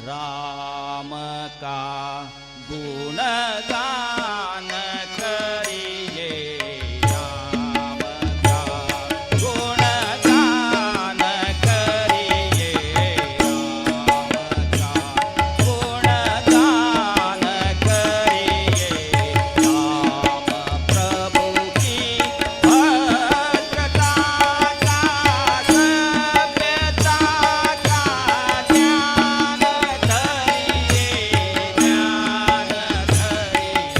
राम का गुणगान करिए, राम का गुणगान करिए, राम का गुणगान करिए। राम प्रभु की भद्रता का, सभ्यता का ज्ञान धरिए, ज्ञान धरिए।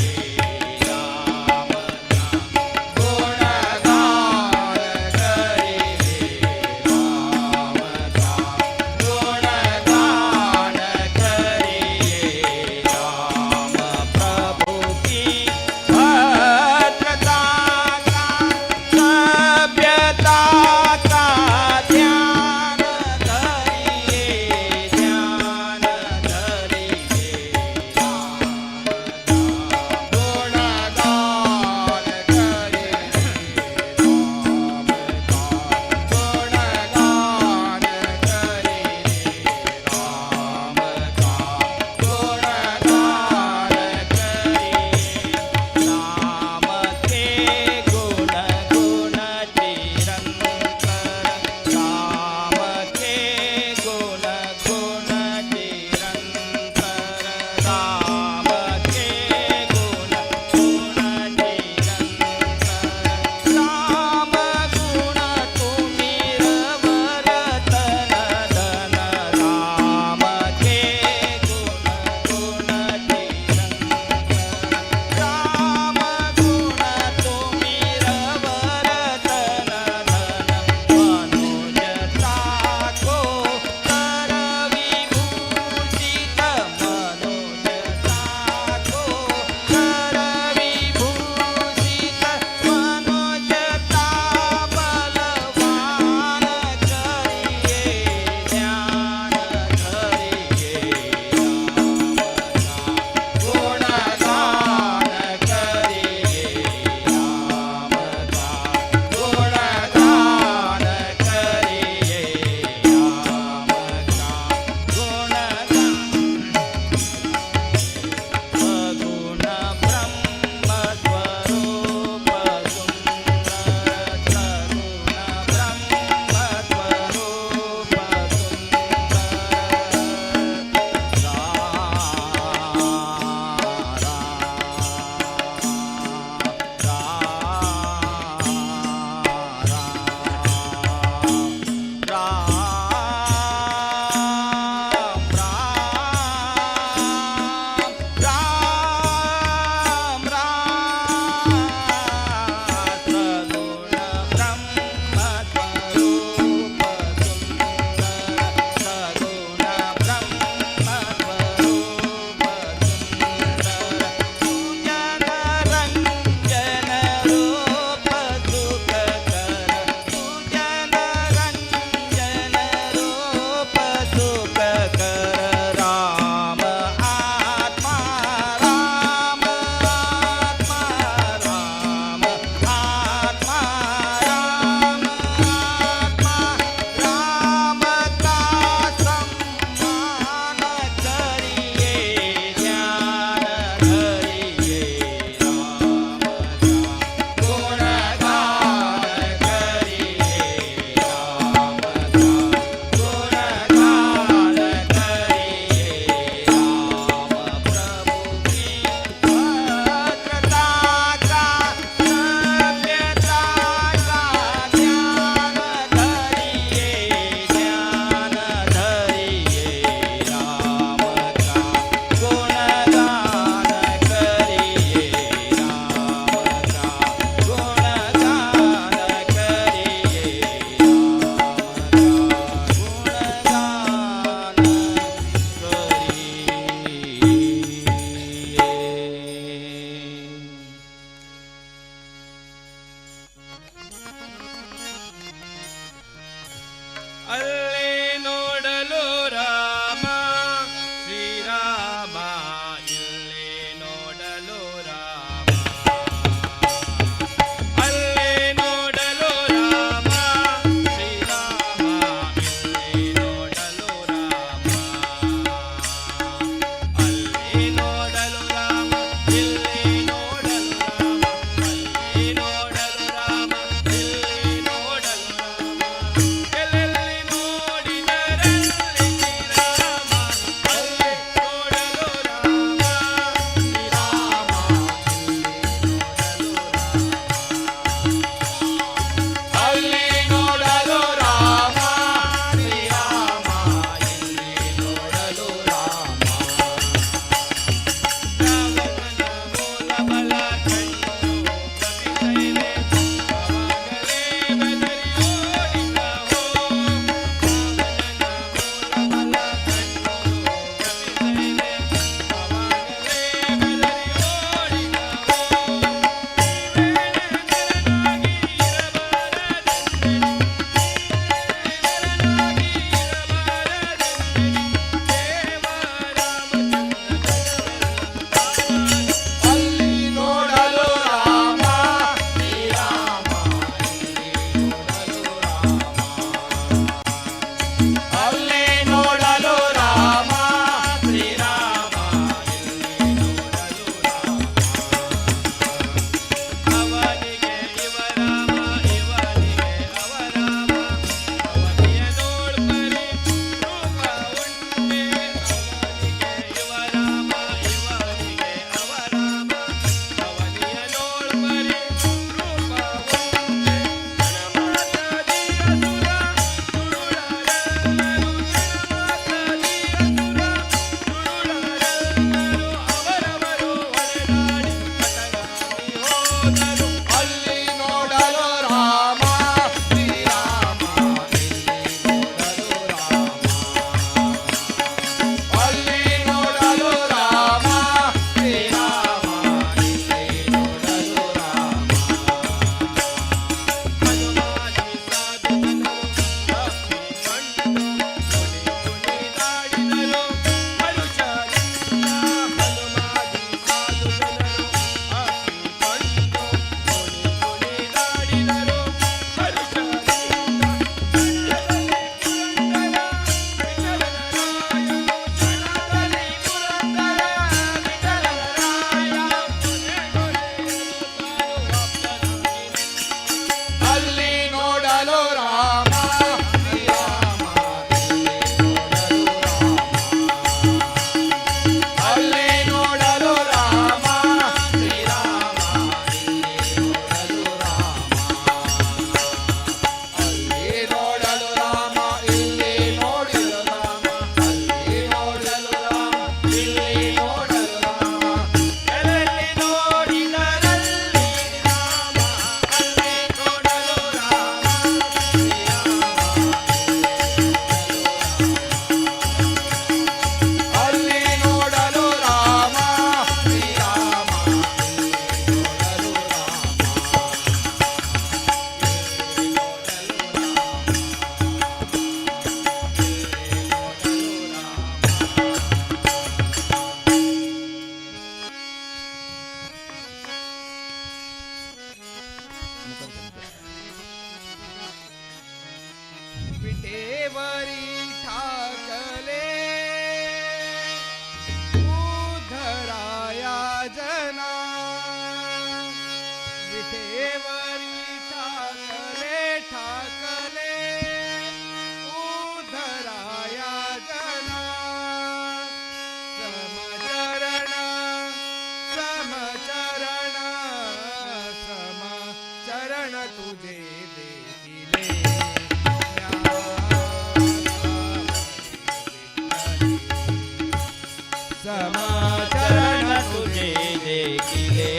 चरण तुझे देखिले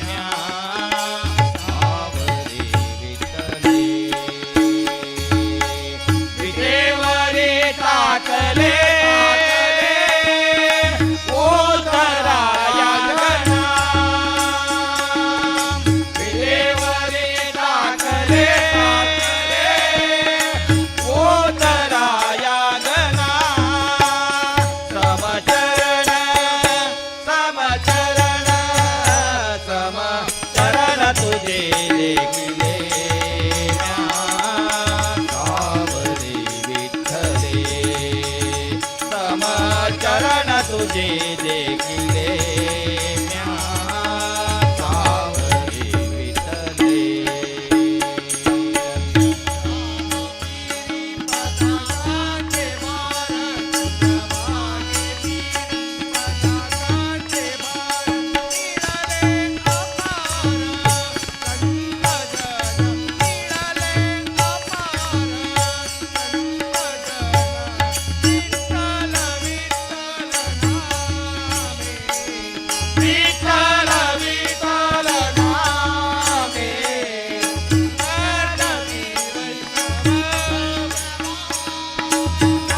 म्या सावरी विठ्ठले विटेवरी टाकले ओझराया गणा विटेवरी टाकले ओझराया गणा समचरण समचरण तुझे देखिले म्या सावरी विठ्ठले समचरण तुझे देखिले म्या सावरी विठ्ठले विठ्ठल विठ्ठल नामे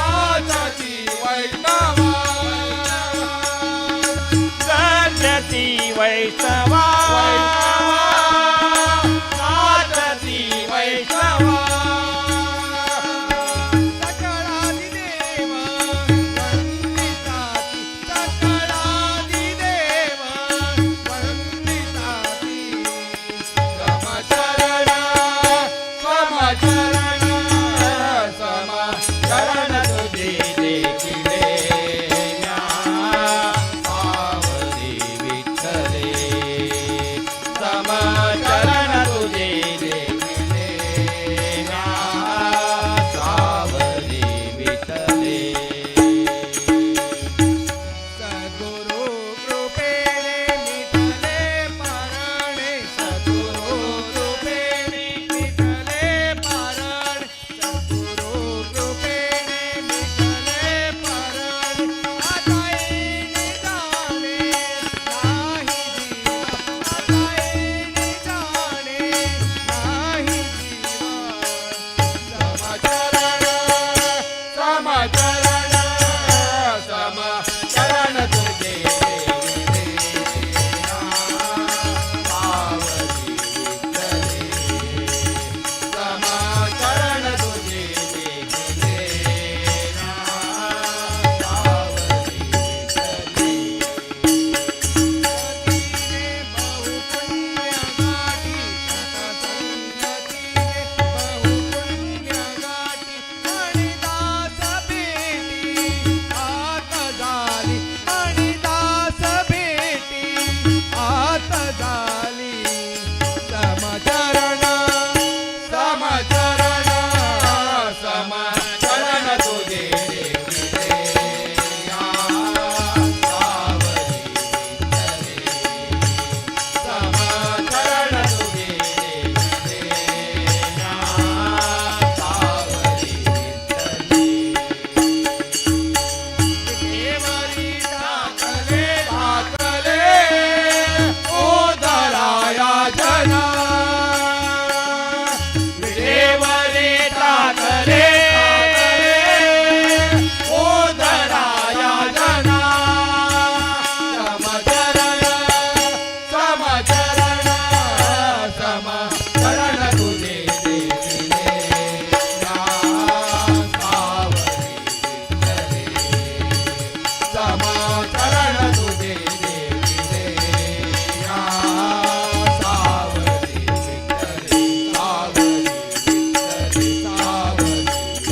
आजची वैष्णवा सत्यती वैष्णवा आजची वैष्णवा समचरण समचरण तुझे देखिले म्या सावरी विठ्ठले समचरण तुझे देखिले म्या सावरी विठ्ठले सद्गुरु कृपेने मिटले मरणे सद्गुरु कृपेने मिटले मरण सद्गुरु कृपेने मिटले मरण आता येणे जाणे नाही जीवा आता येणे जाणे नाही जीवा समचरण समचरण तुझे देखिले म्या सावरी विठ्ठले समचरण तुझे देखिले म्या सावरी विठ्ठले सतीने बहुपुण्य गाठी सतसंगतीने बहुपुण्य गाठी मणिदास भेटी आत झाली मणिदास भेटी आत झाली समचरण समचरण समचरण तुझे देखिले म्या सावरी विठ्ठले समचरण तुझे देखिले म्या सावरी विठ्ठले देवरी टाकले ओझराया जना विटेवरी टाकले ओझराया जना समचरण समचरण तुझे देखिले म्या सावरी विठ्ठले समचरण तुझे देखिले म्या सावरी विठ्ठले सावरी विठ्ठले सावरी विठ्ठले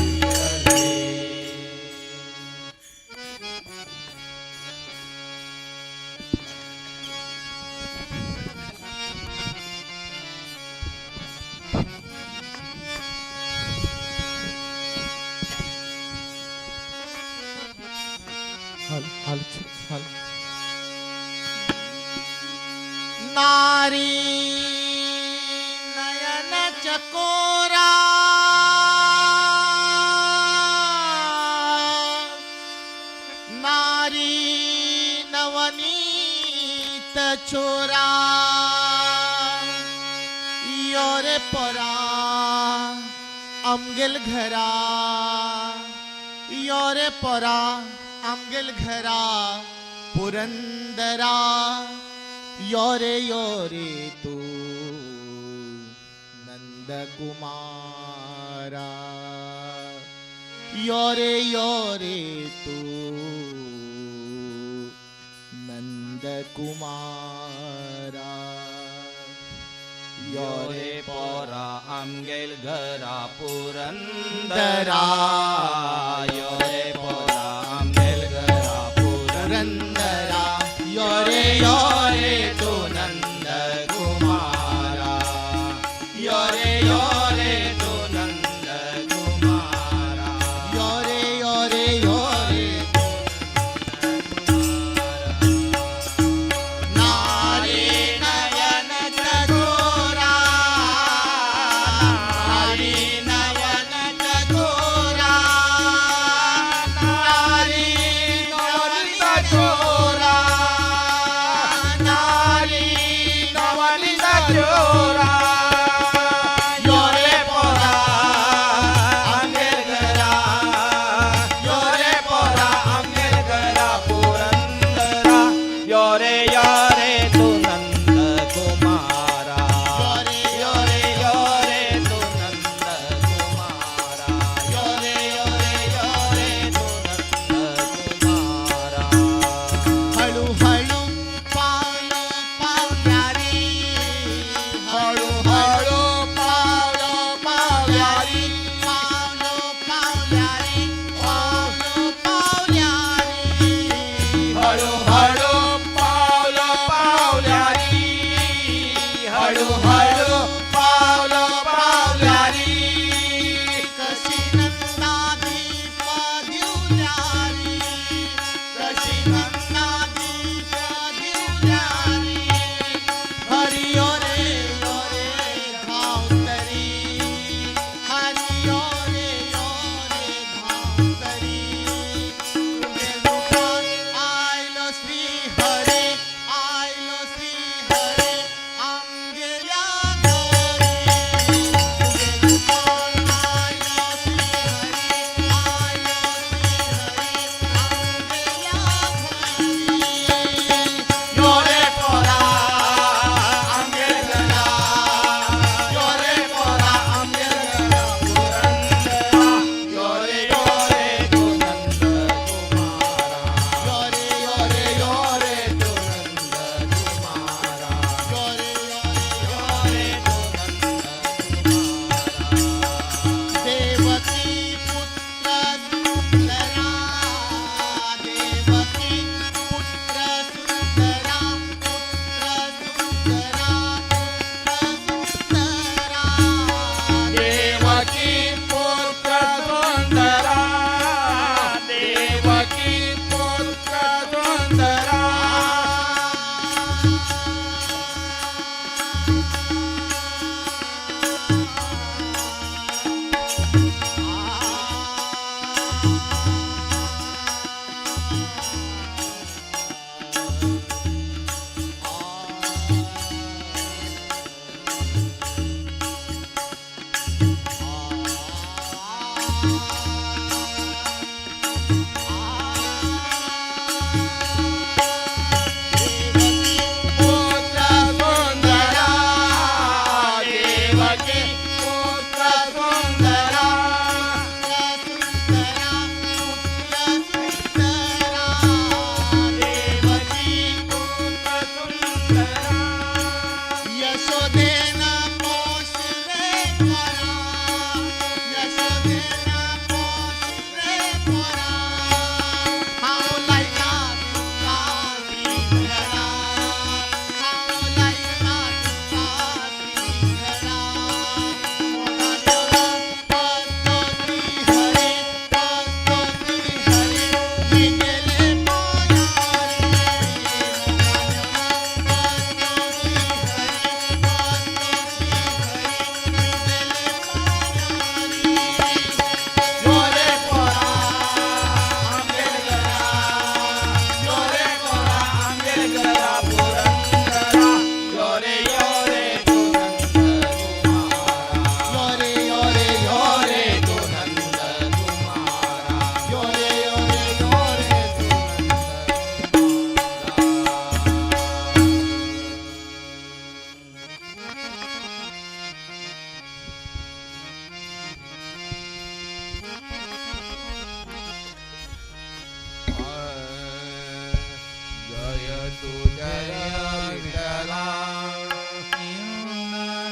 नारी नयन चकोरा नारी नारी नवनीत छोरा योरे परा आमगेल घरा योरे परा आमगेल घरा पुरंदरा योरे योरे तू नंदकुमारा योरे योरे तू नंदकुमारा योरे पोरा आमगेल घरा पुरंदरा पुरंदरा योरे पोरा आमगेल घरा पुरंदरा योरे योरे तू नंद कुमारा योरे योरे तू नंद कुमारा योरे योरे योरे नारी नयन चकोरा नारी नयन चकोरा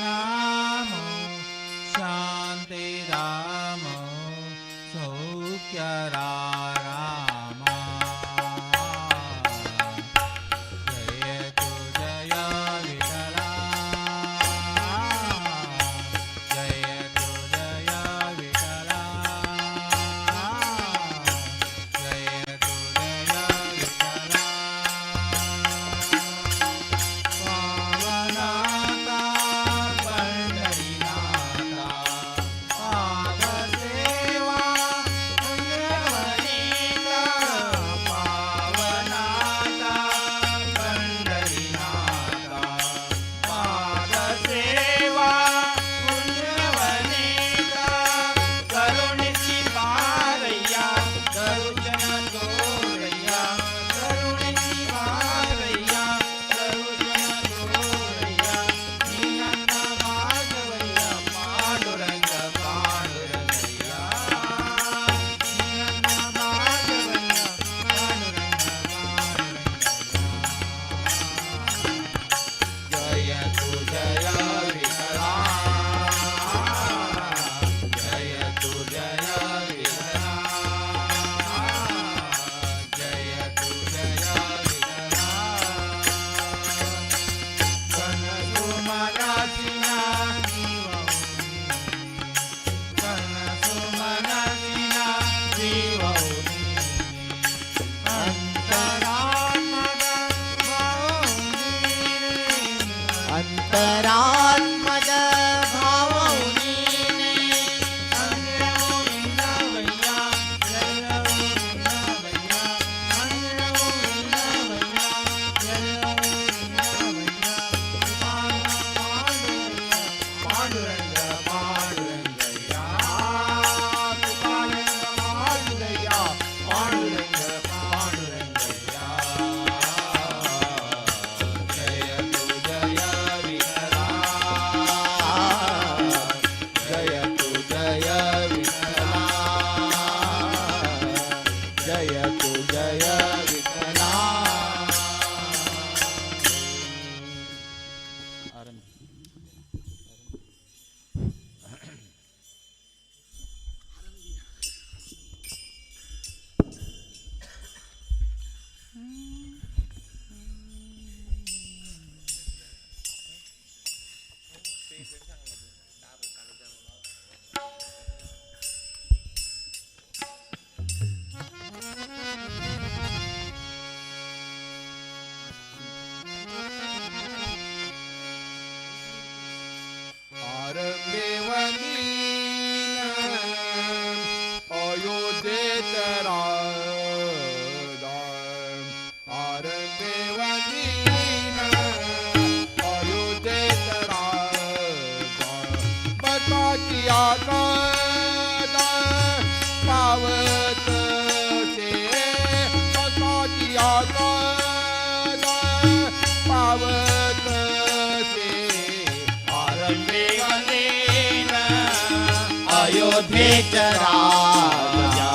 नाम शांतिधाम सौख्यरामा जय तु जय विठला जय तु जय विठला जय तु जय विठला पावनाता पंढरीनाथा पादसेवा पुण्यवनीता पावनाता पंढरीनाथा पादसेवा पुण्यवनीता करुणिसी पारय्या करुजन तोरय्या करुणिसी पारय्या करुजन तोरय्या निनंद भागवय्या पांडुरंग पांडुरंगय्या निनंद भागवय्या पांडुरंग जय तु जय विठला जय तु जय विठला जय तु जय विठला कनसुमनासीना कनसुमनासीना जीवौनी अंतरात्मद भावनीने पांडुरंग पांडुरंगय्या पांडुरंगय्या पांडुरंग पांडुरंगय्या जय तु जय विठला जय तु जय विठला जय तु जय विठला आरंभे वंदीन अयोध्येत राजा आरंभे वंदीन अयोध्येत राजा बकाची आकादा पावत से बकाची आकादा पावत से आरंभे वंदीन अयोध्येत राजा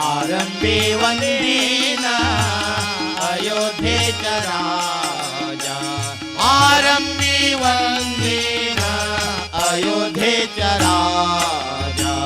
आरंभे वंदीन अयोध्येत राजा आरंभे वंदीन अयोध्येत राजा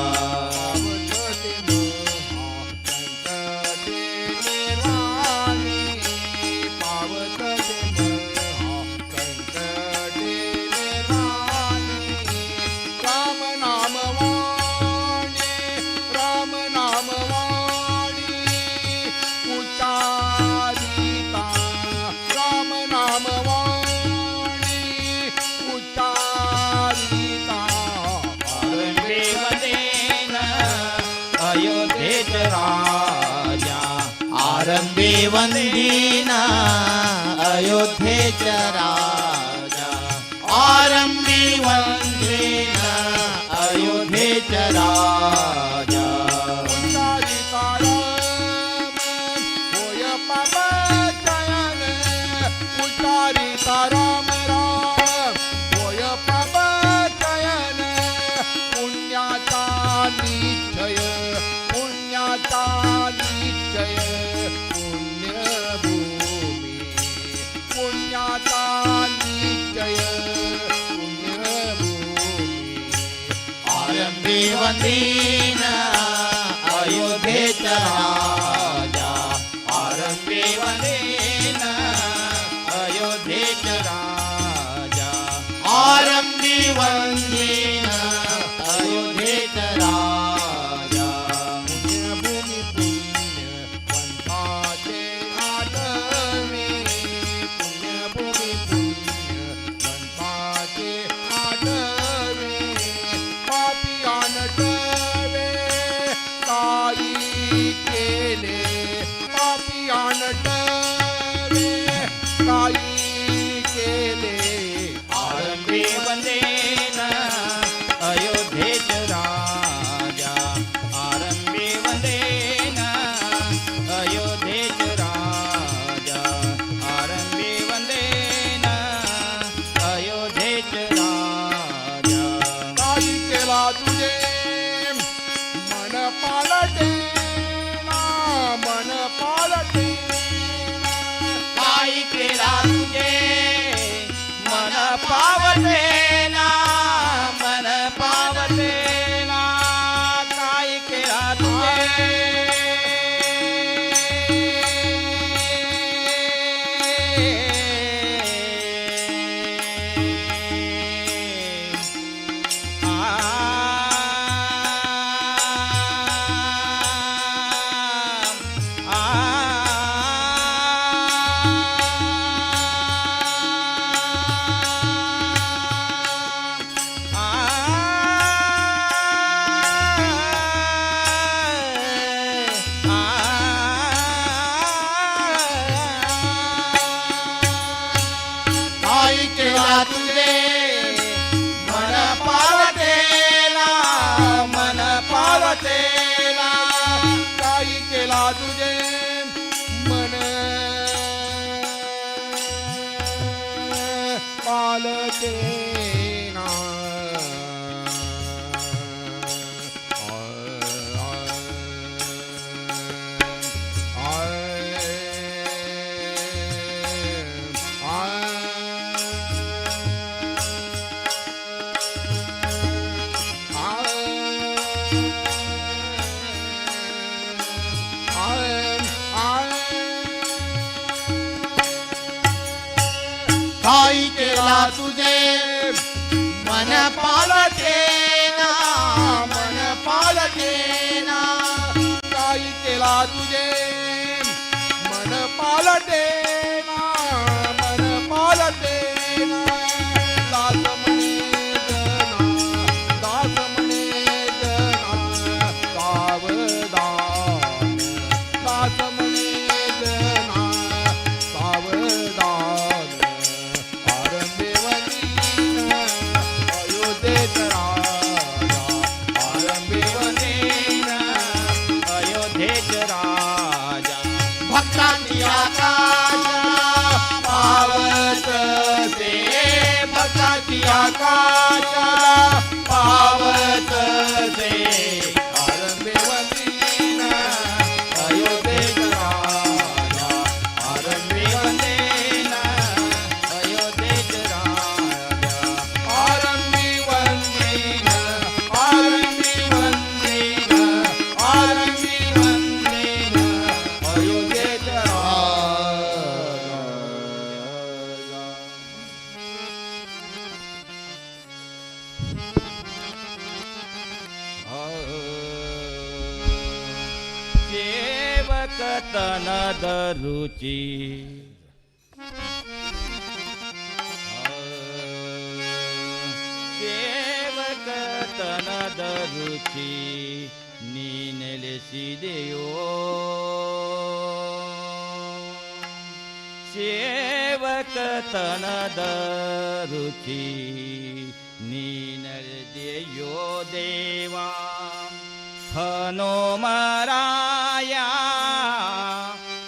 राजा आरंभे वंदीन अयोध्येत राजा आरंभे वंदीन अयोध्येत राजा राम राम होय पापा चयन पुण्याचा निश्चय पुण्यभूमी वंदेन अयोध्येच राजा आरंभी वंदेन अयोध्येच राजा पुण्यभूमी पुण्यवंताचे आठवे पुण्यभूमी पुण्यवंताचे आठवे पापियान टवे काही केले पापियान टवे काही केले आरंभी वंदेन अयोध्येच राजा आरंभी वंदेन अयोध्येच राजा आरंभी वंदेन अयोध्येच राजा काही केला तुझे मन पालटे ना मन पालटे काय केला तुझे मन पावते ना मन पावते ना काय केला तुझे काही केला तुझे मन पालटेला मन पालटेला काही केला तुझे मन पालटेना काही केला तुझे मन पालटेना मन पालटेना काही केला तुझे मन पालटेना मन पालटेना दास म्हणे जना दास म्हणे जना सावधान दास म्हणे जना सावधान आरंभी वंदीन अयोध्येच राजा आरंभी वंदेन अयोध्येच राजा भक्तांची आकाश पावत ते भक्तांची आकाश पावत ते आरंभी वंदीन अयोध्येच राजा आरंभी वंदेन अयोध्येच राजा आरंभी वंदीन आरंभी वंदीन आरंभी वंदीन अयोध्येच राजा सेवक तन दरुची सेवक तन दरुची नीनलेसी देयो सेवक तन दरुची नीनल देयो देवा हनुमराया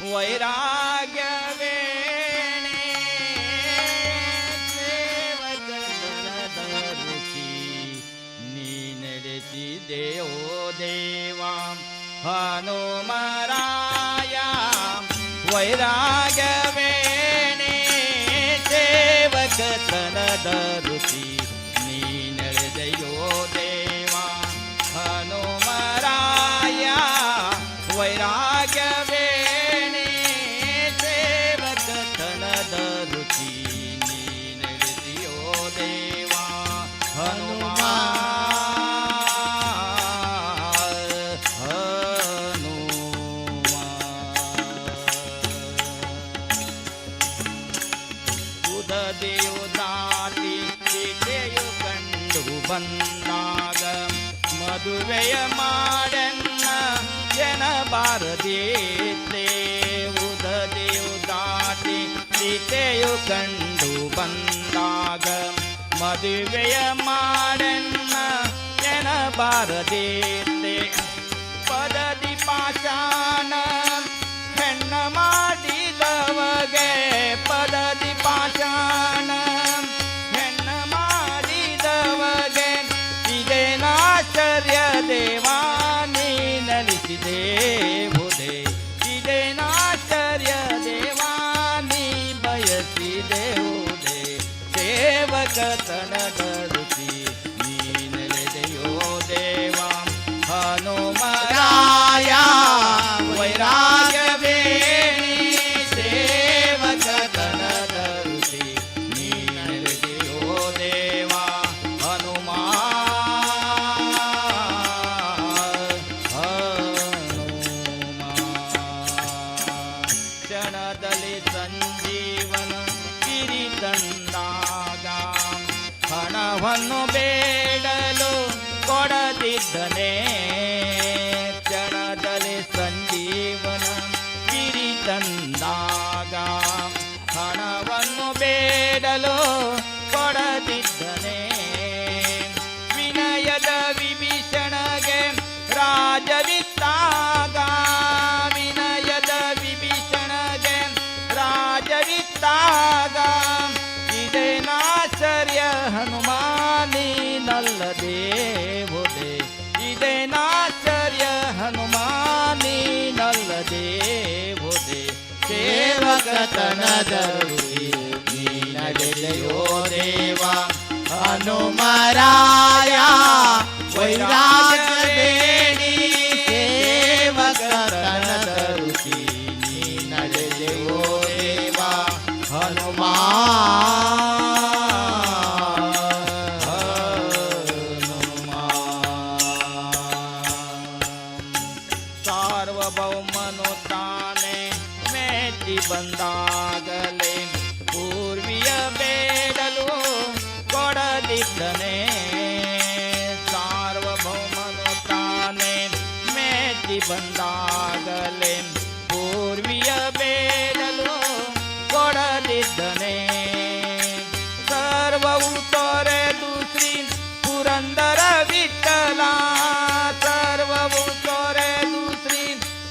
वैराग्य वेणे सेवक दरुची नीनरेची देव देवा हनुमराया वैराग्य वेणे सेवक दरुची नीनर देयो देवा हनुमराया वैराग्य वेणे ಉದದಿಯು ದಾಟಿ ಸೀತೆಯು ಕಂಡು ಬಂದಾಗ ಮದುವೆಯ ಮಾಡೆನ್ನ ಎನಬಾರದಿತ್ತೆ. ಉದದಿಯು ದಾಟಿ ಸೀತೆಯು ಕಂಡು ಬಂದಾಗ ಮದುವೆಯ ಮಾಡೆನ್ನ ಎನಬಾರದಿತ್ತೆ. ಪದದಿ ಪಾಷಾಣ ಹೆಣ್ಣ ಮಾಡಿದವಗೆ ಪದದಿ ಪಾಷಾಣ ಹೆಣ್ಣ ಮಾಡಿದವಗೆ ಇದೇನಾಶ್ಚರ್ಯ ದೇವಾ ನೀ ನಲಿಸಿದೆ ಬುಧೆ. ಇದೇನಾಶ್ಚರ್ಯ ದೇವಾ ನೀ ಬಯಸಿದೆ ಬುಧೆ. ಸೇವಕತನದ ರುಚಿ ನೀ ನೆಲೆದೆಯೋ ದೇವಾ. ಹನುಮರಾಯ ವೈರಾಗ್ಯವೇಣಿ ಸೇವಕತನದ ರುಚಿ ನೀ ನೆಲೆದೆಯೋ ದೇವಾ. ಹನುಮ ಕ್ಷಣದಲ್ಲಿ ಸಂಜೀವನ ಗಿರಿ ತಂದಾಗ ಹಣವನ್ನು ಬೇಡಲು ಕೊಡದಿದ್ದನೆ. ಕ್ಷಣದಲ್ಲಿ ಸಂಜೀವನ ಗಿರಿ ತಂದಾಗ ಹಣವನ್ನು ಬೇಡಲು ಕೊಡದಿದ್ದನೆ. ವಿನಯದ ವಿಭೀಷಣಗೆ ರಾಜವಿತ್ತಾಗ ವಿನಯದ ವಿಭೀಷಣಗೆ ರಾಜವಿತ್ತಾಗ ಇದೇನಾಶ್ಚರ್ಯ ಹನುಮಾನೀನಲ್ಲದೆ ಬುಧೆ. ಇದೇನಾಶ್ಚರ್ಯ ಹನುಮಾನೀನಲ್ಲದೆ ಬುಧೆ. ಸೇವಕತನದ ರುಚಿ ನೀ ನಡೆದೆಯೋ ದೇವಾ. ಹನುಮರಾಯ ವೈರಾಗ್ಯವೇಣಿ ಸೇವಕತನದ ರುಚಿ ನೀ ನಡೆದೆಯೋ ದೇವಾ. ಹನುಮ ಸಾರ್ವಭೌಮನು ತಾನೆ ಮೆಚ್ಚಿ ಬಂದಾಗಲೇ ಪೂರ್ವಿಯ ಬೇಡಲು ಕೊಡದಿದ್ದನೆ. ಸಾರ್ವಭೌಮನು ತಾನೆ ಮೆಚ್ಚಿ ಬಂದಾಗಲೇ ಪೂರ್ವಿಯ ಬೇಡಲು ಕೊಡದಿದ್ದನೆ. ಸರ್ವವು ತೊರೆದು ಶ್ರೀ ಪುರಂದರ ವಿಠಲ ಸರ್ವವು ತೊರೆದು ಶ್ರೀ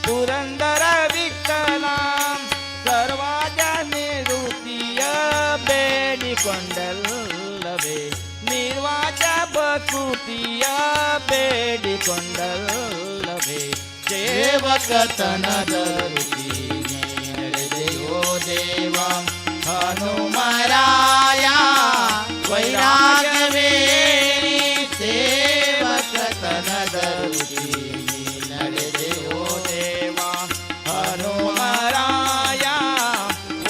ಪುರಂದರ ವಿಠಲ ಸರ್ವಾಜ ನಿವೃತ್ತಿಯ ಬೇಡಿಕೊಂಡಲ್ಲವೇ. ನಿರ್ವಾಜ ಬಕುತಿಯ ಬೇಡಿಕೊಂಡಲ್ಲವೇ. ಸೇವಕತನದ ರುಚಿ ನೀ ನಡೆದೆಯೋ ದೇವಾ. ಹನುಮರಾಯ ವೈರಾಗ್ಯವೇಣಿ ಸೇವಕತನದ ರುಚಿ ನೀ ನಡೆದೆಯೋ ದೇವಾ. ಹನುಮರಾಯ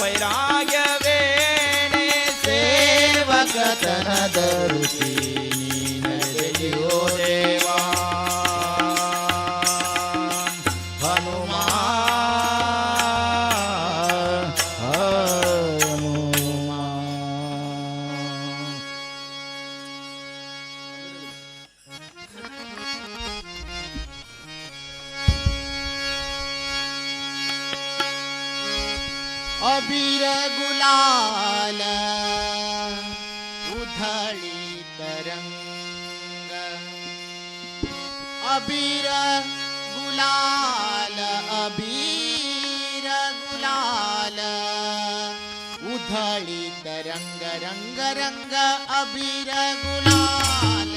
ವೈರಾಗ್ಯವೇಣಿ ಸೇವಕತನದ ರುಚಿ ನೀ ನಡೆದೆಯೋ ದೇವಾ. ಹನುಮ अबीर गुलाल उधळी तरंग. अबीर गुलाल अबीर गुलाल उधळी तरंग. रंग रंग अबीर गुलाल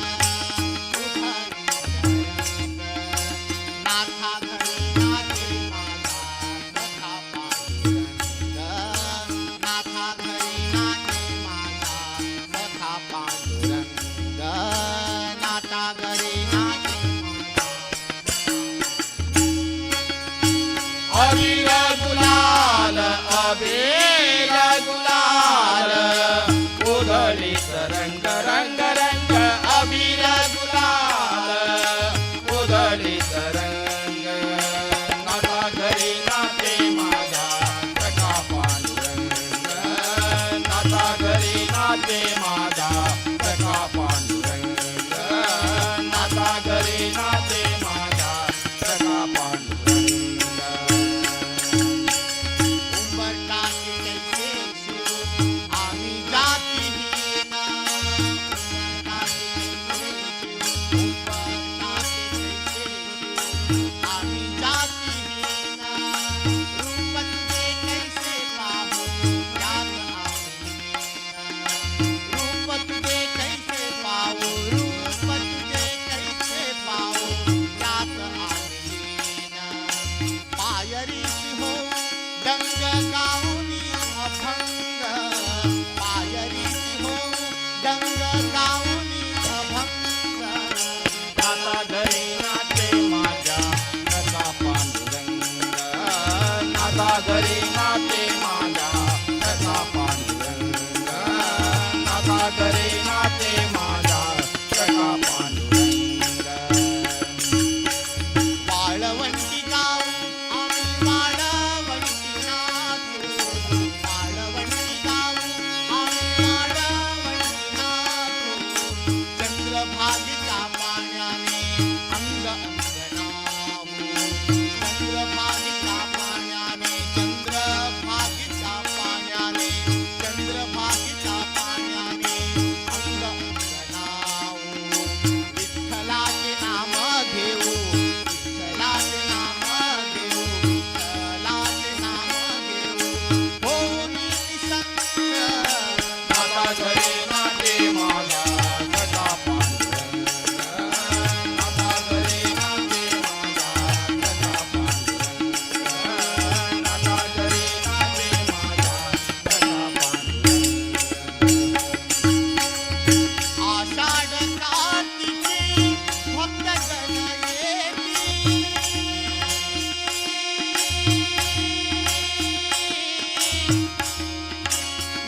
उधळी तरंग. नाथा घरी नाथे माझा सखा पांडुरंग. नाथा घरी नाथे माझा सखा पांडुरंग. नाथा घरी नाथे अबीर गुलाल अबीर गुलाल उधळी तरंग रंग रंग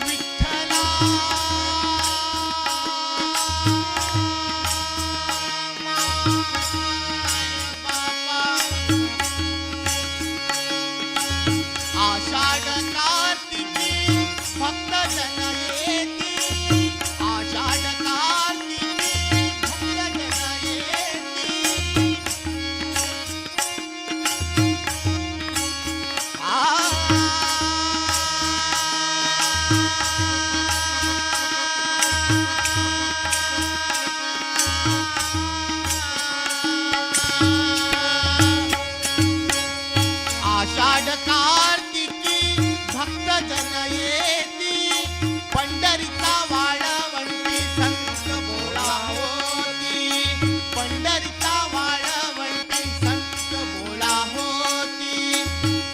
विठ्ठला आषाढ कार्तिकी भक्त जन येती आषाढ कार्तिकी भक्त जन येती आषाढ कार्तिकी भक्त जन येती पंढरीचा वाळवंटी संत बोळा होती पंढरीचा वाळवंटी संत बोळा होती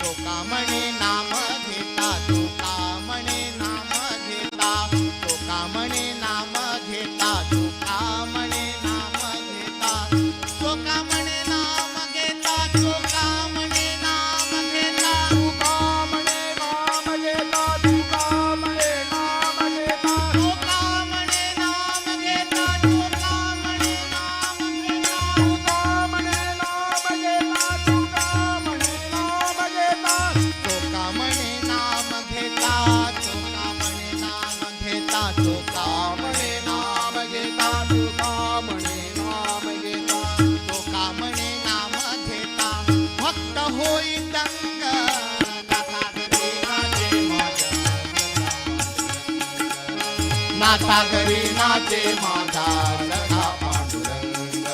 तो का म्हणे नाम घेता तो का म्हणे नाम घेता तो का म्हणे नाम घेता तो का म्हणे नाम घेता तो का म्हणे नाम घेता तो का म्हणे नाम घेता तू का म्हणे नाम घेता तू का म्हणे नाम घेता तो का म्हणे नाम घेता तो का म्हणे नाम घेता तू का म्हणे नाम घेता तू का म्हणे नाम घेता तो का म्हणे नाम घेता तो का म्हणे नाम घेता तो का म्हणे नाम घेता तू का म्हणे नाम घेता तो का म्हणे नाम घेता भक्त होई दंग नाथा घरी नाचे माझा सखा पांडुरंग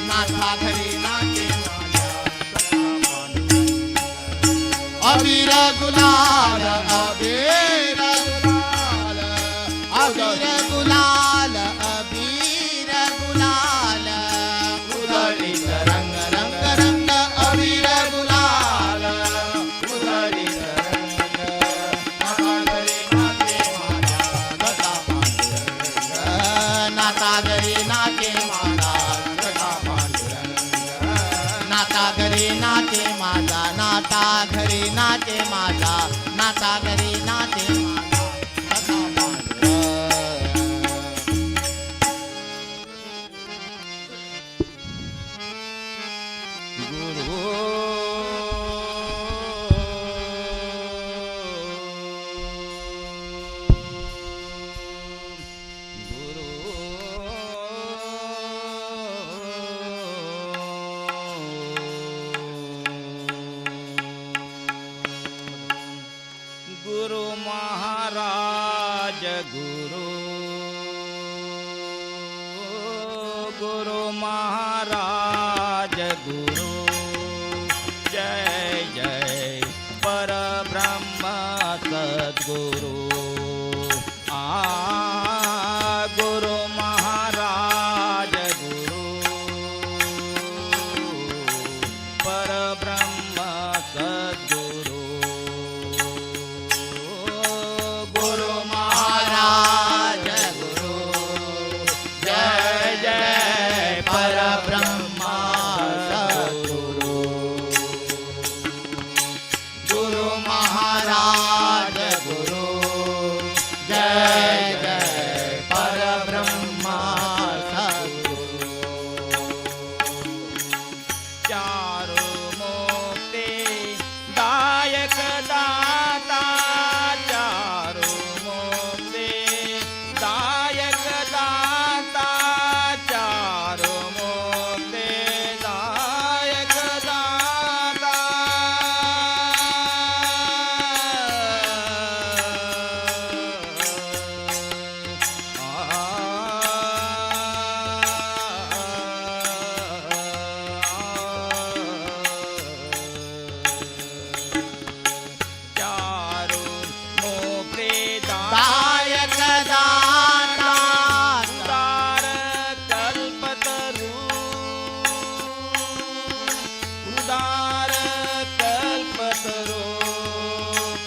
नाथा घरी नाचे माझा सखा पांडुरंग अबीर गुलाल अबीर गुलाल अबीर गुलाल अबीर गुलाल उधळीत रंग रंग रंग अबीर गुलाल उधळीत रंग नाथा घरी नाचे माझा सखा पांडुरंग नाथा घरी नाचे माझा नाथा घरी नाचे माझा नाथा घरी नाचे माझा सखा पांडुरंग गुरु महाराज गुरु महाराज गुरु जय जय परब्रह्म सद्गुरु गुरु महाराज गुरु परब्रह्म सद्गुरु गुरु महाराज गुरु जय जय परब्रह्म सद्गुरु गुरु महाराज गुरु जय जय परब्रह्म सद्गुरु चारु मोक्ते दायक दाता चारु मोक्ते दायक दाता चारु मोक्ते दायक दाता चारु मोक्ते दायक दाता उदार कल्पतरु उदार कल्पतरु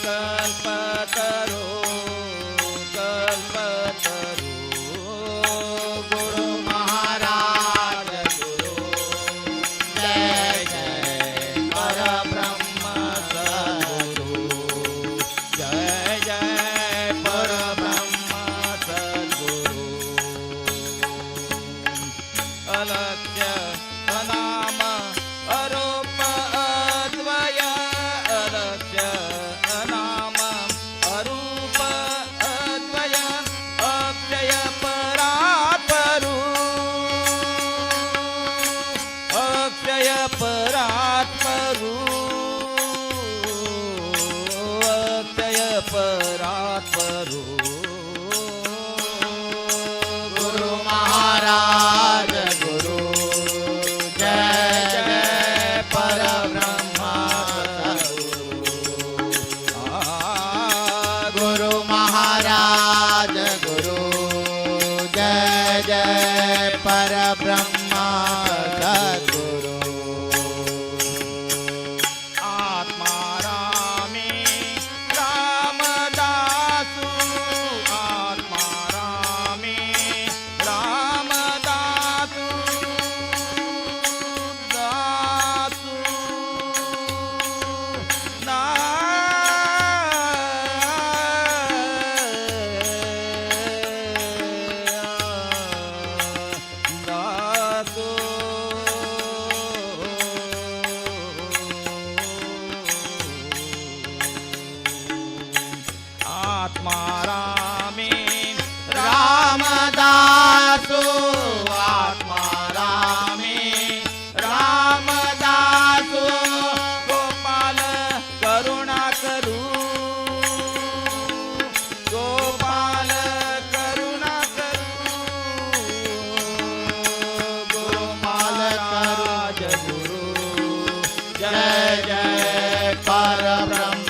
कल्पतरु कल्पतरु गुरु महाराज गुरु जय जय परब्रह्म सद्गुरु जय परात्परो गुरु महाराज गुरु जय जय परब्रह्मा गुरु महाराज गुरु जय जय परब्रह्मा सद्गुरु आत्मा रामे रामदासु आत्मा रामे रामदासु दासु ना दासु आत्मा रामे रामदासो आत्मा रामे रामदासो गोपाल करुणा करू गोपाल करुणा करू गोपाल राज गुरु जय जय परब्रह्म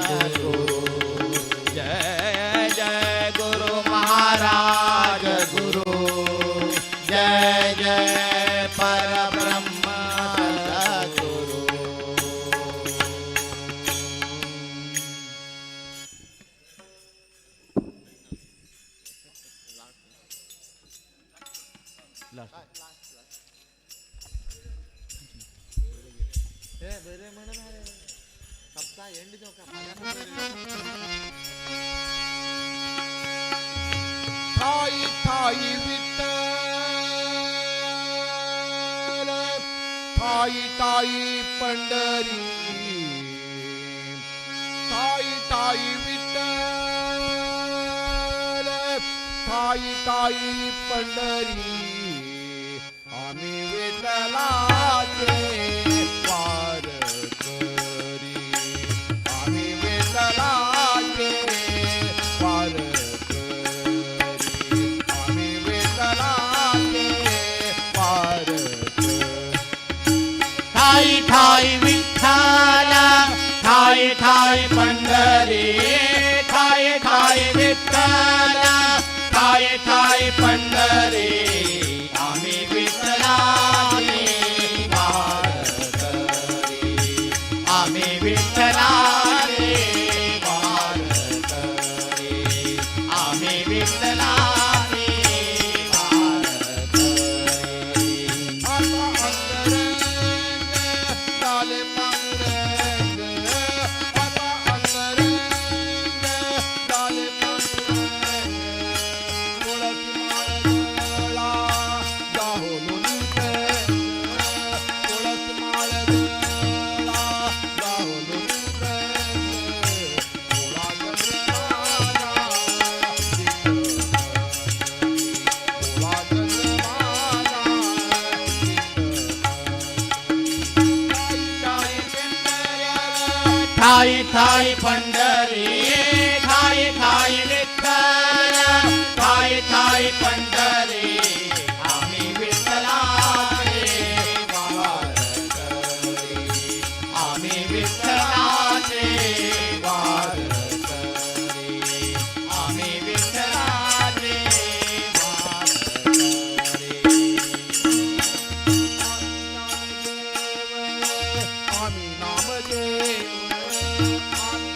सद्गुरु जय जय गुरु महाराज गुरु जय जय परब्रह्म सद्गुरु ठाई ठाई विठ्ठल ठाई ठाई पंढरी ठाई ठाई विठ्ठल ठाई ठाई पंढरी आम्ही विठ्ठलाचे वारकरी आम्ही विठ्ठलाचे वारकरी आम्ही विठ्ठलाचे वारकरी ठाई ठाई विठ्ठल ठाई ठाई पंढरी ठाई ठाई विठ्ठल ठाई ठाई पंढरी आम्ही विठ्ठलाचे वारकरी आम्ही विठ्ठलाचे वारकरी आम्ही विठ्ठलाचे वारकरी आता अंतरंग झाले पांडुरंग आता अंतरंग झाले पांडुरंग तुळसी माळ गळा जाहोलून तुळसी माळ गळा जाहोलून तुळा ठाई ठाई पंढरी ठाई ठाई विठ्ठल ठाई ठाई पंढरी आम्ही विठ्ठलाचे वारकरी आम्ही विठ्ठलाचे वारकरी आम्ही विठ्ठलाचे वारकरी आम्ही नामदेव आम्ही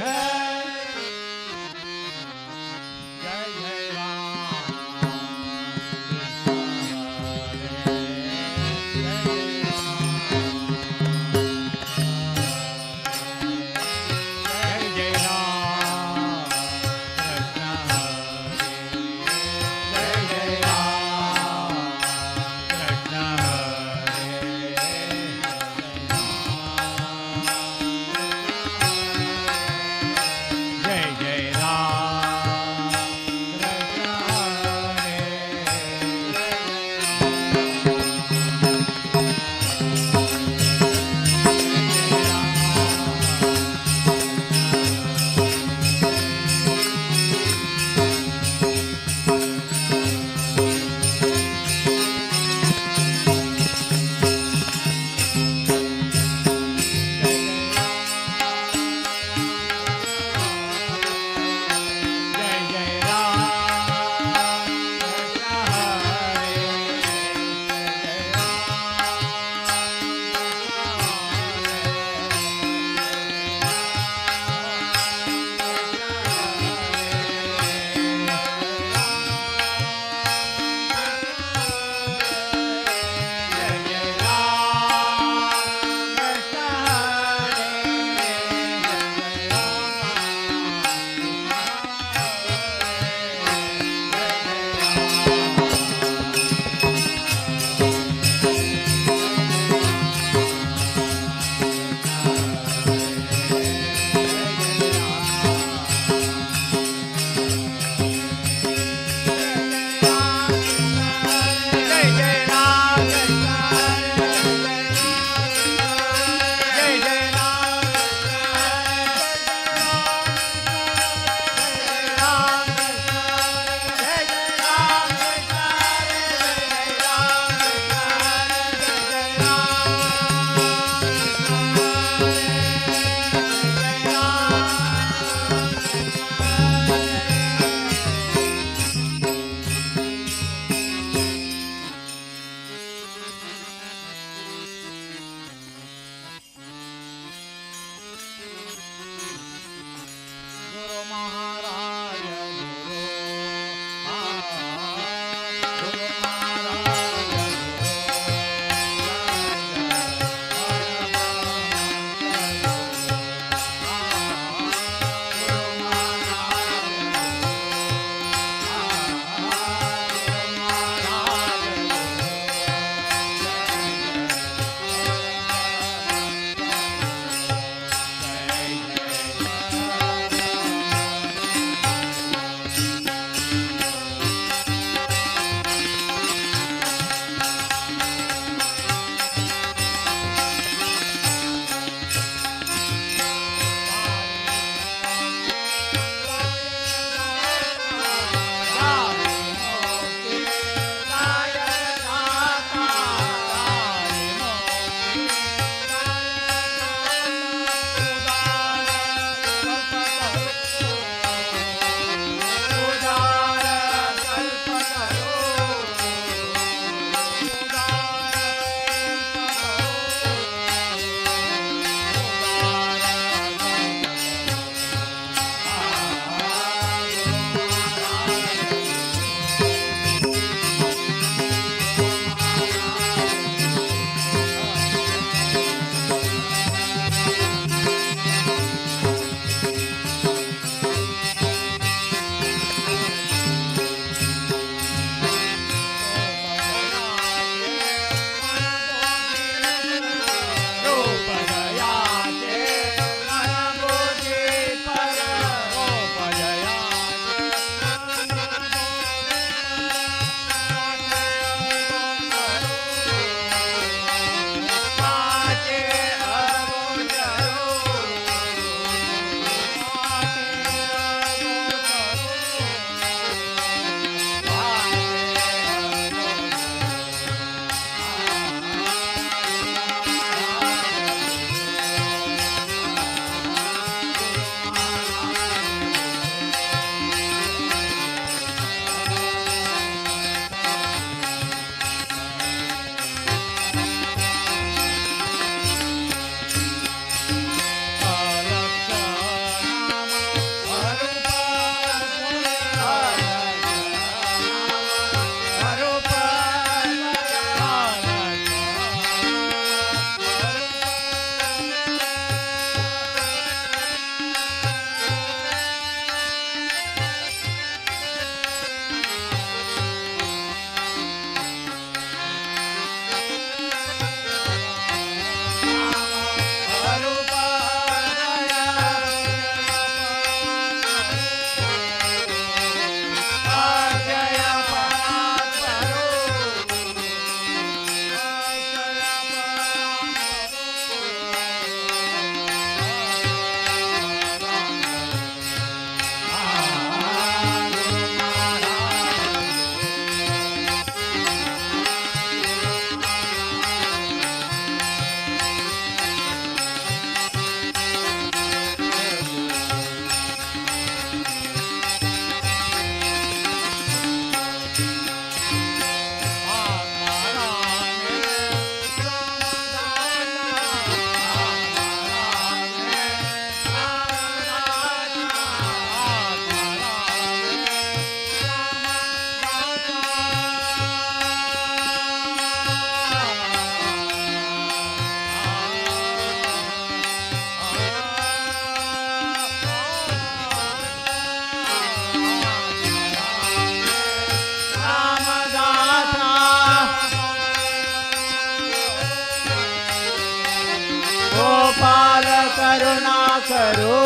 जय जय राम जय जय राम कृष्ण हरे जय जय राम कृष्ण हरे करुणा करो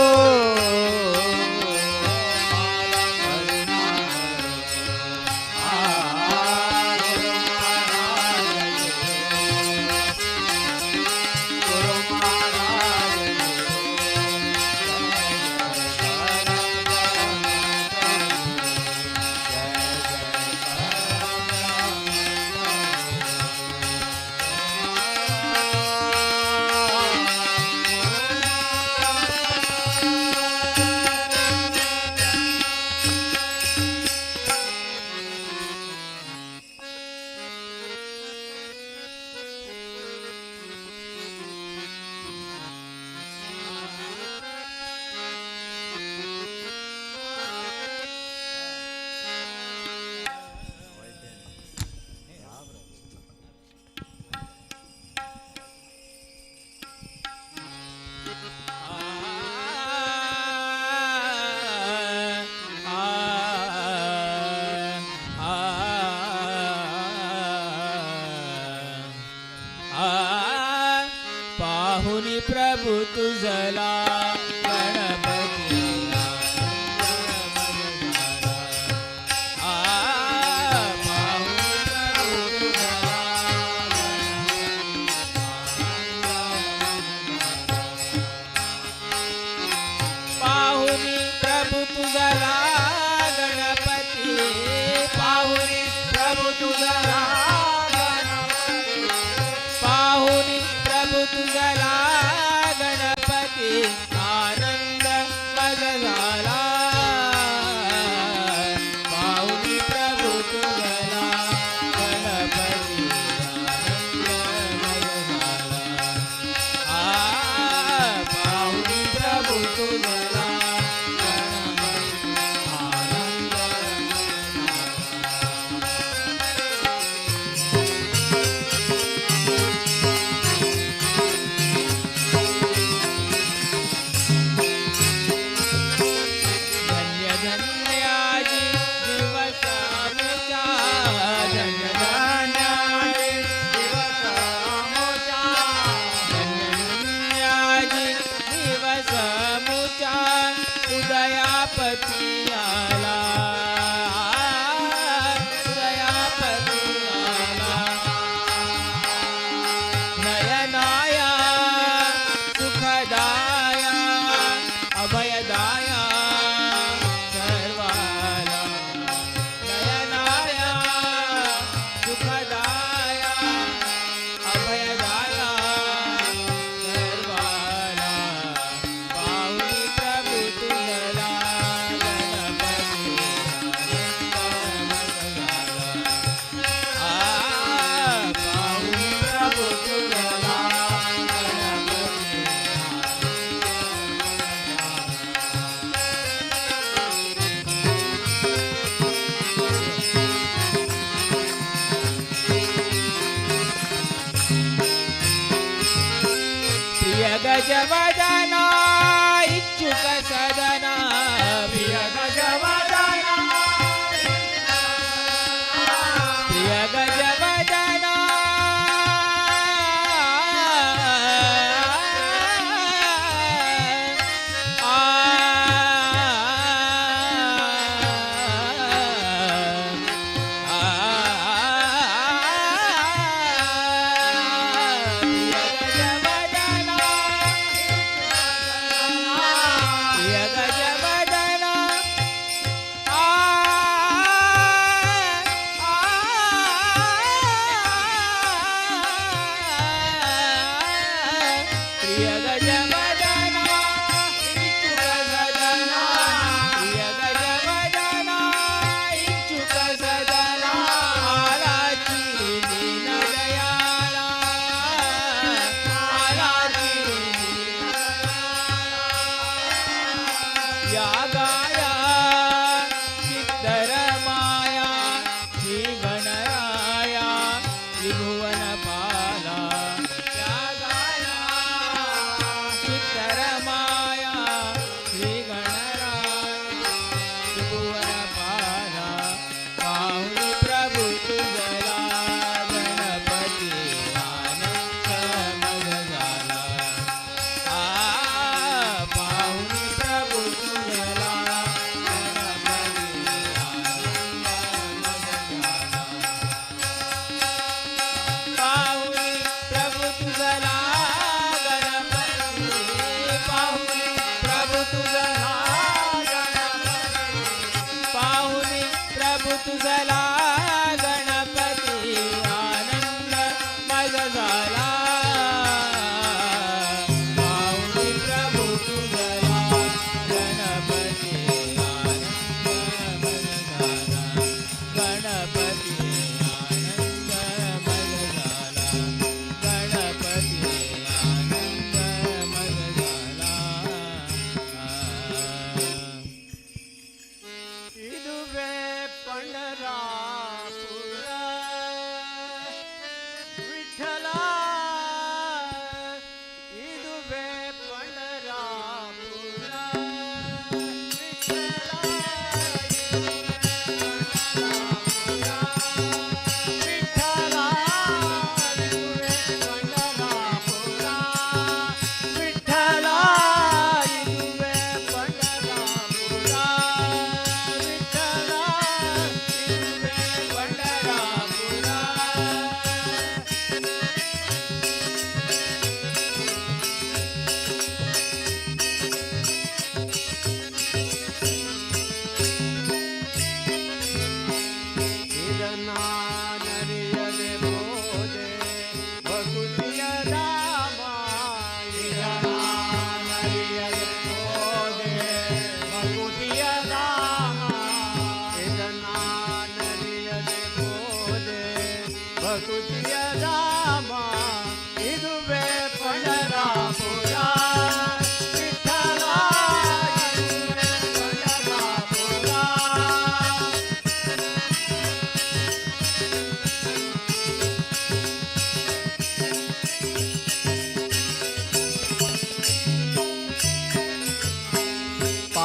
पाहुनी प्रभु तुझला गणपती पाहुनी प्रभु तुझला गणपती पाहुनी प्रभु तुझला पाहुनी प्रभु तुझला गणपती आनंद मग झाला पाहुनी प्रभु तुझला गणपती आनंद मग झाला पाहुनी प्रभु तुझला गणपती आनंद धन्य धन्याजी दिवस आमचा धन्य धन्याजी दिवस आमचा धन्य धन्याजी दिवस आमचा उदयापती आला उदयापती आला नयनाया सुखदाया अभयदाया सर्वाला नयनाया सुखदाया अभयदाया सर्वाला पाहुनी प्रभु तुझला गणपती पाहुनी प्रभु तुझला गणपती प्रिय गजवदना इच्छुक सदना प्रिय गजवदना प्रिय गजवदना प्रिय गजवदना इच्छुक सदना प्रिय गजवदना इच्छुक सदना आलाची दीन दयाळा आलाची दीन या गाया चित्तर माया श्री गणराया त्रिभुवन पाला या गाया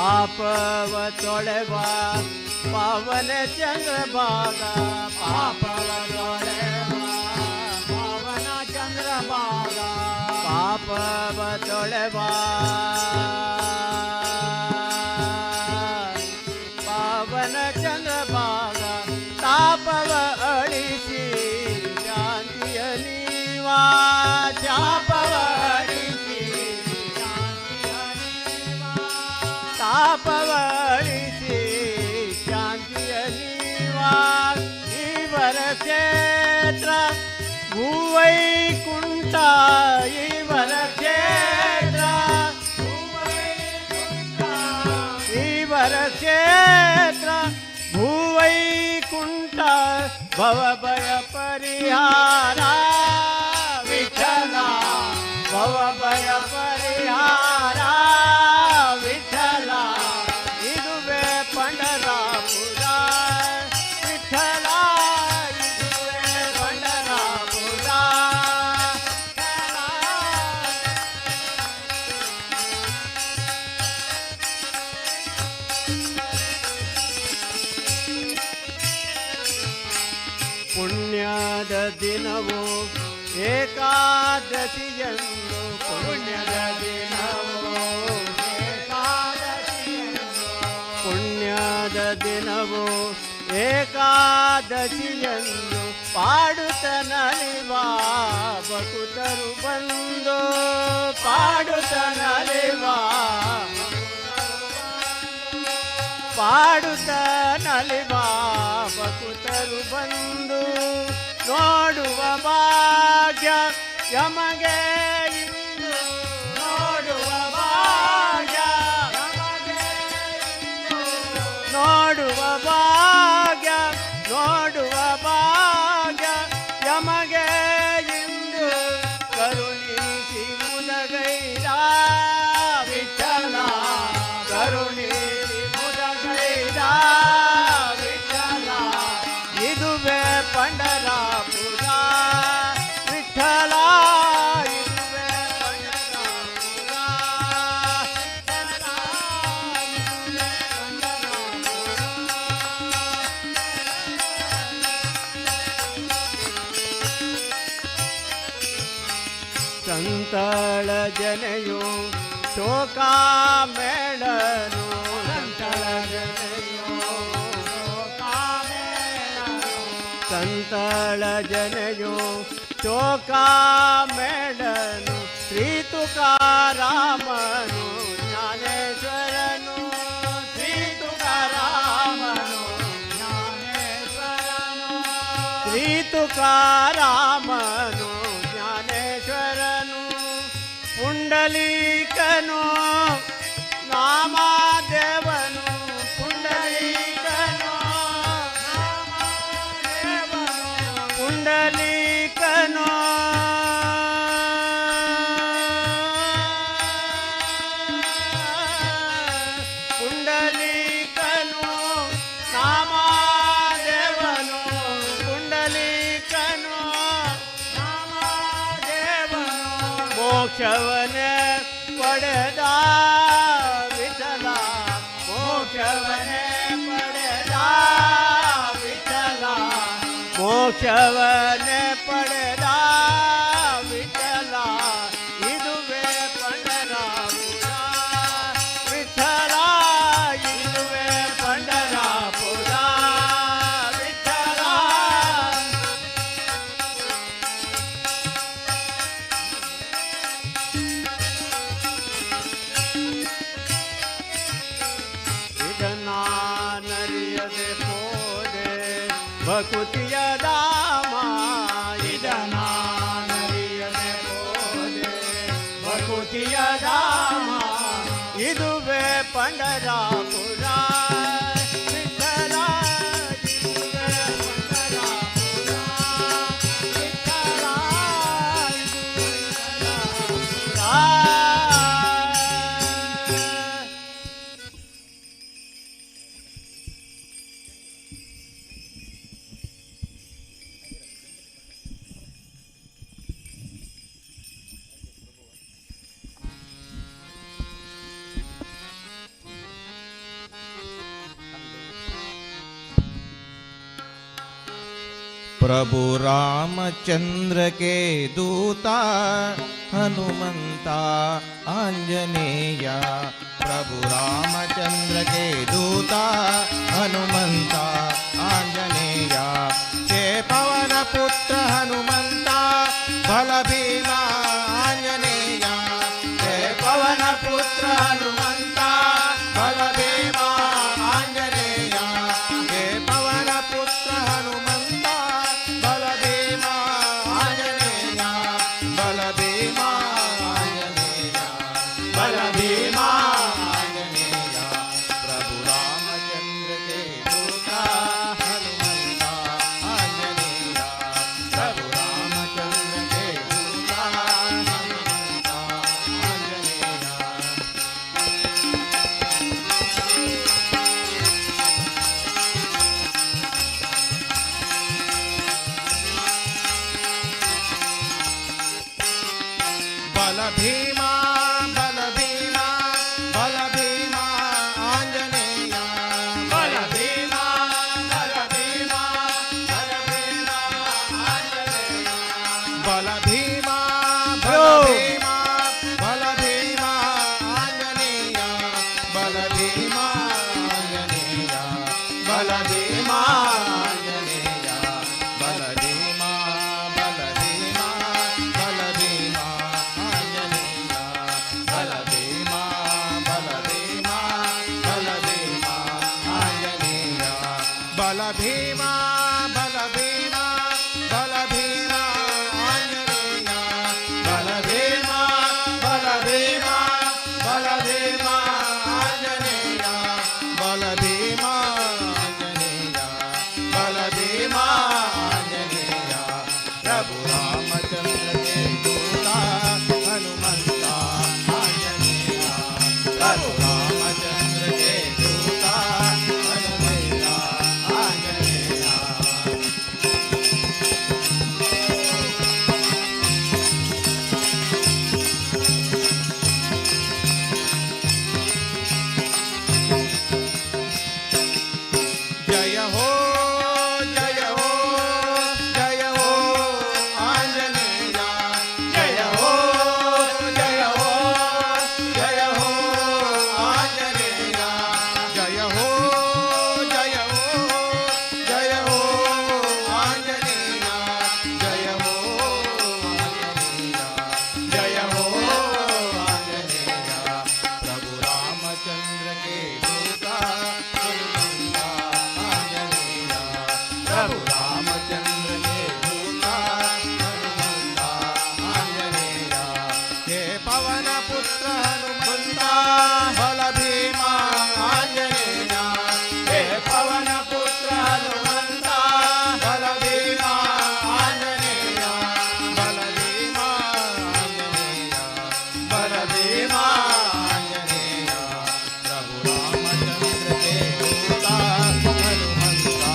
पापव तोळवा पावन चंद्रभागा पापव तोळवा पावन चंद्रभागा पापव तोळवा पावन चंद्रभागा तापव अळीसी शांती नीवा तापव अळीसी तापवळीसी शांती नीवा ईवर क्षेत्र भूवैकुंठ ईवर क्षेत्र ईवर क्षेत्र भूवैकुंठ भवभय परिहारा विठ्ठला भवभय परिहारा विठ्ठला इದುವೆ पंढरापुर विठ्ठला इದುವೆ पंढरापुर ಪುಣ್ಯದ ದಿನವು ಏಕಾದಶಿಯಂದು ಪುಣ್ಯದ ದಿನವು ಪುಣ್ಯದ ದಿನವು ಏಕಾದಶಿಯಂದು ಪಾಡುತ್ತ ನಲಿವಾ ಬಕುತರು ಬಂದು ಪಾಡುತ್ತ ನಲಿವಾ ಪಾಡುತ್ತ ನಲಿವಾ ಬಕುತರು ಬಂದು ನೋಡುವ ಭಾಗ್ಯ ಯಮಗೆ ಇಂದು ನೋಡುವ ಭಾಗ್ಯ ಯಮಗೆ ಇಂದು ನೋಡುವ ಭಾಗ್ಯ ನೋಡುವ ಭಾಗ್ಯ ಯಮಗೆ ಇಂದು ಕರುಣಿಸಿ ಮುದಗೈದ ವಿಠಲ ಕರುಣಿಸಿ ಮುದಗೈದ ವಿಠಲ ಇದುವೆ पंढरापुर विठ्ठल इದುವೆ पंढरापुर ಸಂತಳ ಜನಯೋ ಶೋಕಾ ಮೇಳನು ಸಂತಳ ಜನಯೋ ಸಂತಳ ಜನಯೋ ಶೋಕಾ ಮೇಳನು ಶ್ರೀ ತುಕಾರಾಮನು ಜ್ಞಾನೇಶ್ವರನು ಶ್ರೀ ತುಕಾರಾಮನು ಜ್ಞಾನೇಶ್ವರನು ಶ್ರೀ ತುಕಾರಾಮನು ಜ್ಞಾನೇಶ್ವರನು ಪುಂಡಲೀಕನು ನಾಮದೇವನು ಪುಂಡಲೀಕನು ಪುಂಡಲೀಕನು ಪುಂಡಲೀಕನು ನಾಮದೇವನು ಪುಂಡಲೀಕನು ನಾಮದೇವನು ಮೋಕ್ಷವನೇ ಪಡೆದ ವಿಠಲ ಮೋಕ್ಷವನೇ ಪಡೆದ ವಿಠಲ ಮೋಕ್ಷವನೇ ಪಡೆದ ವಿಠಲ ಇದುವೆ पंढरापुर ವಿಠಲ ಇದುವೆ पंढरापुर ವಿಠಲ ಇದನಾನರಿಯದೆ ಪೋದೆ ಭಕುತಿಯ ಧಾಮ ಇದನಾನರಿಯದೆ ಪೋದೆ ಭಕುತಿಯ ಧಾಮ ಇದುವೆ पंढरापुर ವಿಠಲ ಇದುವೆ पंढरापुर ವಿಠಲ ಇದುವೆ पंढरापुर प्रभु रामचंद्र के दूता हनुमंता आंजनेया, प्रभु रामचंद्र के दूता हनुमंता आंजनेया, हे पवन पुत्र हनुमंता बल भीमा आंजनेया, हे पवन पुत्र हनुमंता बल भीमा आंजनेया, हे पवन पुत्र हनुमंता बल भीमा आंजनेया, बल भीमा आंजनेया, बल भीमा आंजनेया, प्रभु रामचंद्र के दूता हनुमंता आंजनेया, प्रभु रामचंद्र के दूता हनुमंता आंजनेया। बल भीमा बल भीमा बल भीमा आंजनेया, बल भीमा बल भीमा बल भीमा आंजनेया, बल भीमा बल भीमा बल भीमा आंजनेया, बल भीमा आंजनेया, बल भीमा आंजनेया, बल भीमा बल भीमा बल भीमा आंजनेया, बल भीमा बल भीमा बल भीमा आंजनेया, बल भीमा बल भीमा बल भीमा आंजनेया, बल भीमा बल भीमा बल भीमा आंजनेया, बल भीमा आंजनेया, बल भीमा आंजनेया, प्रभु रामचंद्र के दूता हनुमंता आंजनेया, प्रभु रामचंद्र के दूता हनुमंता आंजनेया। जय हो जय हो जय हो आंजनेया, जय हो जय हो जय हो आंजनेया, जय हो जय हो जय हो आंजनेया, जय हो आंजनेया, जय हो आंजनेया, प्रभु रामचंद्र के दूता हनुमंता आंजनेया, प्रभु रामचंद्र के दूता हनुमंता आंजनेया, हे पवन पुत्र हनुमंता बल भीमा आंजनेया, हे पवन पुत्र हनुमंता बल भीमा आंजनेया, बल भीमा आंजनेया, बल भीमा आंजनेया, प्रभु रामचंद्र के दूता हनुमंता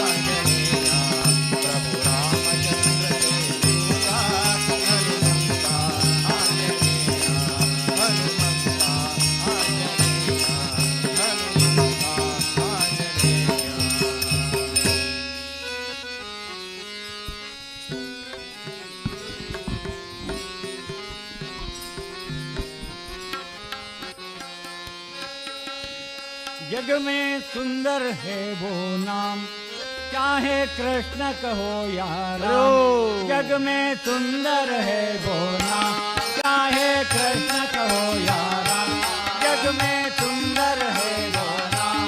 आंजनेया, प्रभु रामचंद्र के दूता हनुमंता आंजनेया, हनुमंता आंजनेया, हनुमंता आंजनेया। जग में सुंदर है वो नाम, चाहे कृष्ण कहो या राम। जग में सुंदर है वो नाम, चाहे कृष्ण कहो या राम। जग में सुंदर है वो नाम,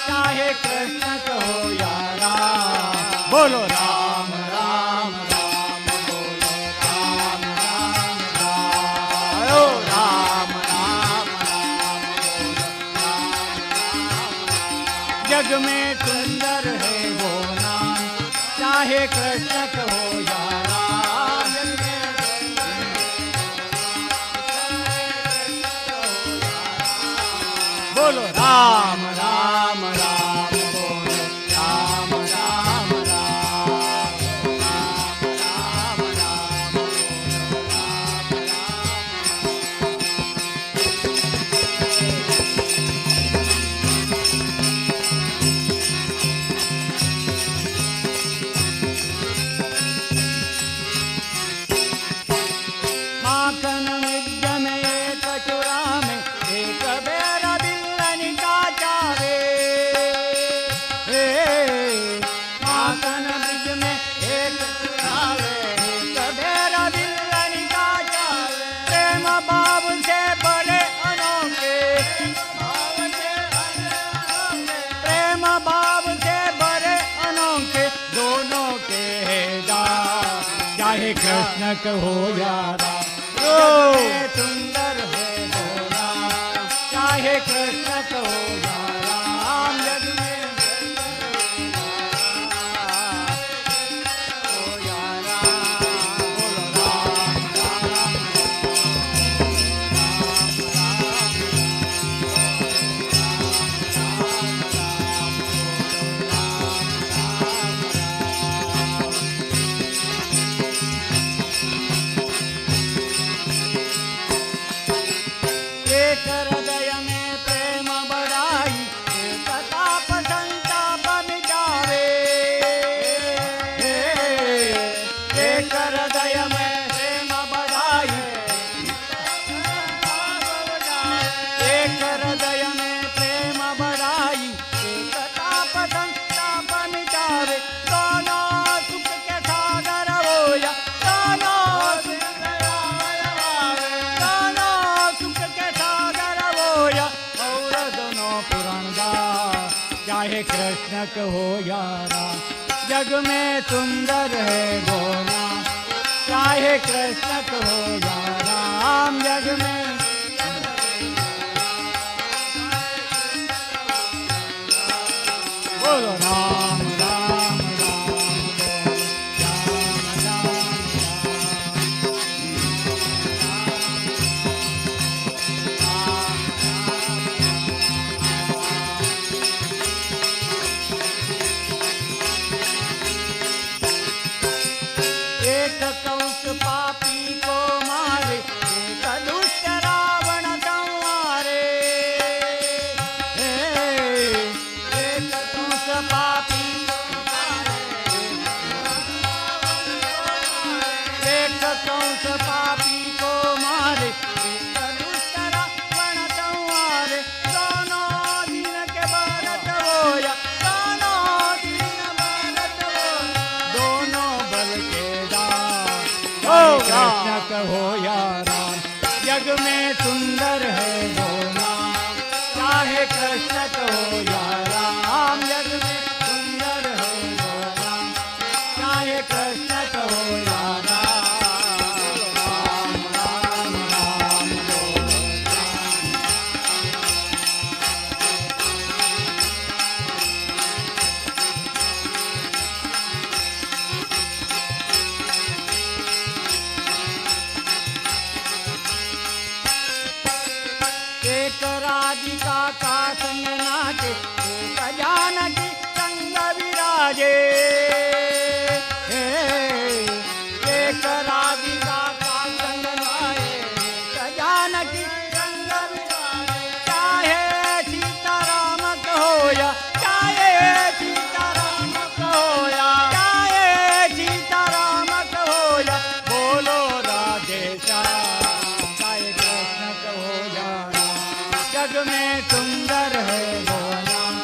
चाहे कृष्ण कहो या राम। बोलो राम राम राम, बोलो राम राम राम, ओ राम राम राम, बोलो राम राम। जग में सुंदर है वो नाम, चाहे कृष्ण कहो या राम। जग में बोलो राम राम राम, बोलो राम राम राम, राम राम राम, बोलो राम राम। कृष्ण कहो या राम जग में सुंदर है वो नाम चाहे कृष्ण कहो या राम जग में कहो या राम बोलो राम राम एक हृदय में प्रेम बढ़ाई एक ताप संताप मिटावे एक हृदय में प्रेम बढ़ाई एक हृदय में प्रेम बढ़ाई एक ताप संताप मिटावे दोनों सुख के सागर होया दोनों सुख के सागर होया और दोनों पुराण गा चाहे कृष्ण कहो या राम जग में सुंदर है वो नाम चाहे कृष्ण कहो या राम जग में बोलो राम राम राम बोलो राम राम एक कंस पापी को मारे एक दुष्ट रावण संहारे एक कंस पापी को मारे एक कंस पापी को मारे एक दुष्ट रावण संहारे दोनों दिन के भरत होया दोनों दिन भरत होया दोनों बल के कृष्ण कहो या राम जग में सुंदर है वो नाम चाहे कृष्ण कहो या राम जग में सुंदर है वो नाम चाहे कृष्ण कहो या राम राम राम राम बोलो एक राधिका का संग नाचे एक जानकी संग विराजे एक राधिका का संग नाचे एक जानकी संग विराजे चाहे सीताराम कहो या चाहे सीताराम कहो या चाहे सीताराम कहो या बोलो राधे श्याम चाहे कृष्ण कहो या जग में सुंदर है वो नाम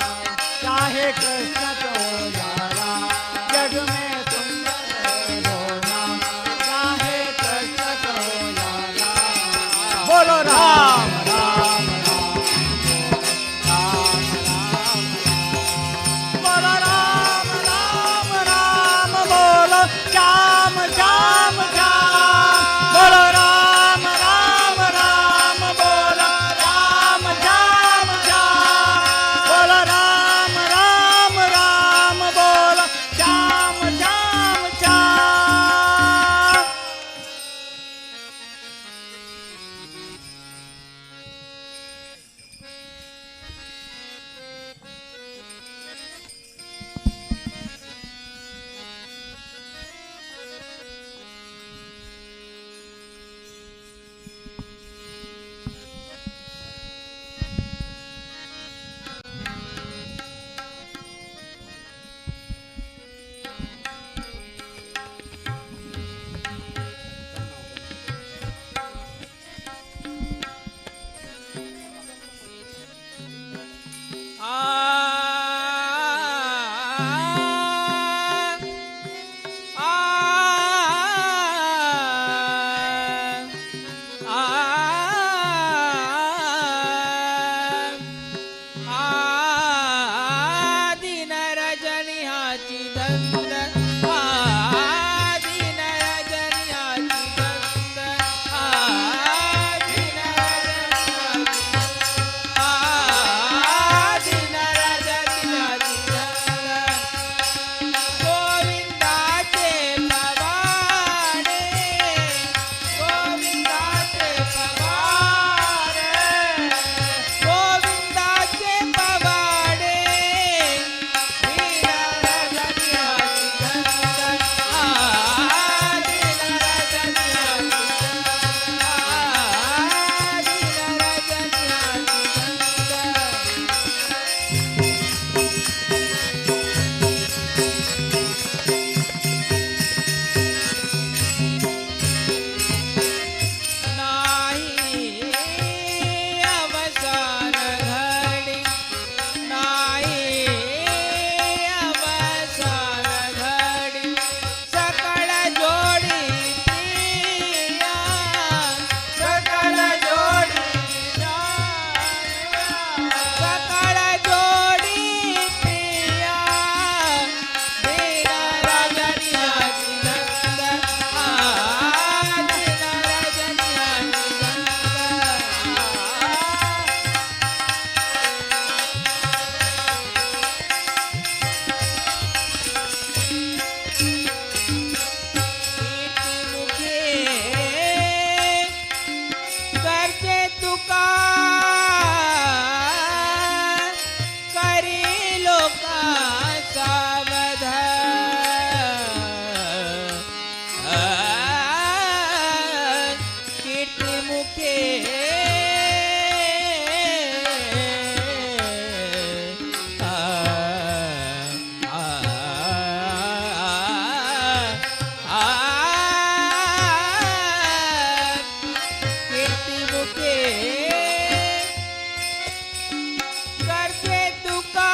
चाहे कृष्ण कहो या राम जग में सुंदर है वो नाम चाहे कृष्ण कहो या राम बोलो राम राम राम राम राम बोलो राम राम राम बोलो श्याम श्याम श्याम बोलो राम राम राम बोलो राम श्याम श्याम बोलो राम राम राम बोलो श्याम श्याम श्याम तुका करी लोका सावध किती मुखे किती मुखे करते तुका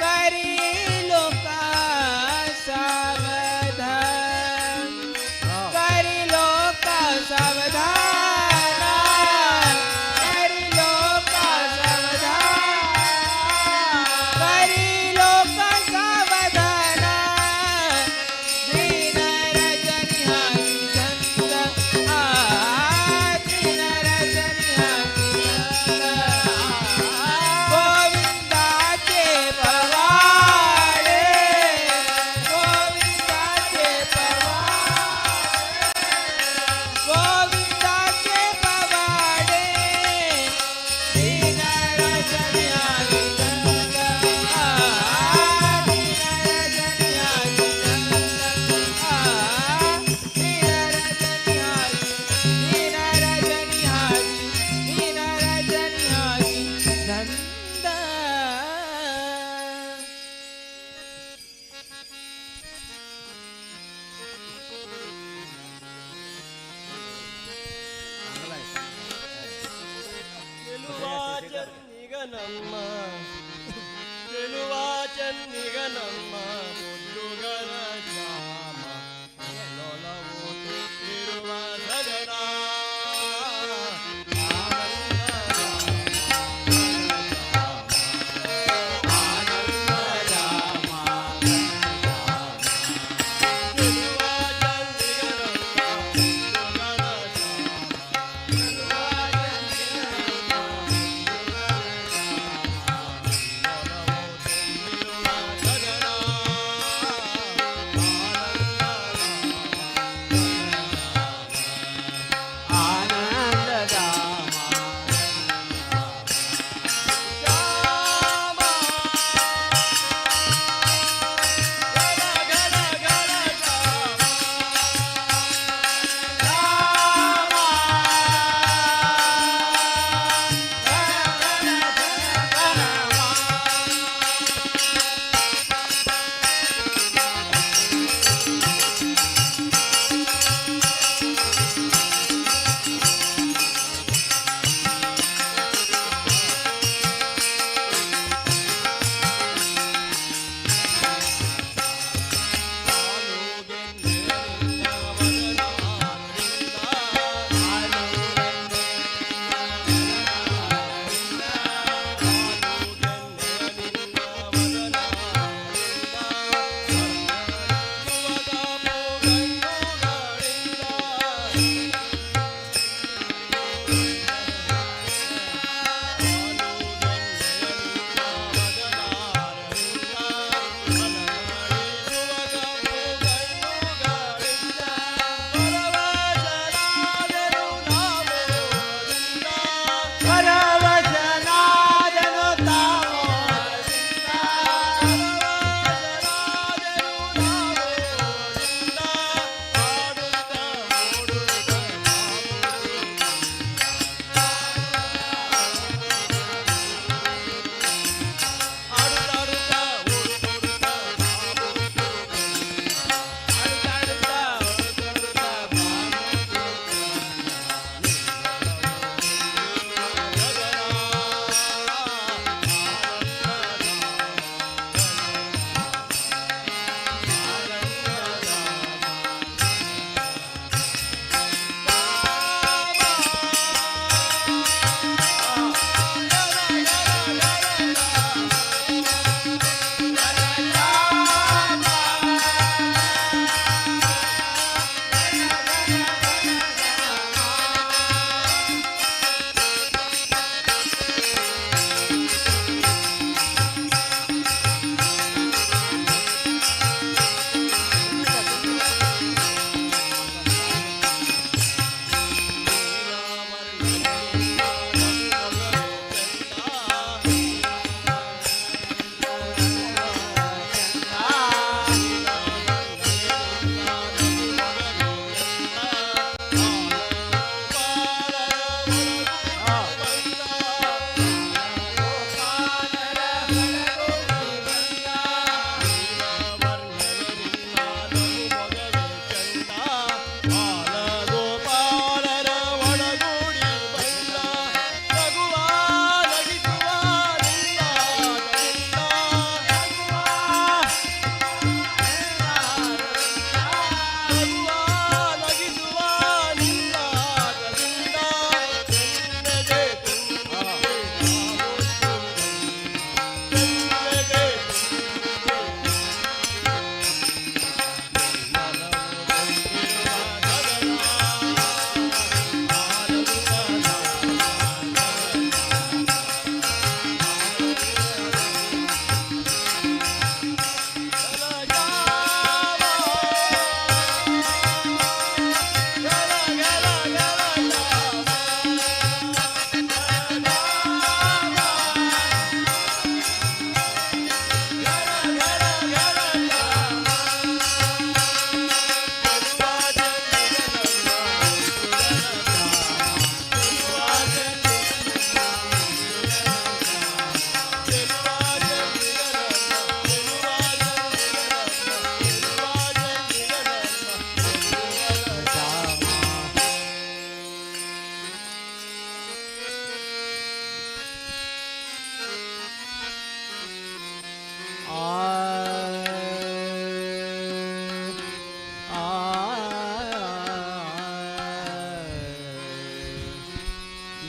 करी लोका सावधान करी लोका सावधान करी लोका सावधान करी लोका सावधान दीन रजनी हाती धंद दीन रजनी हाती गोविंदाचे पवाडे गोविंदाचे पवाडे दीन रजनी हाती धंद दीन रजनी हाती నిగనమ్మ తెలువాచన్ నిగనమ్మ ముద్దుగల శ్యామ లోలవోతు తిరువ సగనా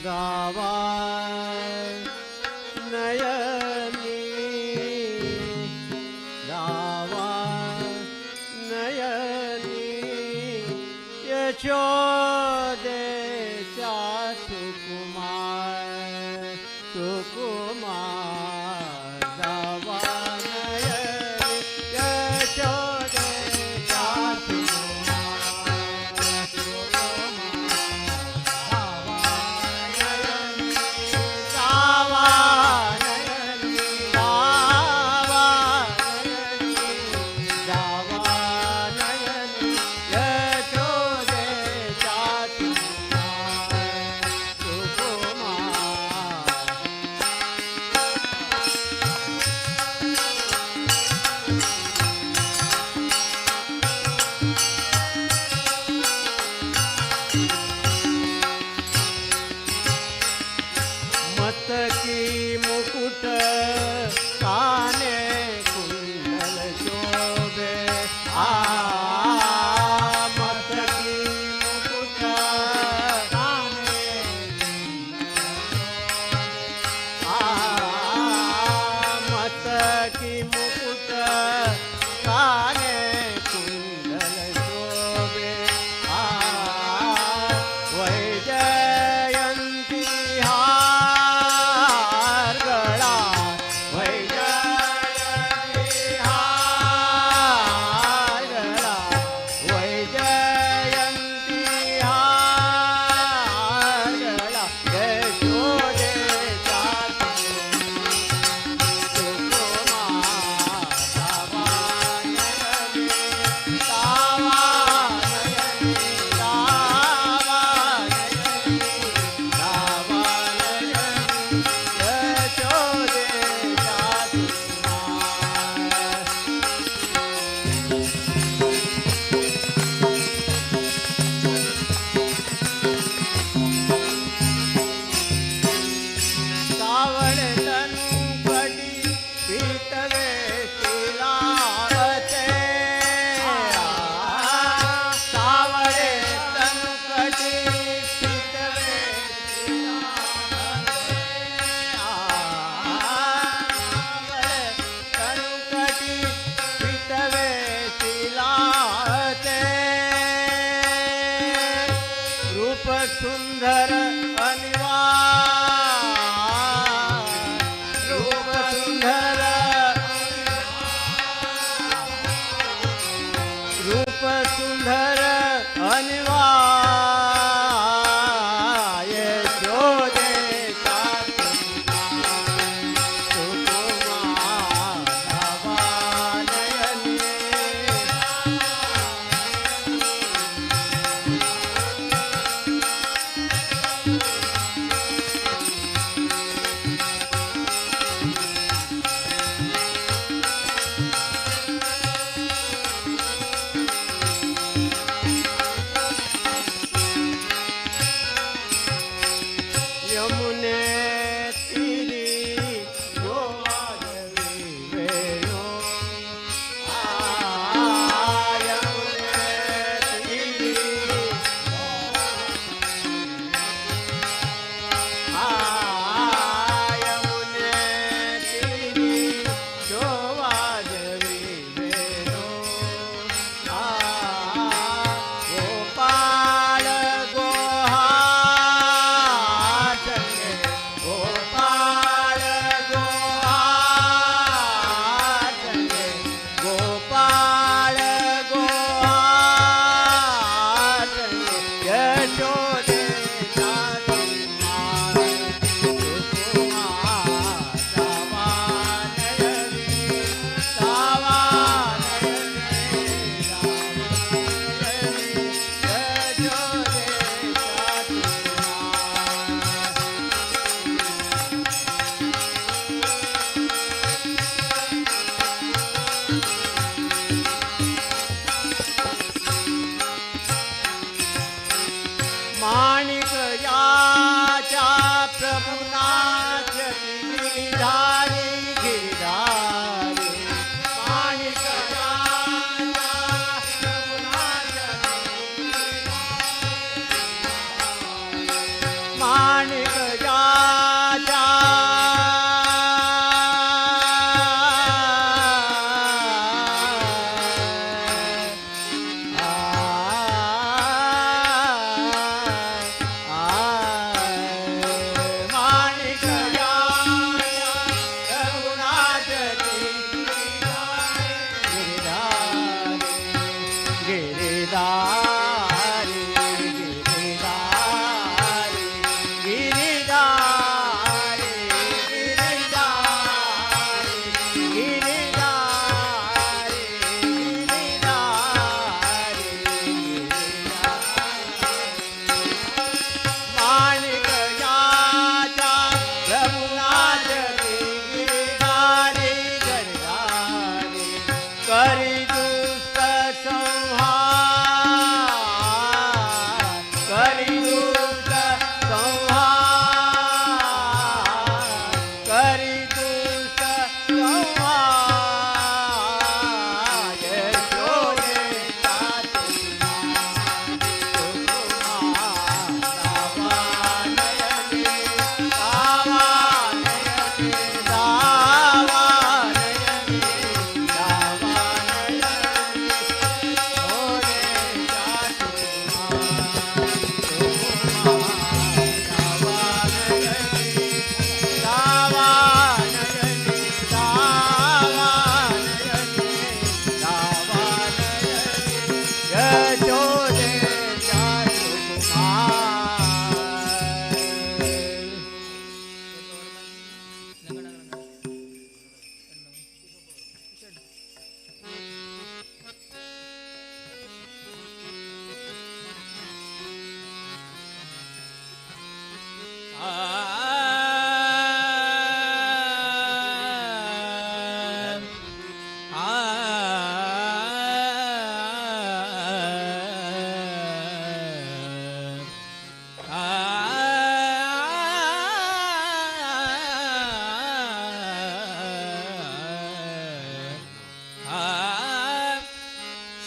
गावा नयनी गावा नयनी यशोदेचा सुकुमार सुकुमार गावा नयनी यशोदेचा सुकुमार मतकी मुकुट काने कुंडल शोभे मतकी मुकुट काने मतकी मुकुट काने कुंडल शोभे वैजयंती हार गळा वैजयंती हार गळा वैजयंती हार गळा यशोदेचा सावळ तनुकडी पीतवे शिलावते सावळे तनुकडी पीतवे तनुकडी पीतवे शिलावते रूप सुंदर अनिवार रूप सुंदर रूप सुंदर अनिवार यशोदेचा सुकुमार नयनी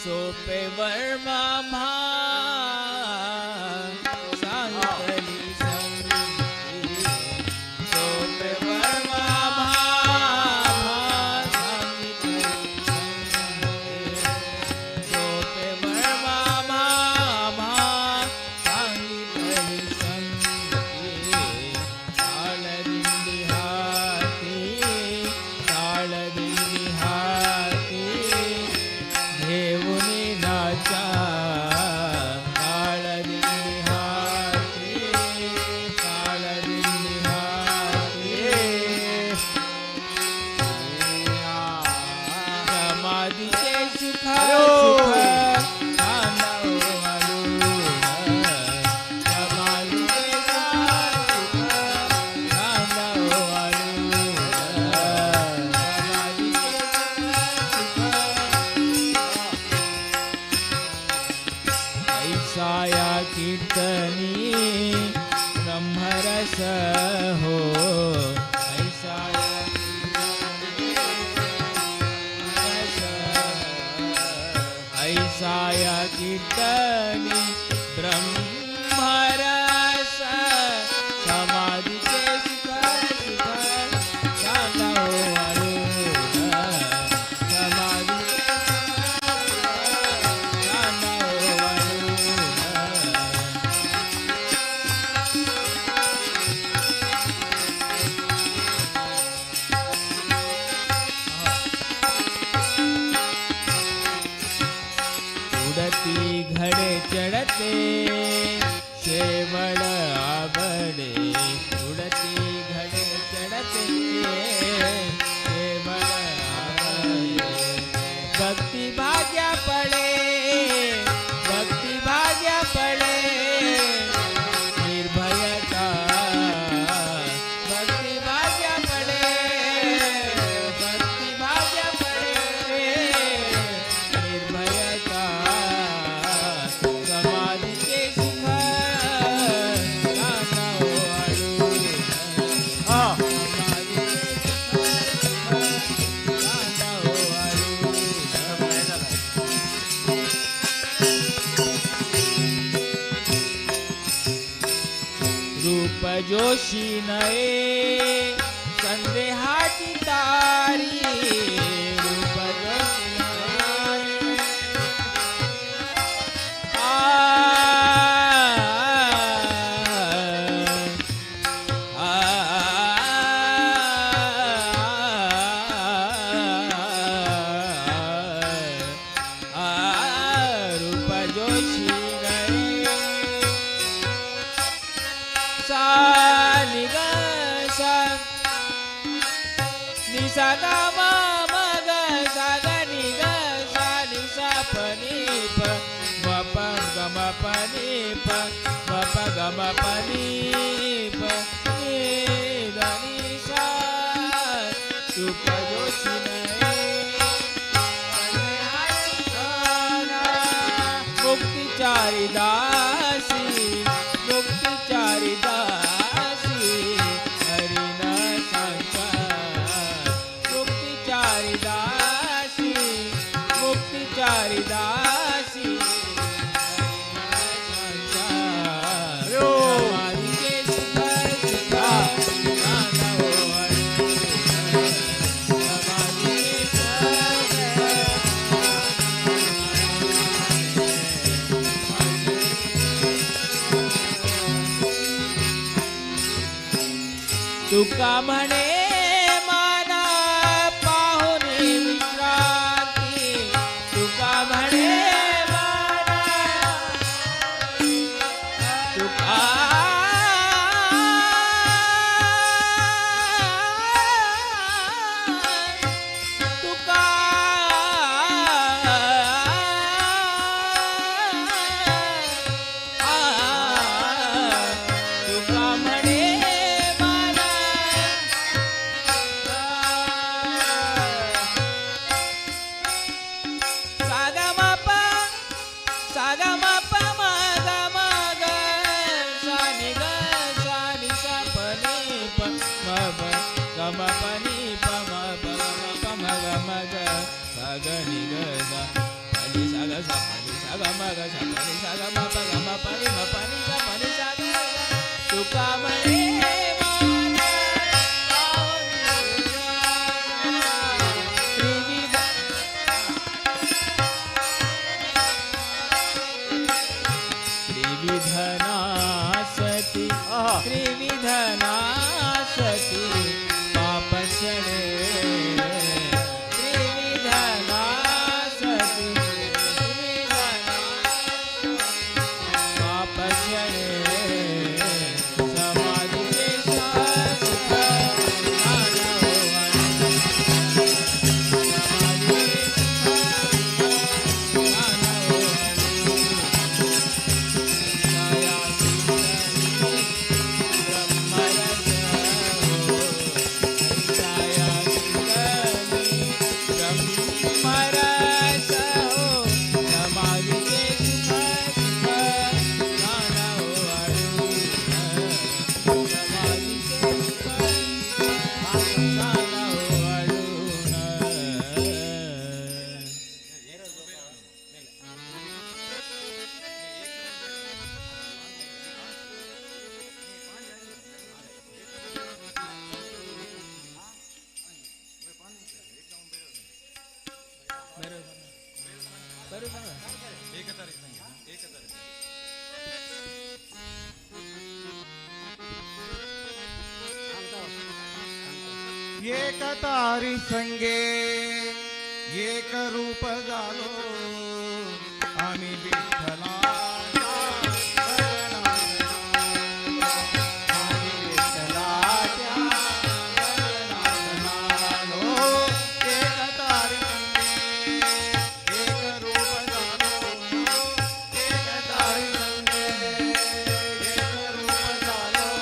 सोपे वर्मा म्हा सांगतली संगती सोपे वर्मा म्हा सांगितली संगती सोपे वर्मा म्हा सांगितली संगती ताळदिंडी हाती घेऊनी नाचा ताळदिंडी हाती समाधीचे सुख ऐसाया कीर्तनी ब्रह्मरस हो ऐसाया ऐसाया कीर्तनी ब्रह्मरस समाधीचे सुख चांदा हो अरुण समाधीचे चांदा हो अरुण उडती घडे चढते शेवळ आवडे उडती घडे चढते शेवळ आवडे भक्ती भाग्या पडे निर्भयता भक्ती भाग्या पडे निर्भयता समाधीचे सुख नाना हो अरुण समाधीचे सुख नाना हो अरुण रूप जोशी नये संदेहाची तारी रूप जोशी नये रूप जोशी नये सा नि ग सा नि सा ग म म ग सा ग नि ग सा नि सा प नि प म प ग म प नि प म प ग म प नि प नि ग नि सा रूप जोशी नये मुक्तिचारी दासी हरिन संसार मुक्तिचारी दासी हरिन संसार समाधीचे सुख नाना हो अरुण समाधीचे तुका म्हणे माना पाहुणे विश्रांती तुका म्हणे माना तुका तुका तुका म्हणे गम पनि प म प ग म ग ग नि ग सा पनि सा ग सा पनि सा ग म ग सा पनि सा ग म प ग म पनि सा पनि सा ग तुका म्हणे त्रिविधनासति त्रिविधनासति पापक्षणे त्रिविधनासति पापक्षणे समाधिके सुख एक तारी संगे एक रूप झालो आम्ही विठ्ठलाच्या आम्ही विठ्ठलाच्या नालो. एक तारी संगे एक रूप झालो एक तारी संगे एक रूप झालो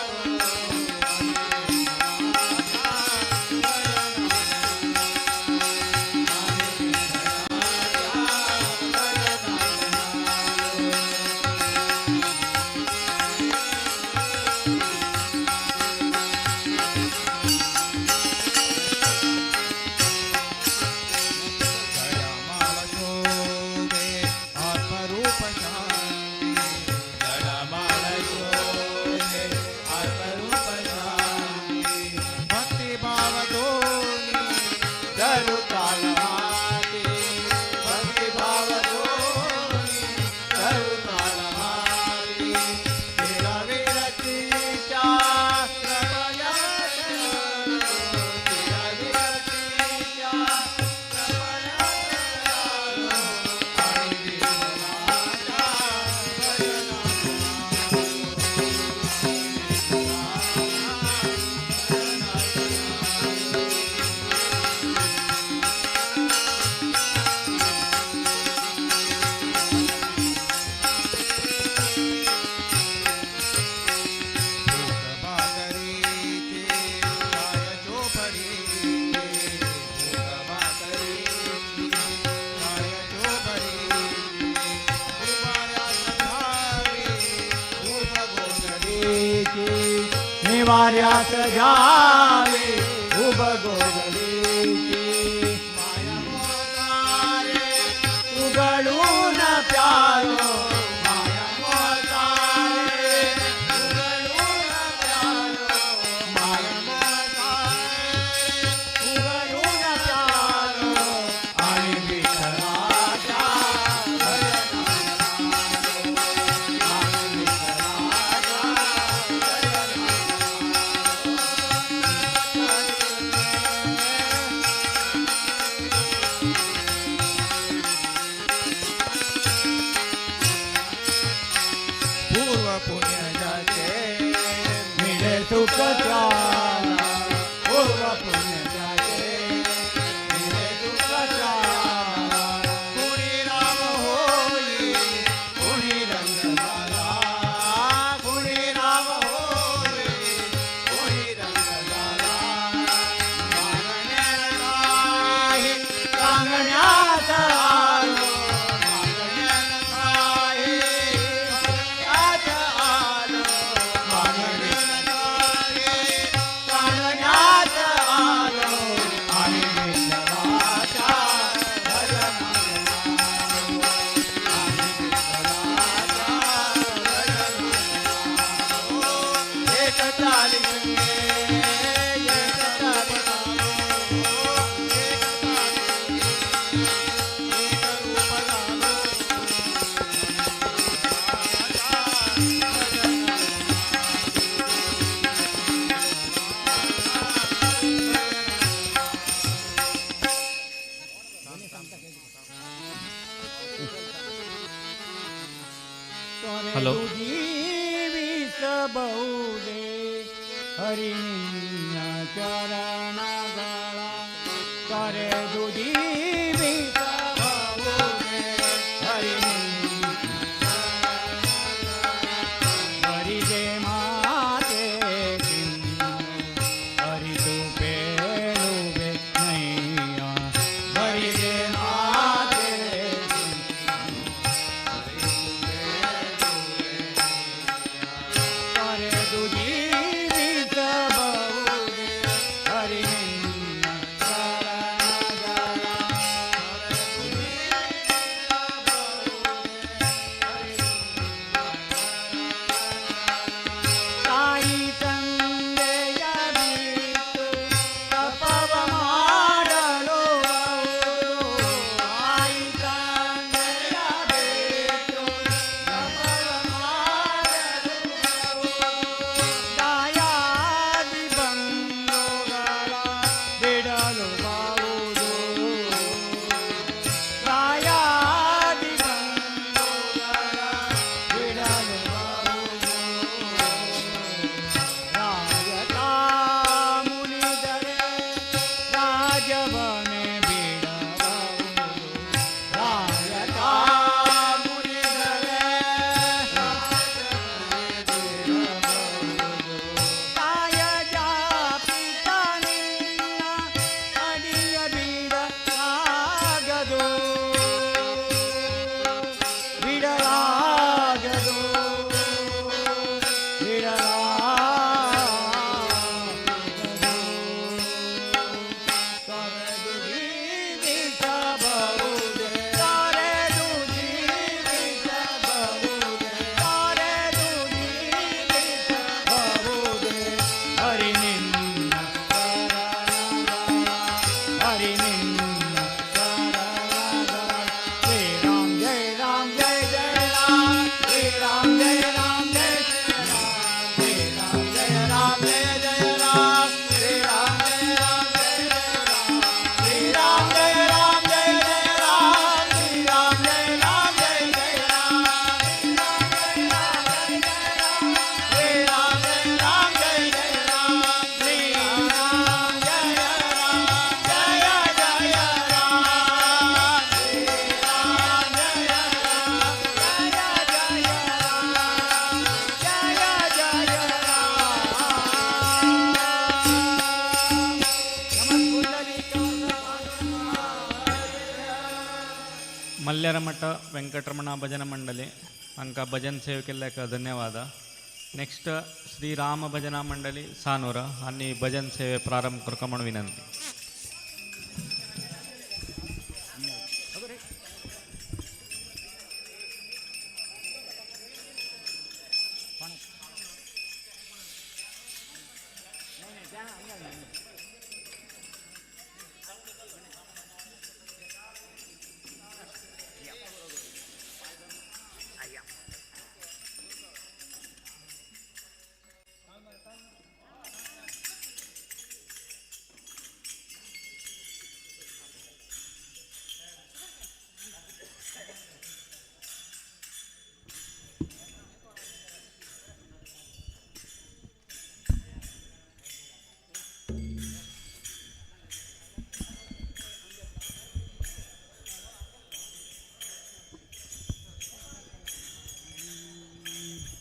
निवार्यात जावे उभ गोगलीची माया मोतारे उघडून प्यारो माया मोतारे उघडून प्यारो माया मोतारे उघडून प्यारो आणि विठ्ठलाच्या पूर्व पुण्याचे मिळे सुख त्याला पूर्व पुण्याचे मिळे सुख त्याला कुणी राम होई कुणी रंगमाला कुणी राम होई कुणी रंगमाला मागण्या नाही सांगण्यात आलो मागण्या नाही सांगण्यात आलो मागण्या नाही सांगण्यात आलो एकतारी संगे एकतारी धामो एकतारी एकरूप धामो हॅलो जीवित बहुदे हरिणीया चरणा गळा करे दुजीवित बहुदे हरिणी हरि दे माते हरि तू पेलुबे नैया हरि दे माते करे दुजीवित बहुदे हरिणीया चरणा गळा ತಾಯಿ ತಂದೆಯ ಬಿಟ್ಟು ತಪವ ಮಾಡಲು ಅವರು ತಾಯಿ ತಂದೆಯ ಬಿಟ್ಟು ತಪವ ಮಾಡಲು ಅವರು ದಾಯಾದಿ ಬಂಧುಗಳ ಬಿಡಲು ಬಾವುದು ದಾಯಾದಿ ಬಂಧುಗಳ ಬಿಡಲು ಬಾವುದು ರಾಜತಾ ಮುನಿದರೆ ರಾಜವನೆ ಬಿಡಬಹುದು ರಾಜತಾ ಮುನಿದರೆ ರಾಜವನೆ ಬಿಡಬಹುದು ತಾಯ ಜಾಪಿತ ನಿನ್ನ ಅಡಿಯ ಬಿಡಲಾಗದು ಬಿಡಲಾಗದು ತೊರೆದು ಜೀವಿಸಬಹುದೇ ತೊರೆದು ಜೀವಿಸಬಹುದೇ ತೊರೆದು ಜೀವಿಸಬಹುದೇ ಹರಿ ನಿನ್ನ ಶರಣಗಳ ಹರಿ ನಿನ್ನ ಶರಣಗಳ ಶ್ರೀರಾಮ್ ಜಯ ರಾಮ್ ಜಯ ಜಯ ರಾಮ್ ಶ್ರೀರಾಮ್ ಜಯ ರಾಮ್ ಜಯ ಜಯ ರಾಮ್ ಶ್ರೀರಾಮ್ ಜಯ ರಾಮ್ ಜಯ ಜಯ ರಾಮ್ ಶ್ರೀರಾಮ್ ಜಯ ರಾಮ್ ಜಯ ಜಯ ರಾಮ್ ಶ್ರೀರಾಮ್ ಜಯ ರಾಮ್ ಜಯ ಜಯ ರಾಮ್ ಶ್ರೀರಾಮ್ ಜಯ ರಾಮ್ ಜಯ ಜಯ ರಾಮ್ ಶ್ರೀರಾಮ್ ಜಯ ರಾಮ್ ಜಯ ಜಯ ರಾಮ್ ಶ್ರೀರಾಮ್ ಜಯ ರಾಮ್ ಜಯ ಜಯ ರಾಮ್ ಶ್ರೀರಾಮ್ ಜಯ मल्ल्यार मठ ವೆಂಕಟರಮಣ ಭಜನ ಮಂಡಳಿ ಅಂಕ ಭಜನ್ ಸೇವೆ केल्ल्याक धन्यवाद. नेक्स्ट श्री राम भजना मंडळी सानूर आणि भजन सेवे प्रारंभ करता म्हणून विनंती.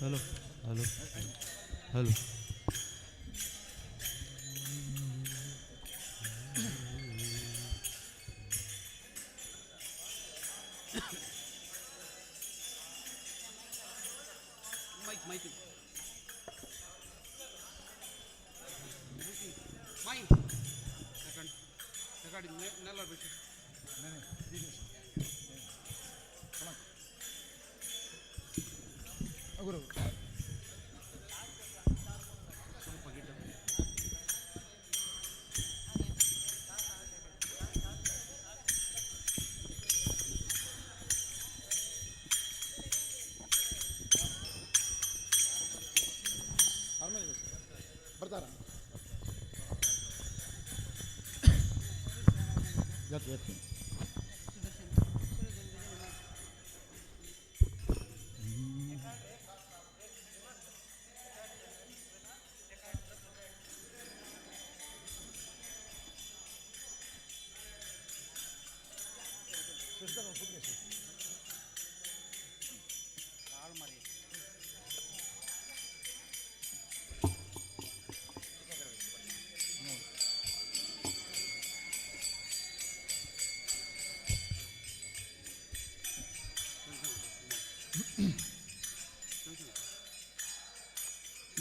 हेलो हेलो हेलो ಬರ್ತಾರ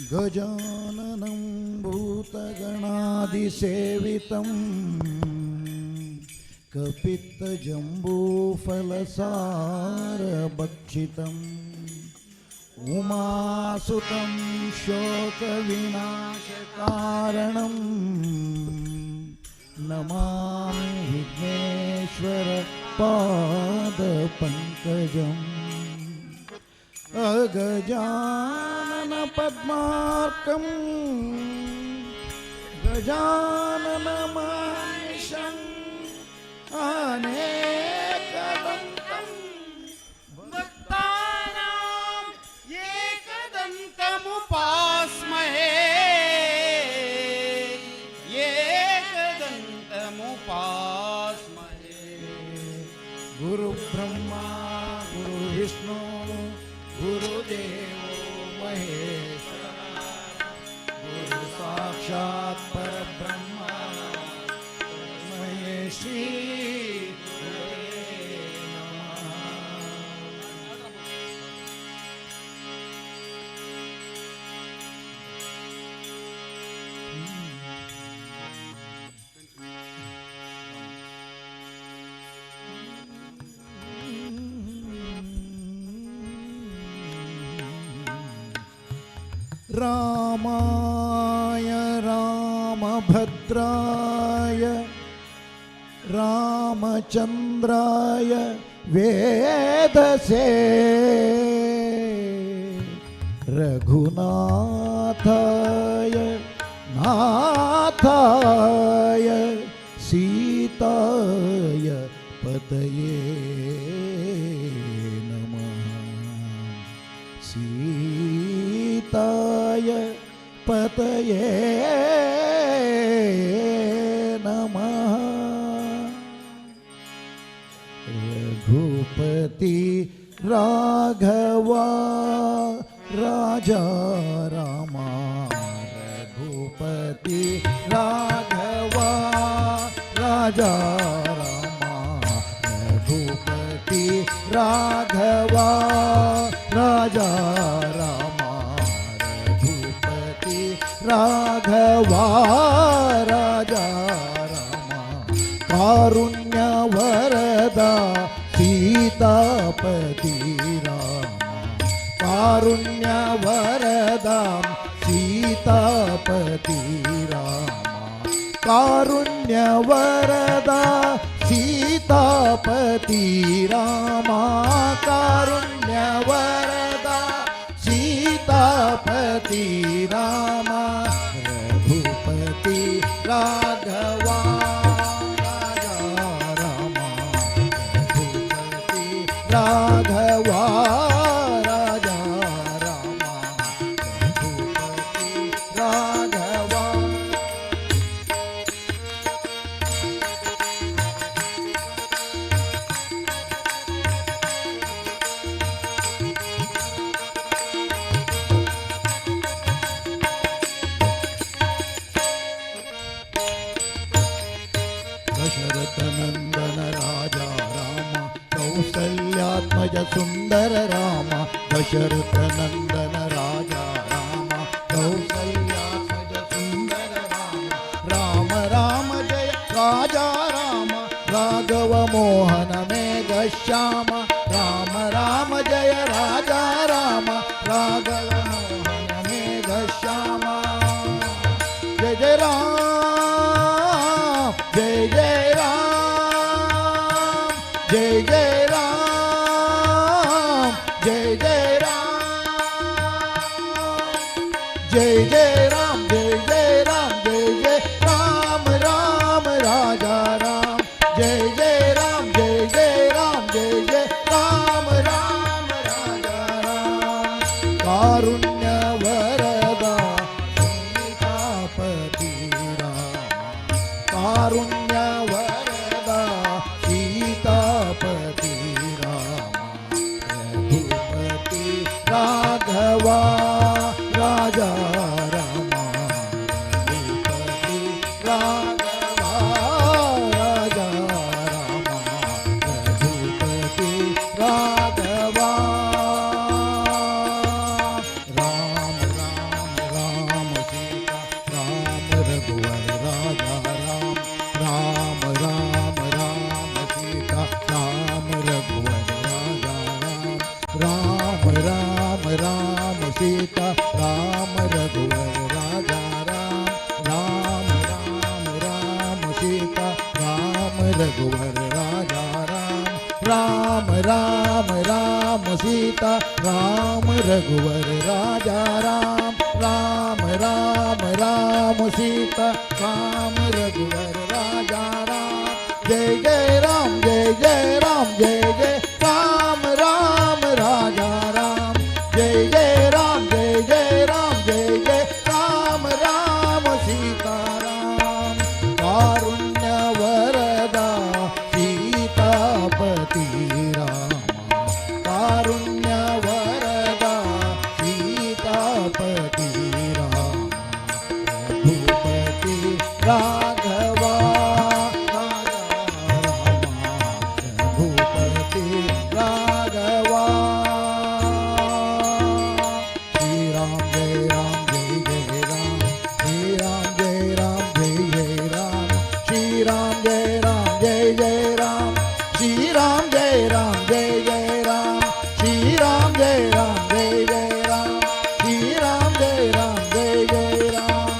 गजाननं भूतगणादिसेवितं कपित्तजम्बूफलसारभक्षितम् उमासुतं शोकविनाशकारणं नमामि विघ्नेश्वरपादपङ्कजम् अगजानन पद्मार्कं गजाननमानिशम् अनेकदन्तं भक्तानाम् एकदन्तमुपास्महे एकदन्तमुपास्महे गुरुब्रह्मा गुरुविष्णु गुरुदेवो महेश्वरः गुरु साक्षात् परब्रह्म तस्मै श्री गुरवे नमः। रामाय रामभद्राय रामचन्द्राय वेदसे रघुनाथाय नाथाय सीताय पतये नमः। सीताय पतये नमः। रघुपति राघवा राजा रामा रघुपति राघवा राजा रामा रघुपति राघवा राजा रामा रघुपति राघवा राजा रामा कारुण्य वरदा सीतापति रामा कारुण्य वरदा सीतापति रामा कारुण्य वरदा सीतापति रामा कारुण्य वरदा सीतापति रामा रघुपति राघवा राजा रामा रघुपति राघवा राजा रामा रघुपति राघवा। दशरथनन्दन राजा राम कौसल्यात्मज सुन्दर राम दशरथनन्दन राजा राम कौसल्यात्मज सुन्दर राम राम राम जय राजा राम राघव मोहन मेघ श्याम राम राम जय राजा राम राघव मोहन मेघ श्याम जय जय राम जय जय राम जय जय राम जय जय राम जय जय राम जय जय कारुण्य वरदा सीतापती रामा रघुपती राघवा राजा रामा रघुपती राघवा राजा रामा रघुपती राघवा राम राम राम सीता राम रघुवर राजा राम राम राम राम सीता राम रघुवर राजा राम राम राम राम सीता राम रघुवर राजा राम राम राम सीता राम रघुवर राजा राम राम राम सीता राम रघुवर राजा राम राम सीता राम रघुवर राजा जय जय राम जय जय राम जय जय राम राम राजा जय जय राम जय जय राम जय जय राम राम सीता राम कारुण्य वरदा सीतापती रामा कारुण्य वरदा सीतापती रामा रघुपती राघवा राजा रामा रघुपती राघवा श्री राम जय जय राम श्री राम जय जय राम श्री राम जय जय राम श्री राम जय जय राम श्री राम जय जय राम श्री राम जय जय राम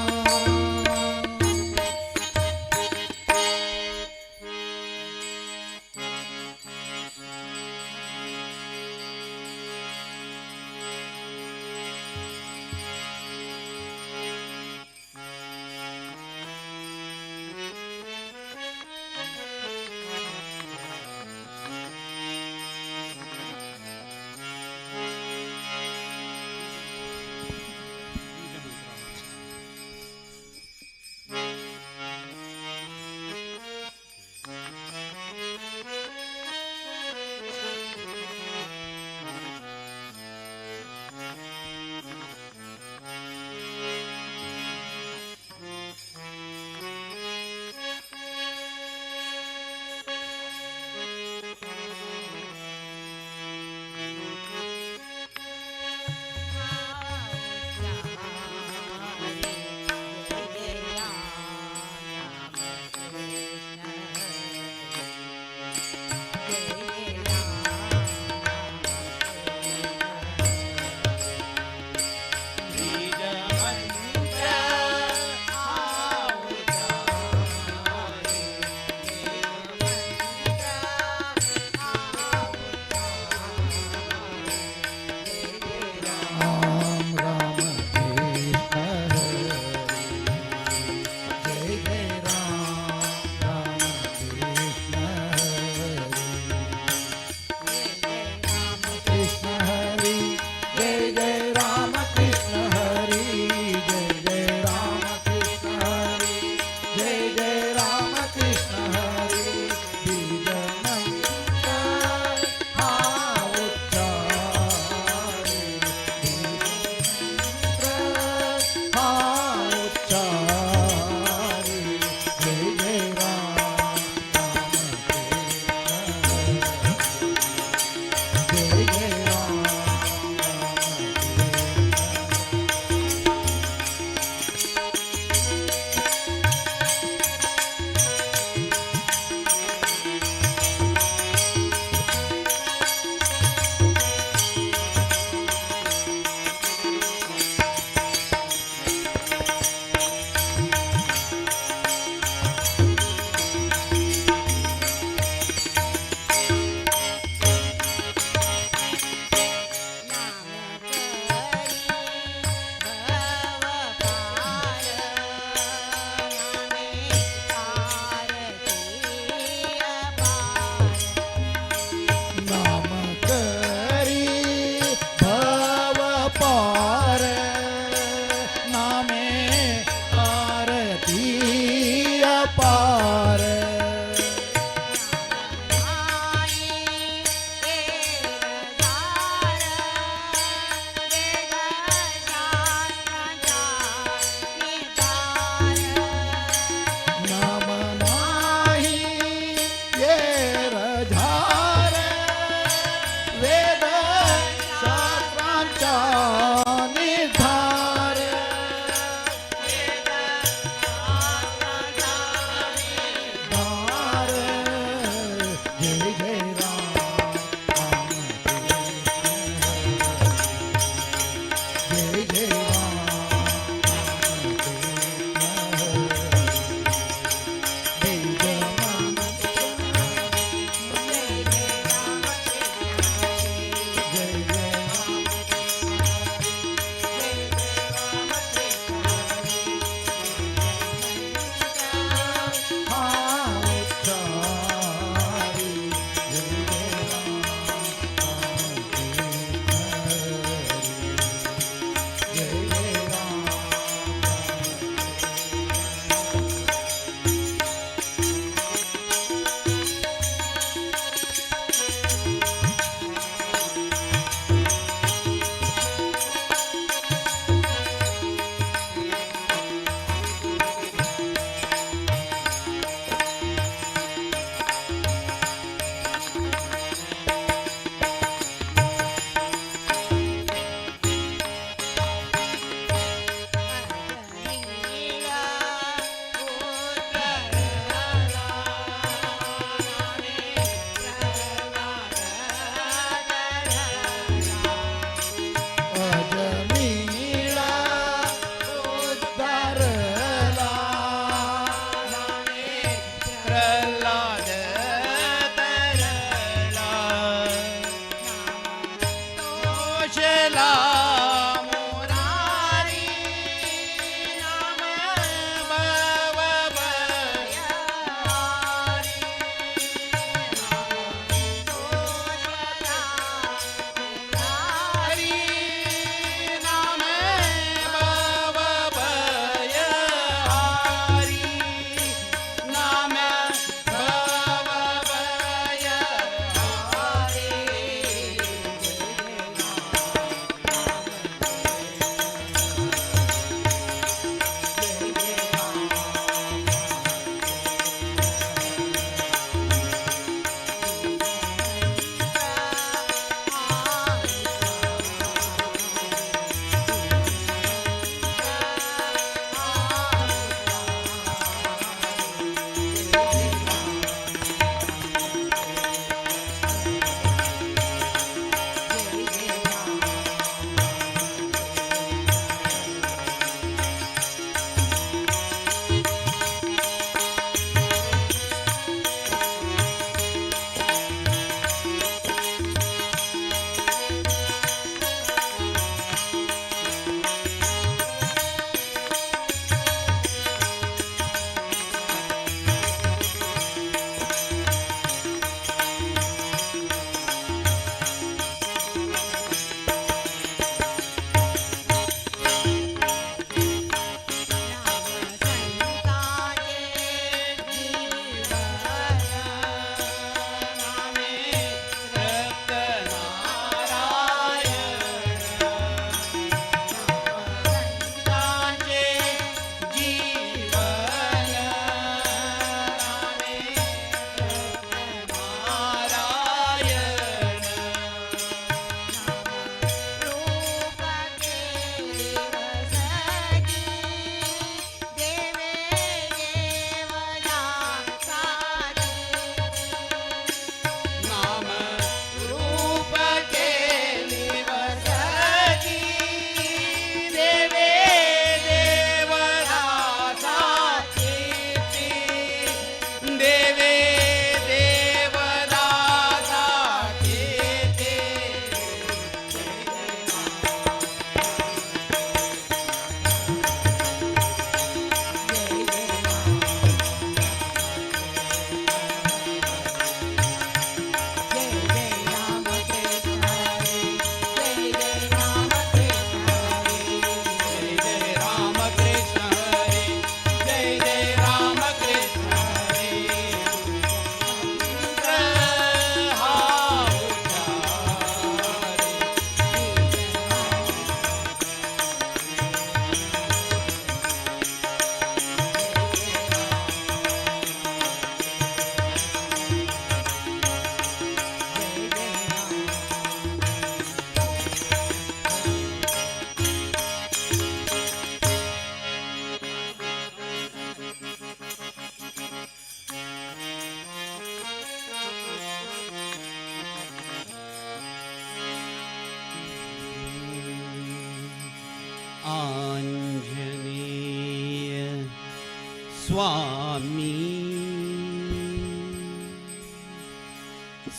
स्वामी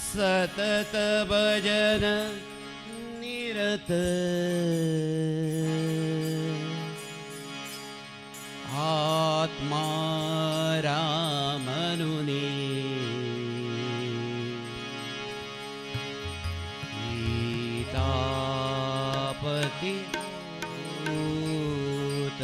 सतत भजन निरत आत्मा रामनुने सीतापति दूत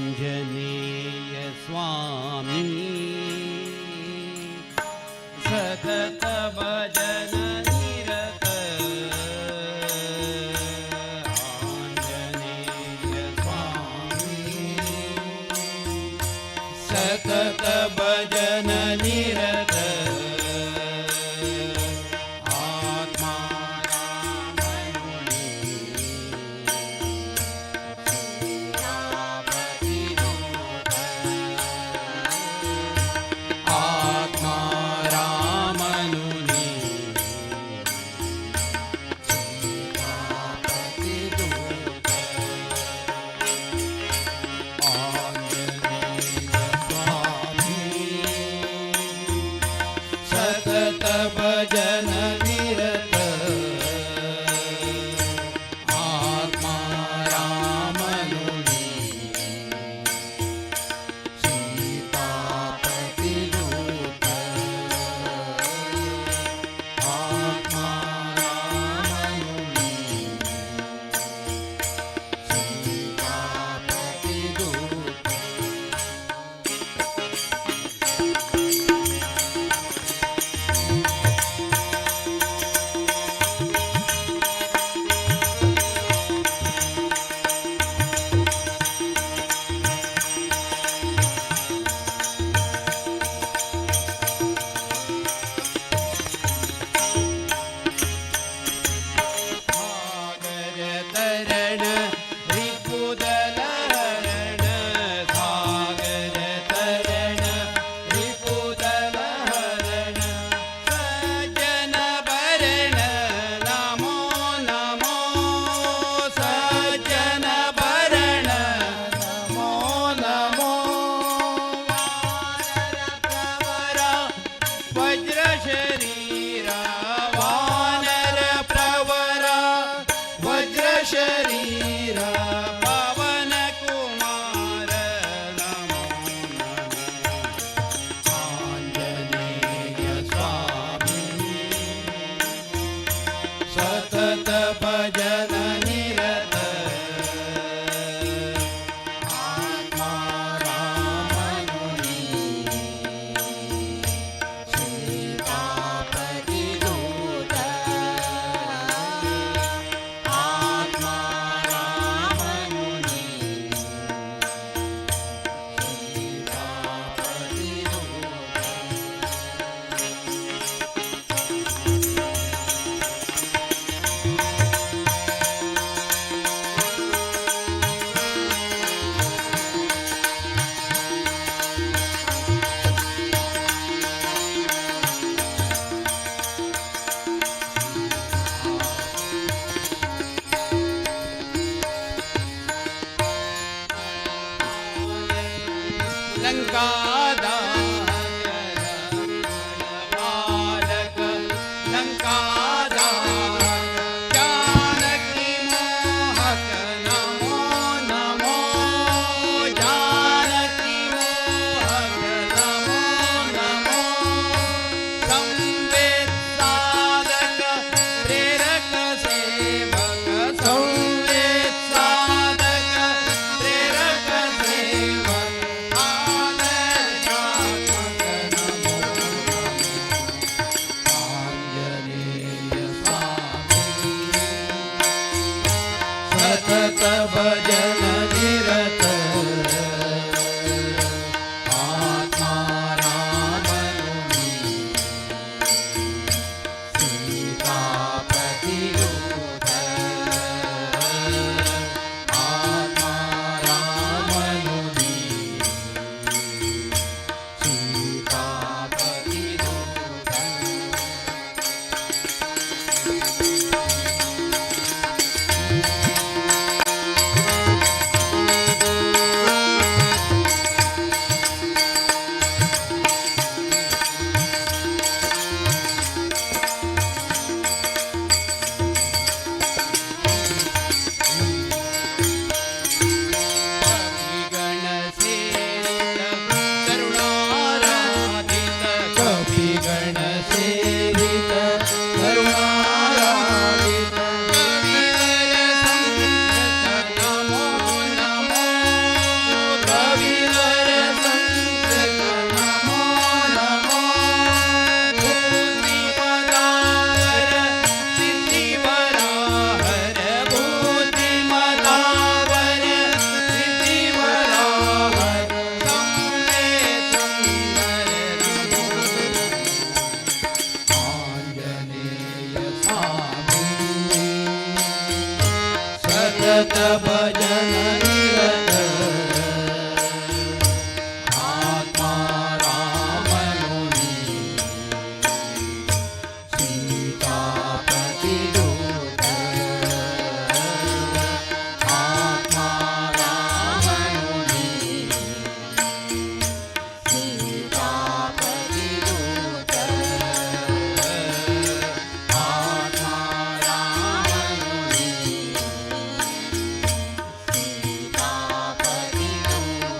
आंजनेय स्वामी सतत भजन निरत आंजनेय स्वामी सतत भजन निरत आत्मा सतत भजन निरत आत्मा रामनुनी सीतापति दूत आत्मा रामनुनी सीतापति दूत तरण रिपुदल हरण सागर तरण रिपुदल हरण सज्जन भरण नमो नमो सज्जन भरण नमो नमो वज्र शरीरा वानर प्रवरा वज्र शरीर पवन कुमार नमो नमो आंजनेय स्वामी सतत भजन निरत आत्मा रामनुनी सीतापति दूत आत्मा रामनुनी सीतापति लंका बालक लंका जानकी मोहक नमो नमो जानकी मोहक नमो नमो संवेद साधक प्रेरक सेवक संवेद साधक प्रेरक सेवक आदर सतत भजन निरत आत्मा रामनुनी सीतापति दूत आत्मा रामनुनी सीतापति दूत कपिगणसेवित करुणाराधित कविवर संस्कृत नमो नमो कविवर संस्कृत नमो नमो बुद्धिमतावर सिद्धिवराहर बुद्धिमतावर सिद्धिवराहर संवेद आंजनेय स्वामी सतत भजन निरत आत्मा रामनुनी सीतापति दूत आत्मा रामनुनी सीतापति दूत आत्मा रामनुनी सीतापति दूत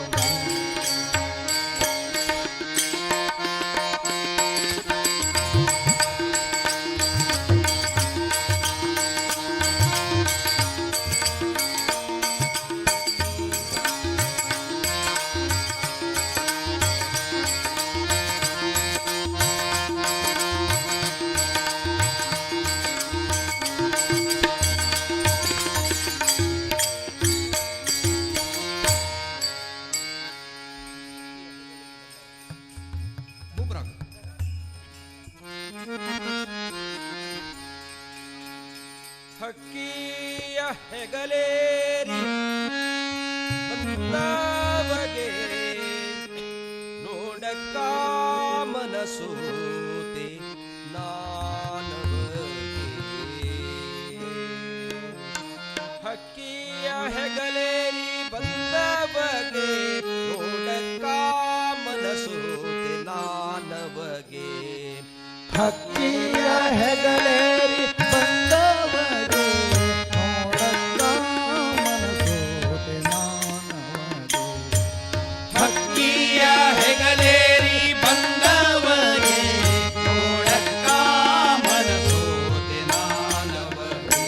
ಹಕ್ಕಿಯ ಹೆಗಲೇರಿ ಬಂದವಗೆ ನೋಡಕ್ಕ ಮನಸೂತೆ ನಾನವಗೆ ಹಕ್ಕಿಯ ಹೆಗಲೇರಿ ಬಂದವಗೆ ನೋಡಕ್ಕ ಮನಸೂತೆ ನಾನವಗೆ ಹಕ್ಕಿಯ ಹೆಗಲೇರಿ ಬಂದವಗೆ ನೋಡಕ್ಕ ಮನಸೋತೆ ನಾನವಗೆ ಹಕ್ಕಿಯ ಹೆಗಲೇರಿ ಬಂದವಗೆ ನೋಡಕ್ಕ ಮನಸೋತೆ ನಾನವಗೆ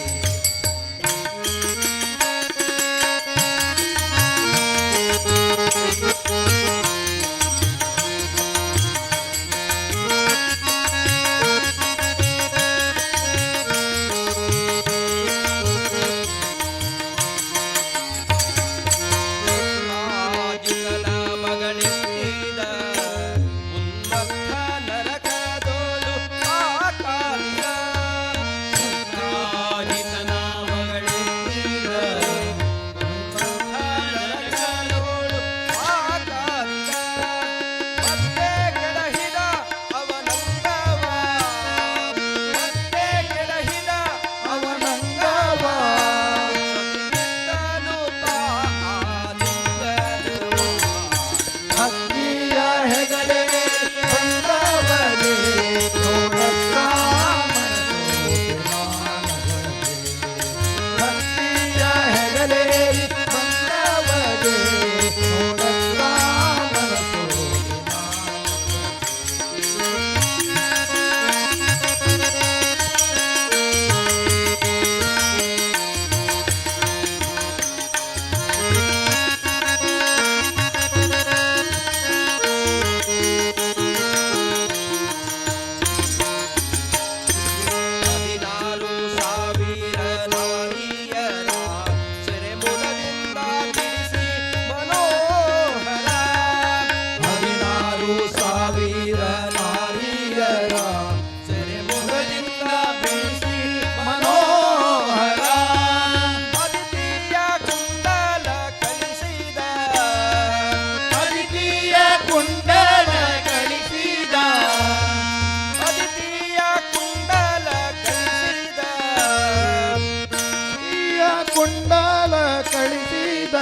ವಿಠಲ ಕಳಿಸಿದ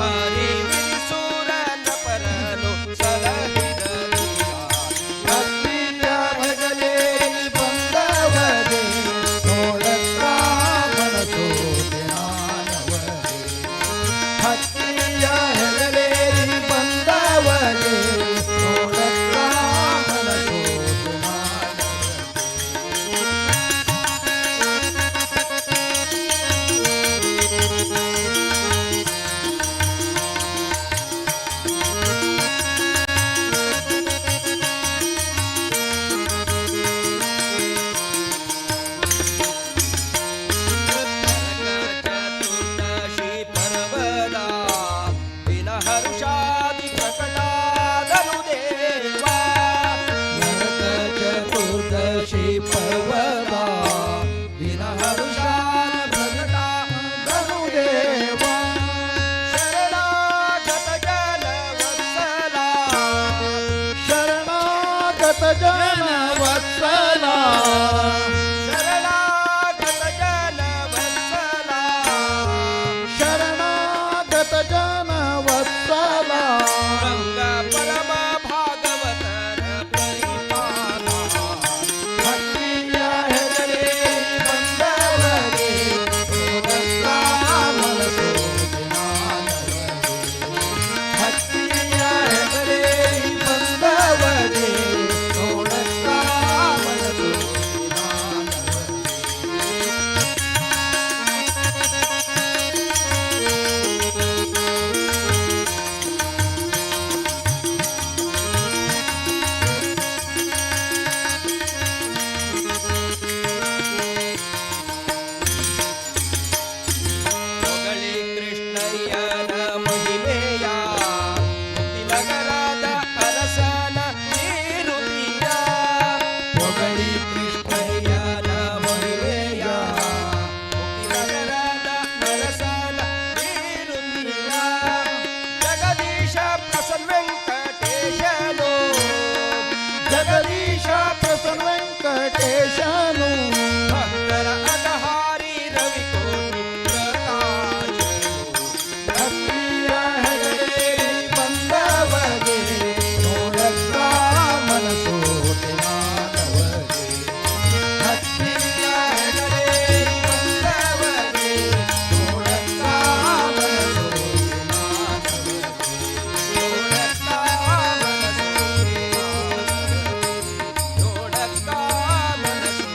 ಹರಿ ವಿರಿಸೂರನ ಪರನು ಸಲಹಿದನು ಭಕ್ತಿಯ ಭಜನೆ ಬಂದವರೇ ನೋಡಕ್ಕ ಮನಸೋ ಜ್ಞಾನವರೇ ಭಕ್ತಿಯ ಹೆಗಲೇರಿ ಬಂದವರೇ ನೋಡಕ್ಕ ಮನಸೋ ಚತುರ್ದಶಿ ಪರ್ವದ ದಿನ ಹರುಷಾದಿ ಪ್ರಕಟಾದನು ದೇವ ನರಕ ಚತುರ್ದಶಿ ಪರ್ವದ ದಿನ ಹರುಷಾದಿ ಪ್ರಕಟಾದನು ದೇವ ಶರಣಾಗತ ಜನ ವತ್ಸಲ ಶರಣಾಗತ ಜನ ವತ್ಸಲ ಶರಣಾಗತ ಜನ ವತ್ಸಲ ಶರಣಾಗತ ಜನ ವತ್ಸಲ ರಂಗ ಪರಮ ಭಾಗವತರ ಪರಿಪಾಲ ಭಕ್ತಿಯ ಹೆಗಲೇ ಬಂದವರೇ ನೋಡಕ್ಕ ಮನಸೋ ಜ್ಞಾನವರೇ ಭಕ್ತಿಯ ಹೆಗಲೇ ಬಂದವರೇ ನೋಡಕ್ಕ ಮನಸೋ ಜ್ಞಾನವರೇ ಹೊಗಳಿ ಕೃಷ್ಣಯ್ಯನ ಮಹಿಮೆಯ ಮುಕ್ತಿನಗರದ ಅರಸನ ನೀರುತಿಯ ಹೊಗಳಿ ಕೃಷ್ಣಯ್ಯನ ಮಹಿಮೆಯ ಮುಕ್ತಿನಗರದ ಅರಸನ ನೀರುತಿಯ ಜಗದೀಶ ಪ್ರಸನ್ನ ವೆಂಕಟೇಶನು ಜಗದೀಶ ಪ್ರಸನ್ನ ವೆಂಕಟೇಶನು ಭಕ್ತರ ಅಗಹಾರಿ ರವಿಕೋಟಿ ಪ್ರಕಾಶನು ಭಕ್ತಿಯ ಹೆಗಲೇರಿ ಬಂದವರೇ ನೋಡಕ್ಕ ಮನಸೋ ಜ್ಞಾನವರೇ ಭಕ್ತಿಯ ಹೆಗಲೇರಿ ಬಂದವರೇ ನೋಡಕ್ಕ ಮನಸೋ ನೋಡಕ್ಕ ಮನಸ್ಸು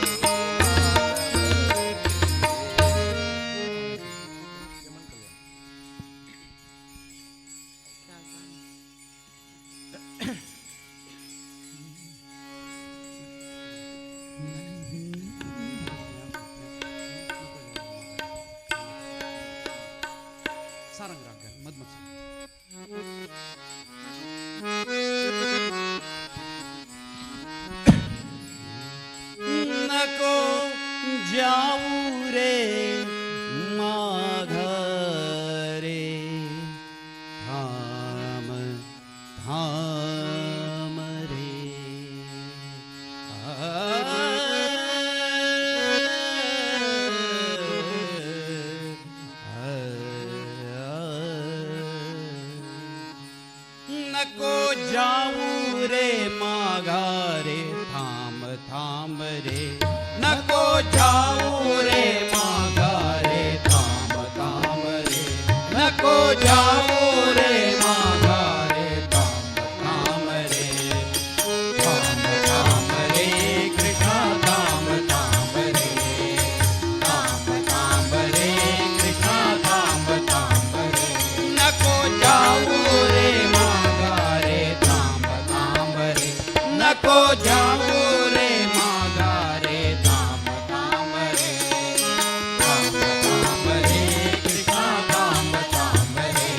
नको जाऊ रे माघरे थाम थाम रे नको जाऊ रे माघारे थांब थांब रे नको जाऊ रे माघारे थांब थांब रे नको जाऊ रे माघारे थांब थांब रे थांब थांब रे कृष्णा थांब थांब रे थांब थांब रे कृष्णा थांब थांब रे नको जाऊ रे माघारे थांब थांब रे नको जाऊ रे माघारे थांब थांब रे थांब थांब रे कृष्णा थांब थांब रे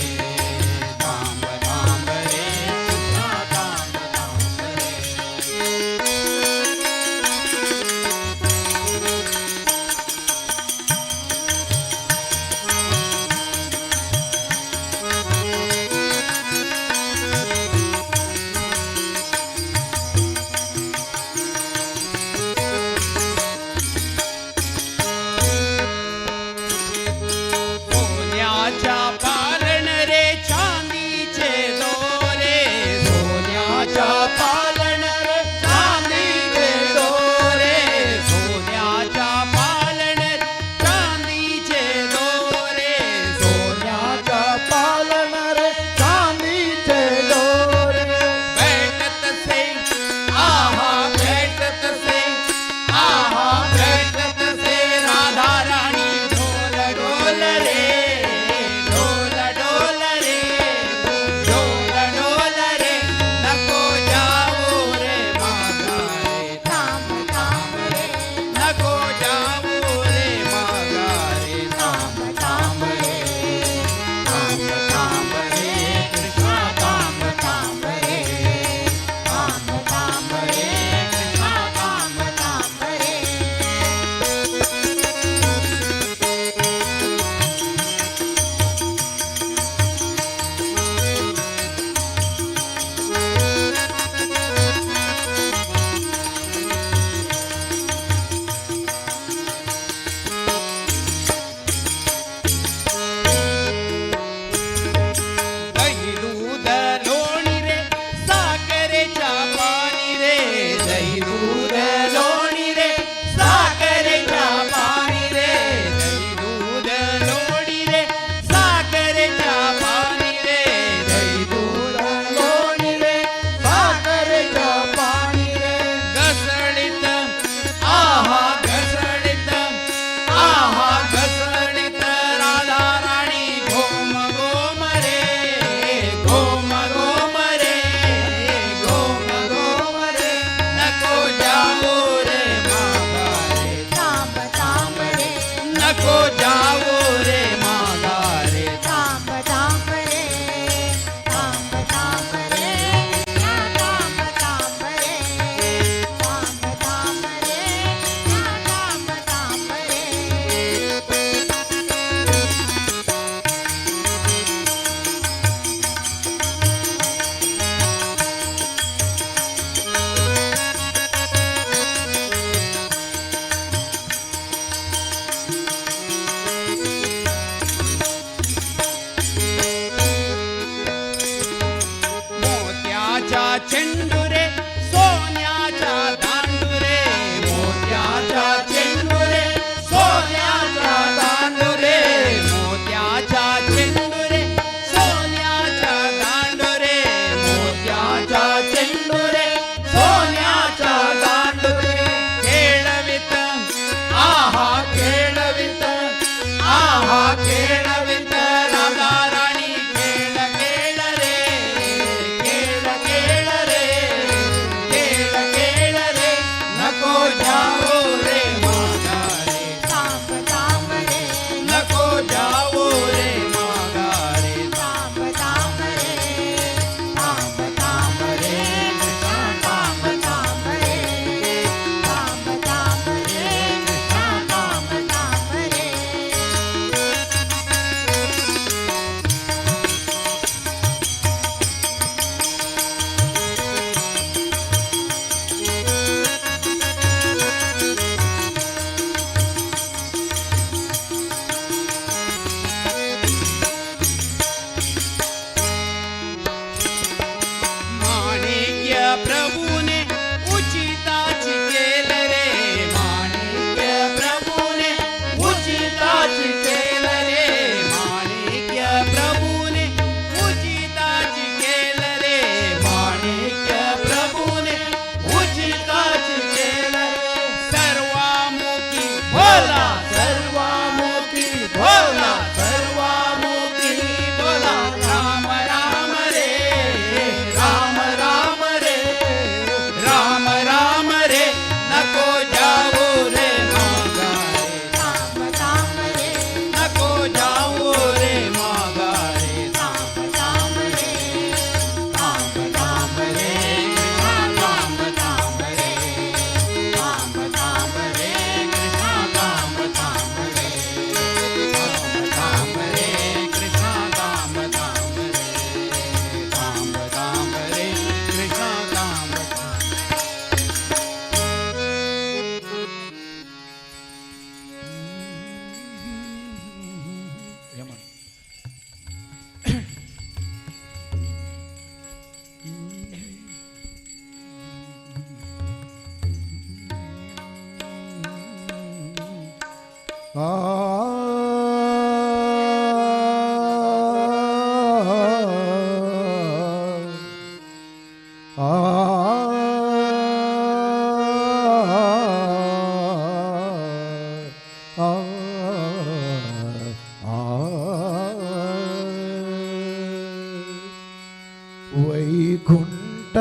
वैकुंठ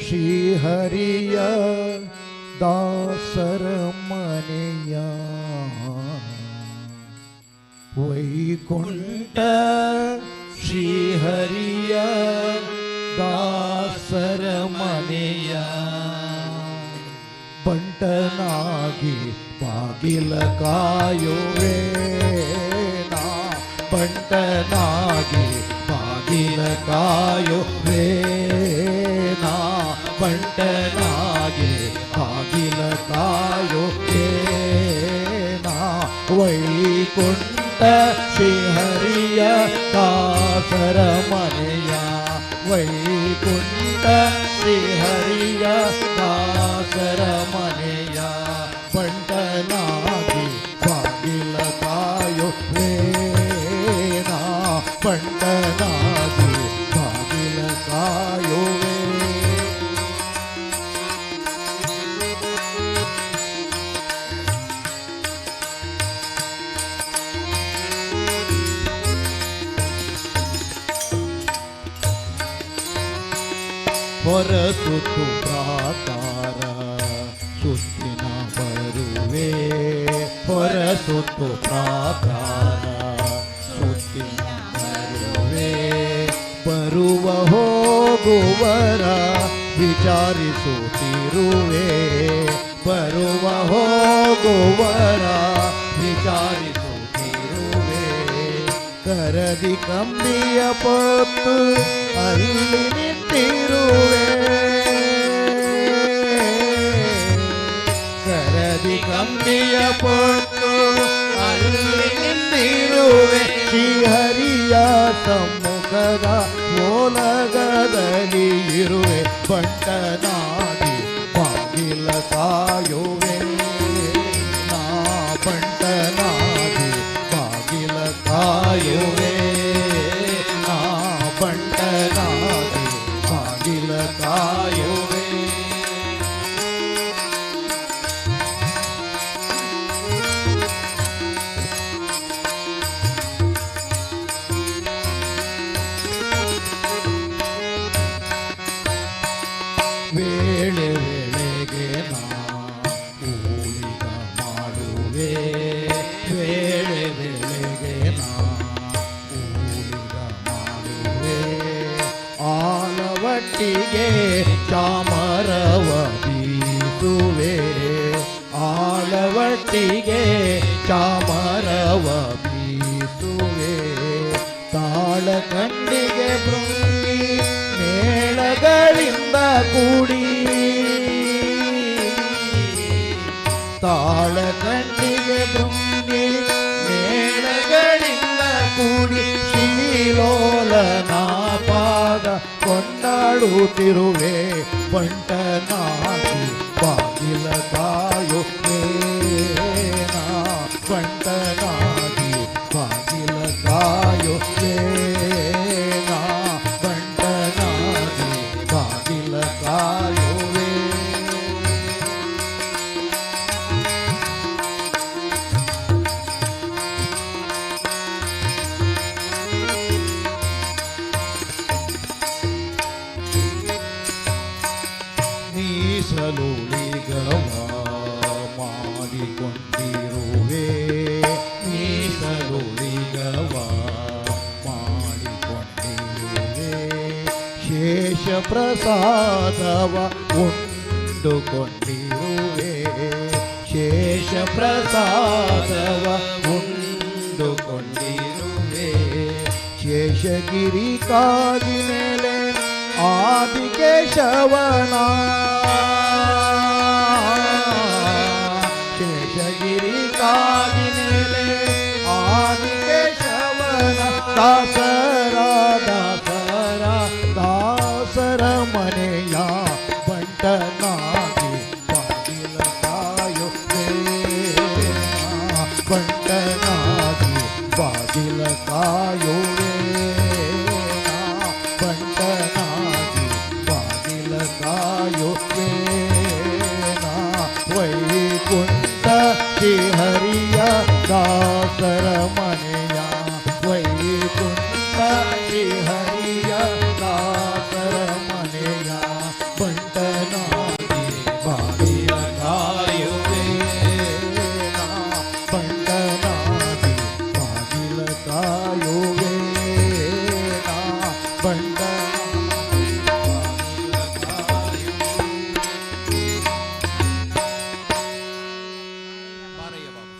श्रीहरिय दासर मनेया वैकुंठ श्रीहरिय दासर मनेया ಬಂಟನಾಗಿ ಬಾಗಿಲ ಕಾಯುವೇನಾ ಬಂಟನಾಗಿ ಬಾಗಿಲ ಕಾಯುವೇನಾ ಬಂಟನಾಗಿ ಬಾಗಿಲ ಕಾಯುವೇನಾ ವೈಕುಂಠ ಶ್ರೀಹರಿಯ ದಾಸರ ಮನೆಯ ವೈಕುಂಠ ಶ್ರೀಹರಿಯ ದಾಸರ ಮನೆಯ ಬಂಟನಾಗಿ ಬಾಗಿಲ ಕಾಯುವೇನಾ ಬಂಟನಾಗಿ ಬಾಗಿಲ ಕಾಯುವೆ ಹೊರಸುತ್ತು ಪ್ರಾಕಾರ ಸುತ್ತಿನ ಬರುವೆ ಹೊರಸುತ್ತು ಪ್ರಾಕಾರ ಸುತ್ತಿನ ಬರುವೆ ಬರುವ ಹೋಗುವರ ವಿಚಾರಿಸುತ್ತಿರುವೆ ಬರುವ ಹೋಗುವರ ವಿಚಾರಿಸುತ್ತಿರುವೆ ಕರದಿ ಕಂಬಿಯ ಪೊತ್ತು ಅಲ್ಲಿ ನಿಂತಿರುವೆ ಕರದಿ ಕಂಬಿಯ ಪೊತ್ತು ಅಲ್ಲಿ ನಿಂತಿರುವೆ ಶ್ರೀಹರಿಯ ಸಮ್ಮುಖದ ಓಲಗದಲ್ಲಿ ಇರುವೆ ಬಂಟನಾಗಿ ಬಾಗಿಲ ಕಾಯುವೆ ನಾ ಬಂಟನಾಗಿ ಬಾಗಿಲ ಕಾಯುವೆ ನಾ ಬಂಟನಾಗಿ ಬಾಗಿಲ ಕಾಯುವೆ ವೇಳೆ ವೇಳೆಗೆ ನಾ ಊಳಿಗ ಮಾಡುವೆ ವೇಳೆ ವೇಳೆಗೆ ನಾ ಊಳಿಗ ಮಾಡುವೆ ಆಲವಟ್ಟಿಗೆ ಚಾಮರವ ಬೀಸುವೆ ಆಲವಟ್ಟಿಗೆ ಚಾಮರವ ಬೀಸುವೆ ತಾಳ ಕಂಡಿಗೆ ಬೃಂಗಿ ಮೇಳಗಳಿಂದ ಕೂಡಿ ತಾಳ ಕಂಡಿಗೆ ಬೃಂಗಿ ಮೇಳಗಳಿಂದ ಕೂಡಿ ಶ್ರೀಲೋಲನ ಪಾದ ಕೊಂಡಾಡುತ್ತಿರುವೆ ಬಂಟನಾಗಿ ಬಾಗಿಲ ಕಾಯುವೇನಾ ಬಂಟನಾಗಿ ಬಾಗಿಲ ಕಾಯುವೇನಾ ಬಂಟನಾಗಿ ಬಾಗಿಲ ಕಾಯುವೆ ಮೀಸಲುಳಿಗವ ಮಾಡಿಕೊಂಡಿರುವೆ ಮೀಸಲುಳಿಗವ ಮಾಡಿಕೊಂಡಿರುವೆ ಶೇಷ ಪ್ರಸಾದವ ಉಂಡುಕೊಂಡಿರುವೆ ಶೇಷ ಪ್ರಸಾದವ ಉಂಡುಕೊಂಡಿರುವೆ ಶೇಷಗಿರಿ ಕಾದಿನೆಲೆ ಆದಿಕೇಶವನ ಶೇಷಗಿರಿ ಕಾದಿನೆಲೆ ಆದಿಕೇಶವನ ದಾಸರ ದಾಸರ ದಾಸರ ಮನೆಯ ಬಂಟನಾಗಿ ಬಾಗಿಲ ಕಾಯುವೇನಾ वेणा पंटनाजी बागिल कायो वेणा वैकुंठ श्रीहरिया दासर मनिया वैकुंठ श्रीहरिया दासर मनिया पंटनाजी बागिल कायो वेणा पंटनाजी बागिल कायो वेणा पंटनाजी बारయ్య बाबा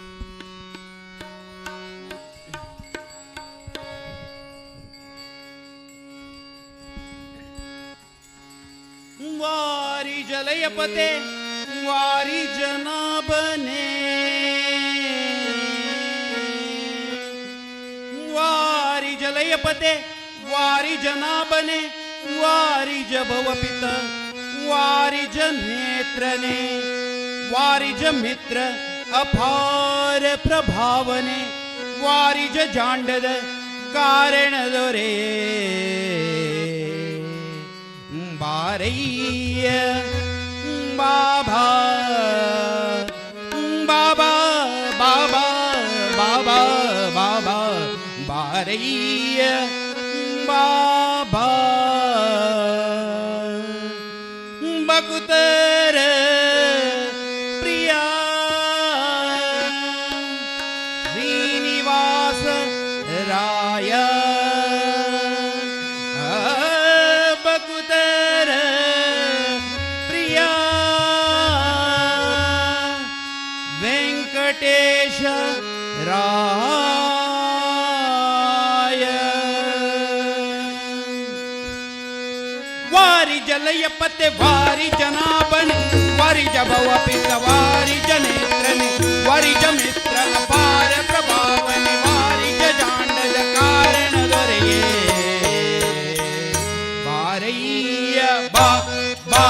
वारी जलयपते वारी जनाबने वारी जलयपते वारी जनाबने वारी जभवपित वारी जनेत्रने वारी मित्र अपार प्रभावने वारी जांडद कारण दोरे बारಯ್ಯ बाबा बाबा बाबा बाबा बाबा बारಯ್ಯ बाबा बकुतर प्रिया श्रीनिवास राय बकुतर प्रिया वेंकटेश राय वारी जलयपते वारी जनाबन वारी जभवपित वारी जनेत्रने वारी मित्र अपार प्रभावने वारी जांडद कारण दोರೆಯೇ बारಯ್ಯ बा बा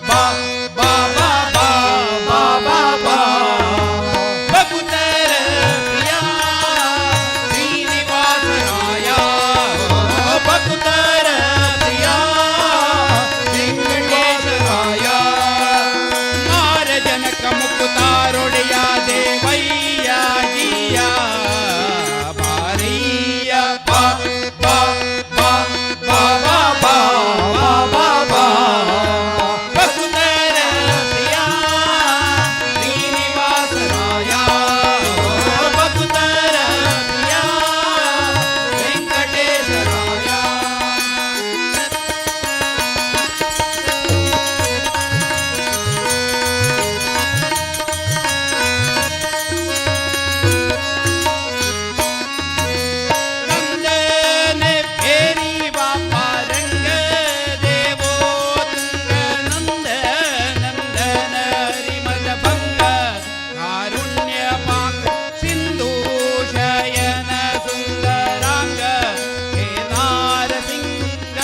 बा बा बा बा बा बा बा बकुतर प्रिया श्रीनिवास राय बकुतर प्रिया वेंकटेश राय मार जनक मुकुतारोड़िया देवैया जिया बारಯ್ಯ बा बा बा बा बा बा बा बा बकुतर प्रिया श्रीनिवास राय बकुतर प्रिया वेंकटेश राय कंदने फेरी बापा रंग देवो तुंग नंद नंदन रिमद भंग कारुण्य पांग सिंधु शयन सुंदरांग हे नारसिंग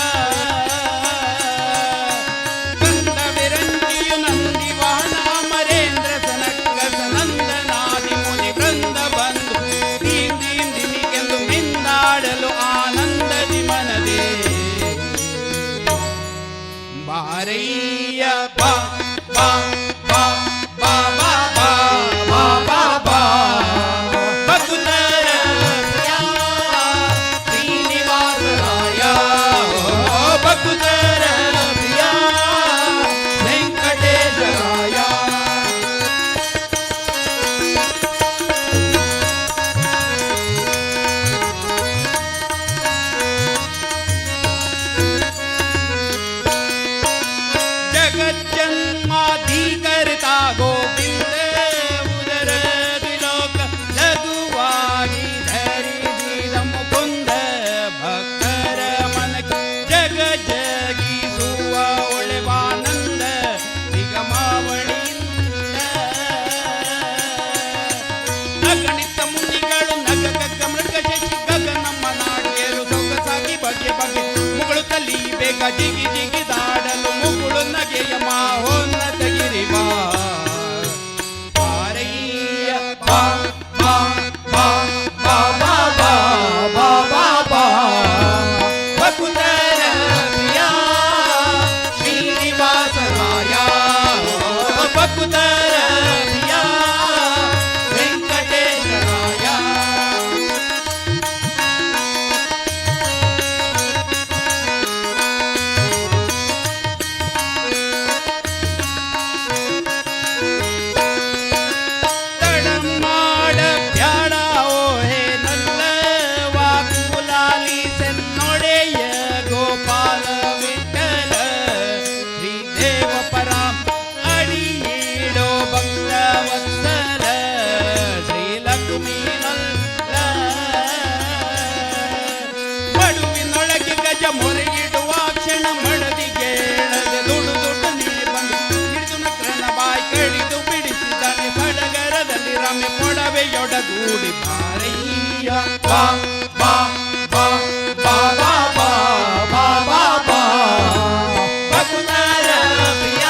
कंद विरंजिय नंदी वाहन अमरेंद्र सनक सनंदनादि मुनि वृंद बंधु दीन दीन दिनिಗೆಂದು ಮಿಂದಾಡಲು ಆನಂದದಿ ಮನದೇ ಬಾರಯ್ಯ ಬಾ ಬಾ ಬಾ ಬಾ ಬಾ ಬಾ ಬಾ ಬಾ ಬಾ ಬಕುತರ ಪ್ರಿಯಾ ಶ್ರೀನಿವಾಸ ರಾಯ ಬಕುತರ ಪ್ರಿಯಾ ವೆಂಕಟೇಶ ರಾಯ जगज्जन्माधिकर्ता गोविंद उदर द्विलोक लघुವಾಗಿ ಧರಿಸಿದ ಮುಕುಂದ ಭಕ್ತರ ಮನಕ್ಕೆ ಜಗ ಜಗಿಸುವ ಒಳೆವಾನಂದ ನಿಗಮಾವಳಿಯಿಂದ ಅಗಣಿತ ಮುನಿಗಳು ನಗ ಗಗ್ಗ ಮೃಗ ಶಶಿ ಗಗ ನಮ್ಮ ನಾಟ್ಯರು ಸೊಗಸಾಗಿ ಬಗೆ ಬಗೆ ಮುಗಳು ತಲಿ ಬೇಗ ಜಿಗಿ ಜಿಗಿದಾಡಲು ಮುಗುಳು ನಗೆಯ ಮಾಹೋನ್ನತ ಗಿರಿವಾ ಬಾರಯ್ಯ ಬಾ ಬಾ ಬಾ ಬಾ ಬಾ ಬಾ ಬಾ ಬಾ ಜೊತೆಯೊಡಗೂಡಿ ಬಾರಯ್ಯ ಬಾ ಬಾ ಬಾ ಬಾ ಬಾ ಬಾ ಬಾ ಬಾ ಬಾ ಭಕ್ತರ ಪ್ರಿಯ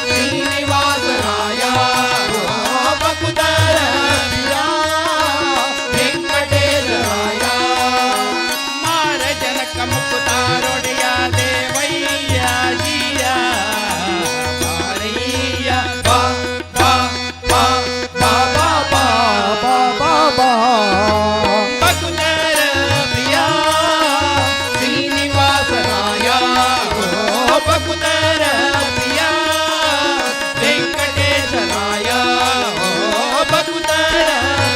ಶ್ರೀನಿವಾಸರಾಯ ಭಕ್ತರ ಪ್ರಿಯ ವೆಂಕಟೇಶರಾಯ ಮಾರ ಜನಕ ಮುಕುತಾರೊಡೆಯ ದೇವಯ್ಯ ಜಿಯ ಬಾರಯ್ಯ ಬಾ ಬಾ ಬಾ ಬಾ ಬಾ ಬಾ ಬಾ ಬಾ ಭಕ್ತರ ಪ್ರಿಯ ಶ್ರೀನಿವಾಸರಾಯ ಭಕ್ತರ ಪ್ರಿಯ ವೆಂಕಟೇಶರಾಯ ಭಕ್ತರ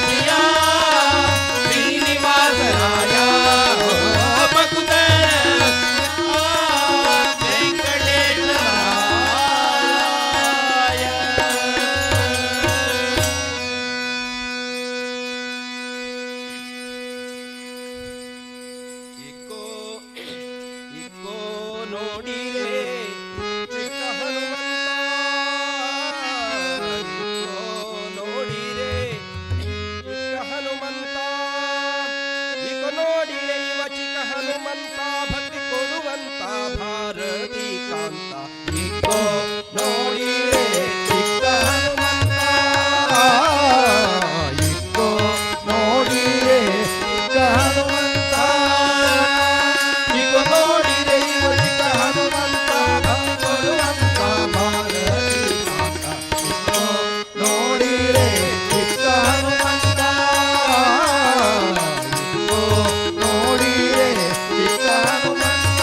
ಪ್ರಿಯ ಶ್ರೀನಿವಾಸರಾಯ ಭಕ್ತರ ಇಕ್ಕೋ ಇಕ್ಕೋ ನೋಡಿರೆ ಚಿಕ್ಕ ಹನುಮಂತ ಇಕ್ಕೋ ನೋಡಿರೆ ಚಿಕ್ಕ ಹನುಮಂತ ಇಕ್ಕೋ ನೋಡಿರೆ ಇವ ಚಿಕ್ಕ ಹನುಮಂತ ಭಕ್ತಿ ಕೊಡುವಂತ ಭಾರತಿ ಕಾಂತ ಇಕ್ಕೋ ನೋಡಿರೆ ಚಿಕ್ಕ ಹನುಮಂತ ಇಕ್ಕೋ ನೋಡಿರೆ ಚಿಕ್ಕ ಹನುಮಂತ ಇಕ್ಕೋ ನೋಡಿರೆ ಇವ ಚಿಕ್ಕ ಹನುಮಂತ ಭಕ್ತಿ ಕೊಡುವಂತ ಭಾರತಿ ಕಾಂತ ಇಕ್ಕೋ ನೋಡಿರೆ ಚಿಕ್ಕ ಹನುಮಂತ ಇಕ್ಕೋ ನೋಡಿರೆ ಚಿಕ್ಕ ಹನುಮಂತ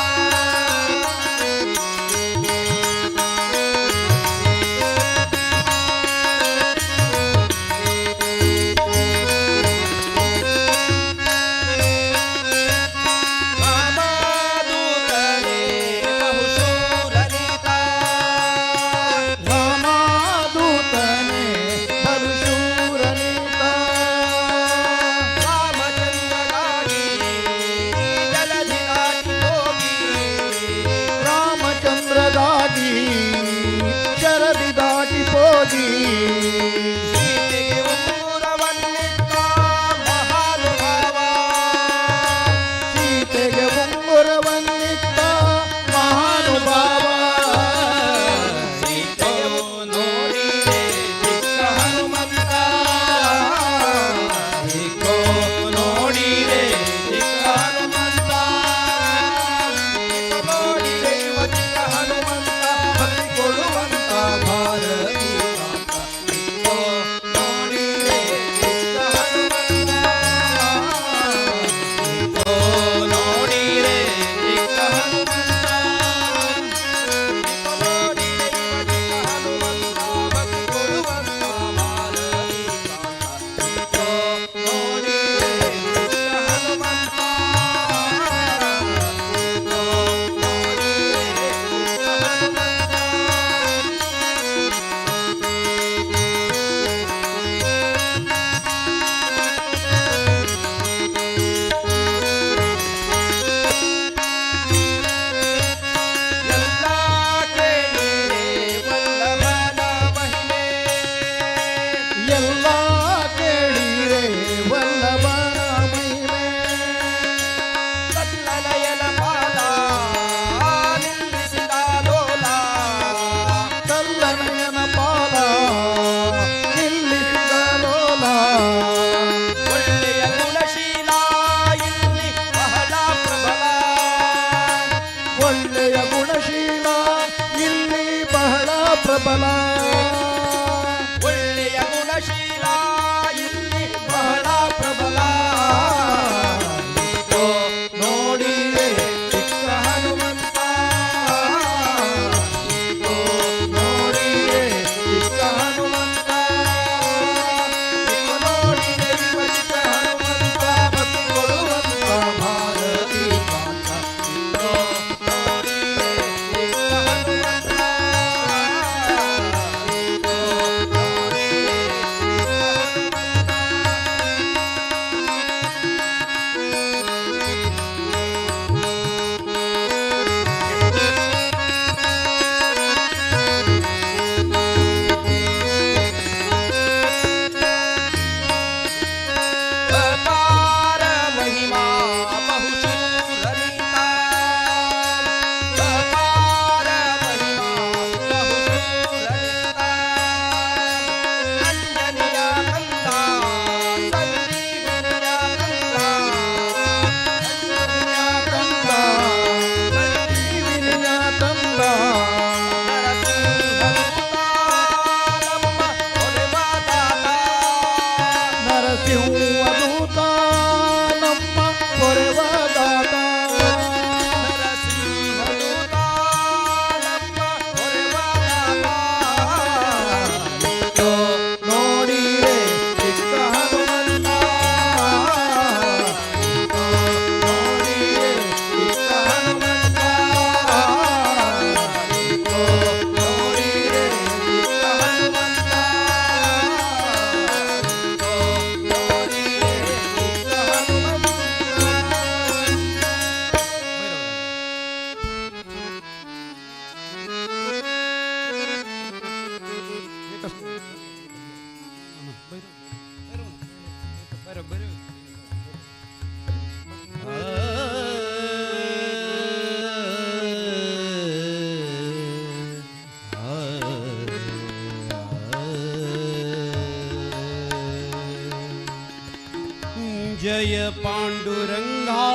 जय पांडुरंगा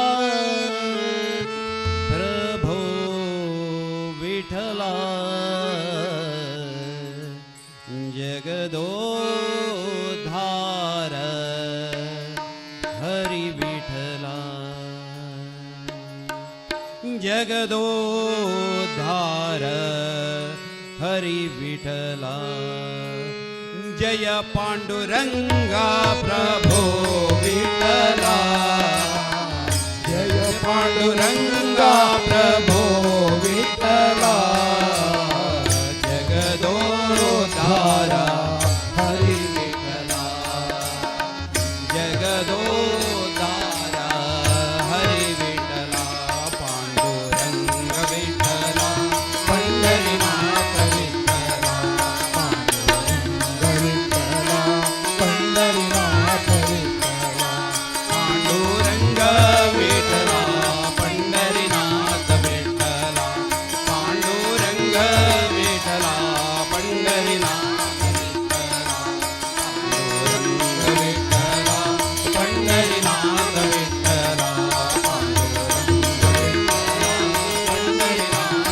प्रभो विठला जगदोद्धार हरि विठला जगदोद्धार हरि विठला जय पांडुरंगा प्रभो विठला जय पांडुरंगा प्रभो विठला जगदोद्धार हरि विठला जगदोद्धार हरि विठला पांडुरंग विठला पंढरीनाथ विठला पंढरीनाथ विठला पांडुरंग विठला पंढरीनाथ विठला पांडुरंग विठला पंढरीनाथ विठला पंढरीनाथ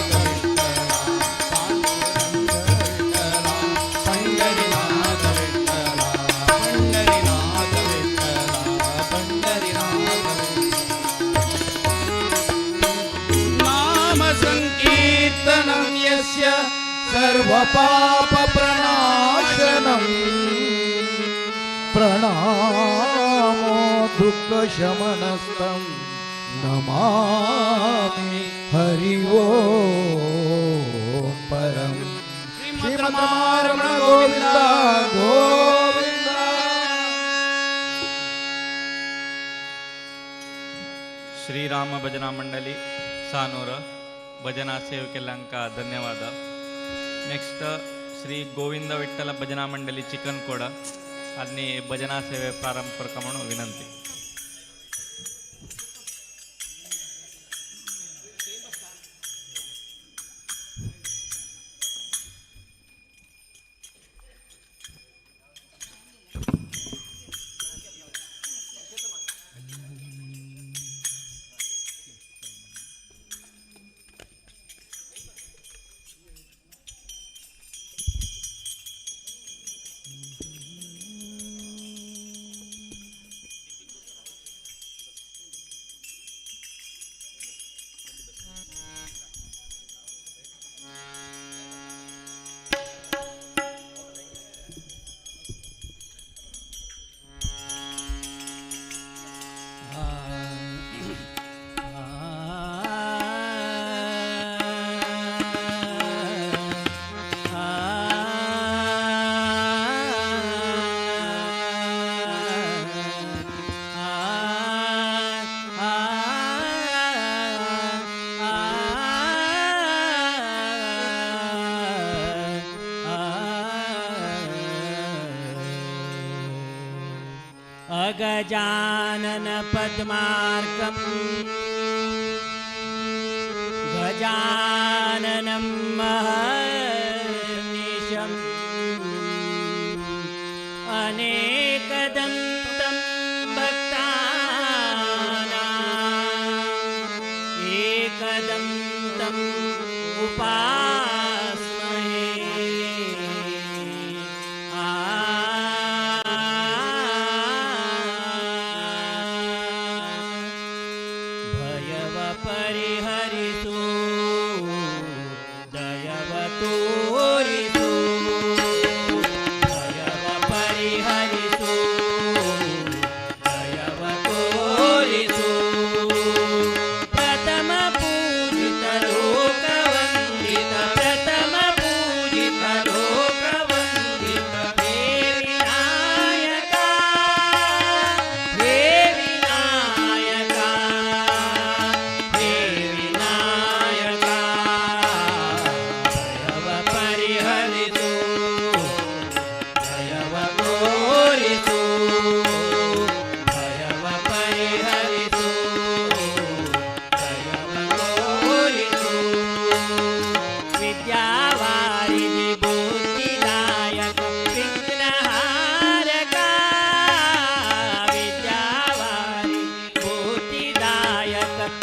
विठला पंढरीनाथ विठला पंढरीनाथ विठला नाम संकीर्तनं यस्य सर्व पाप प्रणाशनम् प्रणामो दुःखशमनस्तं नमामि हरि ओं परम् श्रीमद्रमण गोविंद गोविंद ಶ್ರೀರಾಮ ಭಜನಾ ಮಂಡಳಿ ಸಾನೂರ ಭಜನಾ ಸೇವಕೆಲ್ಲಂಕ ಧನ್ಯವಾದ. ನೆಕ್ಸ್ಟ್ ಶ್ರೀ ಗೋವಿಂದ ವಿಠ್ಠಲ ಭಜನಾ ಮಂಡಳಿ ಚಿಕ್ಕನ್ಕೋಡ ಅಲ್ಲಿ ಭಜನಾ ಸೇವೆ ಪ್ರಾರಂಭ ಕಮಣು ವಿನಂತಿ. गजानन पद्मार्कम् गजाननं महर्निशम् अनेकदन्तं भक्तानाम् एकदन्तम् उपास्महे. परिहरितु दयव तोरितु दयव परिहरितु दयव तोरितु प्रथम पूजित लोकवन्दित प्रथम पूजित लोकवन्दित हे विनायका हे विनायका हे विनायका दयव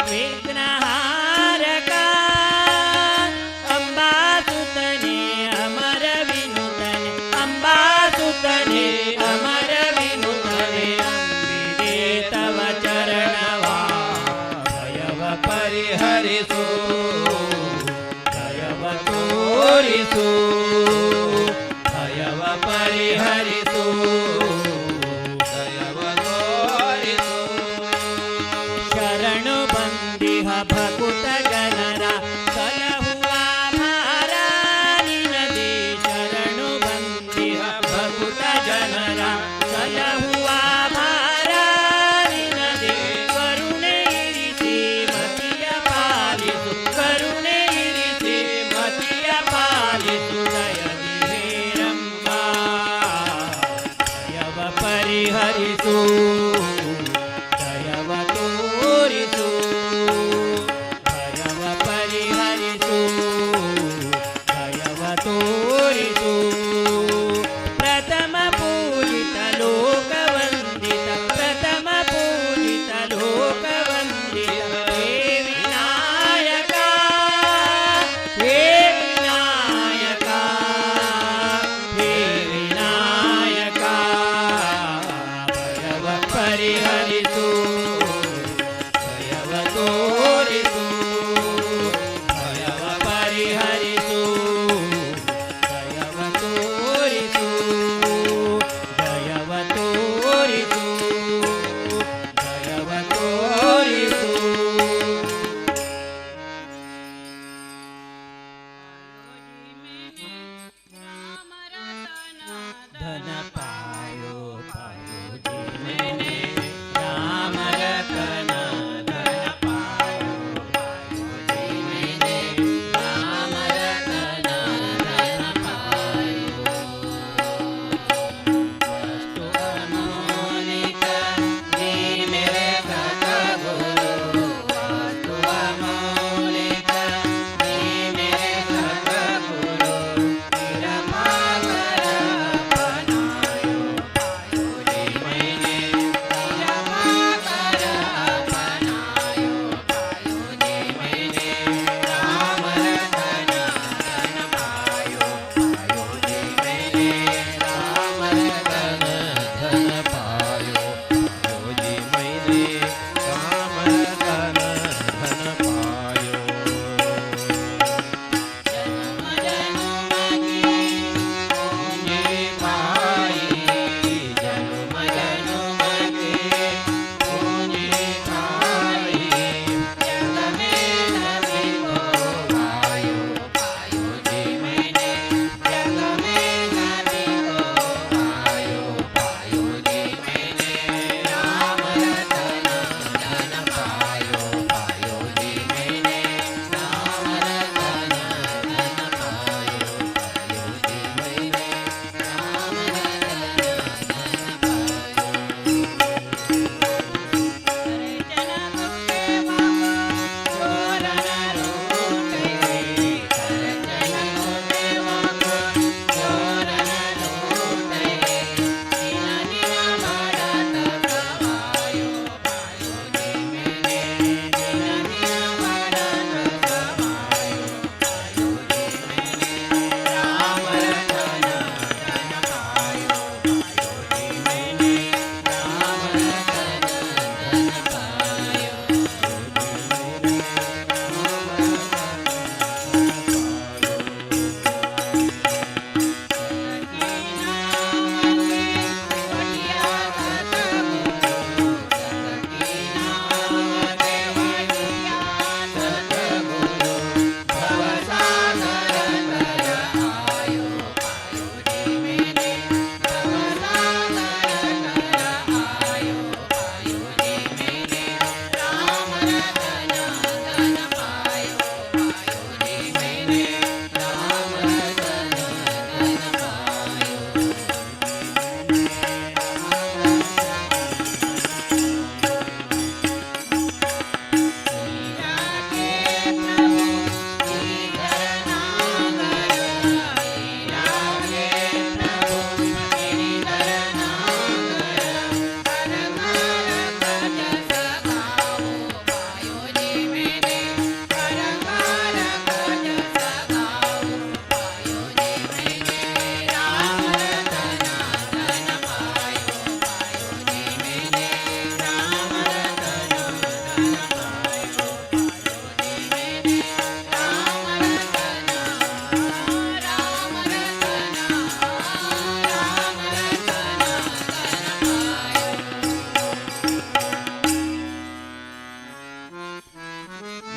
विघ्नहारका अंबासुतने अमर विनुतने अंबासुतने अमर विनुतने अंबिके तव चरणवा दयव परिहरिसु दयव तोरिसु दयव परिहरिसु दयव तोरिसु शरणु बंदिह भकुत जनरा सलहुआ महारानी नदी शरणु बंदिह भकुत जनरा सलहुआ महारानी नदी करुणे इरिಸಿ ಮತಿಯ ಪಾಲಿಸು ಕರುಣೆ ಇರಿಸಿ ಮತಿಯ ಪಾಲಿಸು ದಯದಿ ಹೇರಮ್ಮ ದಯವ ಪರಿಹರಿಸು ದಯವ ತೋರಿಸು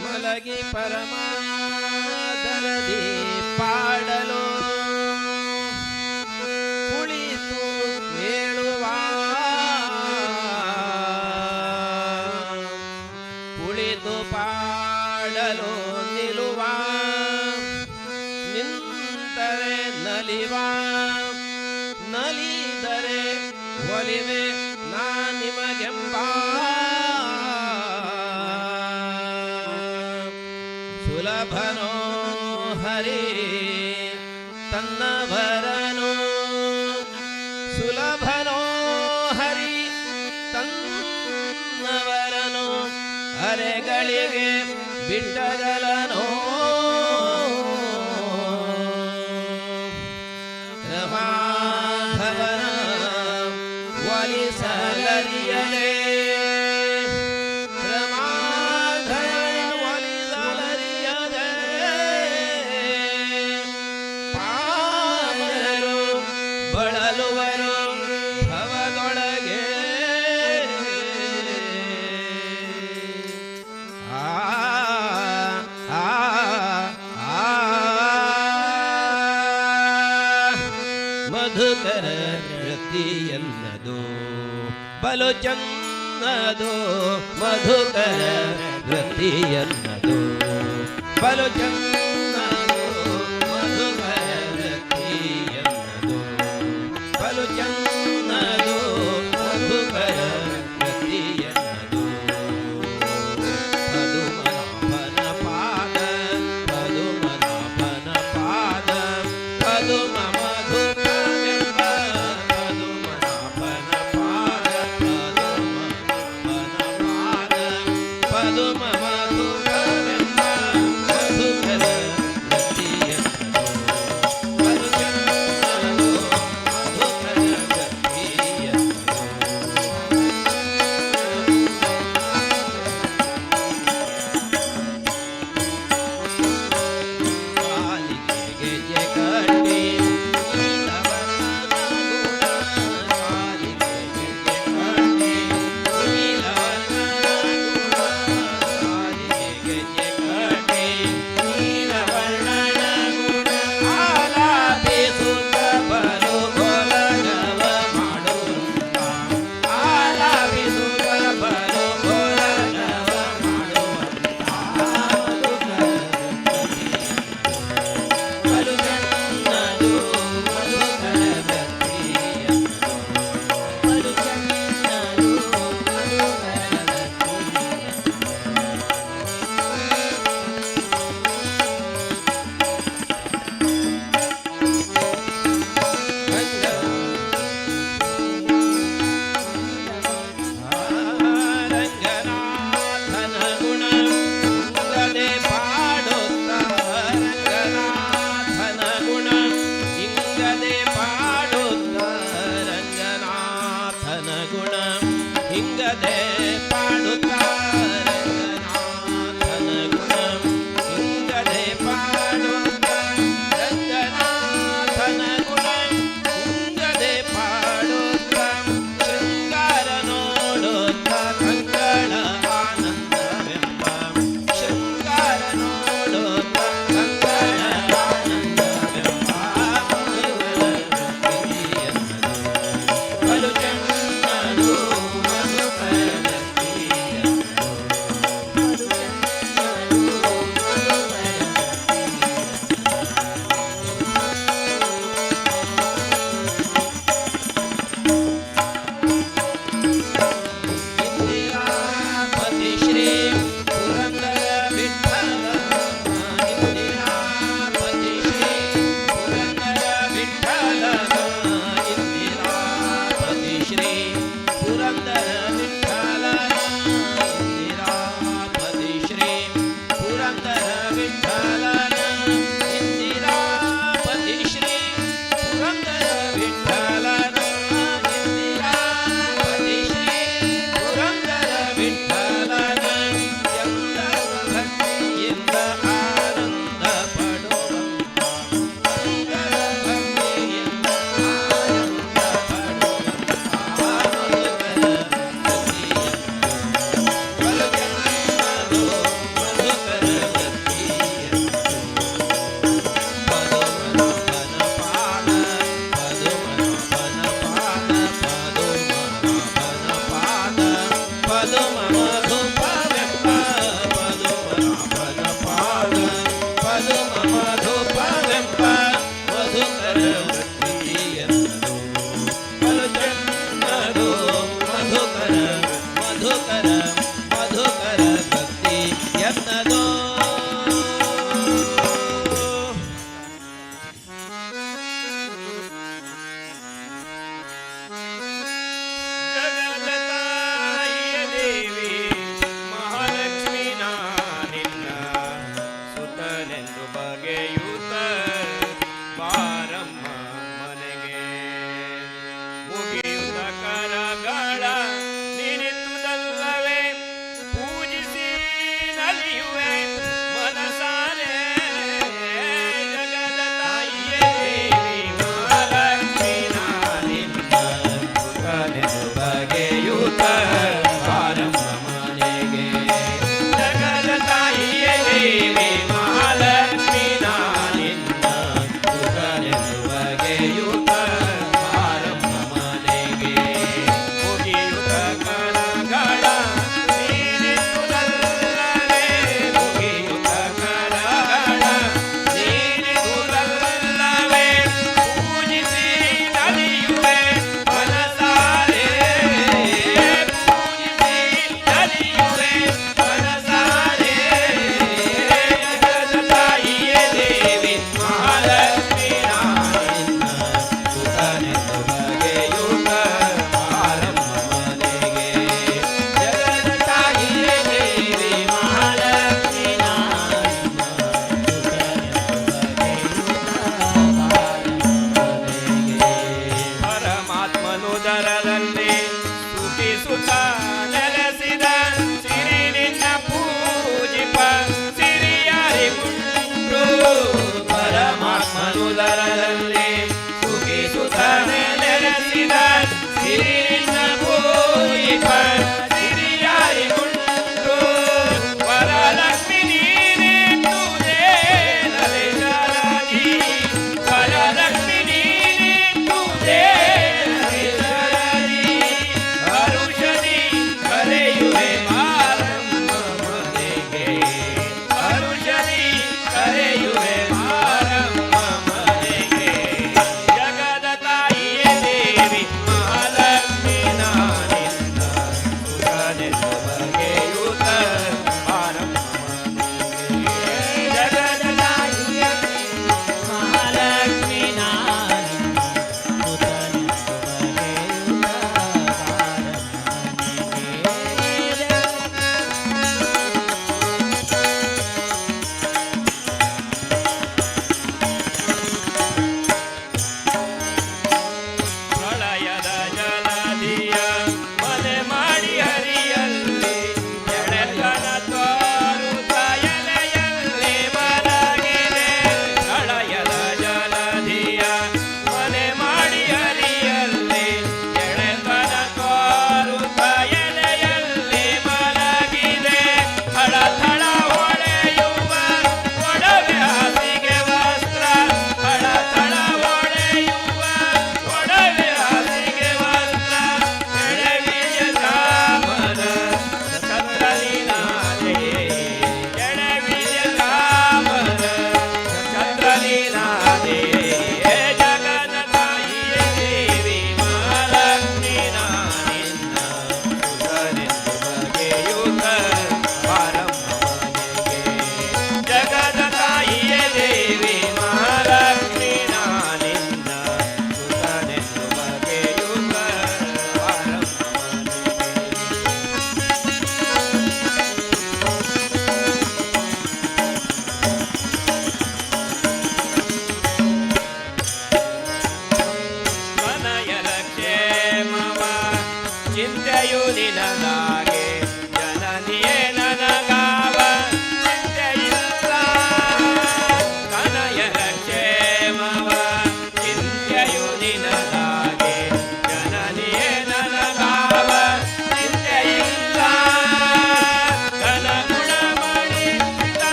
ಮಲಗಿ ಪರಮಾದರದಿ ಪಾಡಲು ಕುಳಿತು ಹೇಳುವ ಕುಳಿತು ಪಾಡಲು ನಿಲುವ ನಿಂತರೆ ನಲಿವ ನಲಿದರೆ ಒಲಿವೆ ನಾ ನಿಮಗೆಂಬ ಸುಲಭನೋ ಹರಿ ತನ್ನವರನು ಸುಲಭನೋ ಹರಿ ತನ್ನವರನು ಅರೆಗಳಿಗೆ ಬಿಟ್ಟಗಲನೋ ರಮಾಧವನ ಒಲಿಸಲರಿಯಲೇ ರಮಾಧವನ ಒಲಿಸಲರಿಯಲೇ ಪಾಮರರು ಬಳಲುವರು ಭವದೊಳಗೆ ಆ ಆ ಆ ಮಧುಕರ ವೃತ್ತಿಯನ್ನದು ಬಲು ಚನ್ನದು ಮಧುಕರ ವೃತ್ತಿಯನ್ನದು ಬಲು ಚನ್ನದು ಮಧುಕರ ವೃತ್ತಿಯನ್ನದು ಬಲು ಚನ್ನದು ಮಧುಕರ ವೃತ್ತಿಯನ್ನದು ಪದುಮನಾಭನ ಪಾದ ಪದುಮನಾಭನ ಪಾದ ಪದುಮ ಮಧುಕವೆಂಬ ಪದುಮನಾಭನ ಪಾದ ಪದುಮನಾಭನ ಪಾದ ಪದುಮ ಮಧುಕವೆಂಬ ಮಧುಕರ ವೃತ್ತಿಯನ್ನದು ಬಲು ಚನ್ನದು ಮಧುಕರ ವೃತ್ತಿಯನ್ನದು ಕಾಲಿಗೆ ಗೆಜ್ಜೆ ಕಟ್ಟಿ ನೀಲವರ್ಣದ ಗುಣ ಕಾಲಿಗೆ ಗೆಜ್ಜೆ ಕಟ್ಟಿ ನೀಲವರ್ಣದ ಗುಣ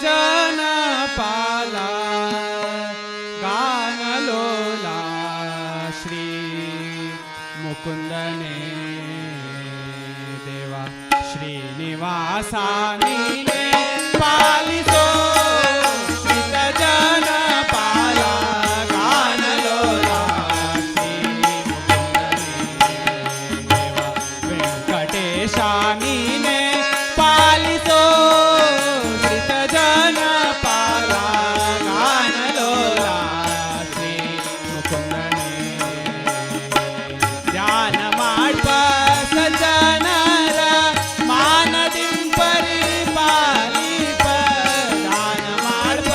जन पाला गानलोला श्री मुकुंदने देवा श्रीनिवासानी पालिसो श्रीत जन पाला गानलोला श्री मुकुंदने देवा वेंकटेशानी पालिसो श्रीत जन पाला गानलोला श्री मुकुंदने ध्यान माड्प सज्जनर मानदिं परिपालिप ध्यान माड्प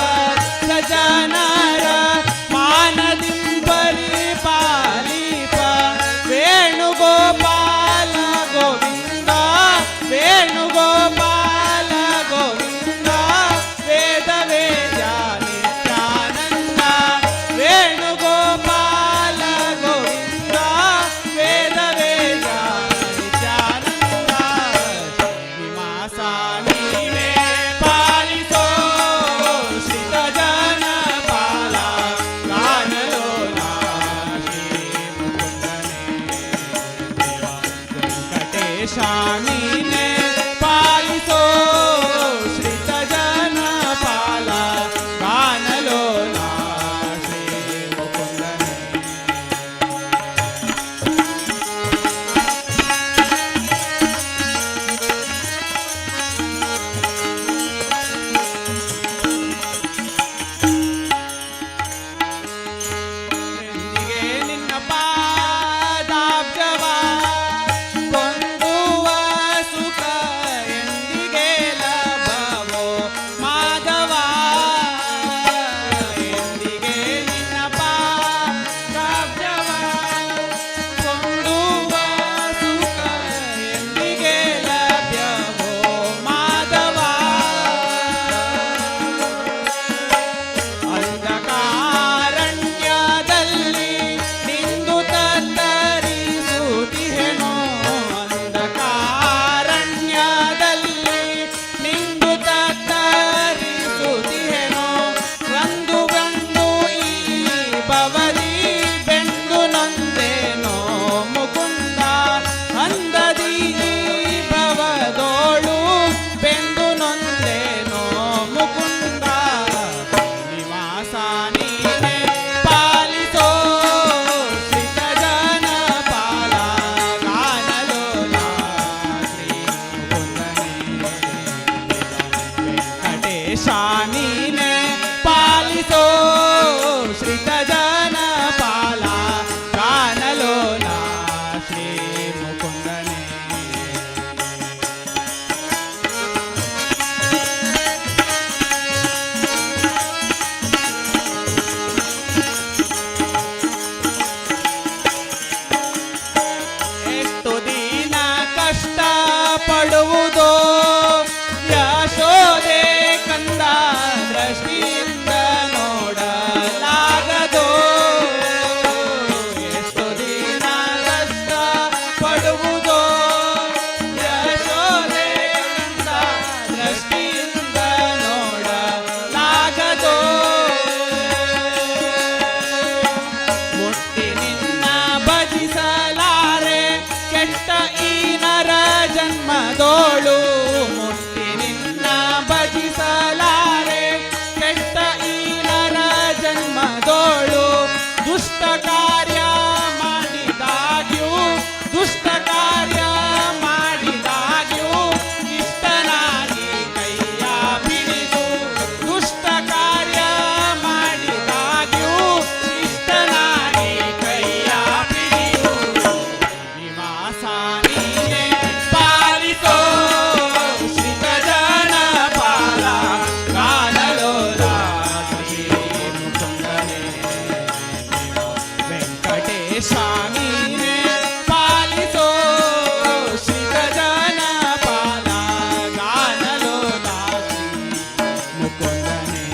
सज्जनर मानदिं परिपालिप वेणुगोपाल गोविंद वेणुगोपाल गोविंद वेद वेद्या नित्यानंद वेणुगोपाल गोविंद वेद वेद्या नित्यानंद श्रीनिवासानी मे पालिसो श्रीत जन पाला गानलोला श्री मुकुंदने देवा वेंकटेशानी पालिसो श्रीत जन पाला गानलोला श्री मुकुंदने ಎಂದಿಗೆ ನಿನ್ನ ಪಾದಾಬ್ಜವ ಕೊಂದುವ ಸುಖ ಎಂದಿಗೆ ಲಭವೋ ಮಾಧವ ಎಂದಿಗೆ ನಿನ್ನ ಪಾದಾಬ್ಜವ ಕೊಂದುವ ಸುಖ ಎಂದಿಗೆ ಲಭ್ಯವೋ ಮಾಧವ ಅಂಧಕಾರಣ್ಯದಲ್ಲಿ ನಿಂದು ತತ್ತರಿಸುತ್ತಿಹೆನೋ ಅಂಧಕಾರಣ್ಯದಲ್ಲಿ ನಿಂದು ತತ್ತರಿಸುತ್ತಿಹೆನೋ ಒಂದು ಬಂದು ಈ ಬವರಿ ಬೆಂದು ನೊಂದೇನೋ ಮುಕುಂದ ಅಂದದಿ ಈ ಭವದೋಳು ಬೆಂದು ನೊಂದೇನೋ ಮುಕುಂದ ನಿವಾಸಾನಿ ಪಾಲಿಸೋ ಶ್ರೀತ ಜನ ಪಾಲ ಗಾನಲೋಲ ಶ್ರೀ ಮುಕುಂದನೆ ವೆಂಕಟೇಶಾನಿ ಪಾಲಿಸೋ ಶ್ರೀತ ಜನ ಪಾಲ ಗಾನಲೋಲ ಶ್ರೀ ಮುಕುಂದನೆ ಎಷ್ಟು ದಿನ ಕಷ್ಟ ಪಡುವುದೋ ಯಶೋದೆ ಕಂದ ದೃಷ್ಟಿಯಿಂದ ನೋಡಲಾಗದೋ ಎಷ್ಟು ದಿನ ಕಷ್ಟ ಪಡುವುದೋ ಯಶೋದೆ ಕಂದ ದೃಷ್ಟಿಯಿಂದ ನೋಡಲಾಗದೋ ಮುಟ್ಟಿ ನಿನ್ನ ಭಜಿಸಲಾರೆ ಕೆಟ್ಟ ಈ ನರ ಜನ್ಮದೋಳು ಮುಟ್ಟಿ ನಿನ್ನ ಭಜಿಸಲಾರೆ ಕೆಟ್ಟ ಈ ನರ ಜನ್ಮದೋಳು ದುಷ್ಟ ಕಾರ್ಯ ಮಾಡಿದಾಗ್ಯೂ ದುಷ್ಟ ಕಾರ್ಯ ಮಾಡಿದಾಗ್ಯೂ ಇಷ್ಟನಾಗಿ ಕೈಯ ಬಿಡಿದು ದುಷ್ಟ ಕಾರ್ಯ ಮಾಡಿದಾಗ್ಯೂ ಇಷ್ಟನಾಗಿ ಕೈಯ ಬಿಡಿದು ನಿವಾಸಾನಿ ಪಾಲಿಸೋ ಶ್ರೀತ ಜನ ಪಾಲ ಗಾನಲೋಲ ಶ್ರೀ ಮುಕುಂದನೆ ವೆಂಕಟೇಶಾನಿ ಪಾಲಿಸೋ ಶ್ರೀತ ಜನ ಪಾಲ ಗಾನಲೋಲ ಶ್ರೀ ಮುಕುಂದನೆ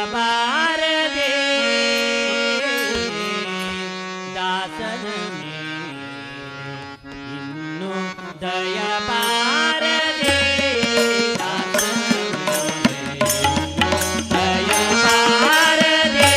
ಬಾರದೆ ದಾಸನ ಇನ್ನು ದಯ ಬಾರದೆ ದಾಸನ ದಯ ಬಾರದೆ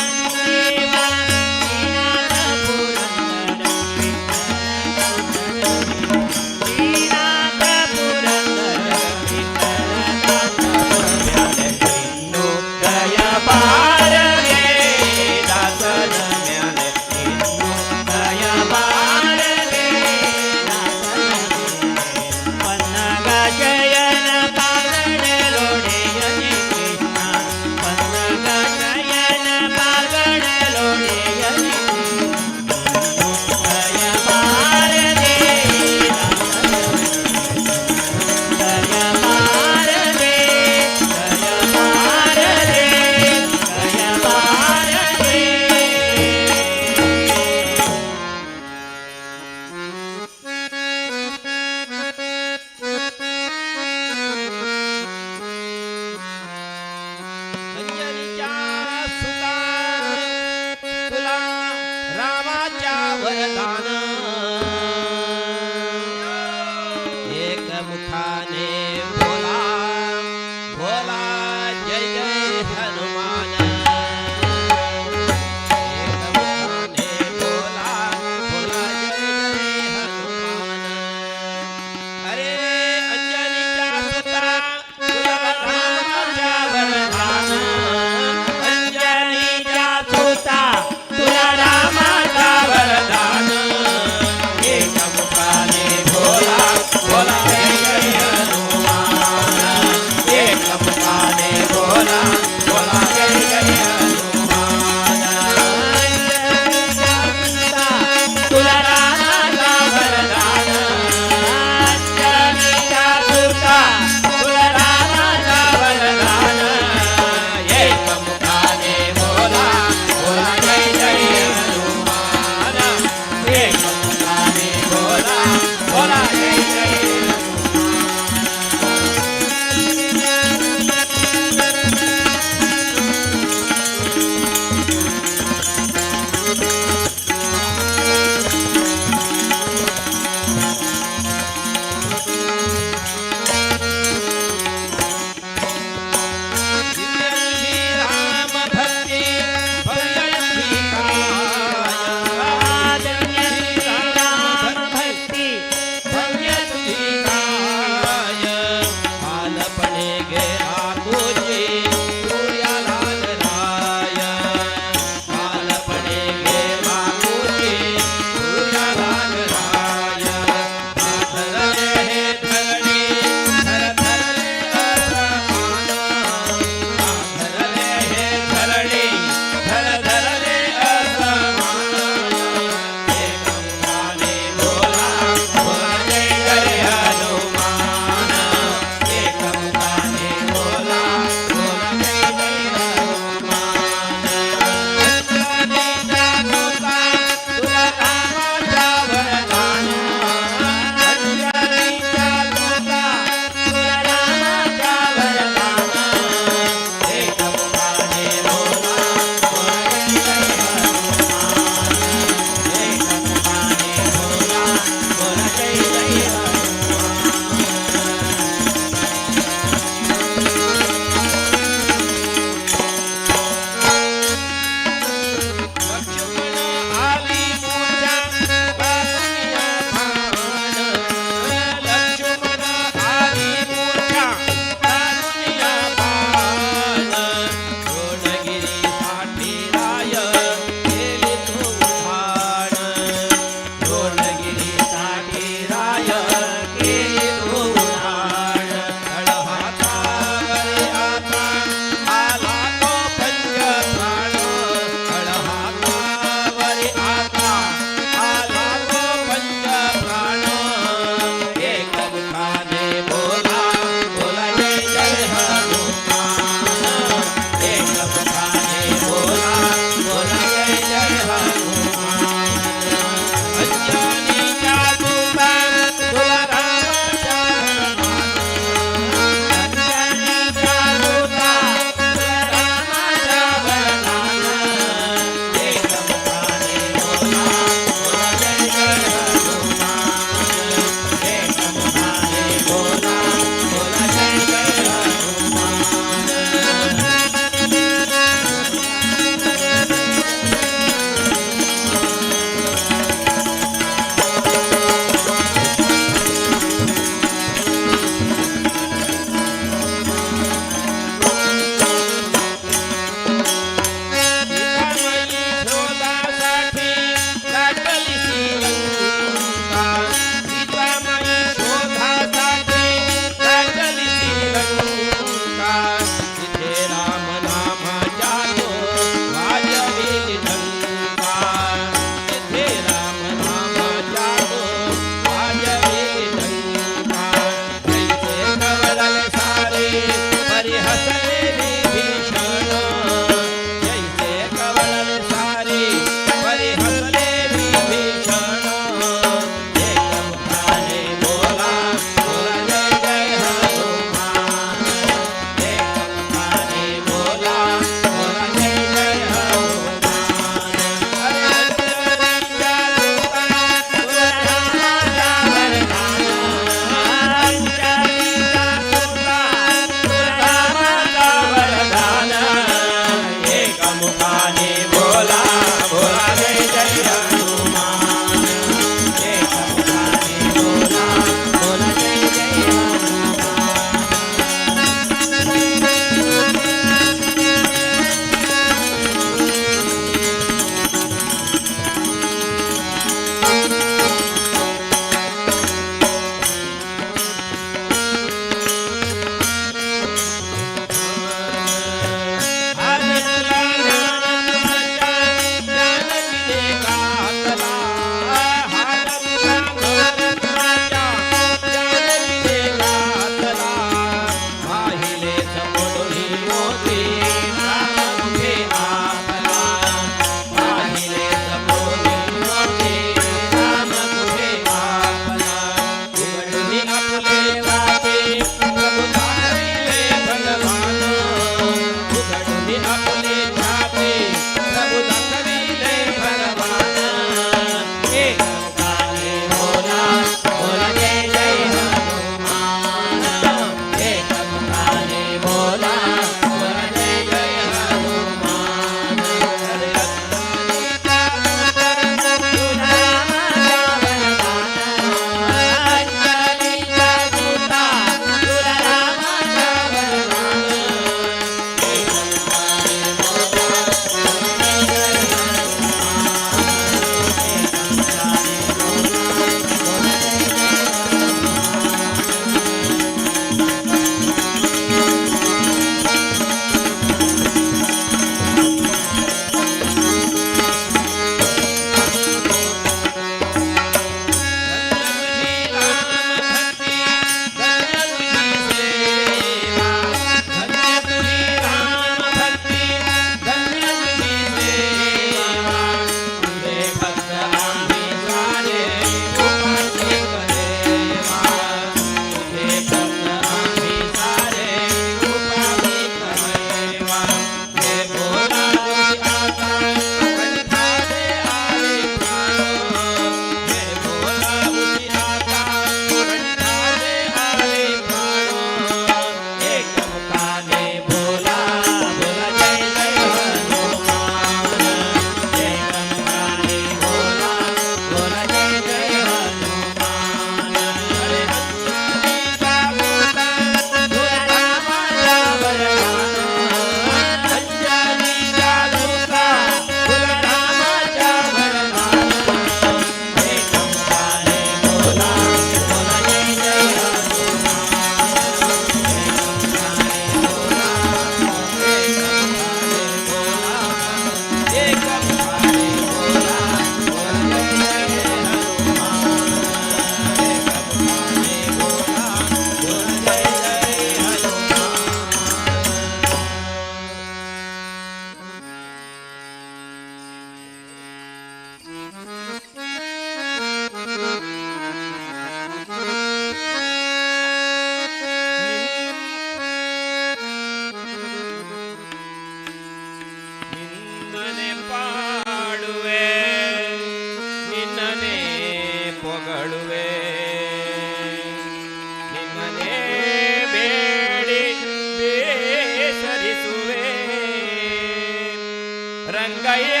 ರಂಗಯ್ಯ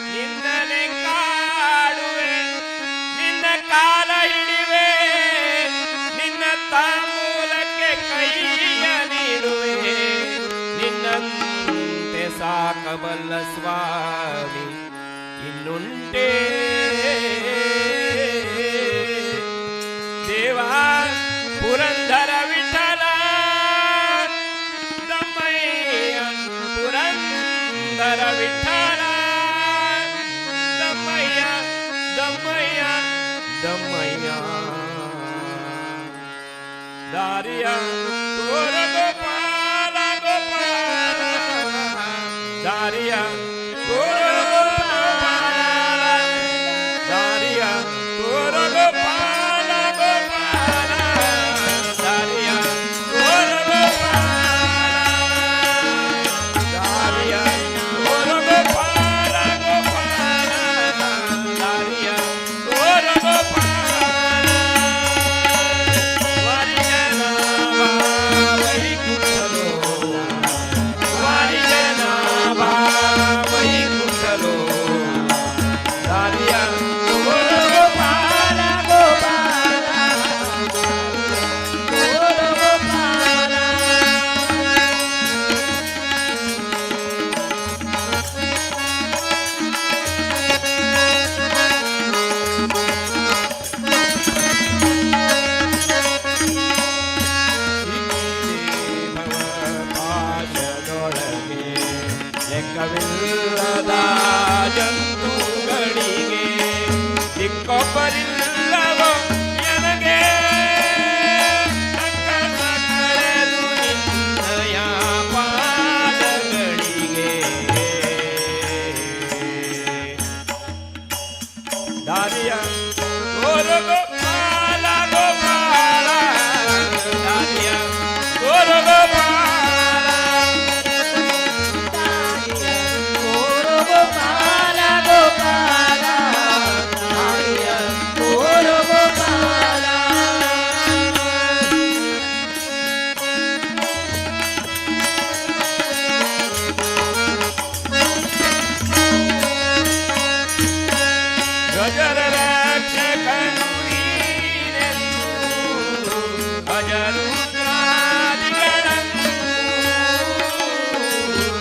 ನಿನ್ನನೆ ಕಾಡುವೆ ನಿನ್ನ ಕಾಲ ಹಿಡಿವೆ ನಿನ್ನ ತಾಂಬೂಲಕ್ಕೆ ಕೈಯ ನೀಡುವೆ ನಿನ್ನಂತೆ ಸಾಕಬಲ್ಲ ಸ್ವಾಮಿ ಇನ್ನುಂಟೆ ದೇವಾ ಪುರಂದರ ವಿಠಲ ದಮ್ಮಯ್ಯ ಪುರಂದರ ವಿಠಲ ದಮ್ಮಯ್ಯ ದಮ್ಮಯ್ಯ ದಮ್ಮಯ್ಯ ದಾರಿಯ ತೋರ ಗೋಪಾಲ ಗೋಪಾಲ ದಾರಿಯ ತೋರ ಗೋಪಾಲ ದಾರಿಯ ತೋರ ಗೋಪಾಲ ಗೋಪಾಲ ದಾರಿಯ ತೋರ ಗೋಪಾಲ ದಾರಿಯ ತೋರ ಗೋಪಾಲ ಗೋಪಾಲ ದಾರಿಯ ತೋರ ಗೋಪಾಲ ವಾರಿಜನ ವೈಕುಂಠಲೋ ವಾರಿಜನ ವೈಕುಂಠಲೋ ದಾರಿಯ ತೋರ ಗೋಪಾಲ ಗೋಪಾಲ ತೋರ ಗೋಪಾಲ ಪಾಶದೊಳಗೆ ಲೆಕ್ಕವಿಲ್ಲದ ಜಂತುಗಳಿಗೆ ದಿಕ್ಕೊಬ್ಬರಿಲ್ಲವೋ ನನಗೆ ಅಕ್ಕಸ ಕಳೆದು ನಿನ್ನಯ ಪಾದಗಳಿಗೆ ದಾರಿಯ ತೋರ ಗೋಪಾಲ ಗೋಪಾಲ ದಾರಿಯ ತೋರ ಗೋಪಾಲ ದಾರಿಯ ತೋರ ಗೋಪಾಲ ಗೋಪಾಲ ದಾರಿಯ ತೋರ ಗೋಪಾಲ ಗಜರ ರಕ್ಷಕನು ನೀನೆಂದು ಅಜರುದ್ರಾದಿಗಳನ್ನು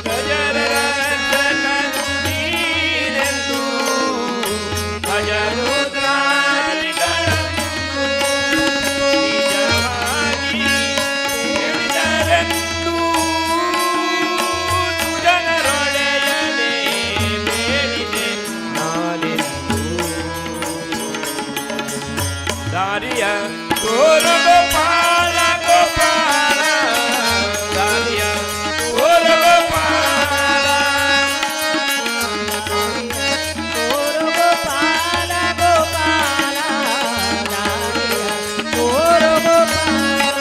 ಗಜರ ರಕ್ಷಕನು ನೀನೆಂದು ಅಜರುದ್ರಾದಿಗಳನ್ನು ನಿಜವಾಗಿ ಹೇಳಿದರೆಂದು ಸುಜನರೊಡೆಯನೆ ಬೇಡಿದೆ ನಾನೆಂದು ದಾರಿಯ ತೋರ ಗೋಪಾಲ ಗೋಪಾಲ ದಾರಿಯ ತೋರ ಗೋಪಾಲ ತೋರ ಗೋಪಾಲ ಗೋಪಾಲ ದಾರಿಯ ತೋರ ಗೋಪಾಲ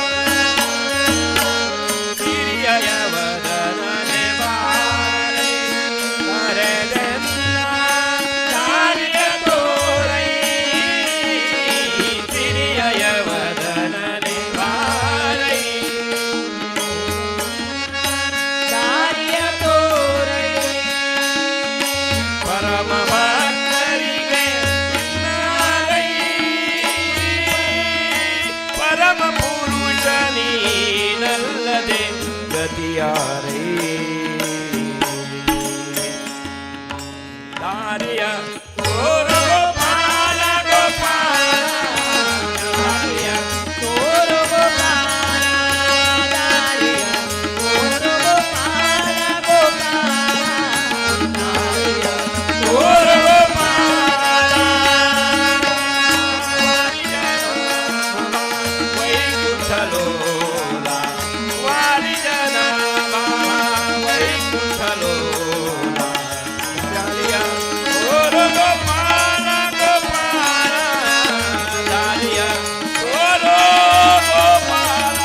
ಹಿರಿಯವದನೆ ಬಾರೈ ಕರೆದೆನ್ನ ದಾರಿಯ ತೋರೈ ಹಿರಿಯವದನೆ ಬಾರೈ ದಾರಿಯ ತೋರೈ ಪರಮ ಭಕ್ತರಿಗೆ ನಾರೈ ಪರಮ ಪುರುಷ ನೀನಲ್ಲದೆ ಗತಿಯಾರೈ ದಾರಿಯ ತೋರ ಗೋಪಾಲ ಗೋಪಾಲ ದಾರಿಯ ತೋರ ಗೋಪಾಲ ದಾರಿಯ ತೋರ ಗೋಪಾಲ ಗೋಪಾಲ ದಾರಿಯ ತೋರ ಗೋಪಾಲ ವೈಕುಂಠಲೋಲ ವಾರಿಜನ ವೈಕುಂಠಲೋಲ ದಾರಿಯ ತೋರ ಗೋಪಾಲ ಗೋಪಾಲ ದಾರಿಯ ತೋರ ಗೋಪಾಲ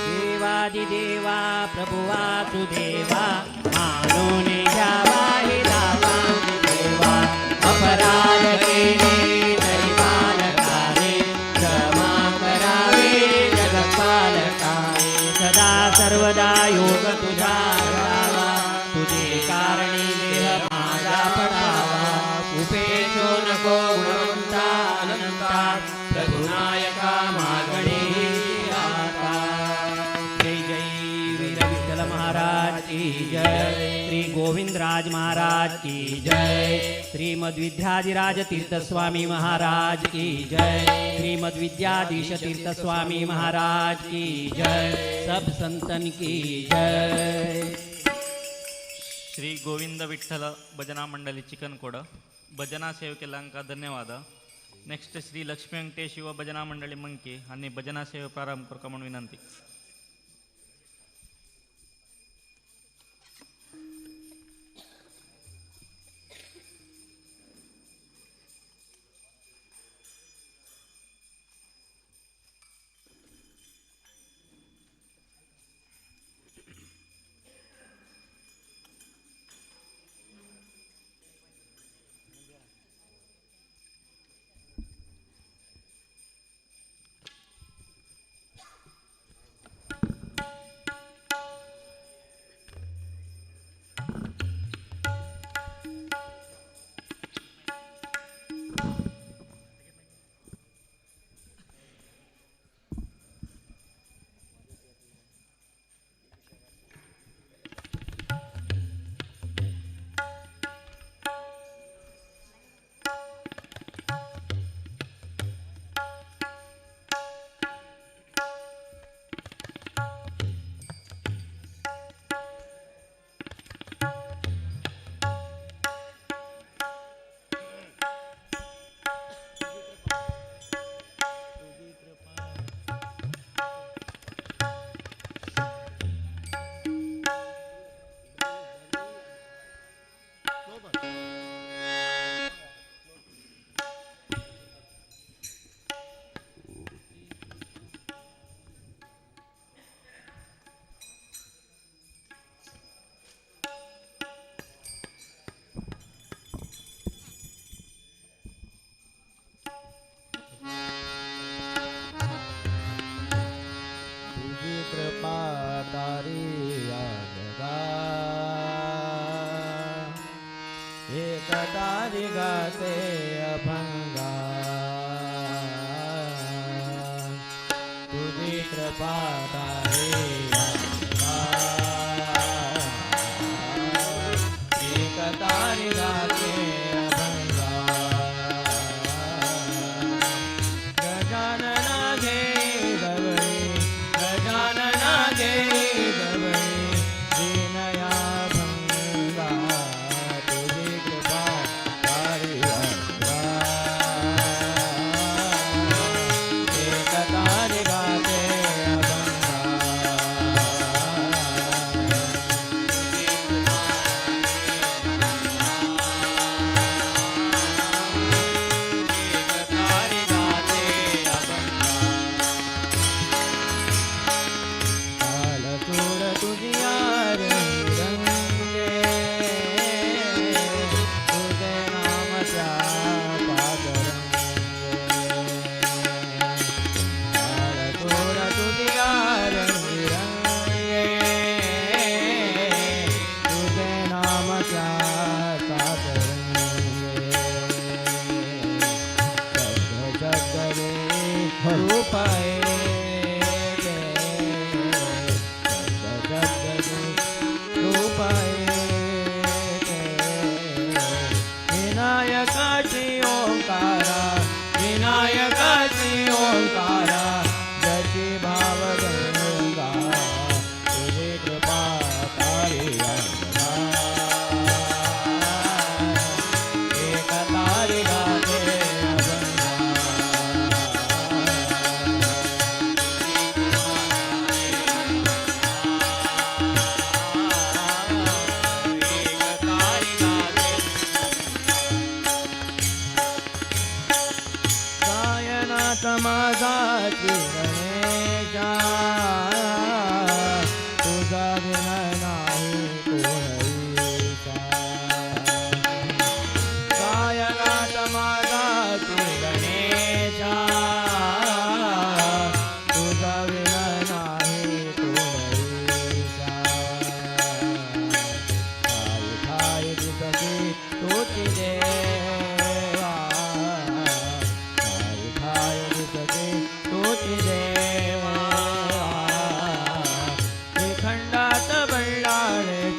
देवादिदेवा प्रभुवा तु देवा मानो ने जावा हे दाता देवा की जय, श्री गोविंदराज महाराज की जय, श्रीमद विद्याधिराज तीर्थ स्वामी महाराज की जय, श्रीमद विद्याधीश तीर्थ स्वामी महाराज की जय, सब संतन की जय. श्री गोविंद विठ्ठल भजना मंडली चिकनकोड भजना सेवे केल्यांका धन्यवाद. नेक्स्ट श्री लक्ष्मी वेंकटेश युवा भजना मंडळी मंकी आणि भजना सेवे प्रारंभ करका म्हणून विनंती. गाते अभंगा तुझी कृपा तारे एक तारी गाते अभंगा गजानना घे गवळी गजानना घे गवळी दीनया भंगा तुझी कृपा तारी एक तारी गाते विनायकाची ओंकारा विनायकाची ओंकारा जशी भाव गंगा तुझी कृपा तारी एक तारी गाते समाजाची गणेशा तुझा विनय नाही कोणीचा गायना समाजाची गणेशा तुझा विनय नाही कोणीचा ठाई दिसती तुझी देवा तुझी देवा खंडात बळ्ळाळे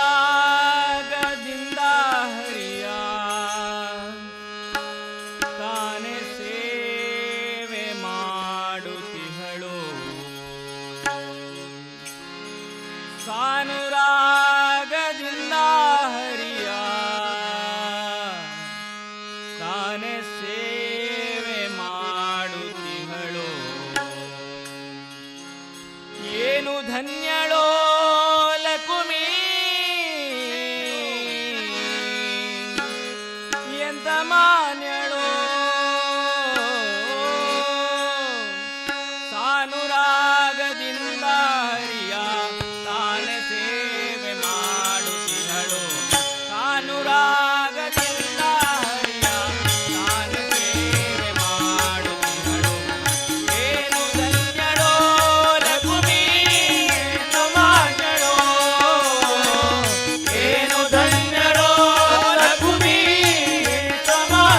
ಸಾನುರಾಗದಿಂದ ಹರಿಯ ತಾನೆ ಸೇವೆ ಮಾಡುತ್ತಿಹಳು ಸಾನುರಾಗದಿಂದ ಹರಿಯ ತಾನೆ ಸೇವೆ ಮಾಡುತ್ತಿಹಳು ಏನು ಧನ್ಯಳೋ ಲಕುಮಿ ಎಂತ ಮಾನ್ಯಳೋ ಸಾನುರಾಗದಿಂದ ಹರಿಯ ತಾನೆ ಸೇವೆ ಮಾಡುತ್ತಿಹಳು ಸಾನುರಾಗದಿಂದ ಹರಿಯ ತಾನೆ ಸೇವೆ ಮಾಡುತ್ತಿಹಳು ಏನು ಧನ್ಯಳೋ ಲಕುಮಿ ಎಂತ ಮಾನ್ಯಳೋ ಏನು ಧನ್ಯಳೋ ಲಕುಮಿ ಎಂತ ಮಾನ್ಯಳೋ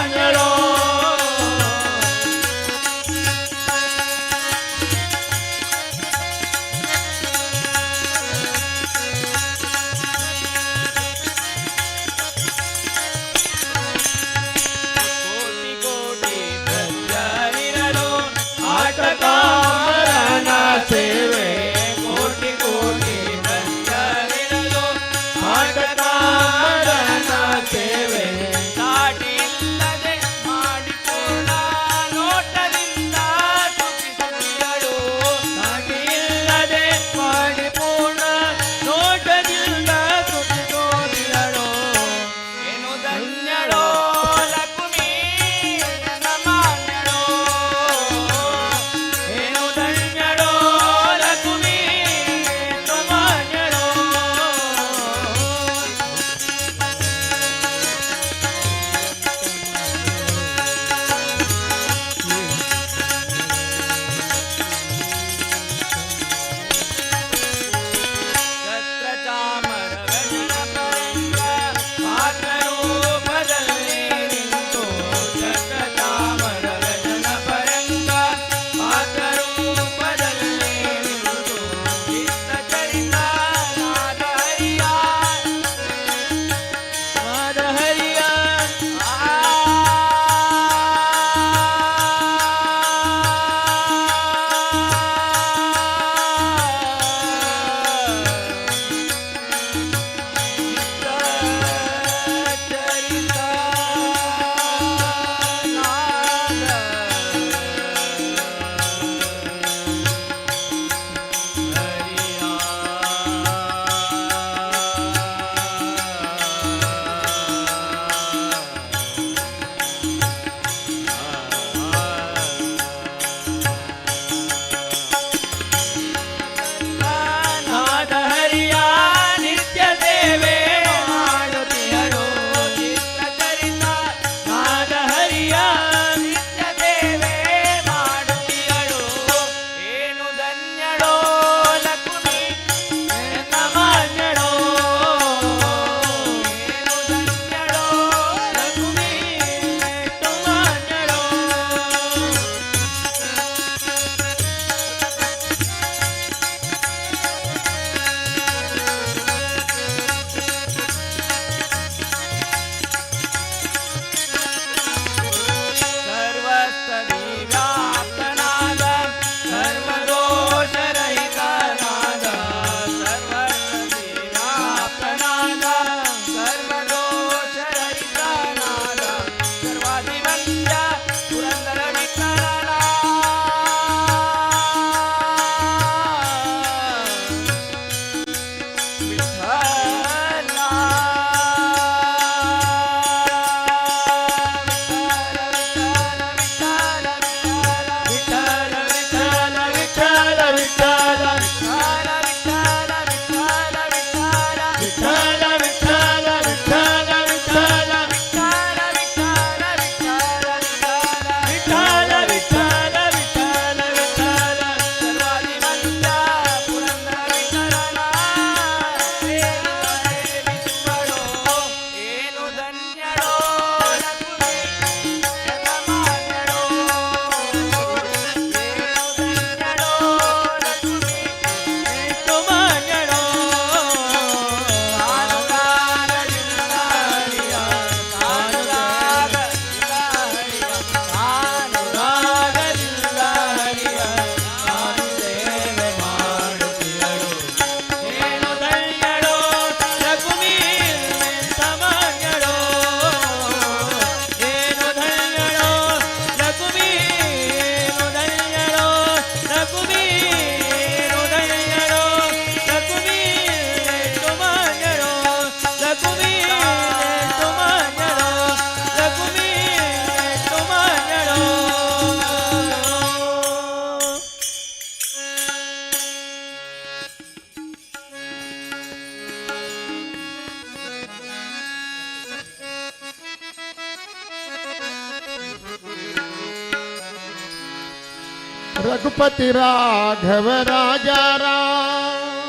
रघुपति राघव राजा राम,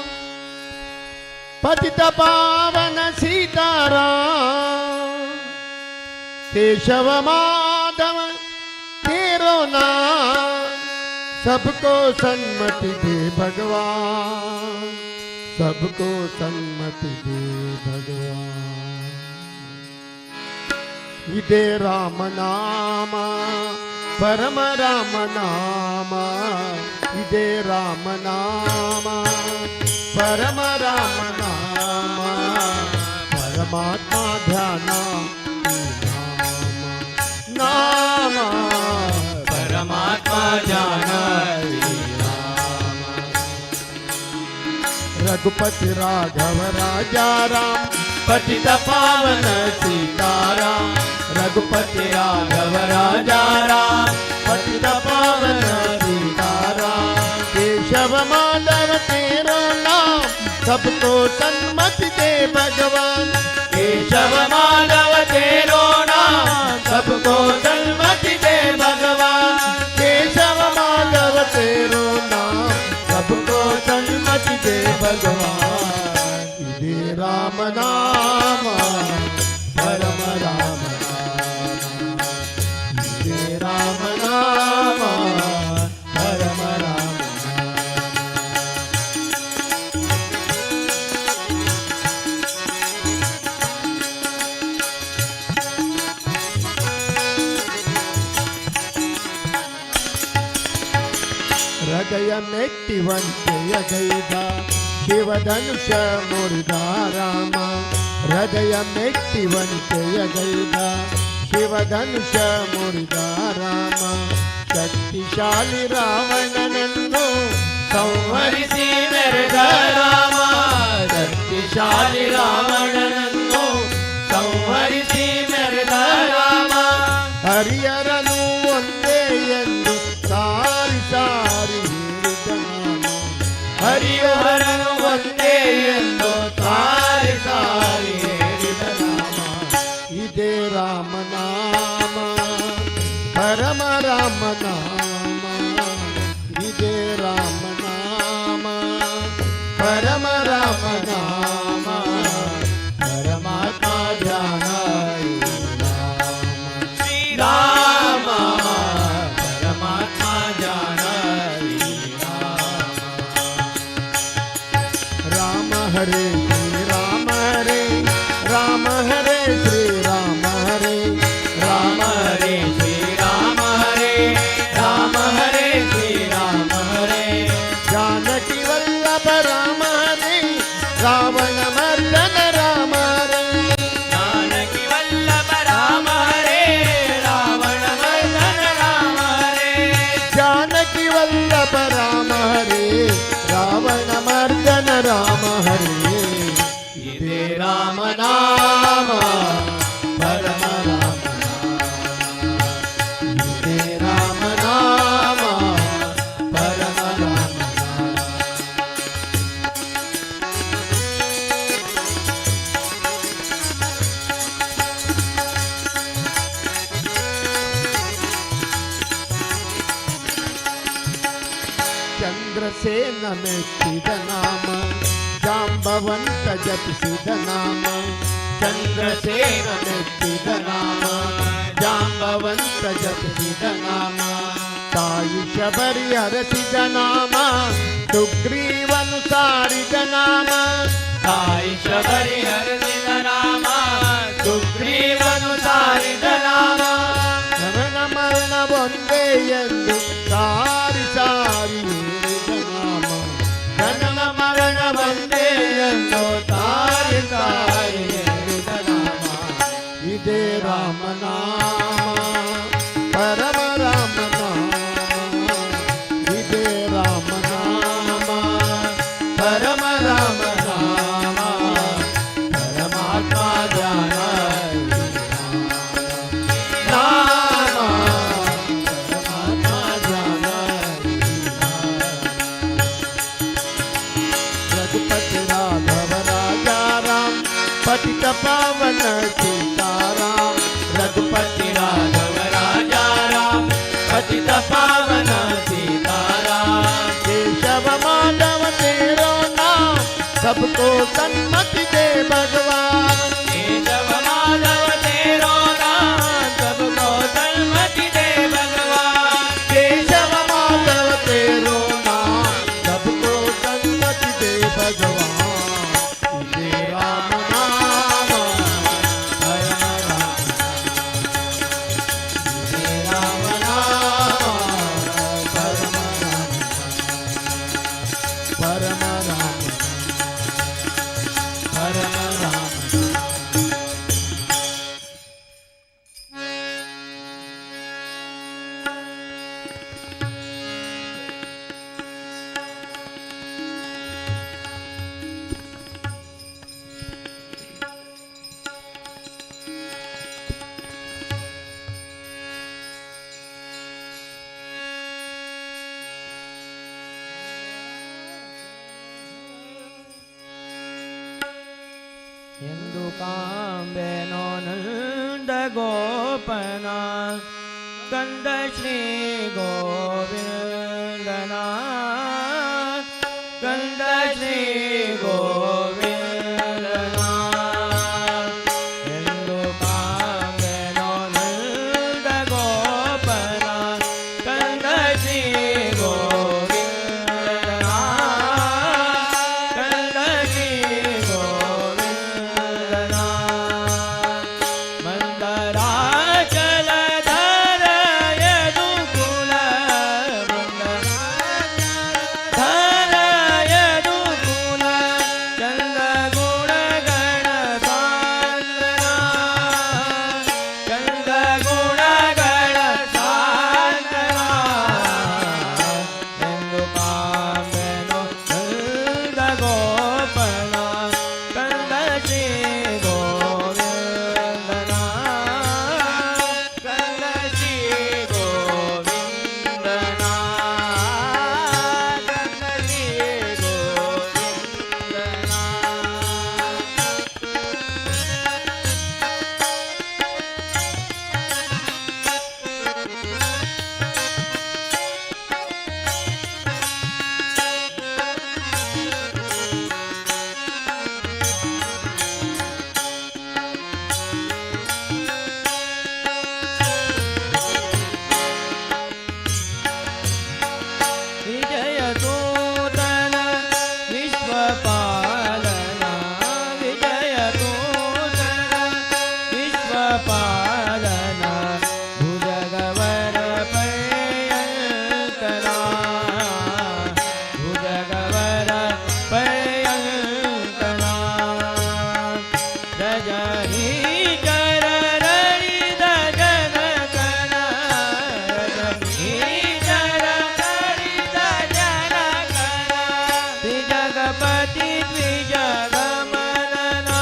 पतित पावन सीताराम, केशव माधव तेरो नाम, सबको सन्मति दे भगवान, सबको सन्मति दे भगवान। इदे राम नाम परम राम नाम, इदे राम नाम परम राम नाम, परमात्मा ध्यान नाम, परमात्मा ध्यान रघुपति राघव राजा राम, पतित पावन सीताराम, रघुपति राघव राजा राम, पतित पावन सीताराम, केशव माधव तेरो नाम, सबको सन्मति दे भगवान, केशव माधव तेरो नाम, सबको सन्मति दे भगवान, केशव माधव तेरो नाम, सबको सन्मति दे भगवान। इदे राम नाम परम राम नाम, इदे राम नाम परम राम ಹೃದಯ ಮೆಟ್ಟಿವಂತೆ ಯಗೈದ ಶಿವಧನುಷ ಮುರಿದ ರಾಮ, ಹೃದಯ ಮೆಟ್ಟಿವಂತೆ ಯಗೈದ ಶಿವಧನುಷ ಮುರಿದ ರಾಮ, ಶಕ್ತಿಶಾಲಿ ರಾವಣನನ್ನು ಸಂಹರಿಸಿ ಮೆರೆದ ರಾಮ, ಶಕ್ತಿಶಾಲಿ ರಾವಣನನ್ನು ಸಂಹರಿಸಿ ಮೆರೆದ ರಾಮ, ಹರಿಯರನು ಒಂದೇ ಎಂದು ಸಾರಿ ಸಾರಿ ಹೇಳಿದ ನಾಮ, ಹರಿಹರನು ಒಂದೇ ಎಂದು ಸಾರಿ ಸಾರಿ ಹೇಳಿದ ನಾಮ, ಇದೇ ರಾಮ ನಾಮ ಪರಮ ರಾಮ ನಾಮ, ಇದೇ ರಾಮ ನಾಮ ಪರಮ ರಾಮ ನಾಮ, ಪರಮಾತ್ಮ ಧ್ಯಾನ ಶ್ರೀರಾಮ, ಪರಮಾತ್ಮ ಧ್ಯಾನ ರಾಮ ಹರೇ ಶ್ರೀ ರಾಮ ಹರೇ, ರಾಮ ಹರೇ ಶ್ರೀ ರಾಮ ಹರೇ, ರಾಮ ಹರೇ ಶ್ರೀರಾಮ ಹರೇ, ರಾಮ ಹರೇ ಶ್ರೀರಾಮ ಹರೇ, ಜಾನಕಿ ವಲ್ಲಭ ರಾಮ ಹರೇ, ರಾವಣ ಮರ್ದನ ರಾಮ ಹರೇ, ಜಾನಕಿ ವಲ್ಲಭ ರಾಮ ಹರೇ, ರಾವಣ ಮರ್ದನ ರಾಮ ಹರೇ, ಜಾನಕಿ ವಲ್ಲಭ ರಾಮ ಹರೇ, ರಾವಣ ಮರ್ದನ ರಾಮ ಹರೇ, ಇದೇ ರಾಮ ನಾಮ ಪರಮ ರಾಮ ನಾಮ, ಇದೇ ರಾಮ ನಾಮ ಪರಮ ರಾಮ ಚಂದ್ರಸೇನ ಮೆಚ್ಚಿದ ನಾಮ, ಜಾಂಬವಂತ ಜಪಿಸಿದ ನಾಮ, ಚಂದ್ರಸೇನ ಮೆಚ್ಚಿದ ನಾಮ, ಜಾಂಬವಂತ ಜಪಿಸಿದ ನಾಮ, ತಾಯಿ ಶಬರಿ ಹರಸಿದ ನಾಮ, ಸುಗ್ರೀವನು ಸಾರಿದ ನಾಮ, ತಾಯಿ ಶಬರಿ ಹರಿಸಿದ ನಾಮ, ಸುಗ್ರೀವನು ಸಾರಿದ ನಾಮ, ಜನನ ಮರಣ ಒಂದೇ ಎಂದು ಸಾರಿ ಸಾರಿ ಹೇಳಿದ ನಾಮ, ಜನನ ಮರಣ ಒಂದೇ ಎಂದು ಸಾರಿ ಸಾರಿ ಹೇಳಿದ ನಾಮ, ಇದೇ ರಾಮ ನಾಮ ಪರಮ ರಾಮ ನಾಮ, ಇದೇ ರಾಮ ನಾಮ ಪರಮ ರಾಮ ನಾಮ, ಪರಮಾತ್ಮ ಧ್ಯಾನ ನಾಮ, ಪರಮಾತ್ಮ ಧ್ಯಾನ रघुपति राघव राजा राम, पतित पावन सीताराम, रघुपति राघव राजा राम, पतित पावन सीता इंदुकांबेनो नंद गोपना कंद श्री गोविंदना कंद श्री गोविंदना इंदुकांबेनो नंद गोपना कंद श्री गोविंदना कंद श्री गोविंदना मंदराचल धर यदुकुल धर यदुकुल चंद गुण गण साधना चंद गुण गण साधना इंदुकांबेनो नंद गोपना कंद श्री गोविंदना कंद श्री गोविंदना कंद श्री गोविंदना विजयदूतन विश्वपालना विजयदूतन विश्वपालना भुजगवर पर्यंतना भुजगवर पर्यंतना रजनी चरणी दजन कन रजनी चरणी दजन कन त्रिजगपति द्विजगमनना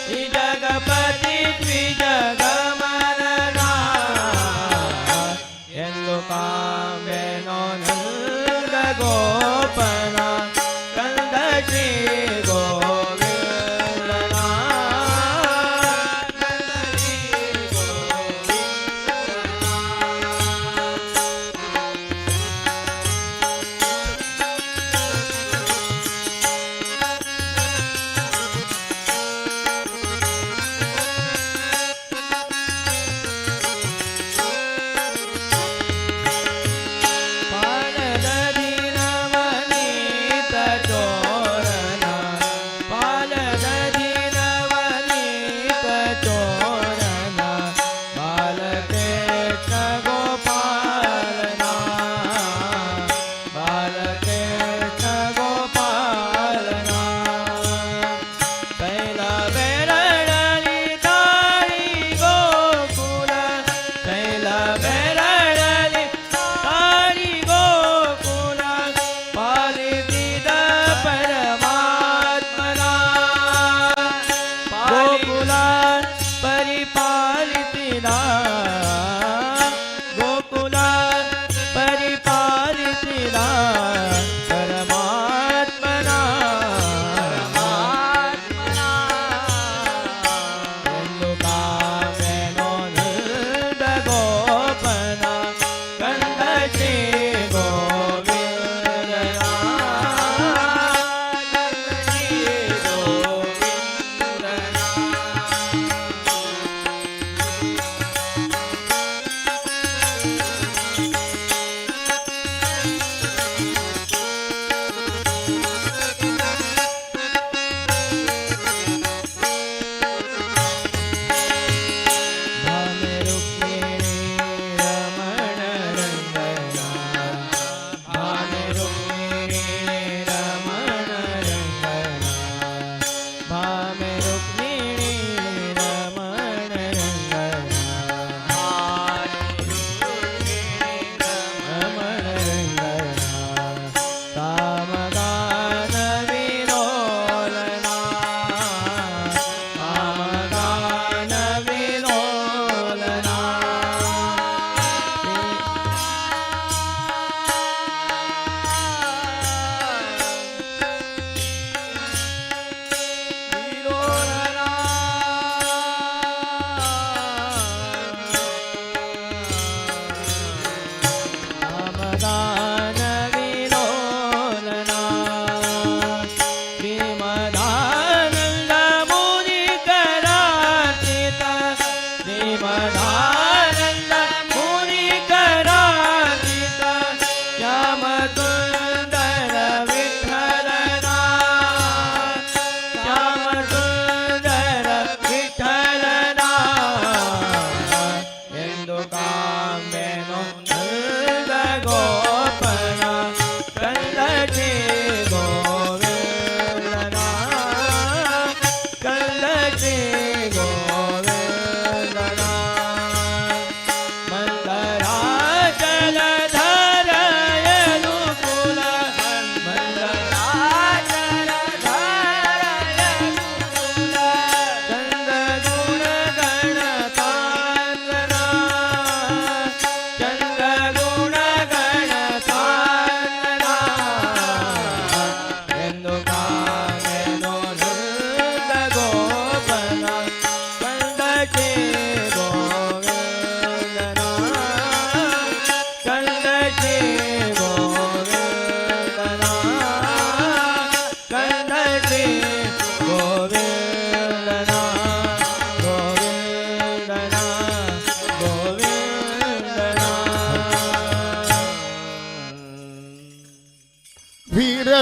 त्रिजगपति द्विजगमनना इंदुकांबेनो नंद गोपना कंद श्री गोविंदना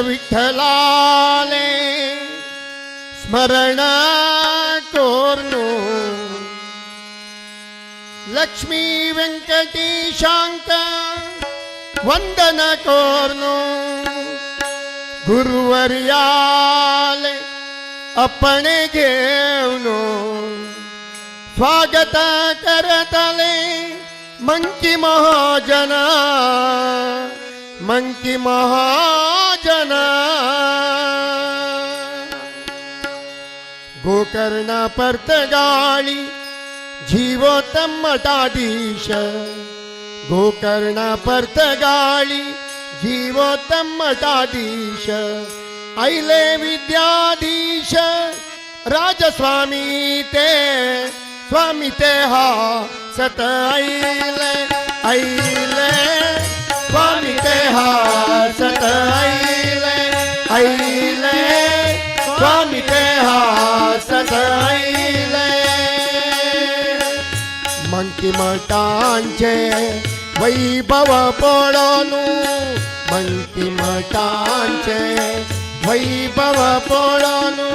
विठ्ठलाले स्मरण कोर्नु लक्ष्मी व्यंकटेशांक वंदन कोर्नु गुरुवर्याले अपने घेऊनो स्वागत करतले मंकी महाजना मंकी महाजना गोकर्ण पर्तगाळी जीवोत्तम मठाधीश गोकर्ण पर्तगाळी जीवोत्तम मठाधीश ऐले विद्याधीश राजस्वामी ते स्वामी ते हा सत ऐले ऐले स्वामी ते हा सत ऐले ऐले स्वामी ते हा सत ऐले मंकी मठांचे वैभव पडोनु मंकी मठांचे वैभव पडोनु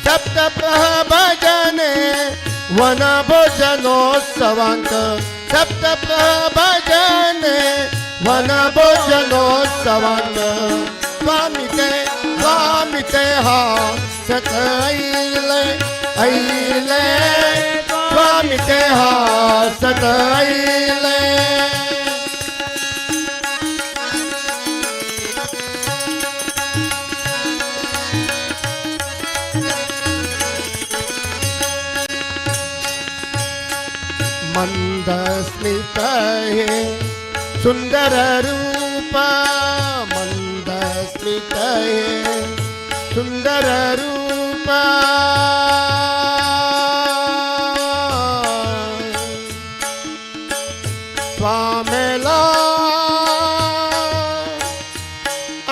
सप्त प्रभजने वन भोजनोत्सवांक सप्त प्रभजने वन भोजनोत्सवांक स्वामी ते हा सत ऐले ऐले स्वामी ते हा सत ऐले मंदस्मित है सुंदर रूप मंदस्मित है सुंदर रूप स्वामेला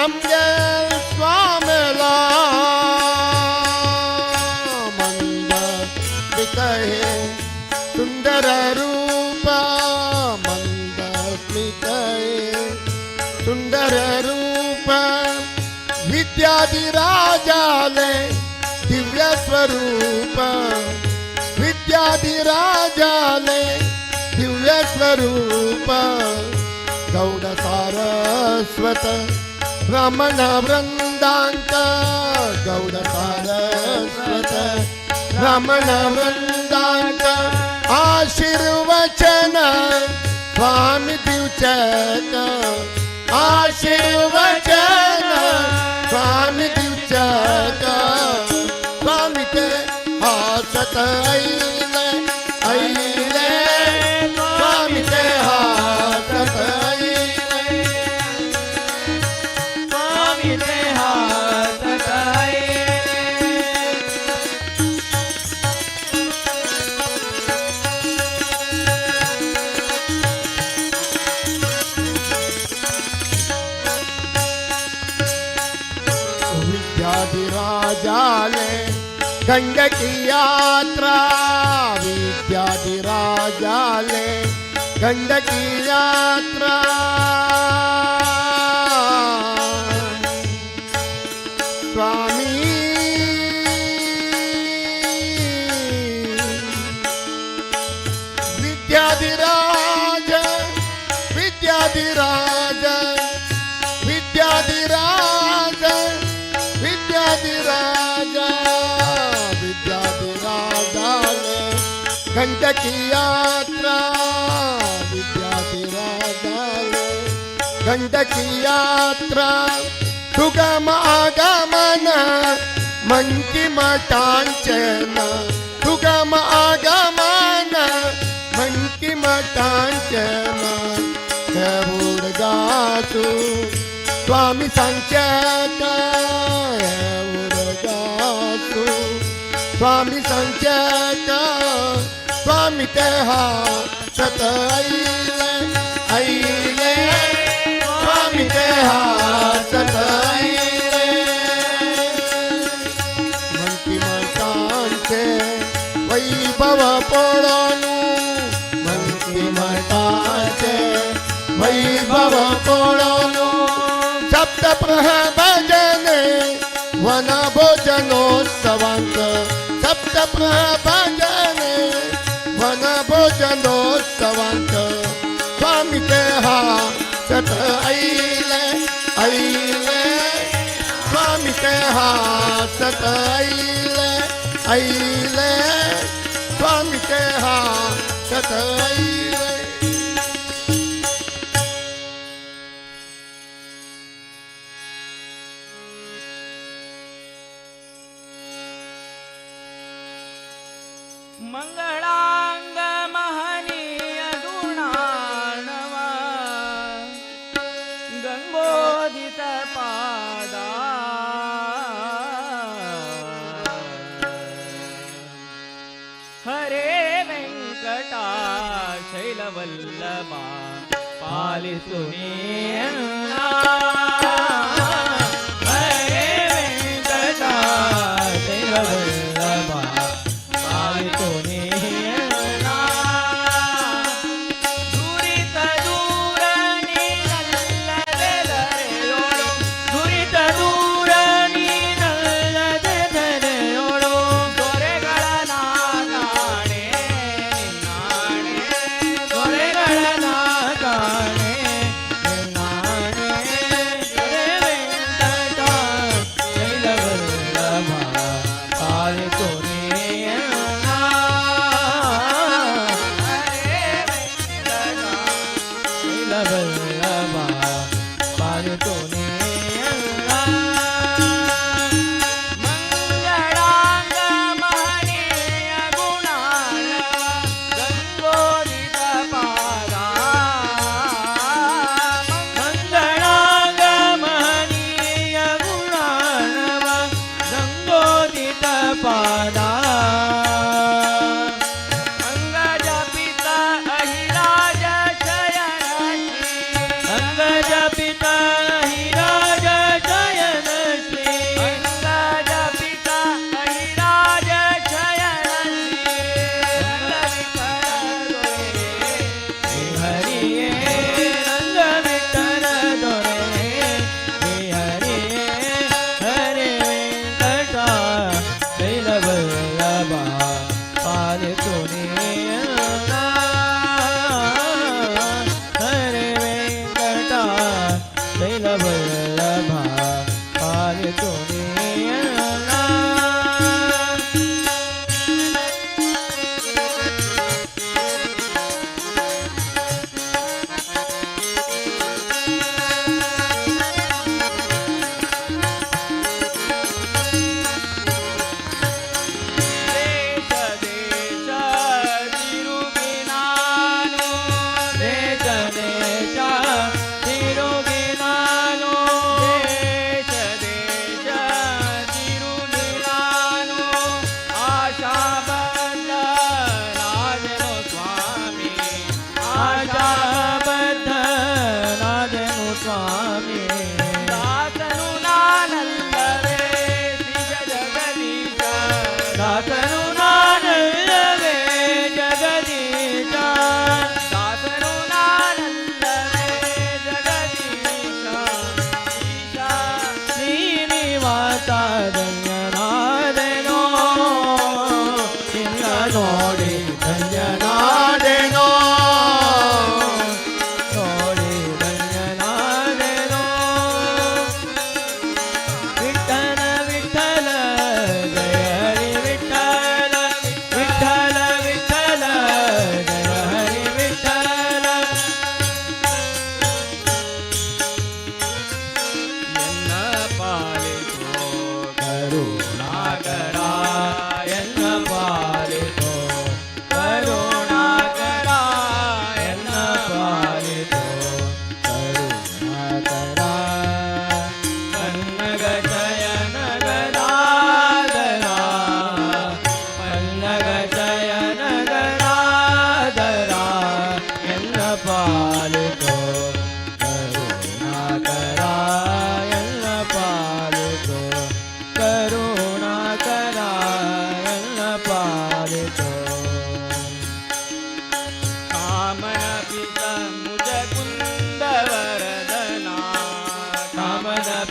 अम्गे स्वामेला मंदस्मित है सुंदर रूप मंदस्मित सुंदर रूप विद्याधिराजाले दिव्य स्वरूप विद्याधिराजाले दिव्य स्वरूप गौड सारस्वत रमण वृंदांक गौड सारस्वत रमण वृंदांक आशीर्वचन स्वामी दिवचक आशीर्वचन स्वामी दिवचक स्वामी ते हासत ऐले ऐले स्वामी ते हासत ऐले स्वामी ते हासत ऐले विद्याधिराजाले गंडकी यात्रा विद्याधिराजाले गंडकी यात्रा स्वामी विद्याधिराज विद्याधिराज विद्याधिराज विद्याधिराज विद्याधिराजाले गंडकी यात्रा विद्याधिराजाले गंडकी यात्रा सुगम आगमन मंकी मठांचन सुगम आगमन मंकी मठांचन देऊडगासु स्वामी संचत उडगासु स्वामी संचत स्वामी ते हा सत ऐले ऐले स्वामी ते हा सत ऐले मंकी मठांचे वैभव पडोनु मंकी मठांचे वैभव पडोनु सप्त प्रभजने भोजनोत्सवांत सप्तप्रभजने वन भोजनोत्सवांत स्वामी ते हासत ऐले ऐले स्वामी ते हासत ऐले ऐले स्वामी ते हासत ऐले. मंगळांग महनीय गुणाणवा गंगोदित पादा हरे वेंकटा शैलवल्लभा पालिसु मे हरे वेंकटा शैलवल्लभा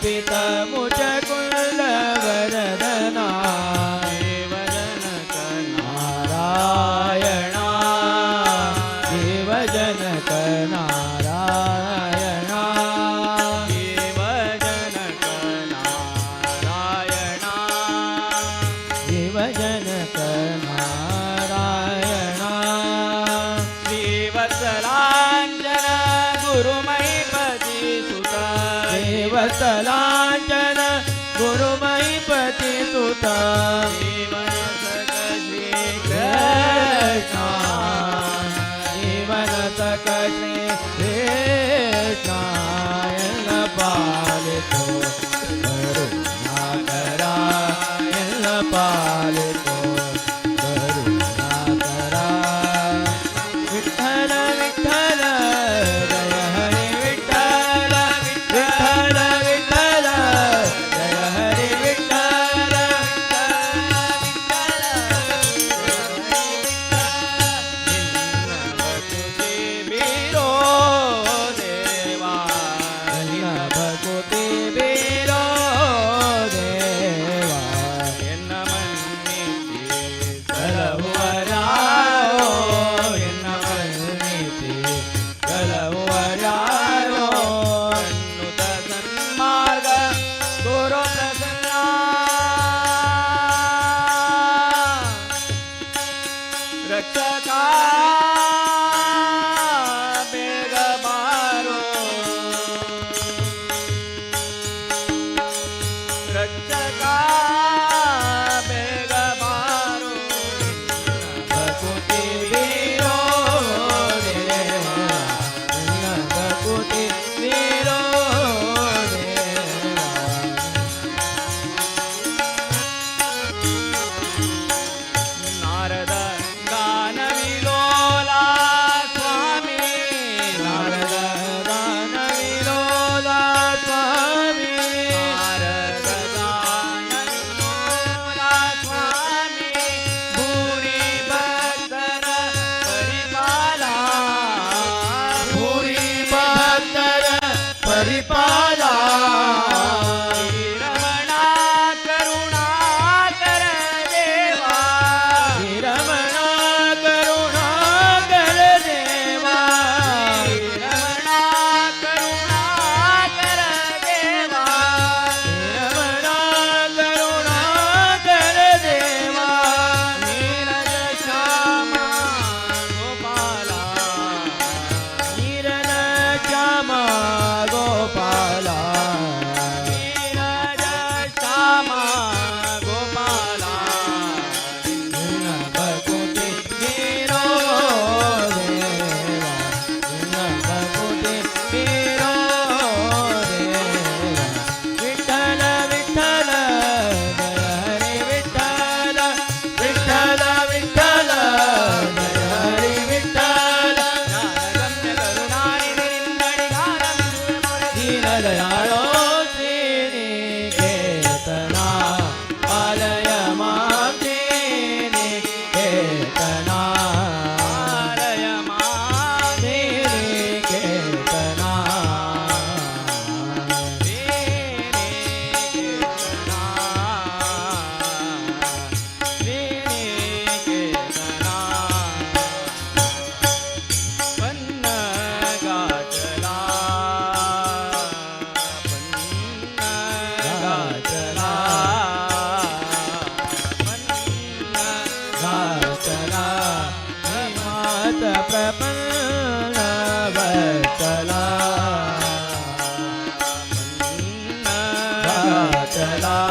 पिता मुझ कुल वरदना नारायणा श्रीवत्सलाञ्जन गुरुमयीपति सुता श्रीवत्सलाञ्जन गुरुमयीपति सुता जीवन सक श्री कृष्ण पालितो करुणा करा पालितो करुणा करा विठ्ठल विठ्ठल जय हरे विठ्ठल विठ्ठल विठ्ठल जय हरे विठ्ठल भगवती बीरो देवा रक्षका बेग बारो रक्षका बेग बारो भगवती बीरो देवा भगवती बीरो देवा नारद गानविलोला स्वामी नारद गानविलोला स्वामी नारद गानविलोला स्वामी भूरी भक्तर परिपाला भूरी भक्तर परिपाला रमणा करुणा कर देवा रमणा करुणा कर देवा रमणा करुणा कर देवा रमणा करुणा कर देवा नीरज श्यामा गोपाला नीरज श्यामा गोपाला नीरज श्यामा गोपाला भगवती बीरो देवा भगवती बीरो देवा विठ्ठल विठ्ठल जय हरे विठ्ठल विठ्ठल विठ्ठल जय हरे विठ्ठल ज्ञानगम्य करुणानिधिनिन्दणि गानं दीनदयाळो श्रीनिकेतना पालय मां श्रीनिकेतना पालय मां श्रीनिकेतना श्रीनिकेतना श्रीनिकेतना पन्न गाजला मात प्रपन्न वत्सला गाजला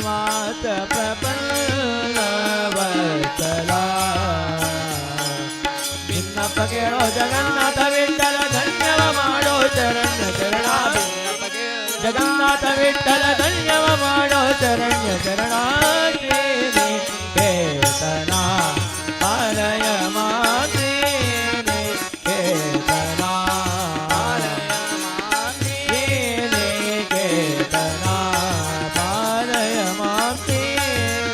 मात प्रपन्न वत्सला भिन्न पगेळो जगन्नाथ विठ्ठल धन्यव माडो चरण्य चरणा जगन्नाथ विठ्ठल धन्यव माडो चरण्य चरणा श्रीनिकेतना पालय मां श्रीनिकेतना श्रीनिकेतना पालय मां श्रीनिकेतना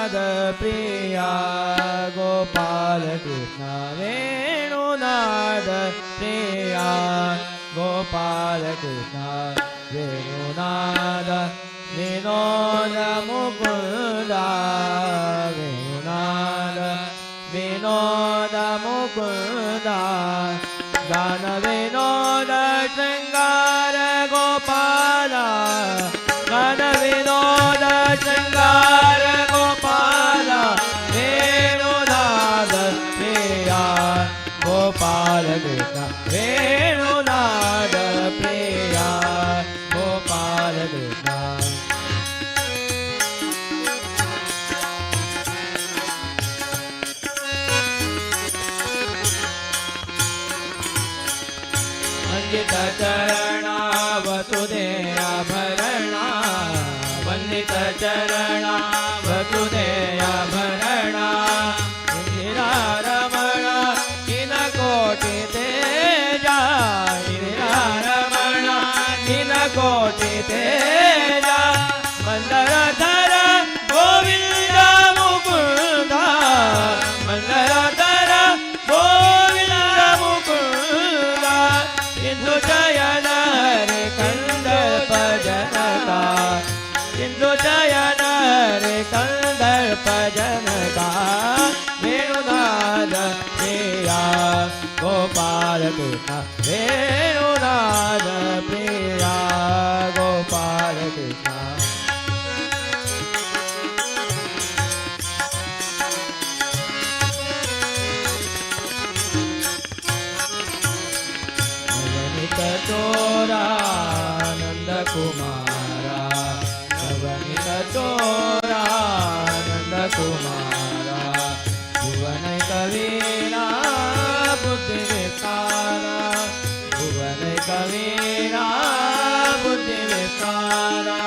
वेणुनाद प्रिया गोपाल कृष्ण वेणुनाद प्रिया गोपाल कृष्ण वेणुनाद विनोद मुकुंदा वेणुनाद विनोद मुकुंदा गान विनोद श्रृंगार गोपाला गान विनोद श्रृंगार गोपाला वेणुनाद प्रिया गोपाल कृष्ण वेणुनाद प्रिया गोपाल कृष्ण वंदित चरणा वसुदेया भरणा वंदित चरणा वसुदेया भरणा इंदिरा रमणा किन कोटि तेजा इंदिरा रमणा किन कोटि तेजा मंदरधर गोविंद मुकुंदा मंदरधर गोविंद मुकुंदा सिंधु जयन हरे कंदर्प जनका सिंधु जयन हरे कंदर्प जनका वेणुनाद प्रिया गोपाल कृष्ण वेणुनाद प्रिया गोपाल कृष्ण चोरा नंद कुमारा नवनीत चोरा नंद कुमारा भुवन कवीरा बुद्धि विकारा भुवन कवीरा बुद्धि विकारा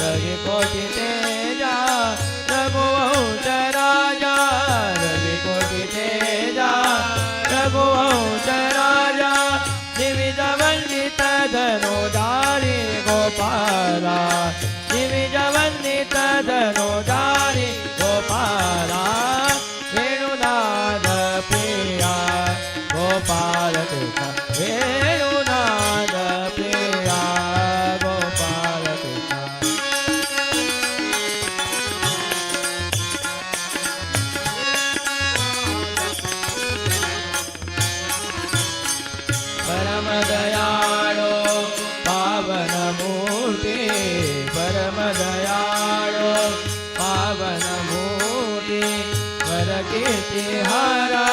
रवि कोटि तेजा रघुवंश राजा रवि कोटि तेजा रघुवंश राजा दिविज वंदित धनुधारी गोपाला दिविज वंदित धनुधारी गोपाला वेणुनाद प्रिया गोपाल कृष्ण वेणुनाद प्रिया गोपाल कृष्ण परम दयाळो पावन मूर्ति परम दयाळो पावन मूर्ति वर कीर्ति हारा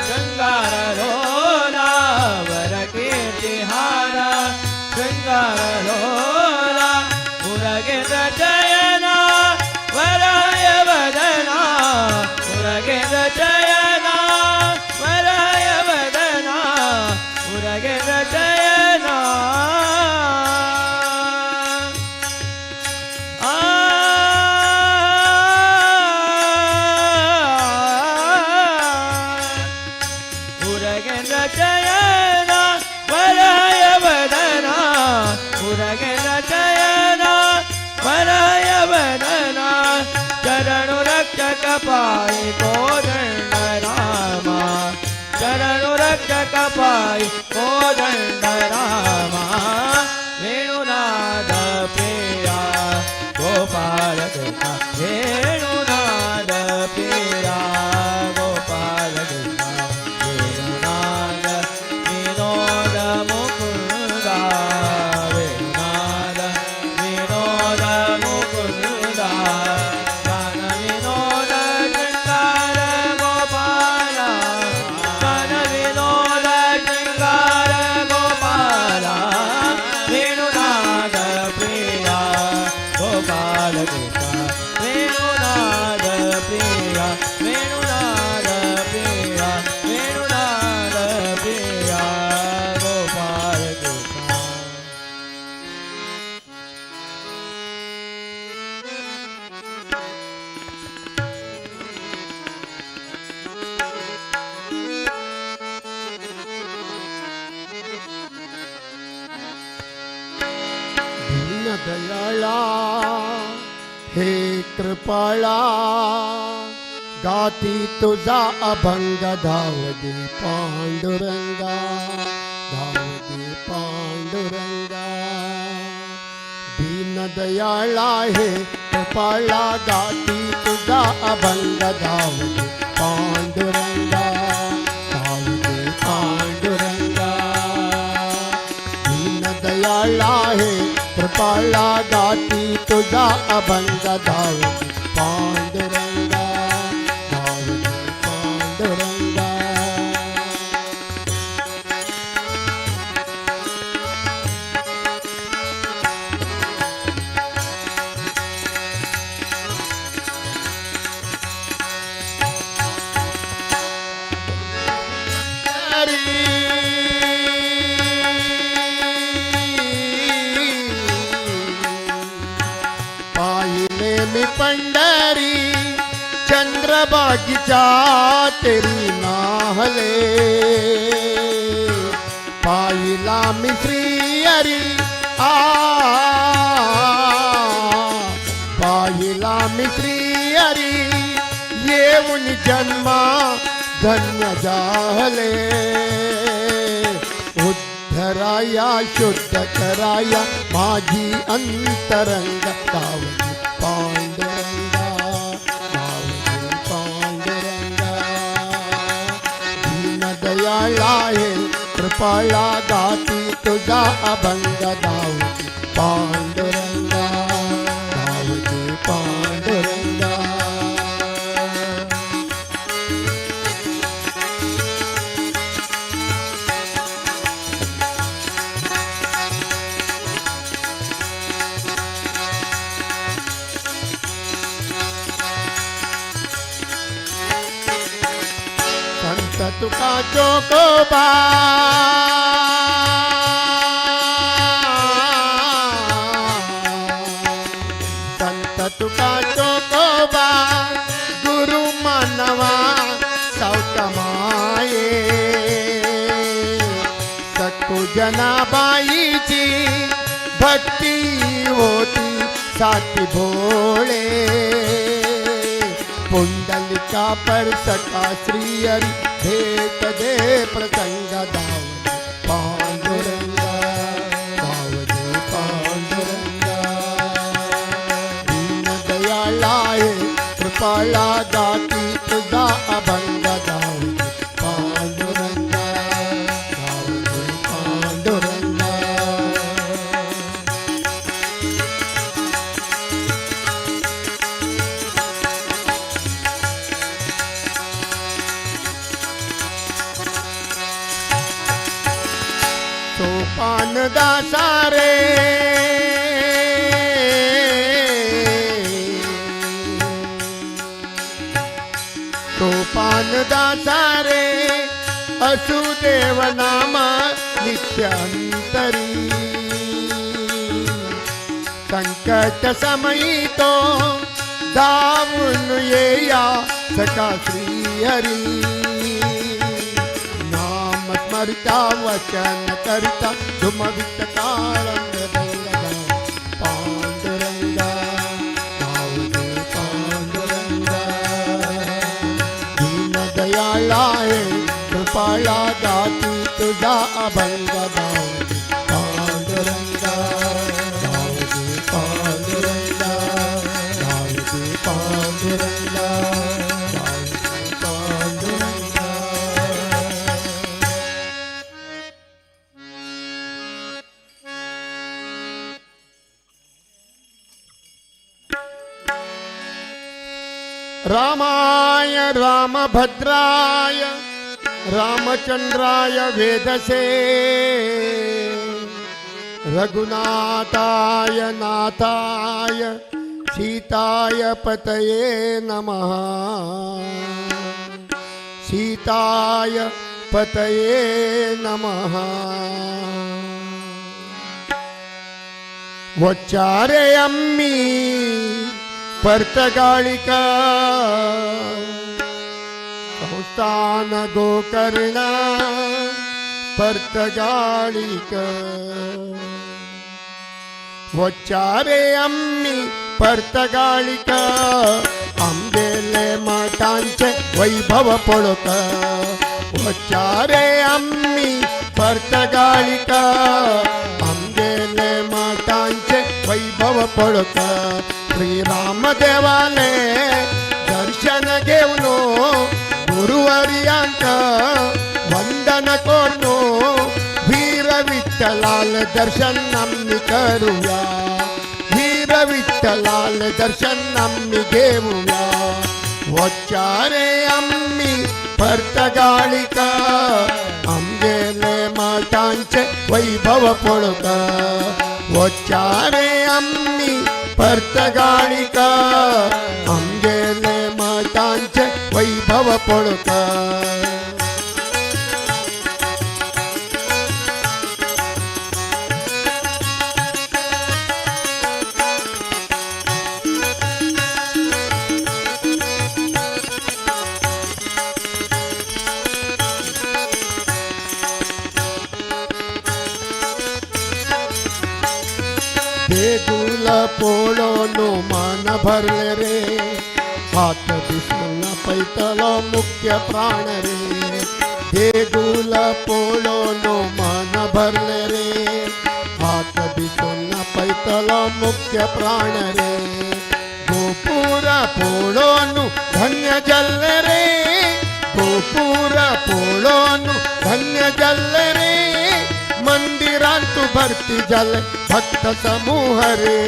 श्रृंगार लोला वर कीर्ति हारा श्रृंगार लोला मुरगेंद्र जयना वराय वदना मुरगेंद्र जयना वराय वदना मुरगेंद्र जयना मुरगेंद्र जयना वराय वदना मुरगेंद्र जयना वराय वदना चरणु रक्षक पाई कोदंड रामा चरणु रक्षक पाई कोदंड रामा वेणुनाद प्रिया गोपाल कृष्ण वेणुनाद प्रिया गोपाल कृष्ण वेणुनाद विनोद मुकुंदा वेणुनाद विनोद मुकुंदा गान विनोद श्रृंगार गोपाला गान विनोद श्रृंगार गोपाला वेणुनाद प्रिया गोपाल कृष्ण वेणुनाद प्रिया वेणुनाद प्रिया वेणुनाद प्रिया गोपाल कृष्ण दीन दयाळा हे कृपाळा गाती तुझा अभंग धावदे पांडुरंगा धावदे पांडुरंगा दीनदयाळा हे कृपाळा गाती तुझा अभंग धावदे पांडुरंगा धावदे पांडुरंगा दीनदयाळा हे कृपाळा गाती तुझा अभंग धावदे पांडुरंगा धावदे पांडुरंगा पाहिले मी पंढरी चंद्रबागीच्या तेरी नाहले पाहिला मी श्रीहरी पाहिला मी श्रीहरी येऊन जन्मा धन्य झाले उद्धराया शुद्ध कराया माझी अंतरंग धावदे पांडुरंगा धावदे पांडुरंगा दीनदयाळा हे कृपाळा गाती तुझा अभंग धावदे पांडुरंगा धावदे पांडुरंगा संत तुका चोकोबा संत तुका चोकोबा गुरु मानवा सावतमाये सकू जनाबाईची भक्ती होती साथी भोळे पुंडलिका पर सखा श्रीहरी भेट दे प्रसंग धावदे पांडुरंगा धावदे पांडुरंगा दीनदयाळा हे कृपाळा गाती तुझा अभंग धावदे पांडुरंगा धावदे पांडुरंगा सोपान दासारे सोपान दासारे असुदेव नामा नित्यांतरी संकट समयी तो धावून येया सखा श्रीहरी नाम स्मरता वचन करता झुमवित कारंग पांडुरंगा धावदे पांडुरंगा दीनदयाळा हे कृपाळा गाती तुझा अभंग धावदे पांडुरंगा धावदे पांडुरंगा धावदे पांडुरंगा धावदे पांडुरंगा रामाय रामभद्राय रामचंद्राय वेदसे रघुनाथाय नाथाय सीताय पतये नमः सीताय पतये नमः वच्चारे अम्मी पर्तगाळिका संस्थान गोकर्ण पर्तगाळिका वच्चारे अम्मी परतगाळिक आमगेले मठांचे वैभव पळोक वचारे आम्ही परतगाळिक आमगेले मठांचे वैभव पळोक श्रीराम देवाले दर्शन घेऊन गुरुवर्यांक वंदन करू वीर विठ्ठलाल दर्शन आम्ही करूया वीर विठ्ठलाल दर्शन आम्ही घेऊया वचारे आम्ही परतगाळिक आमगेले मठांचे वैभव पळोक वचारे आम्ही परतगाळिक आमगेले मठांचे वैभव पळोक देगुल पोळोनु मन भरले रे हात दिसून पैतल मुख्य प्राण रे देगुल पोळोनु मन भरले रे हात दिसून पैतल मुख्य प्राण रे गोपुर पोळोनु धन्य जल्ले रे गोपुर पोळोनु धन्य जल्ले रे मंदिरांतु भरती जल भक्त समूह रे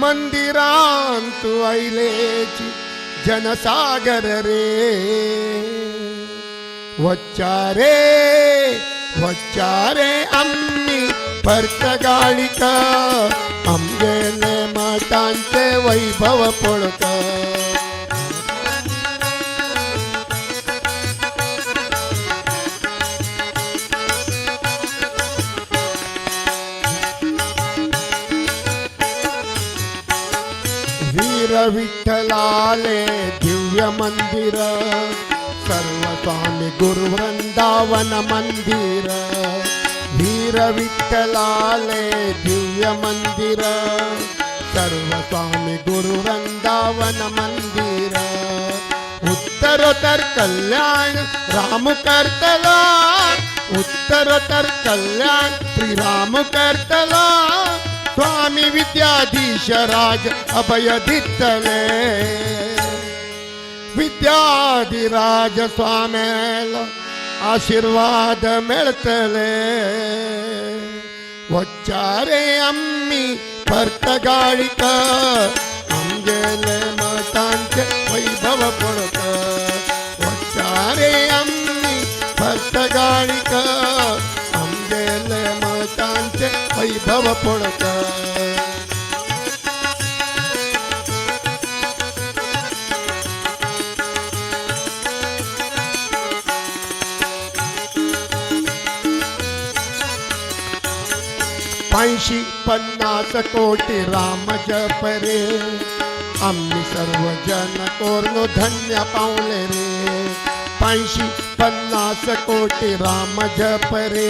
मंदिरांतु ऐलेची जनसागर रे वचारे वचारे आम्ही परतगाळिक आमगेले मठांचे वैभव पळोक वीर विठ्ठलाले दिव्य मंदिर सर्व स्वामी गुरु वृंदावन मंदिर वीर विठ्ठलाले दिव्य मंदिर सर्व स्वामी गुरु वृंदावन मंदिर उत्तरोत्तर कल्याण राम करतला उत्तरोत्तर कल्याण श्री राम करतला स्वामी विद्याधीश राज अभय दित्तले विद्याधिराज स्वामेला आशीर्वाद मिळतले वचारे आम्ही परतगाळिक आमगेले मठांचे वैभव पळोक वचारे आम्ही परतगाळिक आमगेले मठांचे वैभव पळोक ऐंशी 50 कोटी राम जप रे आम्ही सर्वजन कोरनो धन्य पावले रे 50 कोटी राम जप रे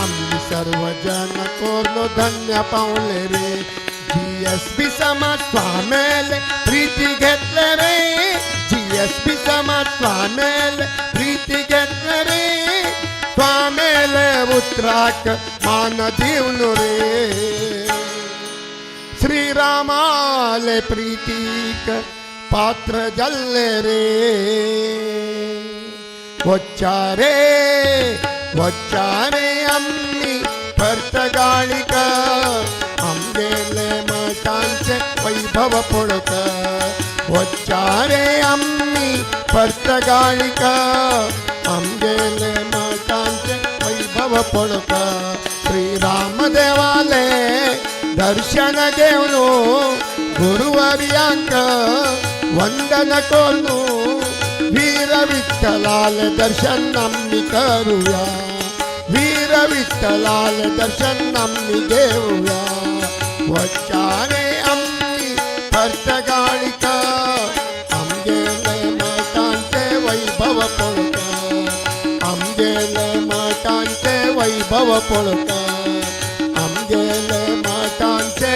आम्ही सर्वजन कोरनो धन्य पावले रे जीएसबी समाज स्वामेले प्रीती घेतले रे जीएसबी समाज स्वामेले प्रीती घेतले रे स्वामेले उतराक मान देऊन रे श्रीरामाले प्रीतीक पात्र जल्ले रे वचारे वचारे आम्ही परतगाळिक आमगेले मठांचे वैभव पळोक वचारे आम्ही परतगाळिक आमगेले मठांचे वैभव पळोक श्रीराम देवाले दर्शन घेऊन गुरुवर्यांक वंदन करू वीर विठ्ठलाल दर्शन आम्ही करूया वीर विठ्ठलाल दर्शन आम्ही घेऊया वचारे आम्ही परतगाळिक आमगेले मठांचे वैभव पळोक आमगेले मठांचे वैभव पळोक आमगेले मठांचे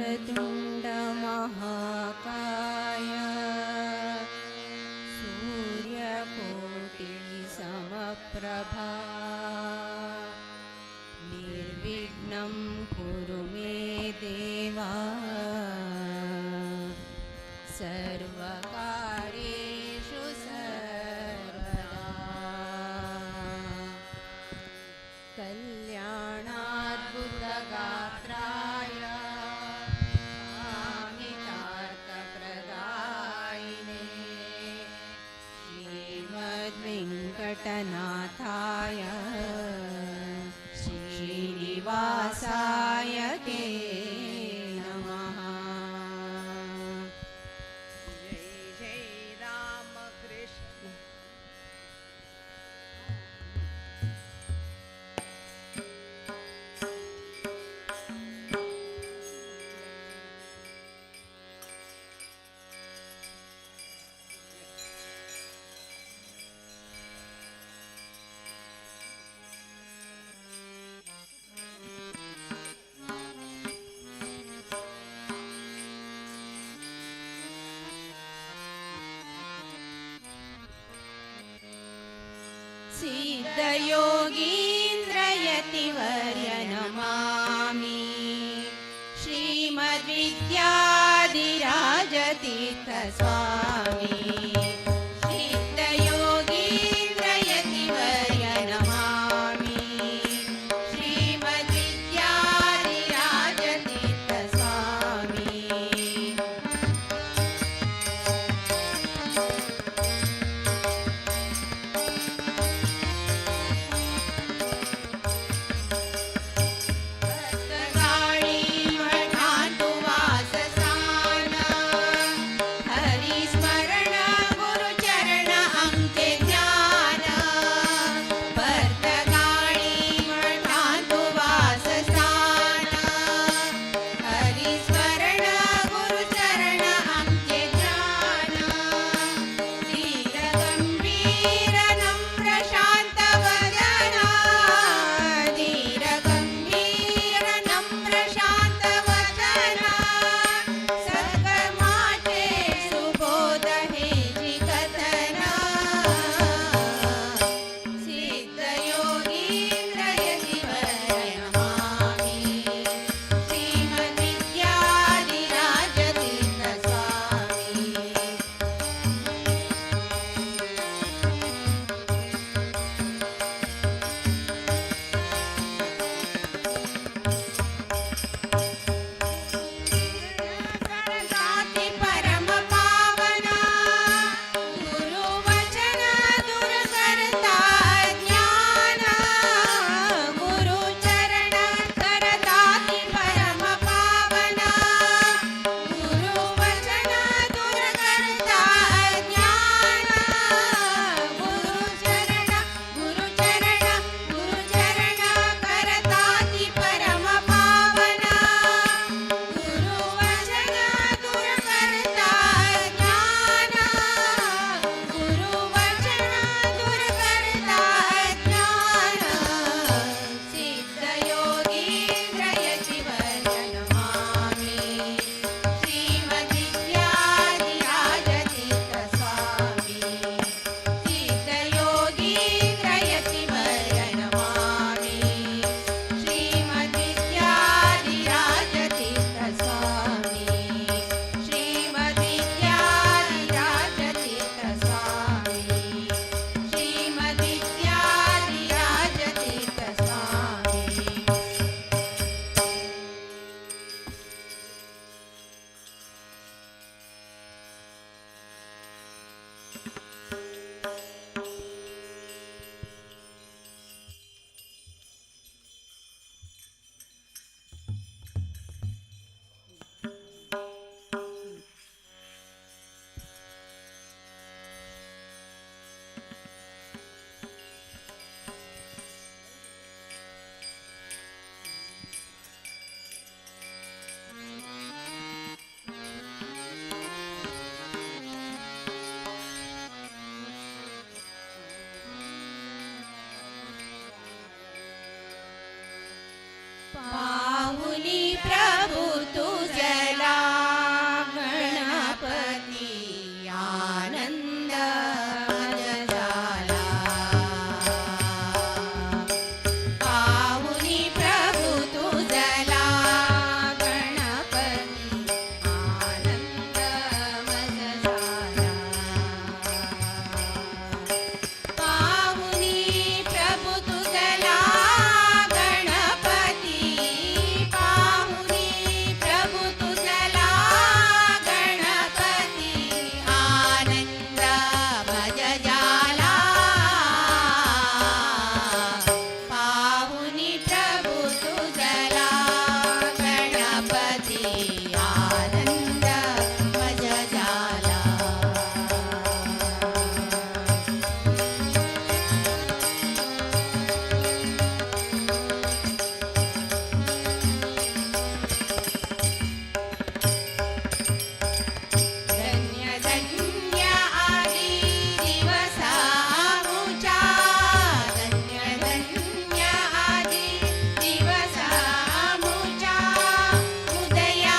वक्रतुण्ड महाकाय सूर्यकोटि समप्रभा निर्विघ्नं कुरु मे देवा सर्वकार्येषु सर्वदा कल्याणाद्भुतगात्राय कामितार्थप्रदायिने श्रीमद्वेङ्कटनाथाय श्रीनिवासाय ते नमः। जय जय रामकृष्ण। सिद्धयोगीन्द्रयतिवर्य नमामि श्रीमद्विद्याधिराजतीर्थस्वामी सिद्धयोगीन्द्रयतिवर्य नमामि श्रीमद्विद्याधिराजतीर्थस्वामी गाळी मठांतु वासस्थान हरी आनंद मज झाला धन्य धन्य आदी दिवसा आमुचा धन्य धन्य आदी दिवसा आमुचा उदया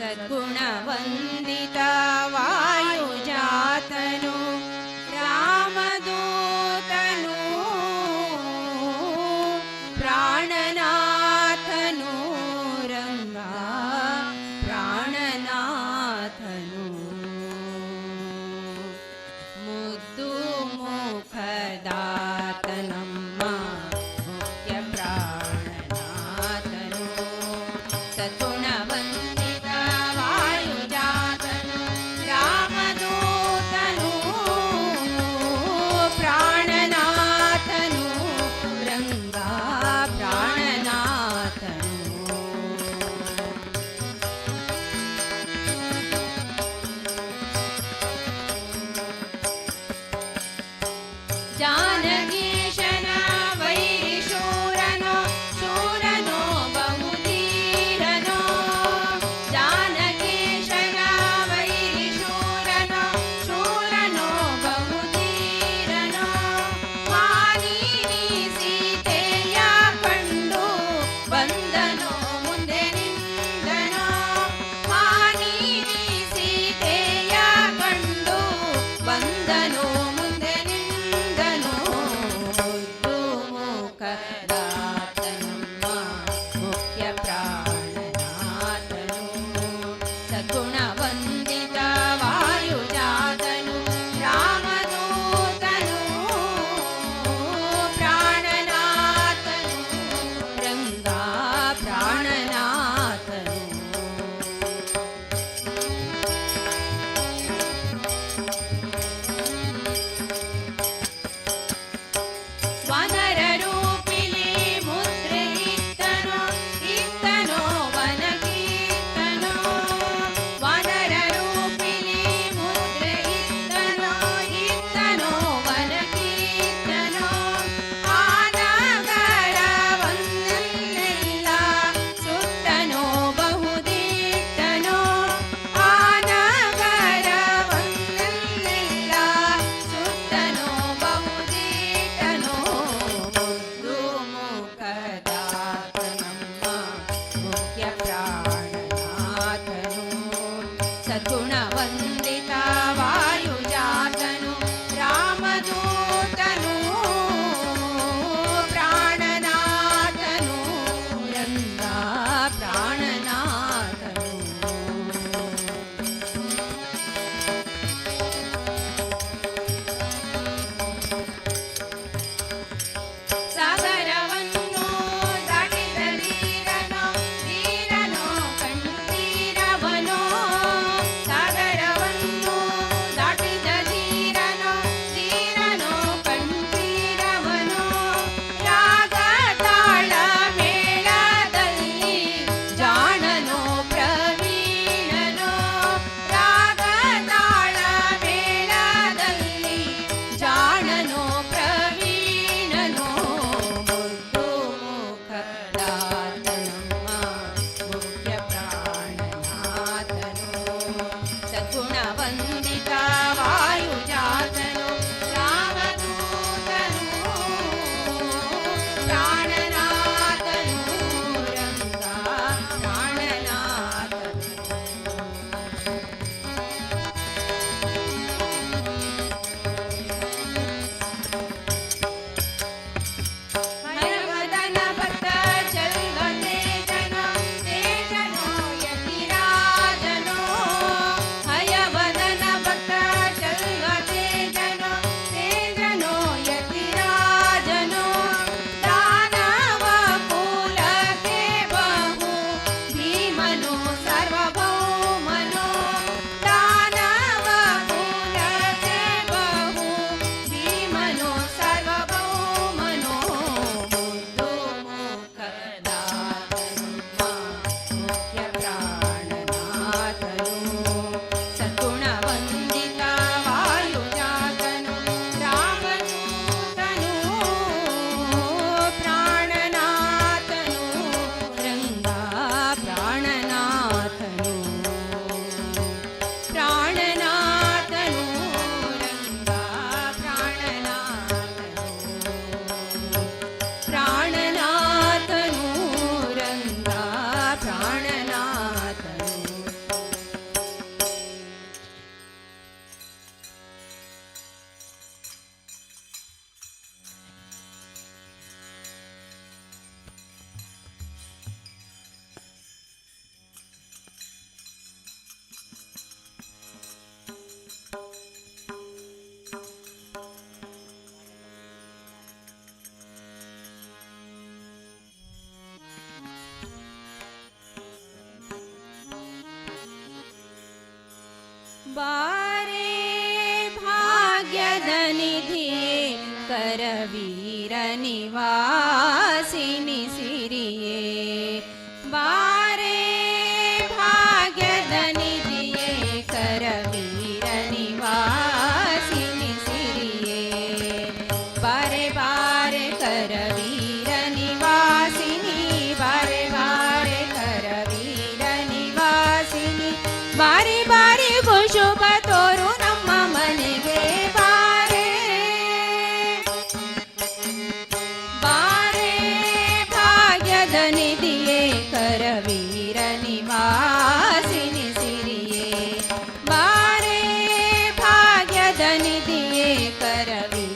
सद्गुणवन्दिता वायुजातनु रामदूतनु प्राणनाथनु रङ्गा प्राणनाथनु मुद्दु मुखदातनम्म मुख्य प्राणनाथनु सद्गुणवन्दिता वायुजातनु रामदूतनु प्राणनाथनु रङ्गा प्राणनाथनु जानकीश ಬಾರೆ ಭಾಗ್ಯದ ನಿಧಿಯೇ ಕರವೀರ ನಿವಾಸಿನಿ ಸಿರಿಯೇ ಬಾರೆ ಭಾಗ್ಯದ ನಿಧಿಯೇ ಕರವೀರ ನಿವಾಸಿನಿ ಸಿರಿಯೇ ಬಾರೆ ಬಾರೆ ಕರವೀರ ನಿವಾಸಿನಿ ಬಾರೆ ಬಾರೆ ಕರವೀರ ನಿವಾಸಿನಿ ಬಾರಿ ಬಾರಿಗೂ ಶುಭ ತೋರು ನಮ್ಮ ಮನೆಗೆ ಬಾರೆ ಬಾರೆ ಭಾಗ್ಯದ ನಿಧಿಯೇ ಕರವೀರ ನಿವಾಸಿನಿ ಸಿರಿಯೇ ಬಾರೆ ಭಾಗ್ಯದ ನಿಧಿಯೇ ಕರವೀರ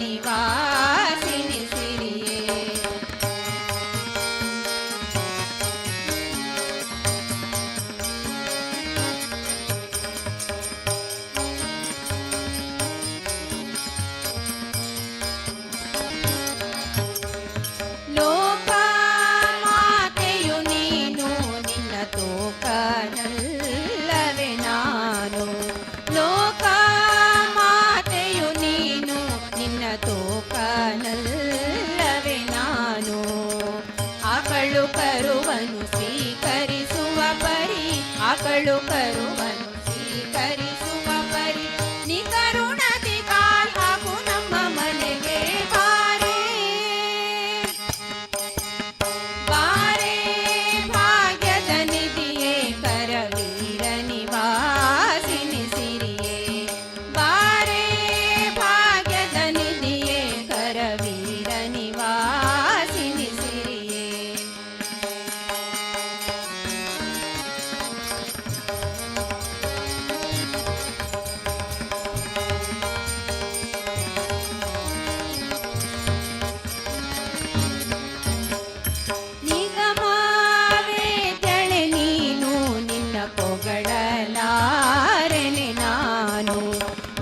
ನಿವಾಸಿನಿ ಸಿರಿಯೇ ಲೋಕ ಮಾತೆಯು ನೀನು ನಿನ್ನ ತೋಕನಲ್ಲವೇ ನಾನು ಲೋಕ ಮಾತೆಯು ನೀನು ನಿನ್ನ ತೋಕನಲ್ಲವೇ ನಾನು ಆಕಳು ಕರುವನ್ನು ಸ್ವೀಕರಿಸುವ ಪರಿ ಆಕಳು ಕರುವನ್ನು ಸ್ವೀಕರಿಸುವ ಪರಿ ನೀ ಕರುಣದಿ ಕಾಲ್ ಹಾಕು ನಮ್ಮ ಮನೆಗೆ ಬಾರೆ ಬಾರೆ ಭಾಗ್ಯದ ನಿಧಿಯೇ ಕರವೀರ ನಿವಾಸಿನಿ ಸಿರಿಯೇ ಬಾರೆ ಭಾಗ್ಯದ ನಿಧಿಯೇ ಕರವೀರ ನಿವಾಸಿನಿ ಸಿರಿಯೇ ನಿಗಮವೇ ತೆಳೆ ನೀನು ನಿನ್ನ ಪೊಗಳಲಾರೆನೆ ನಾನು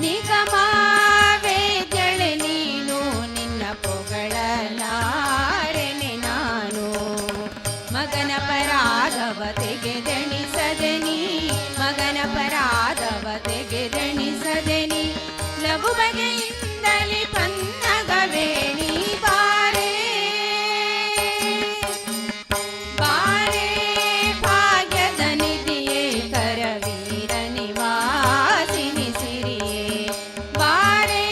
ನಿಗಮವೇ ತೆಳೆ ನೀನು ನಿನ್ನ ಪೊಗಳಲಾರೆನೆ ನಾನು ಮಗನ ಪರಾಧವ ತೆಗೆದೆಣಿಸದೆ ನೀ ಮಗನ ಪರಾಧವ ತೆಗೆದೆಣಿಸದೆ ನೀ ಲಘು ಬಗೆಯಿಂದಲೇ ಪನ್ನಗವೇಣಿ ಬಾರೆ ಬಾರೆ ಭಾಗ್ಯದ ನಿಧಿಯೇ ಕರವೀರ ನಿವಾಸಿನಿ ಸಿರಿಯೇ ಬಾರೆ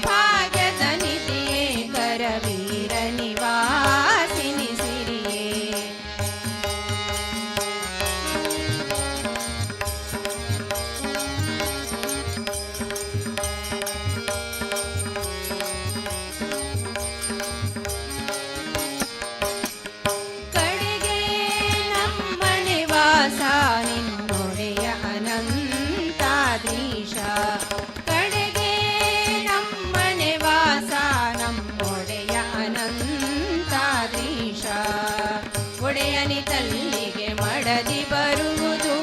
ಭಾಗ್ಯದ ನಿಧಿಯೇ ಕರವೀರ ನಿವಾಸಿನಿ ಸಿರಿಯೇ ಕಡೆಗೆ ನಮ್ಮನೆ ವಾಸ ನಿನ್ನೊಡೆಯ ಅನಂತಾದ್ರೀಶ ಕಡೆಗೆ ನಮ್ಮನೆ ವಾಸ ನಮ್ಮೊಡೆಯ ಅನಂತಾದ್ರೀಶ ಒಡೆಯನಿ ತಲ್ಲಿಗೆ ಮಡದಿ ಬರುವುದು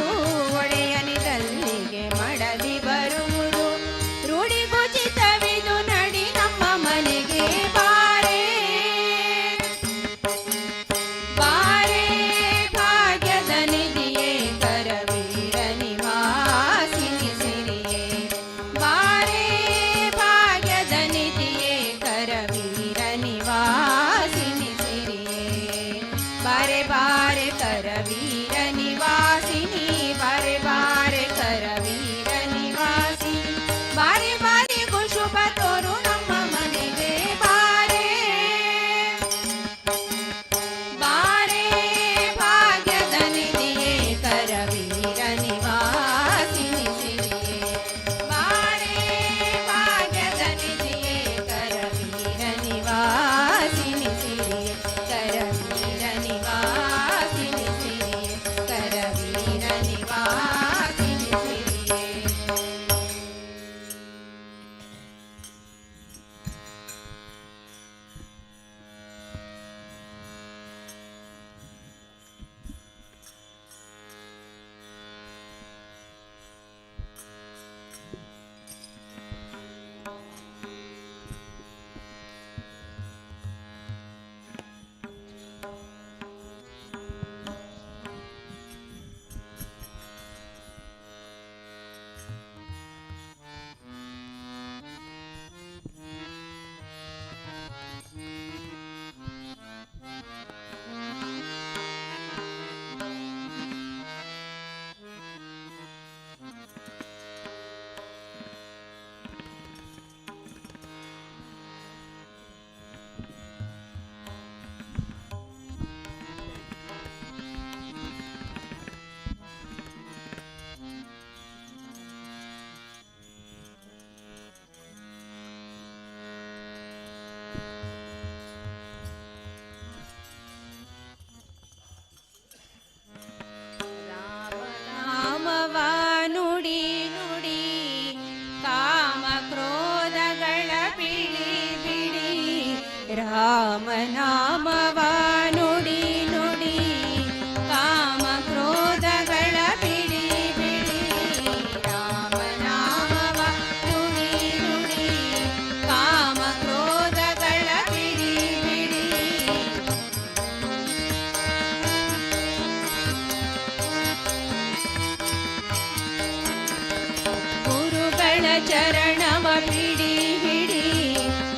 ಒಡೆಯನಿ ತಲ್ಲಿಗೆ ಮಡದಿ ಬರುವುದು ರೂಢಿಗುಚಿತವಿದು ನಡಿ ನಮ್ಮ ಮನೆಗೆ ಬಾರೆ ಬಾರೆ ಭಾಗ್ಯದ ನಿಧಿಯೇ ಕರವೀರ ನಿವಾಸಿನಿ ಸಿರಿಯೇ ಬಾರೆ ಭಾಗ್ಯದ ನಿಧಿಯೇ ಕರವೀರ ನಿವಾಸಿನಿ ಸಿರಿಯೇ ಬಾರೆ ಬಾರೆ ಕರವೀರ ನಿವಾಸಿನಿ ಬಾರೆ ಬಾರೆ ಕರವೀರ ನಿವಾಸಿನಿ ಬಾರೆ ಬಾರಿಗೂ ಶುಭ ತೋರು ನಮ್ಮ ಮನೆಗೆ ಬಾರೆ ಬಾರೆ ಭಾಗ್ಯದ ನಿಧಿಯೇ ಕರವೀರ ನಿವಾಸಿನಿ ಸಿರಿಯೇ ಬಾರೆ ಭಾಗ್ಯದ ನಿಧಿಯೇ ಕರವೀರ ನಿವಾಸಿನಿ ರಾಮನಾಮವ ನುಡಿ ನುಡಿ ಕಾಮ ಕ್ರೋಧಗಳ ಬಿಡಿ ಬಿಡಿ ರಾಮನಾಮವ ನುಡಿ ನುಡಿ ಕಾಮ ಕ್ರೋಧಗಳ ಬಿಡಿ ಬಿಡಿ ಗುರುಗಳ ಚರಣವ ಬಿಡಿ ಹಿಡಿ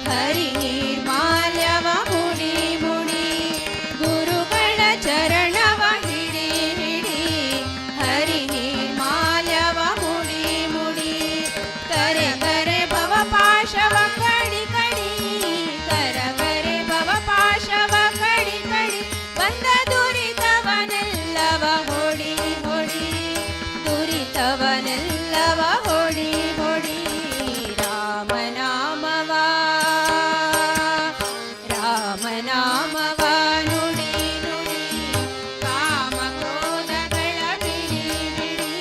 ಹರಿ ನಿರ್ಮಾಲ್ಯವ ಮುಡಿ ಮುಡಿ ಗುರುಗಳ ಚರಣವ ಹಿಡಿ ಹಿಡಿ ಹರಿ ನಿರ್ಮಾಲ್ಯವ ಮುಡಿ ಮುಡಿ ಕರೆ ಕರೆ ಭವ ಪಾಶವ ಕಡಿ ಕಡಿ ಕರೆ ಭವ ಪಾಶವ ಕಡಿ ಕಡಿ ಬಂದ ದುರಿತವನೆಲ್ಲವ ಹೊಡಿ ಹೊಡಿ ದುರಿತವನೆಲ್ಲವ ಹೊಡಿ ಹೊಡಿ ರಾಮನಾಮವ ರಾಮನಾಮವ ನುಡಿ ನುಡಿ ಕಾಮ ಕ್ರೋಧಗಳ ಬಿಡಿ ಬಿಡಿ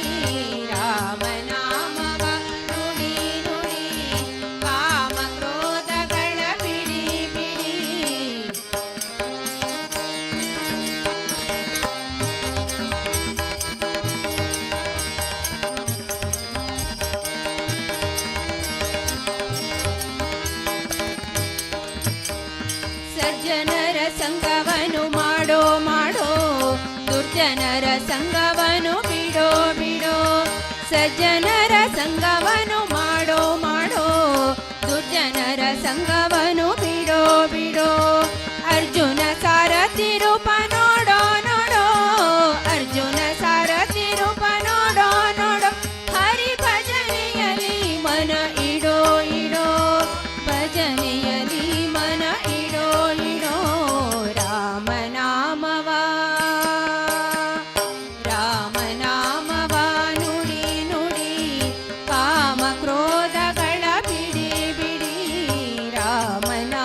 ರಾಮನಾಮವ ನುಡಿ ನುಡಿ ಕಾಮ ಕ್ರೋಧಗಳ ಬಿಡಿ ಬಿಡಿ ಸಜ್ಜನರ ಸಂಗವನು ಮಾಡೋ ಮಾಡೋ ದುರ್ಜನರ ಸಂಗವನು ಬಿಡೋ ಬಿಡೋ ಸಜ್ಜನರ ಸಂಗವನು ಮಾಡೋ ಮಾಡೋ ದುರ್ಜನರ ಸಂಗವನು ಬಿಡೋ ಬಿಡೋ ಅರ್ಜುನ ಸಾರಥಿ ರೂಪ ನೋಡೋ ನೋಡೋ ಅರ್ಜುನ ಸಾರಥಿ ರೂಪ ನೋಡೋ ನೋಡೋ ಹರಿ ಭಜನೆಯಲ್ಲಿ ಮನ ಇಡೋ ಇಡೋ ಭಜನೆಯಲ್ಲಿ ಮನ ಇಡೋ ಇಡೋ ರಾಮನಾಮವ ರಾಮನಾಮವ ನುಡಿ ನುಡಿ ಕಾಮ ಕ್ರೋಧಗಳ ಬಿಡಿ ಬಿಡಿ ರಾಮನಾಮವ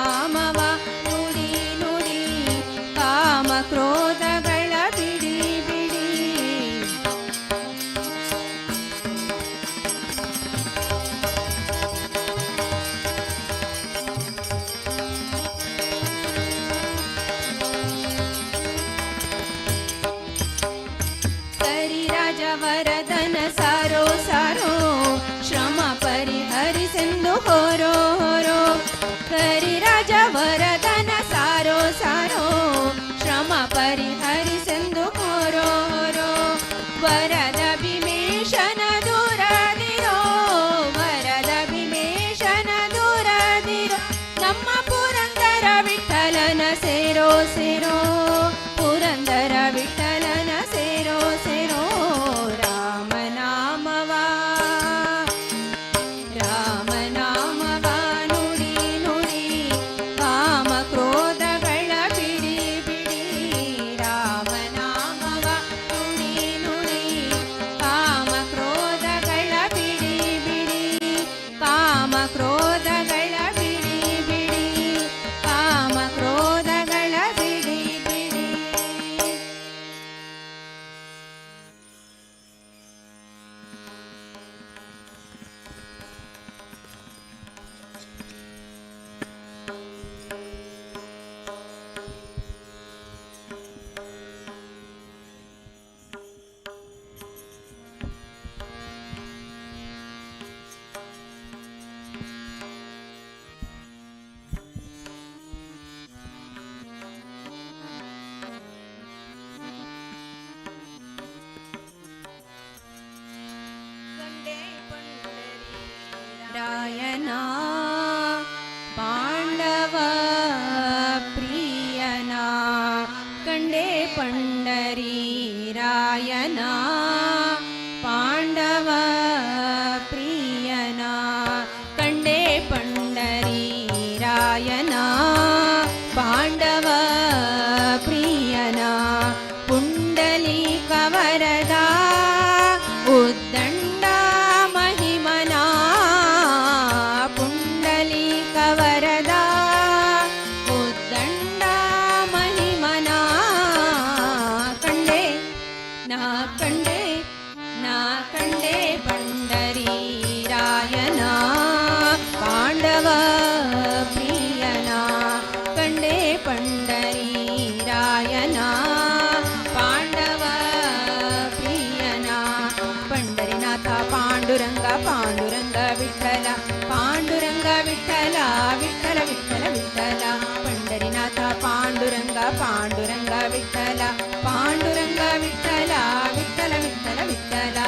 पांडुरंग विठ्ठल पांडुरंग विठ्ठल विठ्ठल विठ्ठल विठ्ठल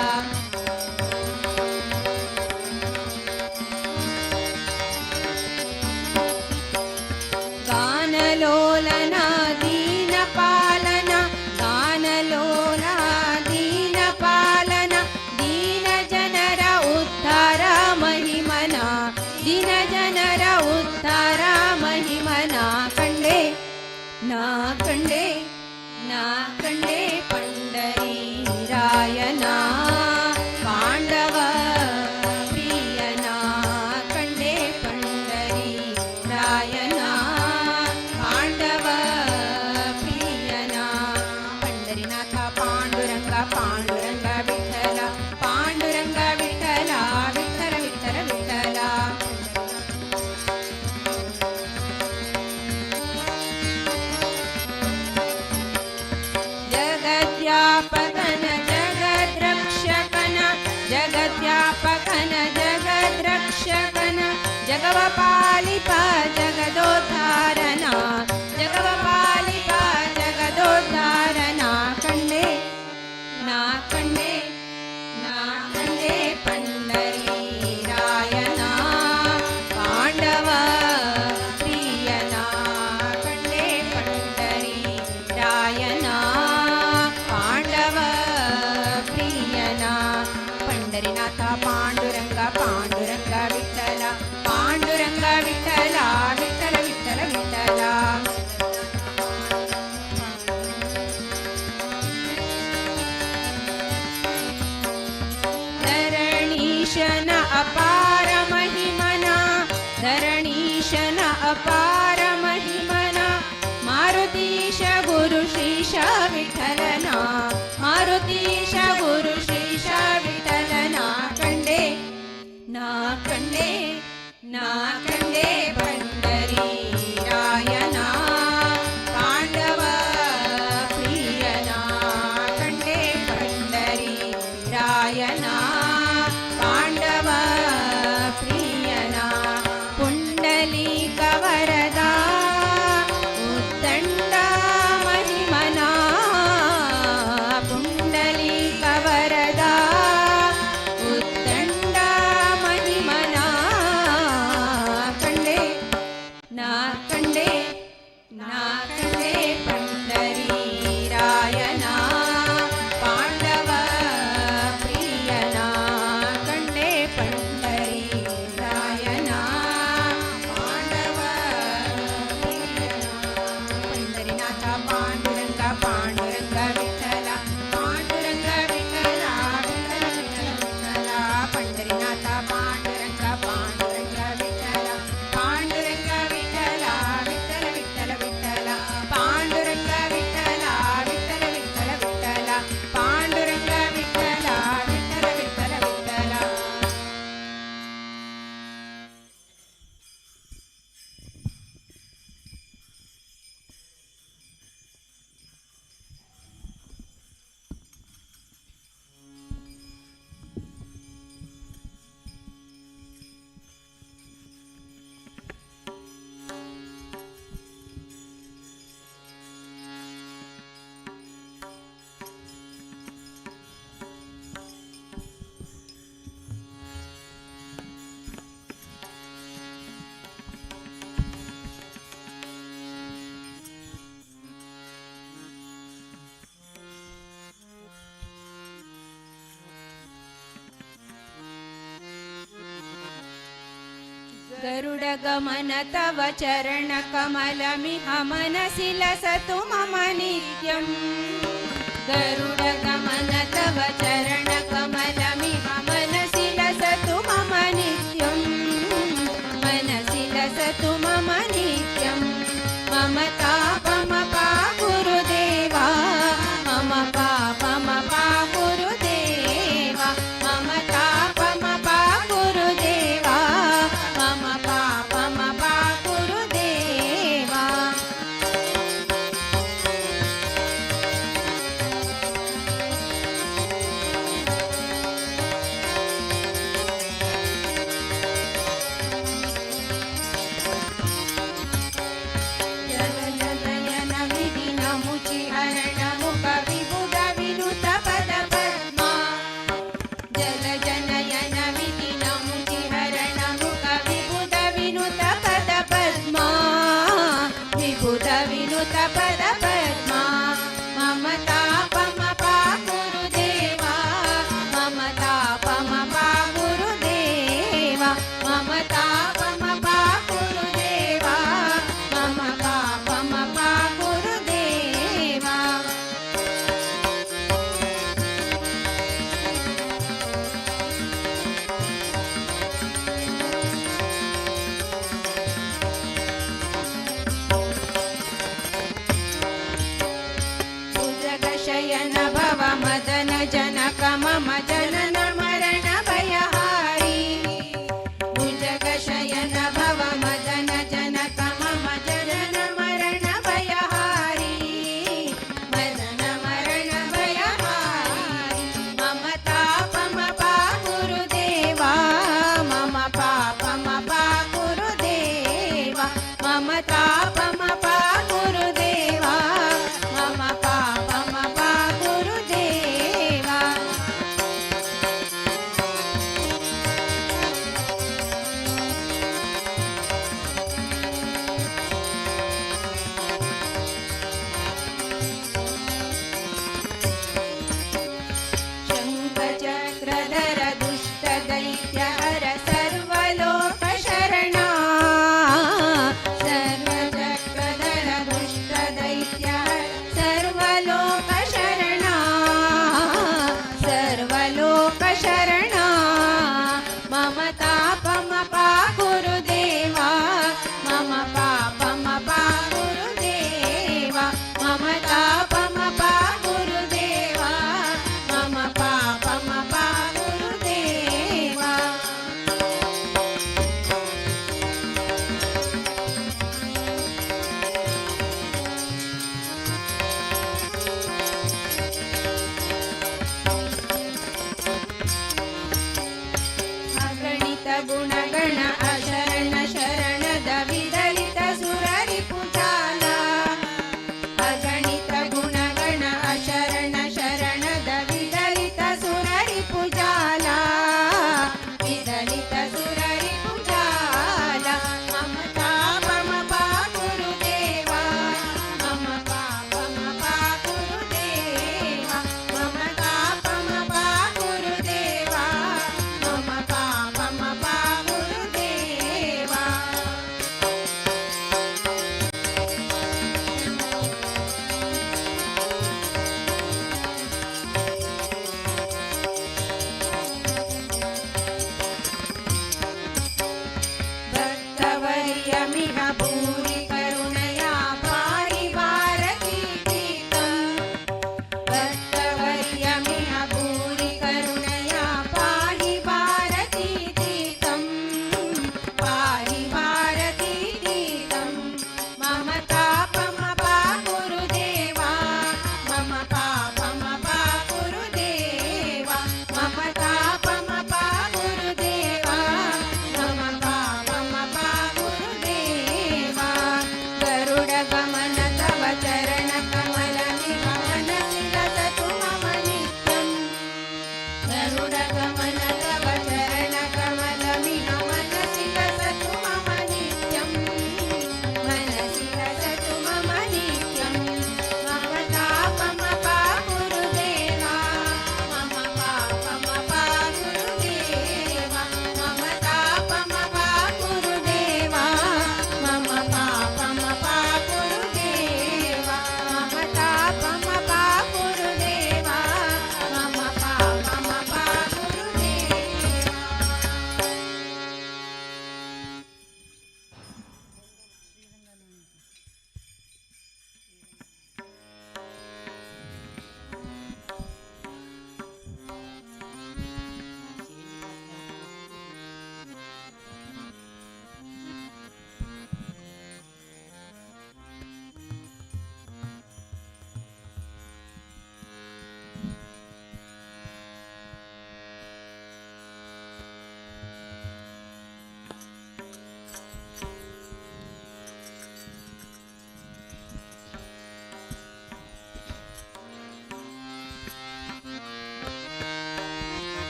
गानलोलना दीनपालना गानलोला दीनपालना दीनजनर उद्धार महिमना दीनजनर उद्धार महिमना कंडे ना कंडे ना कंडे पंढरीरायना पांडव प्रियना कंडे पंढरीरायना पांडव प्रियना पंढरीनाथ पांडुरंग पांडुरंग विठ्ठल पांडुरंग विठ्ठल विठ्ठल विठ्ठल विठ्ठल जगद्व्यापकन जगद्रक्षकन जगद्व्यापकन जगद्रक्षकन जगवपालिप जगदोद्धारना जगवपालिप जगदोद्धारना कंडे ना कंडे ना कंडे पंढरीरायना पांडव प्रियना कंडे पंढरीरायना पांडव प्रियना पंढरीनाथ पांडुरंग पांडुरंग विठ्ठल पांडुरंग विठ्ठल विठ्ठल विठ्ठल विठ्ठल धरणीशन अपार महिमना धरणीशन अपार महिमना मारुतीश गुरुशीश विठ्ठलना मारुतीश गुरुशीश विठ्ठलना कंडे ना कंडे ना कंडे पंढरीरायना पांडव प्रियना कंडे पंढरीरायना पांडव प्रियना पुंडलीक वरदा उद्दंड महिमना पुंडलीक वरदा उद्दंड महिमना कंडे ना कंडे ना कंडे पंढरीरायना पांडव प्रियना कंडे पंढरीरायना पांडव प्रियना पंढरीनाथ पांडुरंग पांडुरंग विठ्ठल पांडुरंग विठ्ठल विठ्ठल विठ्ठल विठ्ठल पंढरीनाथ पांडुरंग पांडुरंग विठ्ठल पांडुरंग विठ्ठल विठ्ठल विठ्ठल विठ्ठल पांडुरंग विठ्ठल विठ्ठल विठ्ठल विठ्ठल पांडुरंग विठ्ठल विठ्ठल विठ्ठल विठ्ठल गरुडगमन तव चरणकमलमिह मनसि लसतु मम नित्यम् गरुडगमन तव चरणकमलमिह मनसि लसतु मम नित्यम् मनसि लसतु मम नित्यम् मम तापमपा गुरुदेवा मम पापमपा गुरुदेवा मम तापमपा गुरुदेवा मम पापमपा गुरुदेवा जगल अच्युत पद पद्मा ममता पम पा गुरुदेवा ममता पम पा गुरुदेवा ममता पम पा गुरुदेवा ममता पम पा गुरुदेवा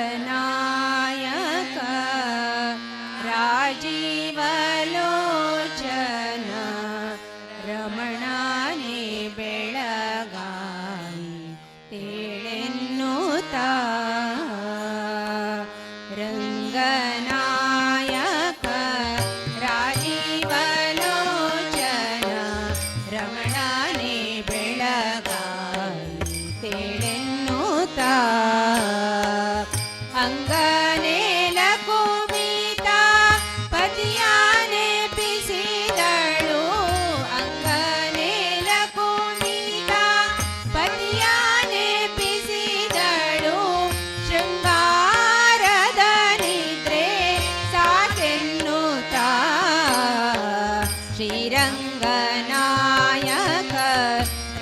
रङ्गनायक राजीवलोचन रमणाने बेळगाई तेಳೆನ್ನುತ್ತಾ रङ्गनायक राजीवलोचन रमणाने बेळगाई तेಳೆನ್ನುತ್ತಾ ಅಂಗನೇಲ ಕುಮಿತ ಪತಿಯಾನೆ ಪಿಸಿದಳು ಅಂಗನೇಲ ಕುಮಿತ ಪತಿಯಾನೆ ಪಿಸಿದಳು ಶೃಂಗಾರದ ನಿದ್ರೆ ಸಾಕೆನ್ನುತ್ತಾ ಶ್ರೀರಂಗನಾಯಕ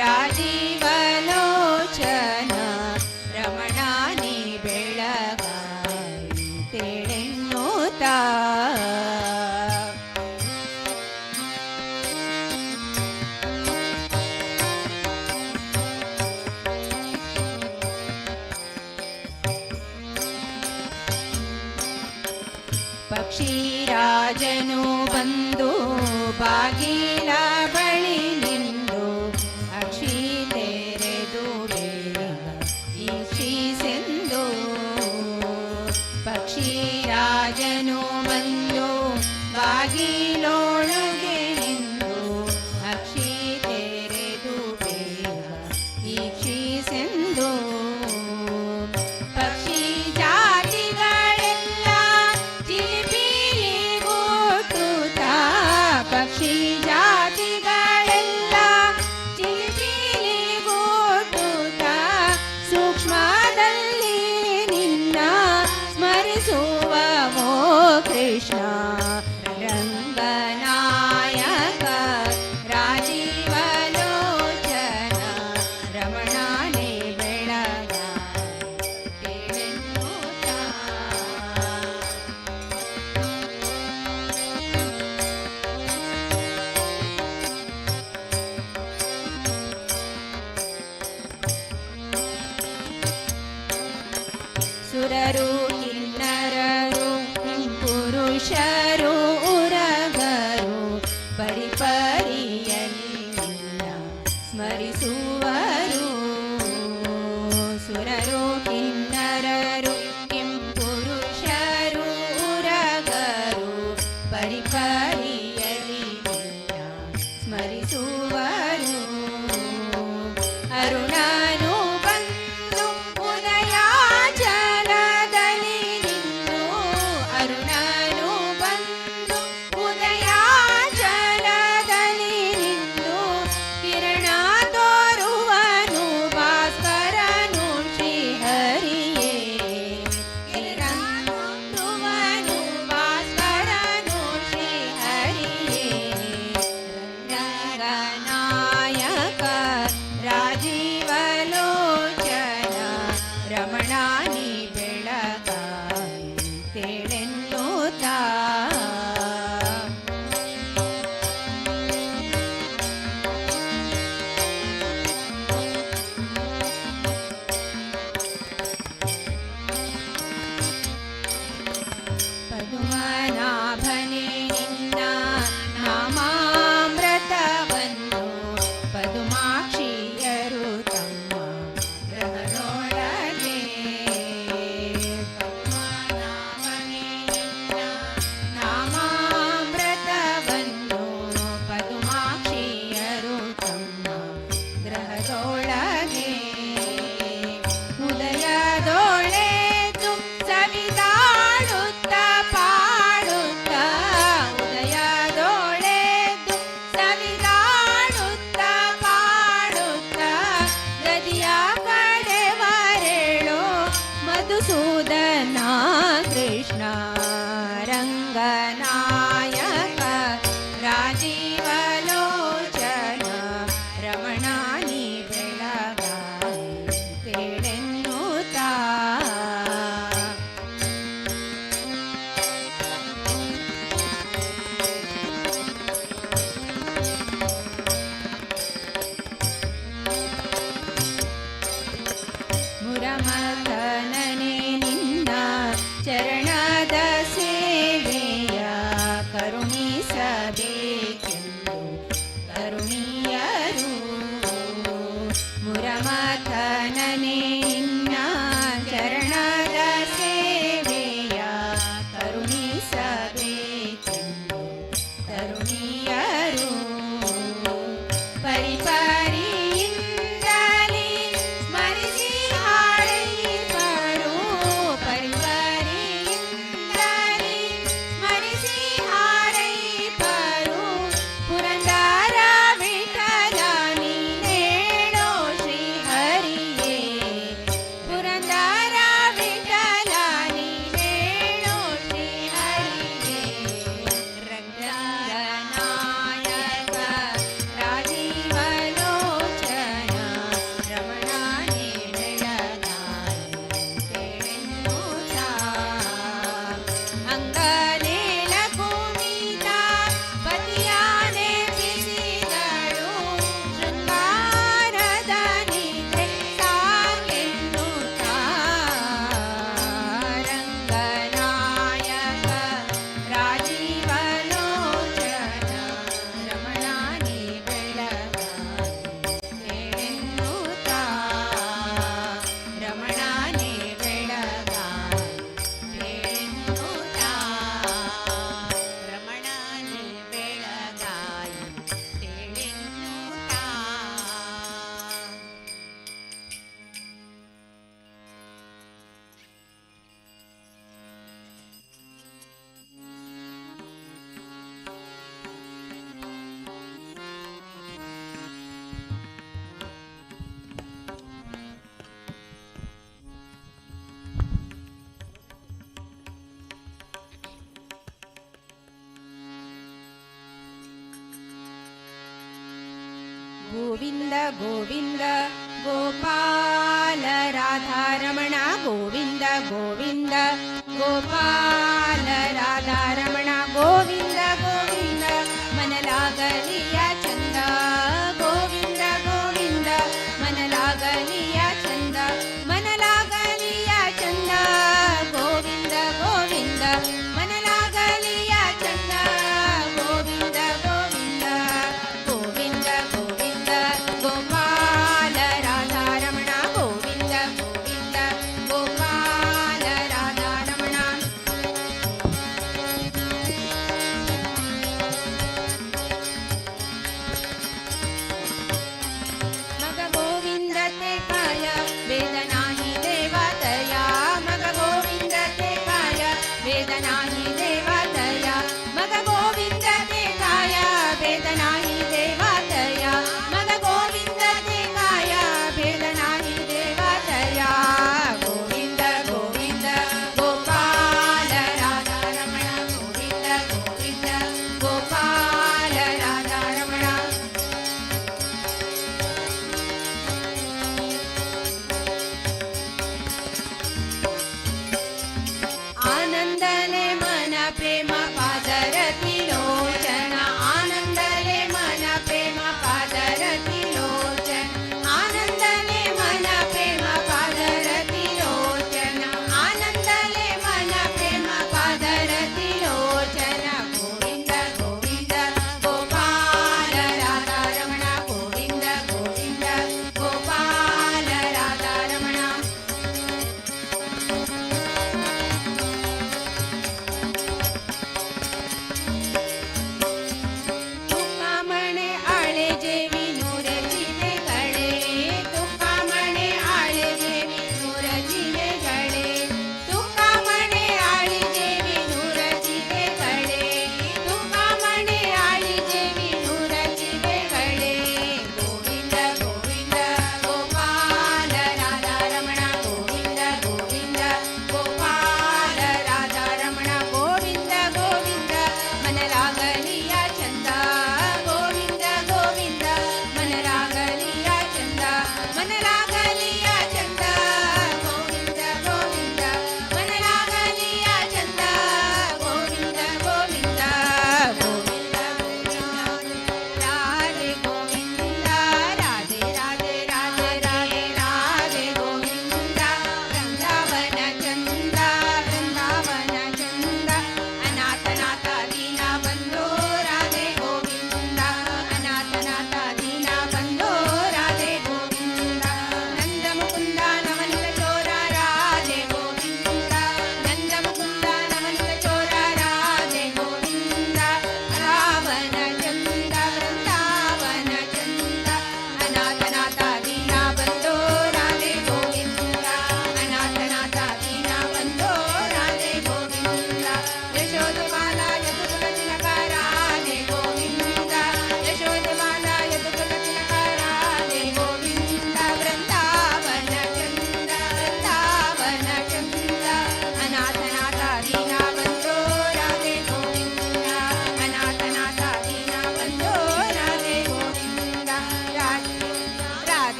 ರಾಜೀವಲೋಚನ ರಮಣಾನಿ ಬೆಳಗಾಯಿ ತೆಳೆನ್ನುತ್ತಾ ಪಕ್ಷಿರಾಜನು ಬಂದು ಬಾಗಿಲ ಬಳಿ ನಿಂದು ಅಕ್ಷಿ ತೆರೆದು ಬೇಗ ಈಕ್ಷಿಸೆಂದು ಪಕ್ಷಿರಾಜನು ಬಂದು ಬಾಗಿಲೊಳಗೆ ನಿಂದು ಅಕ್ಷಿ ತೆರೆದು ಬೇಗ ಈಕ್ಷಿಸೆಂದು ಪಕ್ಷಿ ಜಾತಿಗಳೆಲ್ಲ ಚಿಲಿಪಿಲಿಗೂಟುತ್ತಾ ಪಕ್ಷಿ ಜಾತಿಗಳೆಲ್ಲ ಚಿಲಿಪಿಲಿಗೂಟುತ್ತಾ ಸೂಕ್ಷ್ಮದಲ್ಲಿ ನಿನ್ನ ಸ್ಮರಿಸುವವೋ ಕೃಷ್ಣ ರಂಗನಾಯಕ ರಾಜೀವಲೋಚನ ರಮಣಾನೆ ಬೆಳಗಾಯಿ ತೆಳೆನ್ನುತ್ತಾ ಸುರರು ಕಿನ್ನರರು ಪುರುಷರು ಉರಗರು ಪರಿಪರಿಯಲಿ ನಿನ್ನ ಸ್ಮರಿಸುವರು ಸುರರು ಕಿನ್ನರರು ಪುರುಷರು ಉರಗರು ಪರಿಪರಿಯಲಿ ನಿನ್ನ ಸ್ಮರಿಸುವರು ಅರುಣನು ಬಂದು ಉದಯಾಚಲದಲ್ಲಿ ನಿನ್ನು ಅರುಣನು ಬಂದು ಉದಯಾಚಲದಲ್ಲಿ ನಿನ್ನು ಕಿರಣ ತೋರುವನು ಭಾಸ್ಕರನು ಶ್ರೀಹರಿಯೇ ಕಿರಣ ತೋರುವನು ಭಾಸ್ಕರನು ಶ್ರೀಹರಿಯೇ ರಂಗನಾಯಕ ರಾಜೀವಲೋಚನ ರಮಣಾನಿ ಬೆಳಗಾಯಿ ತೆಳೆನ್ನುತ್ತಾ ಪದುಮನಾಭನೇ ನಿನ್ನ ನಾಮಾಮೃತವನ್ನು ಪದುಮಾಕ್ಷಿಯರು ತಮ್ಮ ಗ್ರಹದೊಳಗೆ ಪದುಮನಾಭನೇ ನಿನ್ನ ನಾಮಾಮೃತವನ್ನು ಪದುಮಾಕ್ಷಿಯರು ತಮ್ಮ ಗ್ರಹದೊಳಗೆ ಉದಯದೊಳೆದು ಸವಿದಾಡುತ್ತ ಪಾಡುತ್ತ ಉದಯದೊಳೆದು ಸವಿದಾಡುತ್ತ ಪಾಡುತ್ತ ಗದಿಯ ಕಡೆವರೆಳೋ ಮಧುಸೂದನ ಕೃಷ್ಣ ರಂಗನಾಯಕ ರಾಜೀವಲೋಚನ ರಮಣಾನಿ ಬೆಳಗಾಯಿ ತೆಳೆನ್ನುತ್ತಾ ಮುರ ಪುರಮಥನನೆ ನಿನ್ನ ಚರಣದ ಸೇವೆಯ ಕರುಣಿಸಬೇಕೆಂದು ಕರುಣಿಯರು ಮುರಮಥನನೆ ನಿನ್ನ ಚರಣದ ಸೇವೆಯ ಕರುಣಿಸಬೇಕೆಂದು ತರುಣಿಯರು ಪರಿಪರಿಯಿಂದಲೇ ಸ್ಮರಿಸಿ ಹಾಡೈಪರು ಪರಿಪರಿಯಿಂದಲೇ ಸ್ಮರಿಸಿ ಹಾಡೈಪರು ಪುರಂದರ ವಿಠಲ ನೀನೇಳೋ ಶ್ರೀ ಹರಿಯೇ ಪುರಂದರ ವಿಠಲ ನೀನೇಳೋ ಶ್ರೀ ಹರಿಯೇ ರಂಗನಾಯಕ ರಾಜೀವಲೋಚನ ರಮಣಾನೇ ಬೆಳಗಾಯಿ ಕೇಳೆನ್ನುತ್ತ ಅಂಗನೇಲ ಕುಣಿತ ಪತಿಯಾನೆ ಬಿಸಿದಳು ಶೃಂಗಾರದ ನಿದ್ರೆ ಸಾಗೆನ್ನುತ್ತ ರಂಗನಾಯಕ ರಾಜೀವಲೋಚನ ರಮಣಾನೇ ಬೆಳಗಾಯಿ ಕೇಳೆನ್ನುತ್ತ ರಮಣಾನೇ ಬೆಳಗಾಯಿ ಕೇಳೆನ್ನುತ್ತ ರಮಣಾನೇ ಬೆಳಗಾಯಿ ಕೇಳೆನ್ನುತ್ತ ಗೋವಿಂದ ಗೋವಿಂದ ಗೋಪಾಲ ರಾಧಾರಮಣ ಗೋವಿಂದ ಗೋವಿಂದ ಗೋಪಾಲ ರಾಧಾರಮಣ ಗೋವಿಂದ ಗೋವಿಂದ ಮನಲಾಗಲಿಯ ಚಂದ ಗೋವಿಂದ ಗೋವಿಂದ ಮನಲಾಗಲಿಯ ಚಂದ ಮನಲಾಗಲಿಯ ಚಂದ ಗೋವಿಂದ ಗೋವಿಂದ ಮನಲಾಗಲಿಯ ಚಂದ ಗೋವಿಂದ ಗೋವಿಂದ ಗೋವಿಂದ ಗೋವಿಂದ ಗೋಪಾಲ ರಾಧಾರಮಣ ಗೋವಿಂದ ಗೋವಿಂದ ಗೋಪಾಲ ರಾಧಾರಮಣ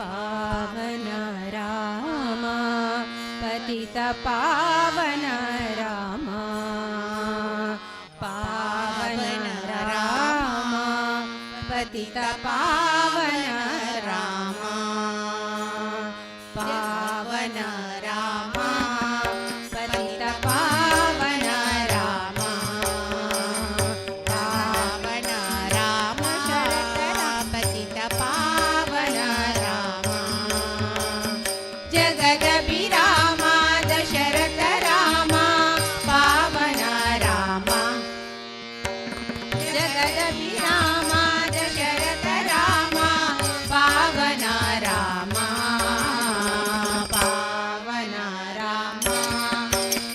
पावन राम पतित पावन राम पावन राम पतित पावन राम पावन राम पतित पावन राम पावन राम शरद पतित पावन राम जगद विराम दशरथ राम पावन राम जगद विराम दशरथ राम पावन राम पावन राम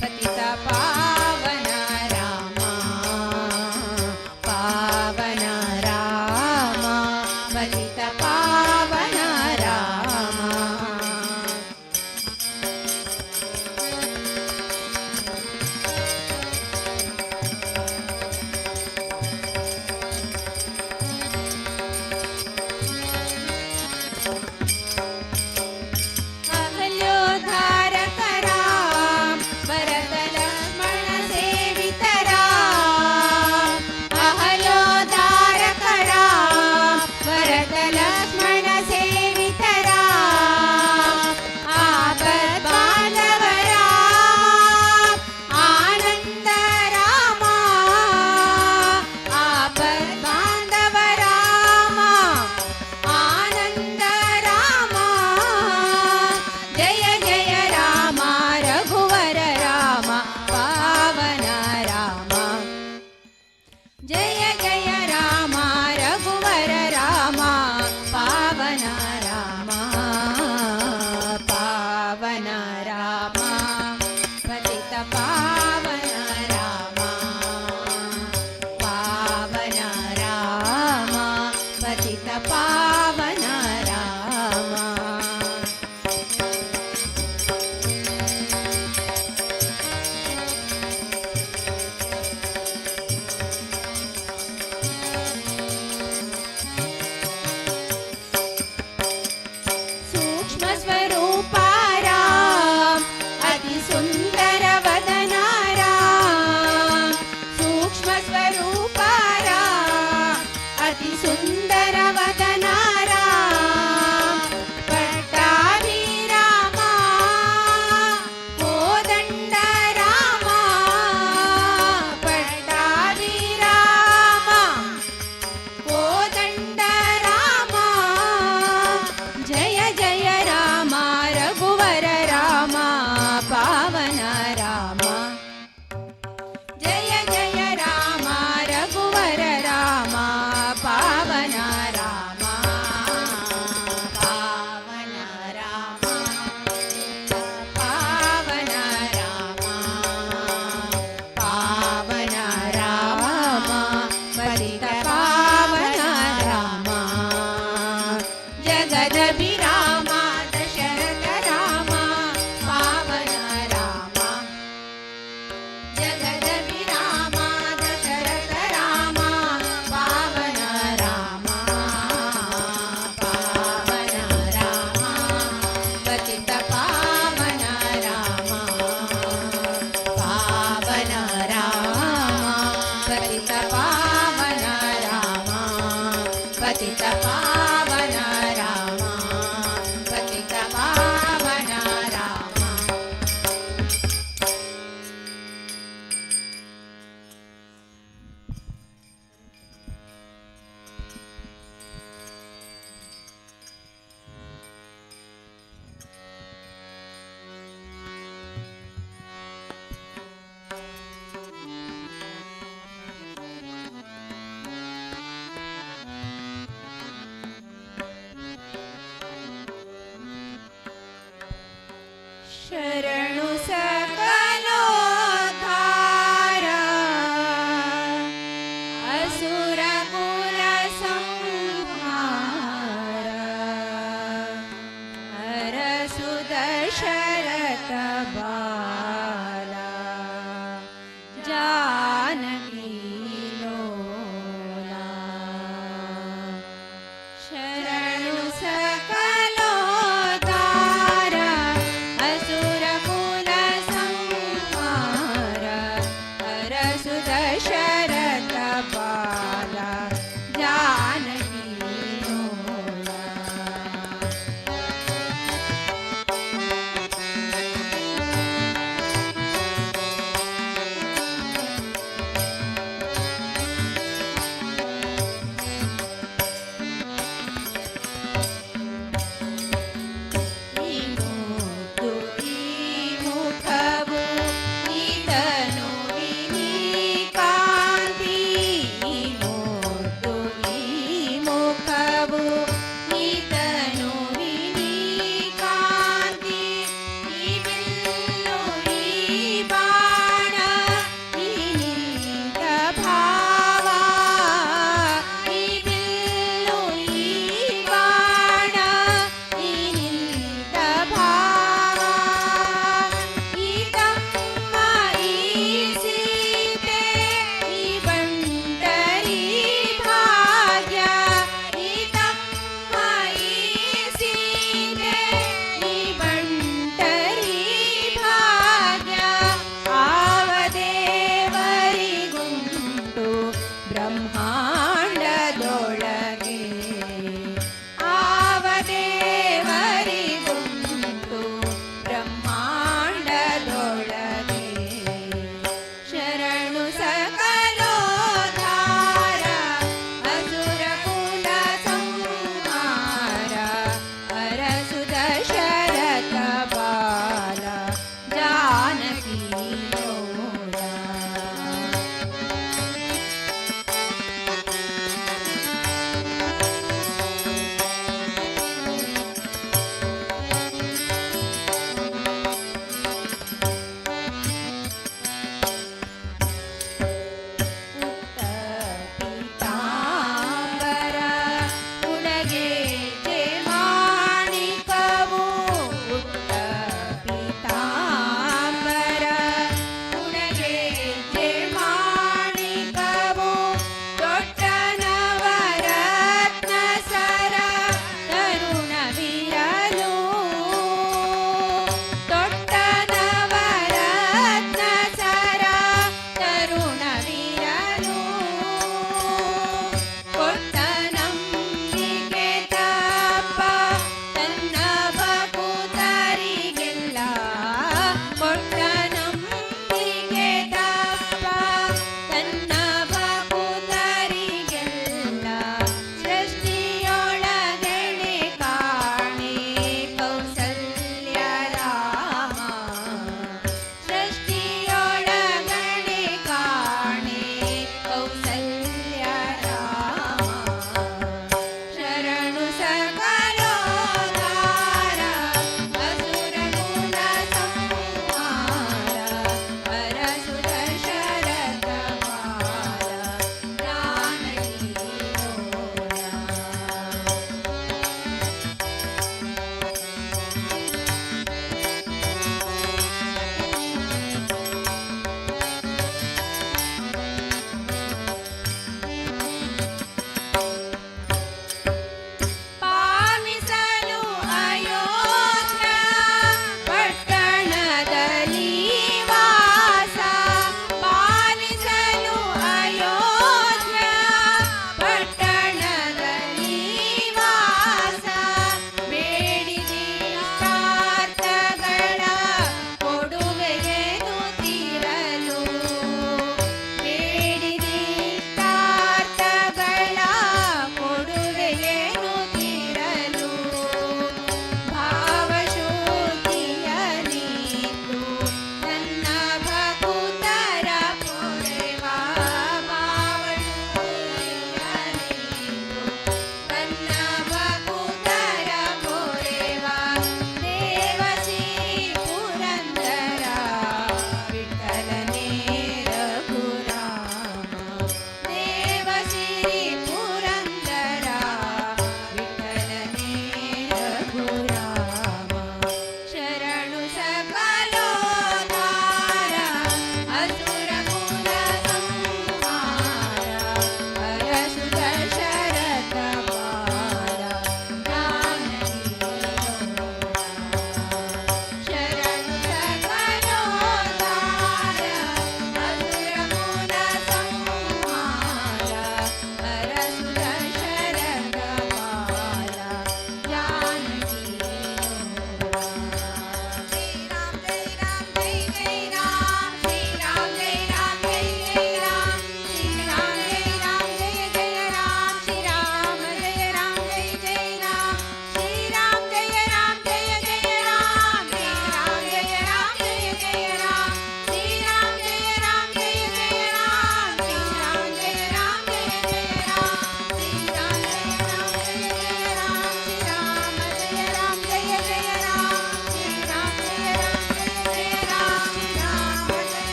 पतित पावन राम पावन राम पतित पावन राम अहल्योद्धारक राम भरत लक्ष्मण सेवित राम अहल्योद्धारक राम भरत लक्ष्मण सेवित राम आपद बांधव राम आनंद राम आपद बांधव राम आनंद राम जय जय राम रघुवर राम पावन राम जय जय राम रघुवर राम पावन राम पावन राम पतित पावन राम पावन राम पतित पावन राम सूक्ष्म स्वरूपा राम अति सुंदर वदना राम सूक्ष्म स्वरूपा राम अति सुंदर वदना राम पट्टाभि राम कोदंड राम पट्टाभि राम कोदंड राम जय जय राम रघुवर राम पावन राम जय जय राम रघुवर राम पावन राम पावन राम पावन राम पावन राम पतित पावन राम जगद विराम दशरथ राम पावन राम जगद विराम दशरथ राम पावन राम पावन राम पतित पावन राम पावन राम पतित पावन राम पतित पावन राम पतित पावन राम शरणु सकलोद्धार असुर कुल संहार हरसु दशरथ बाला जानकी लोला शरणु सकलो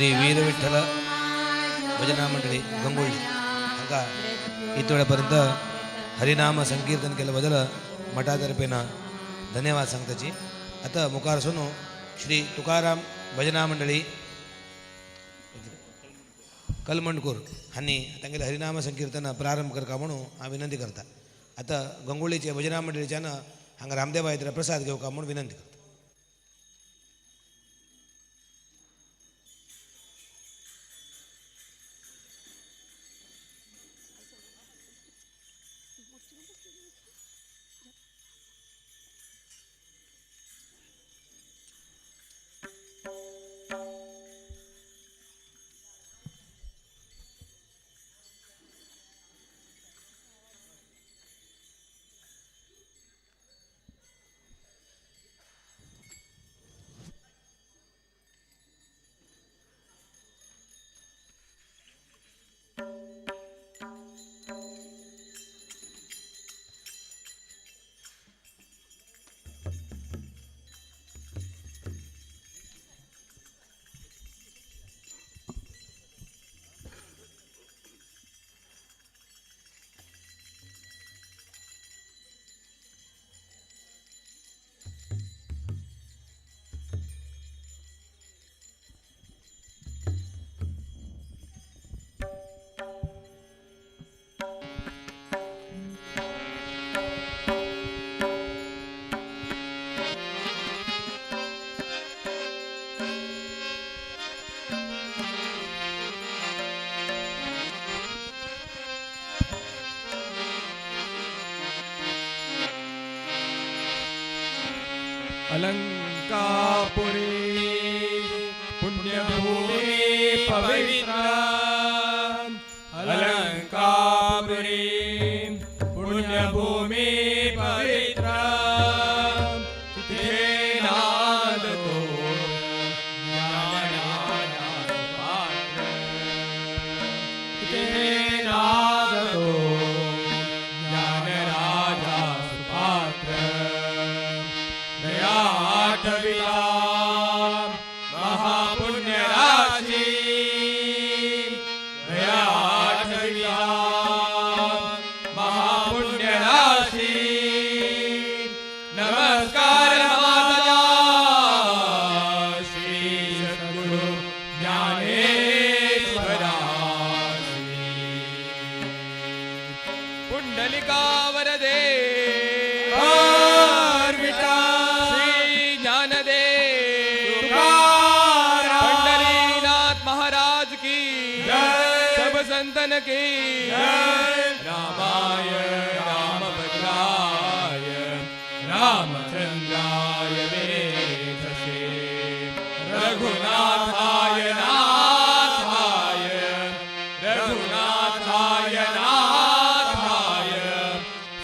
श्री वीर विठ्ठल भजना मंडळी गंगोळी हांका इतल्या वेळापर्यंत हरिनाम संकीर्तन केलं बदल मठातर्फे धन्यवाद सांगताची. आता मुखार सोनो श्री तुकाराम भजना मंडळी कलमंडकूर हांनी तांगेले हरिनाम संकीर्तन प्रारंभ करता म्हणून हांव विनंती करता. आता गंगोळीचे भजना मंडळीच्यान हांगा रामदेव आयतरा प्रसाद घेवका म्हणून विनंती करता. अलंकापुरी पुण्यभूमि पवित्र अलंकापुरी पुण्यभूमि पवित्र तिथे नादतो ज्ञानाचा पात्र तिथे नादतो ज्ञानराजा सुपात्र आठविला महापुण्य राशी आठविला महापुण्य राशी नमस्कार माझा श्री सद्गुरु ज्ञानेश्वरा पुंडलिका वरदे संतन की रामाय रामभद्राय रामचंद्राय वेधसे रघुनाथाय नाथाय रघुनाथाय नाथाय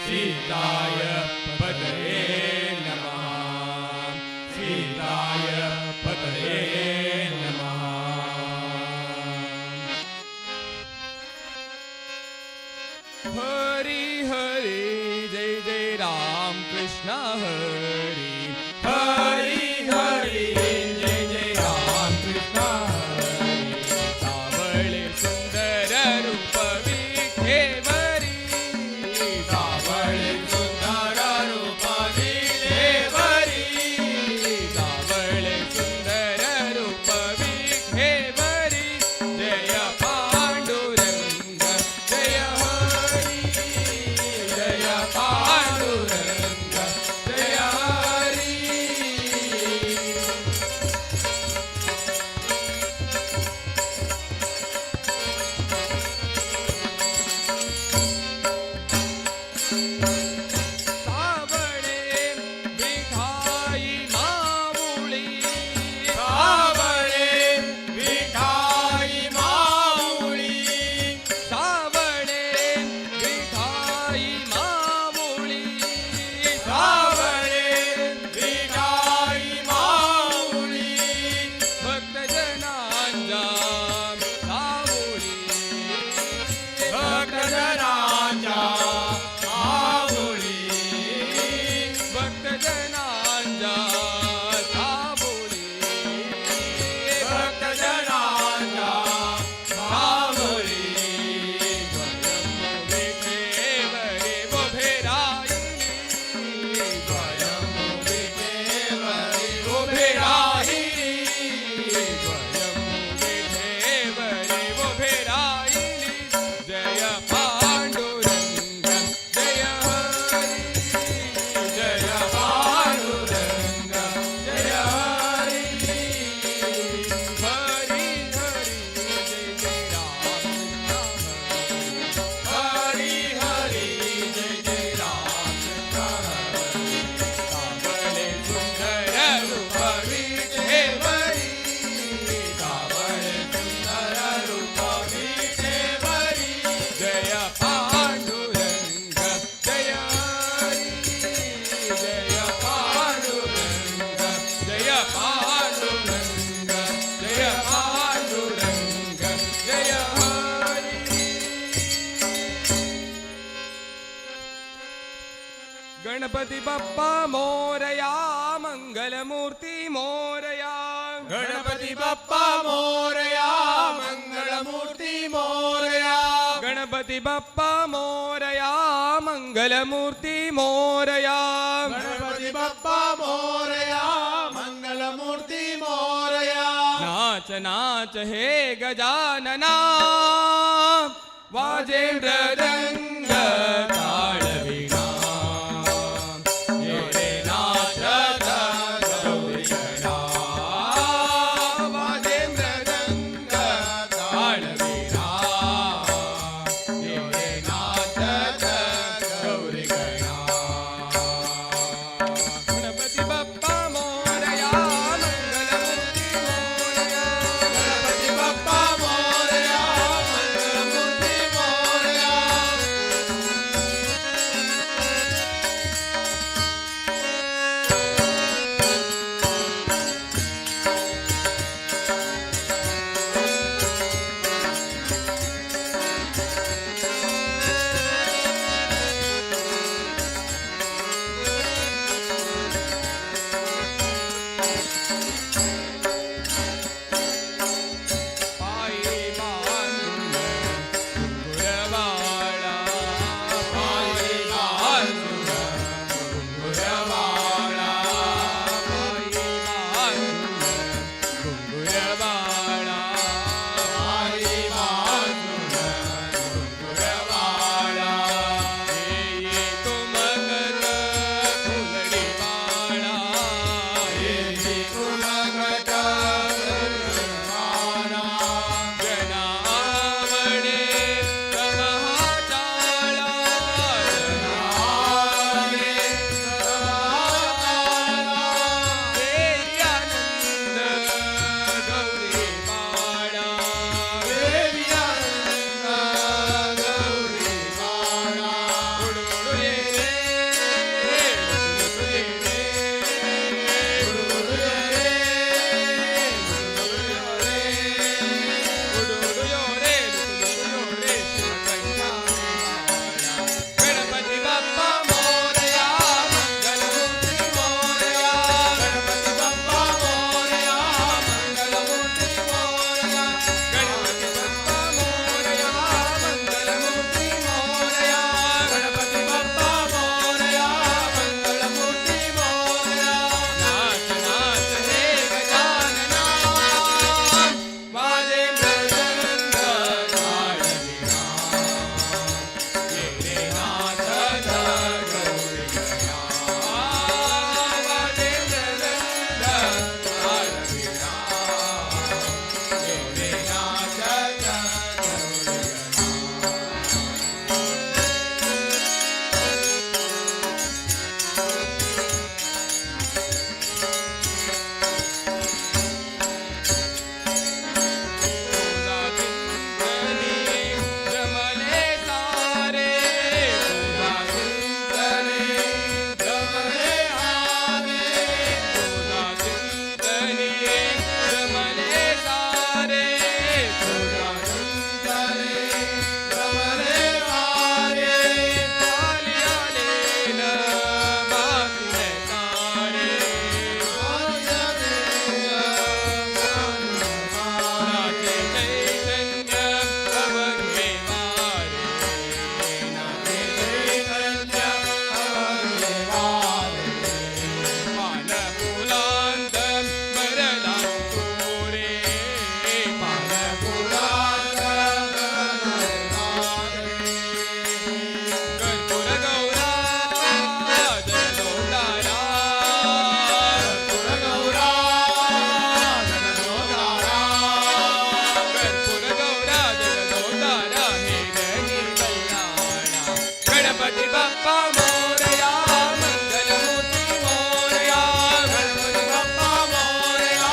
सीताय पतये नमः सीताय पतये नमः. हरि हरि जय जय राम कृष्ण हरि हरि हरि जय जय राम कृष्ण हरि सावळे सुंदर रूप विठेवरी सावळे सुंदर रूप विठेवरी सावळे सुंदर रूप विठेवरी जय पांडुरंग जय जय पांडुरंग जय गणपती बाप्पा मोरया मंगलमूर्ती मोरया गणपती बाप्पा मोरया मंगलमूर्ती मोरया गणपती बाप्पा मोरया मंगलमूर्ती मोरया गणपती बाप्पा मोरया मंगलमूर्ती मोरया नाच नाच हे गजानना वाजे मृदंग ताळवीणा ये रे नाचत गौरी गणा वाजे मृदंग ताळवीणा ये रे नाचत गौरी गणा गणपती बाप्पा मोरया मंगलमूर्ती मोरया गणपती बाप्पा मोरया मंगलमूर्ती मोरया पायी बांधून घुंगुरवाळा पायी बांधून घुंगुरवाळा पायी बांधून घुंगुरवाळा पायी बांधून घुंगुरवाळा ये तुमगत फुलडी बाळा ये तुमगत जनावणे तमहाचाळा जनावणे तमहाचाळा देवी आनंद गौरी बाळा देवी आनंद गौरी बाळा उडुडू ये रे उडुडू ये रे उडुडू ये रे उडुडू यो रे गणपती बाप्पा मोरया मंगलमूर्ती मोरया गणपती बाप्पा मोरया मंगलमूर्ती मोरया गणपती बाप्पा मोरया मंगलमूर्ती मोरया गणपती बाप्पा मोरया मंगलमूर्ती मोरया नाच नाच हे गजानना वाजे मृदंग ताळवीणा ये रे नाचत गौरी गणा वाजे मृदंग ताळवीणा ये रे नाचत रमले सारे तुझा चिंतने रमले हारे तुझा चिंतने रमले सारे तुझा चिंतने रमले हारे आले आले न बातले सारे नाचे चैतन्य अवघे वारे नाचे चैतन्य अवघे वारे पान फुलांत भरला तोरे पान फुलांत कर्पूर गौरा जगदोदारा कर्पूर गौरा जगदोदारा कर्पूर गौरा जगदोदारा हे रंगी कल्याणा गणपती बाप्पा मोरया मंगलमूर्ती मोरया गणपती बाप्पा मोरया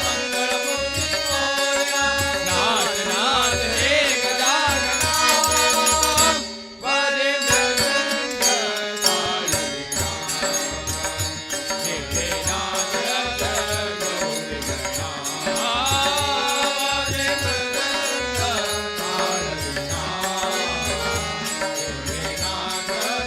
मंगलमूर्ती मोरया नाच नाच हे गजानना वाजे मृदंग ताळवीणा हे रे नाचत गौरी गणा वाजे मृदंग ताळवीणा हे रे नाचत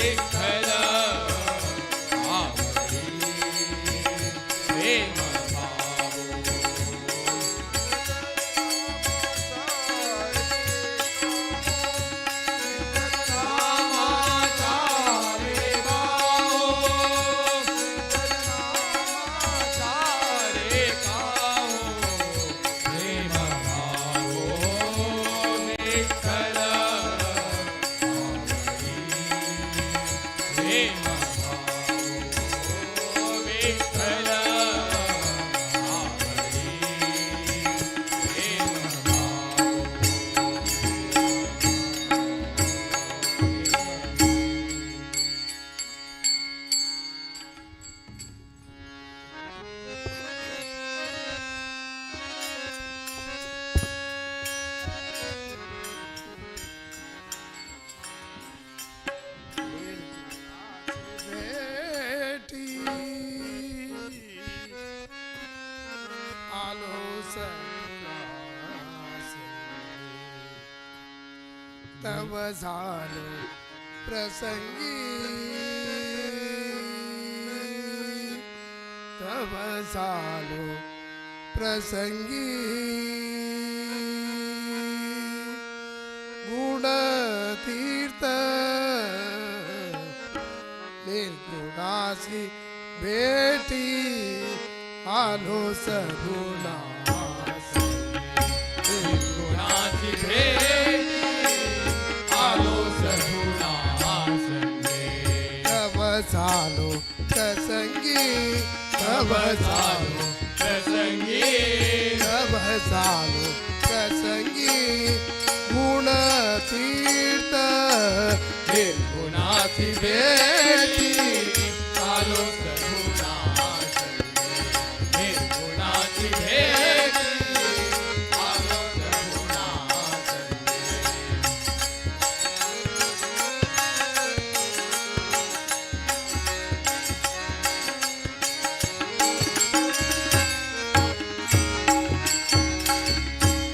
विठ्ठल आवडी प्रेम भेटी आलो तव झालो प्रसंगी तव झालो प्रसंगी गुणतीर्थ निर्गुणासी भेटी आलो सगुणासी निर्गुणाची भेटी आलो सगुणासी तव झालो प्रसंगी तव झालो प्रसंगी तव झालो प्रसंगी गुणतीर्थ निर्गुणाची भेटी आलो सगुणासी निर्गुणाची भेटी आलो सगुणासी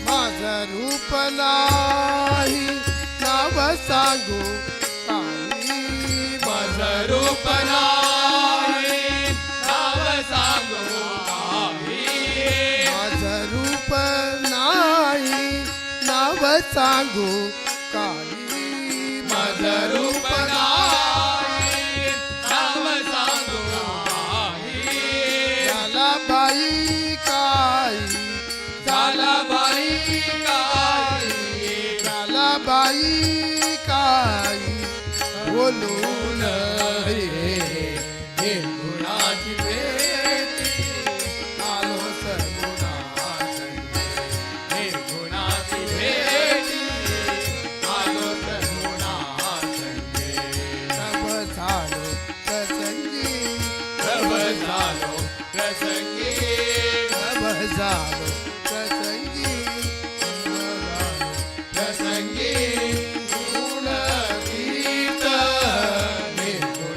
माझं रूप नाही नाव सांगू काही माझं रूप नाही नाव सांगू काही माझं रूप नाही नाव सांगू काही माझं रूप नाही नाव सांगू काही झाला बाई काही झाला बाई काही झाला बाई काही बोलून निर्गुणाची भेटी आलो सगुणासी निर्गुणाची भेटी आलो सगुणासी तव झालो प्रसंगी तव झालो प्रसंगी तव झालो प्रसंगी प्रसंगी गुणतीर्थ निर्गुणाची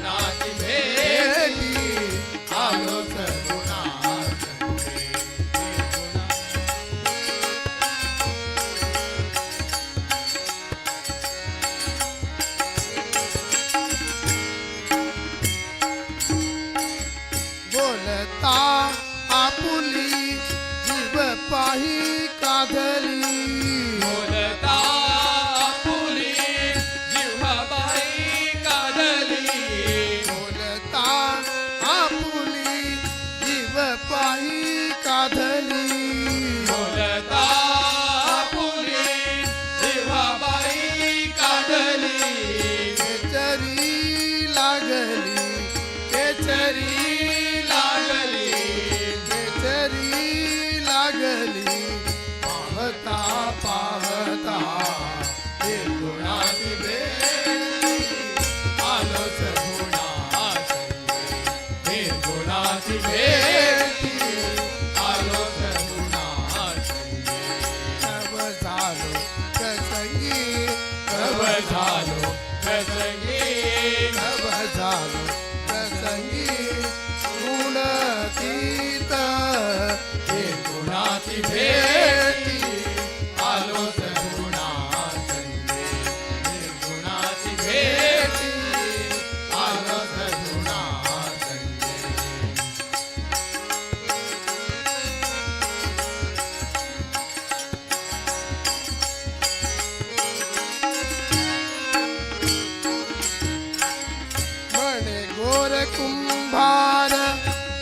कुंभार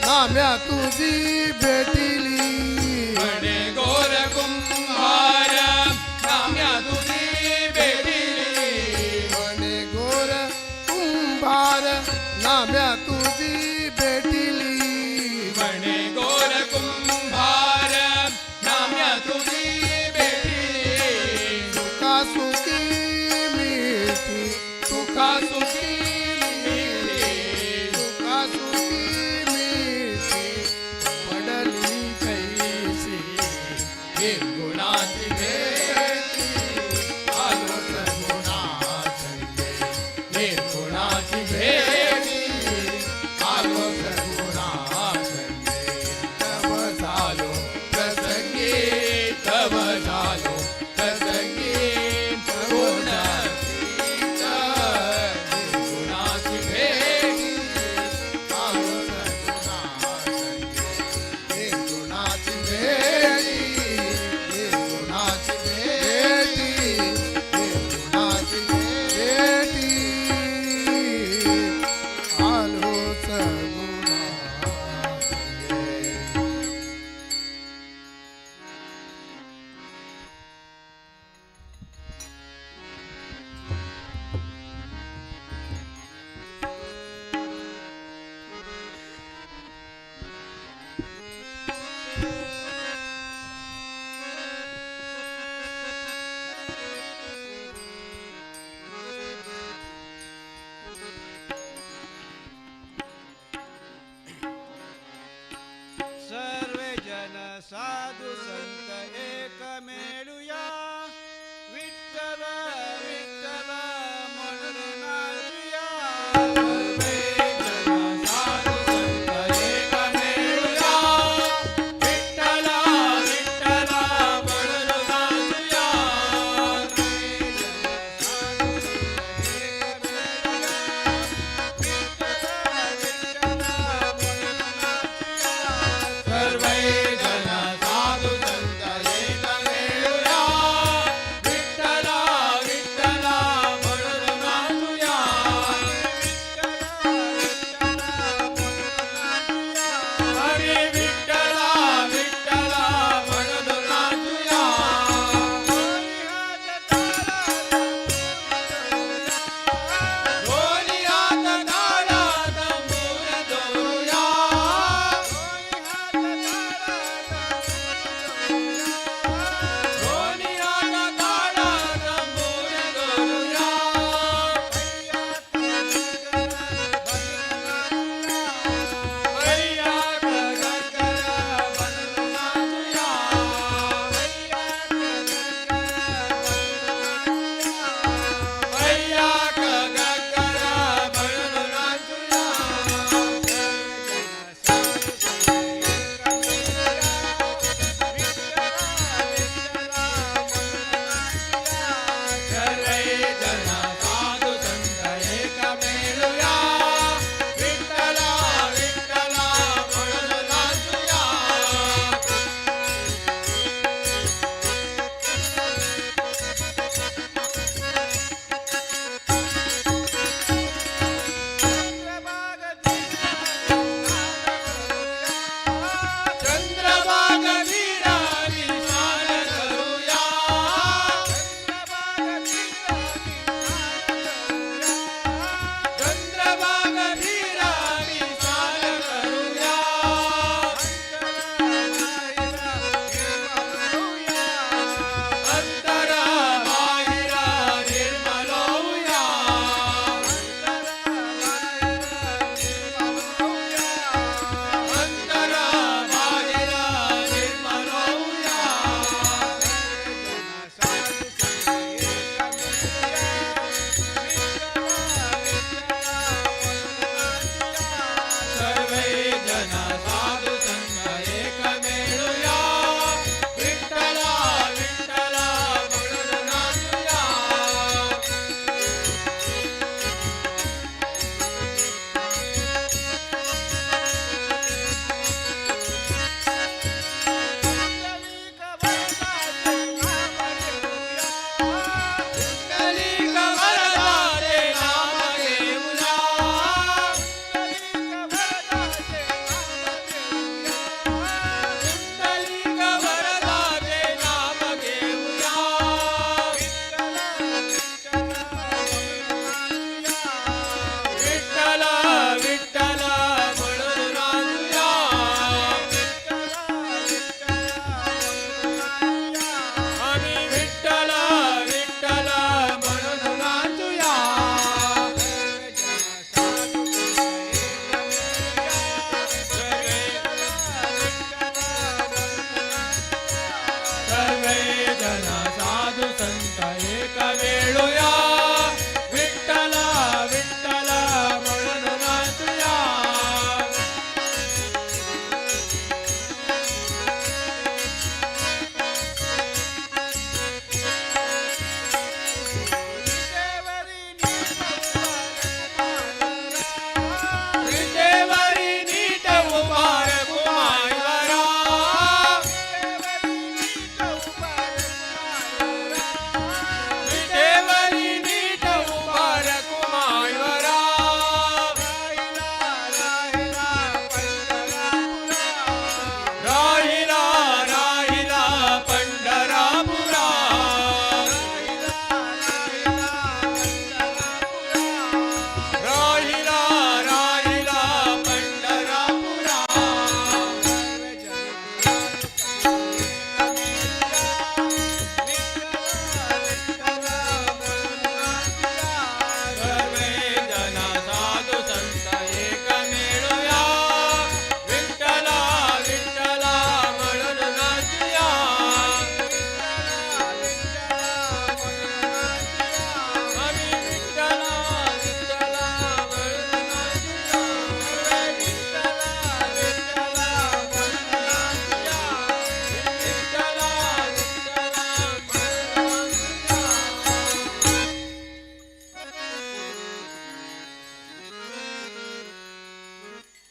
नाम्या तुझी भेटिली म्हणे गोर कुंभार नाम्या तुझी भेटिली म्हणे गोर कुंभार नाम्या तुझी भेटिली म्हणे गोर कुंभार नाम्या तुझी भेटिली सुखा सुखी मिळती सुखा सुखी मिळते सुखा सुखी मिळती पडली कैसी निर्गुणाची भेटी आलो सद्गुणासंगे निर्गुणाची भेटी आलो सद्गुणासंगे तव झालो प्रसंगी तव झालो प्रसंगी निर्गुणाची भेटी आलो सद्गुणासंगे निर्गुणाची भेटी निर्गुणाची भेटी निर्गुणाची भेटी आलो सद्गुणासंगे सर्वे जन साधु संत एक मेळूया विठ्ठल विठ्ठल म्हणून नाचूया सर्वे जन साधु संत एक मेळूया विठ्ठल विठ्ठल म्हणून नाचूया सर्वे जन साधु संत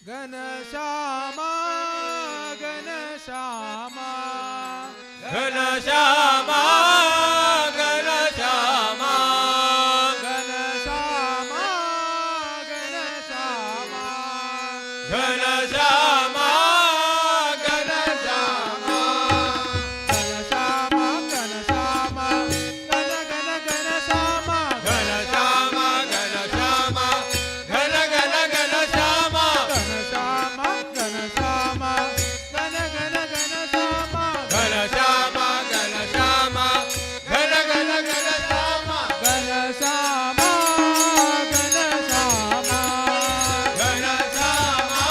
घनश्यामा घनश्यामा घनश्यामा घनश्यामा घनश्यामा घनश्यामा घनश्यामा घनश्यामा घनश्यामा घनश्यामा घन घन घनश्यामा घनश्यामा घनश्यामा घन घन घनश्यामा घनश्यामा घनश्यामा घन घन घनश्यामा घनश्यामा घनश्यामा घन घन घनश्यामा घनश्यामा घनश्यामा घनश्यामा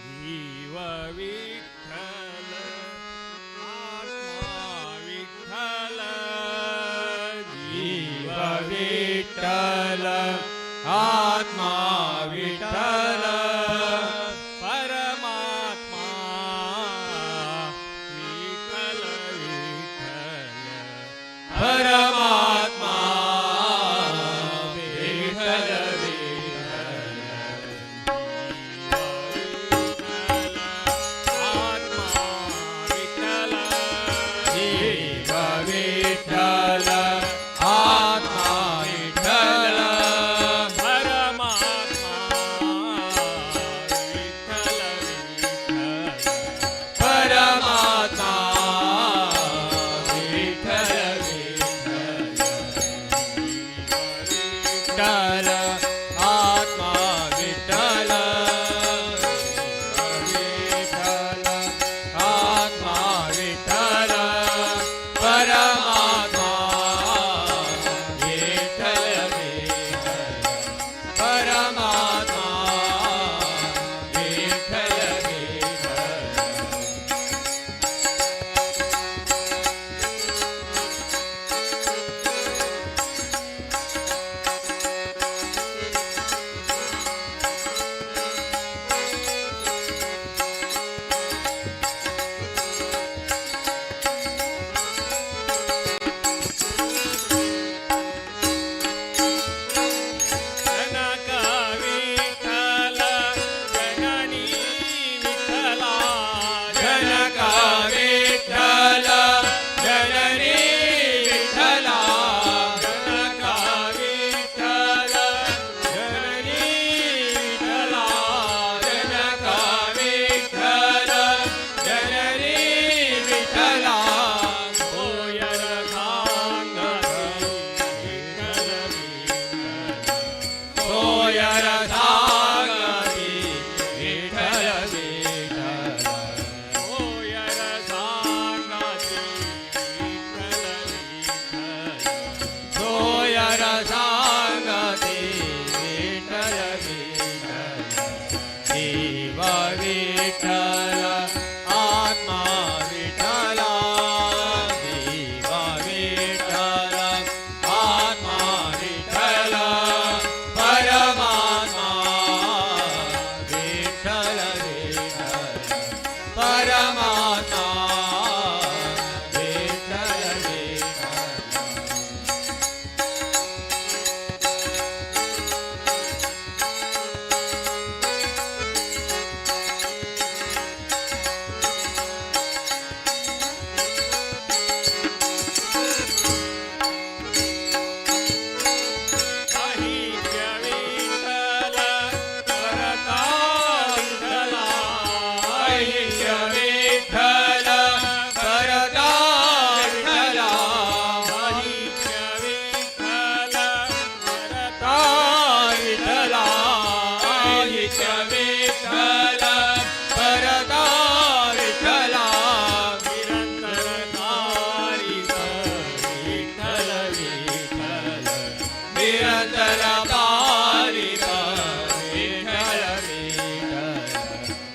जीव विठ्ठल आत्मा विठ्ठल जीव विठ्ठल आत्मा विठ्ठल परमात्मा विठ्ठल विठ्ठल परमात्मा विठ्ठल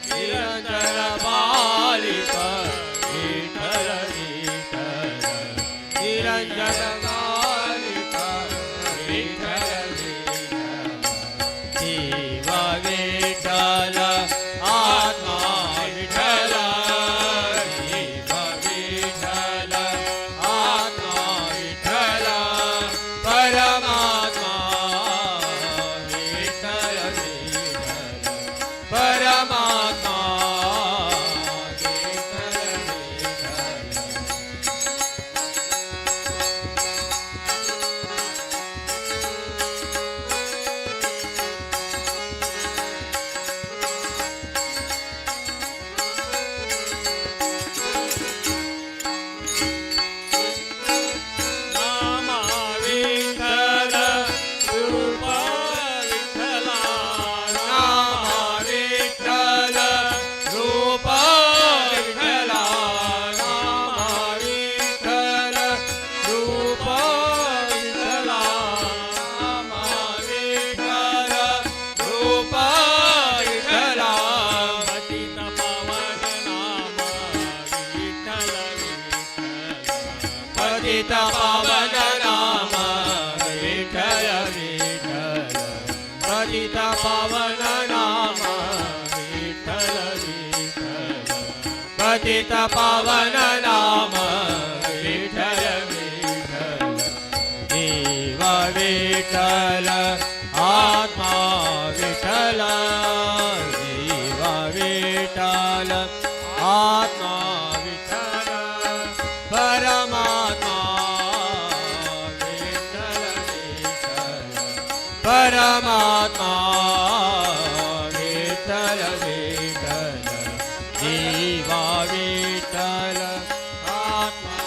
निरंतर पतित पावन नाम विठ्ठल विठ्ठल पतित पावन नाम विठ्ठल विठ्ठल पतित पावन नाम विठ्ठल विठ्ठल देव विठ्ठल आत्मा विठ्ठल देव विठ्ठल आत्मा विठ्ठल परमात्मा विठ्ठल विठ्ठल परमात्मा विठ्ठल विठ्ठल देव विठ्ठल आत्मा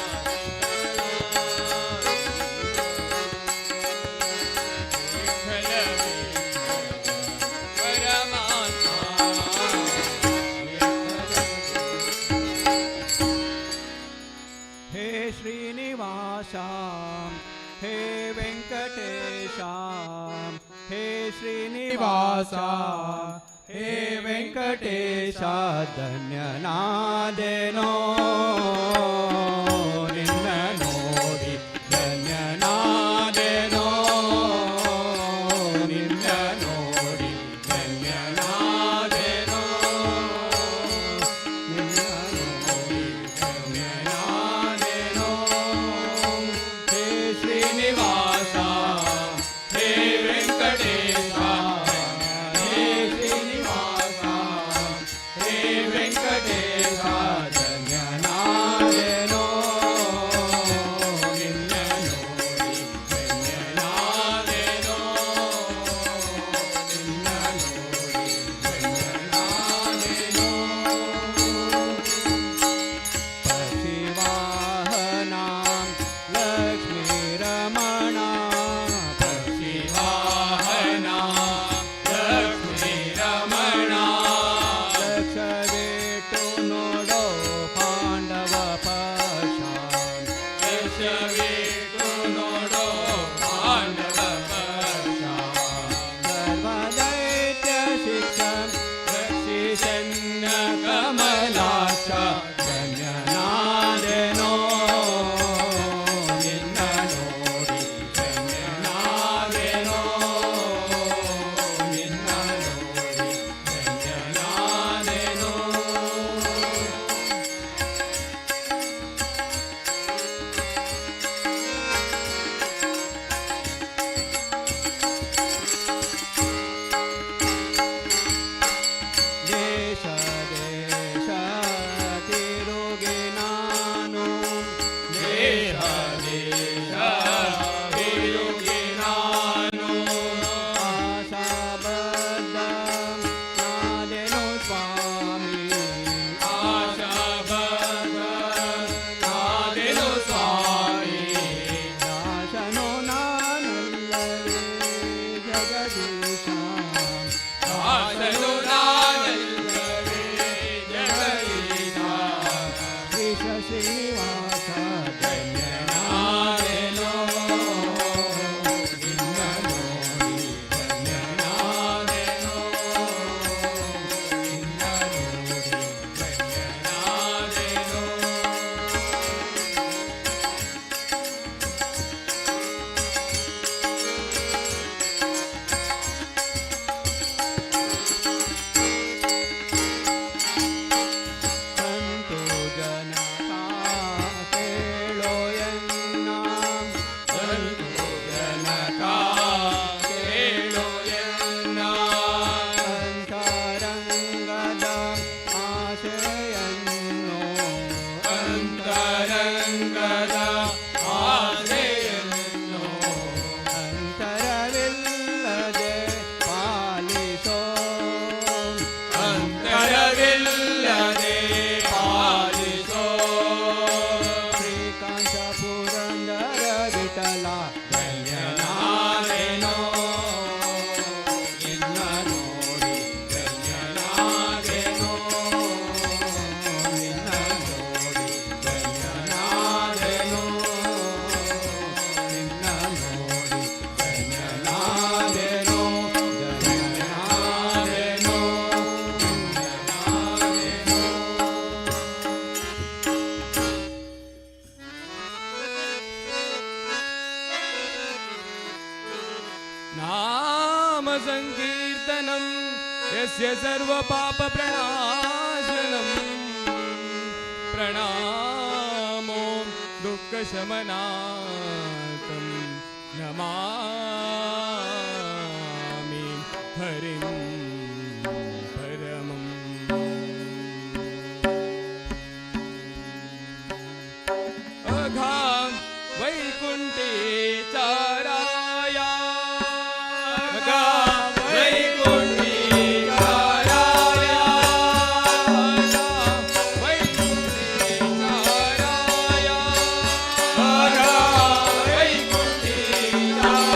हे श्रीनिवासा हे वेंकटेशा हे श्रीनिवासा हे वेंकटेशा धन्यनादेनो निन्न ನೋಡಿ ಧನ್ಯನಾದೇನೋ ನಿನ್ನ ನೋಡಿ ಧನ್ಯನಾದೇನೋ ನಿನ್ನ ನೋಡಿ ಧನ್ಯನಾದೇನೋ ಹೇ ಶ್ರೀನಿವಾಸ ಹೇ ವೆಂಕಟೇಶ ಹೇ ಶ್ರೀನಿವಾಸ ಹೇ ವೆಂಕಟೇಶ ಧನ್ಯನಾದೇನೋ ನಿನ್ನ ನೋಡಿ ಧನ್ಯನಾದೇನೋ ನಿನ್ನ ನೋಡಿ ಧನ್ಯನಾದೇನೋ ಪಶಿವಾಹನಾ ಲಕ್ಷ್ಮೀರಮಣ ಪಶಿವಾಹನಾ ಲಕ್ಷ್ಮೀರಮಣ ಲಕ್ಷವೇಟು शरणं यस्य सर्वपापप्रणाशनं प्रणामो दुःखशमनार्थं नमामि हरिं परमम् अघा वैकुंठे चाराया अघा वैकुंठे चाराया अघा वैकुंठे चाराया अघा वैकुंठे चाराया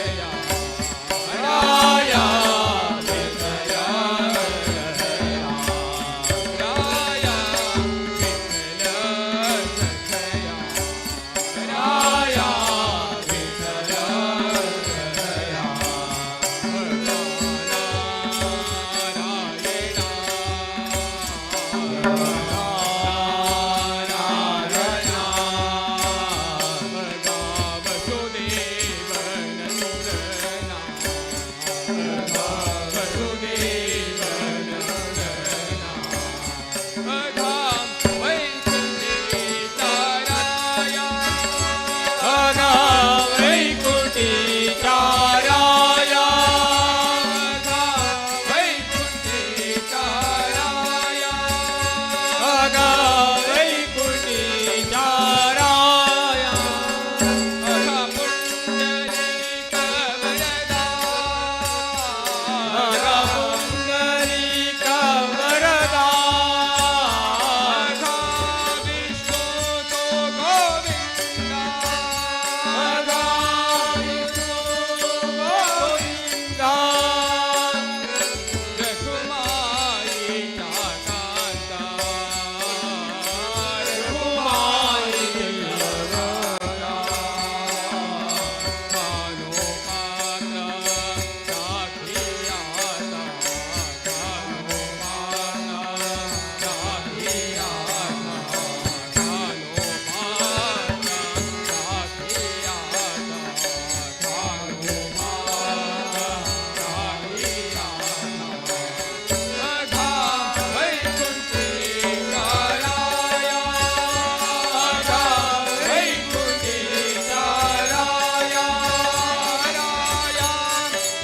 राया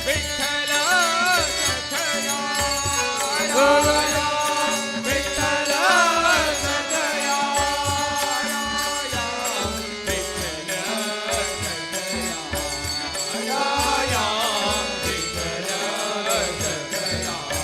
विठ्ठल कथया राया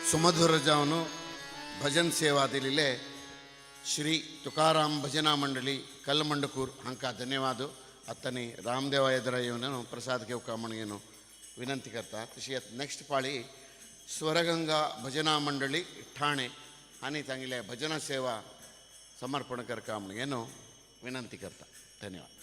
सुमधुर जाऊन भजन सेवा दिलेले श्री तुकाराम भजना मंडली कल्लमंडकूर हांका धन्यवाद. आतानी रामदेवा एदरा येवन प्रसाद घेवका म्हणून विनंती करता. तशी नेक्स्ट पाळी स्वरगंगा भजना मंडळी ठाणे आणि तांगेल्या भजना सेवा समर्पण करका म्हणून विनंती करता. धन्यवाद.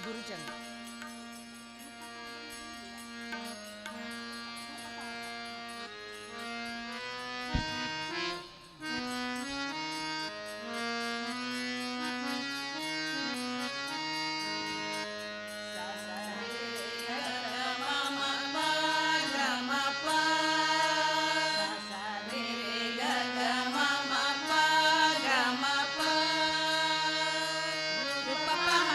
Guruchand Papa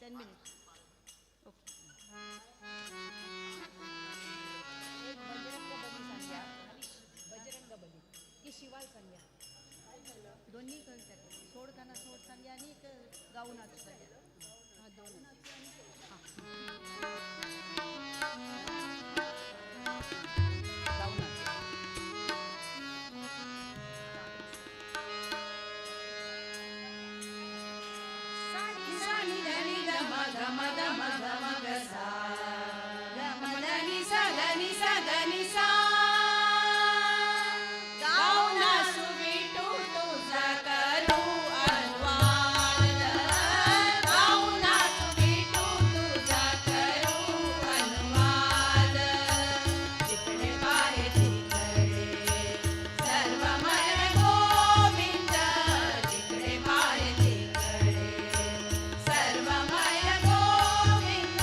10 minutes. Okay. एक बजरंग बली सांग्या बजरंग बली की शिवाल सांग्या दोन्ही करतात सोडताना सोड सांग्या आणि एक गाऊनाच सांग्या हा दोन सर्वमय गोविंद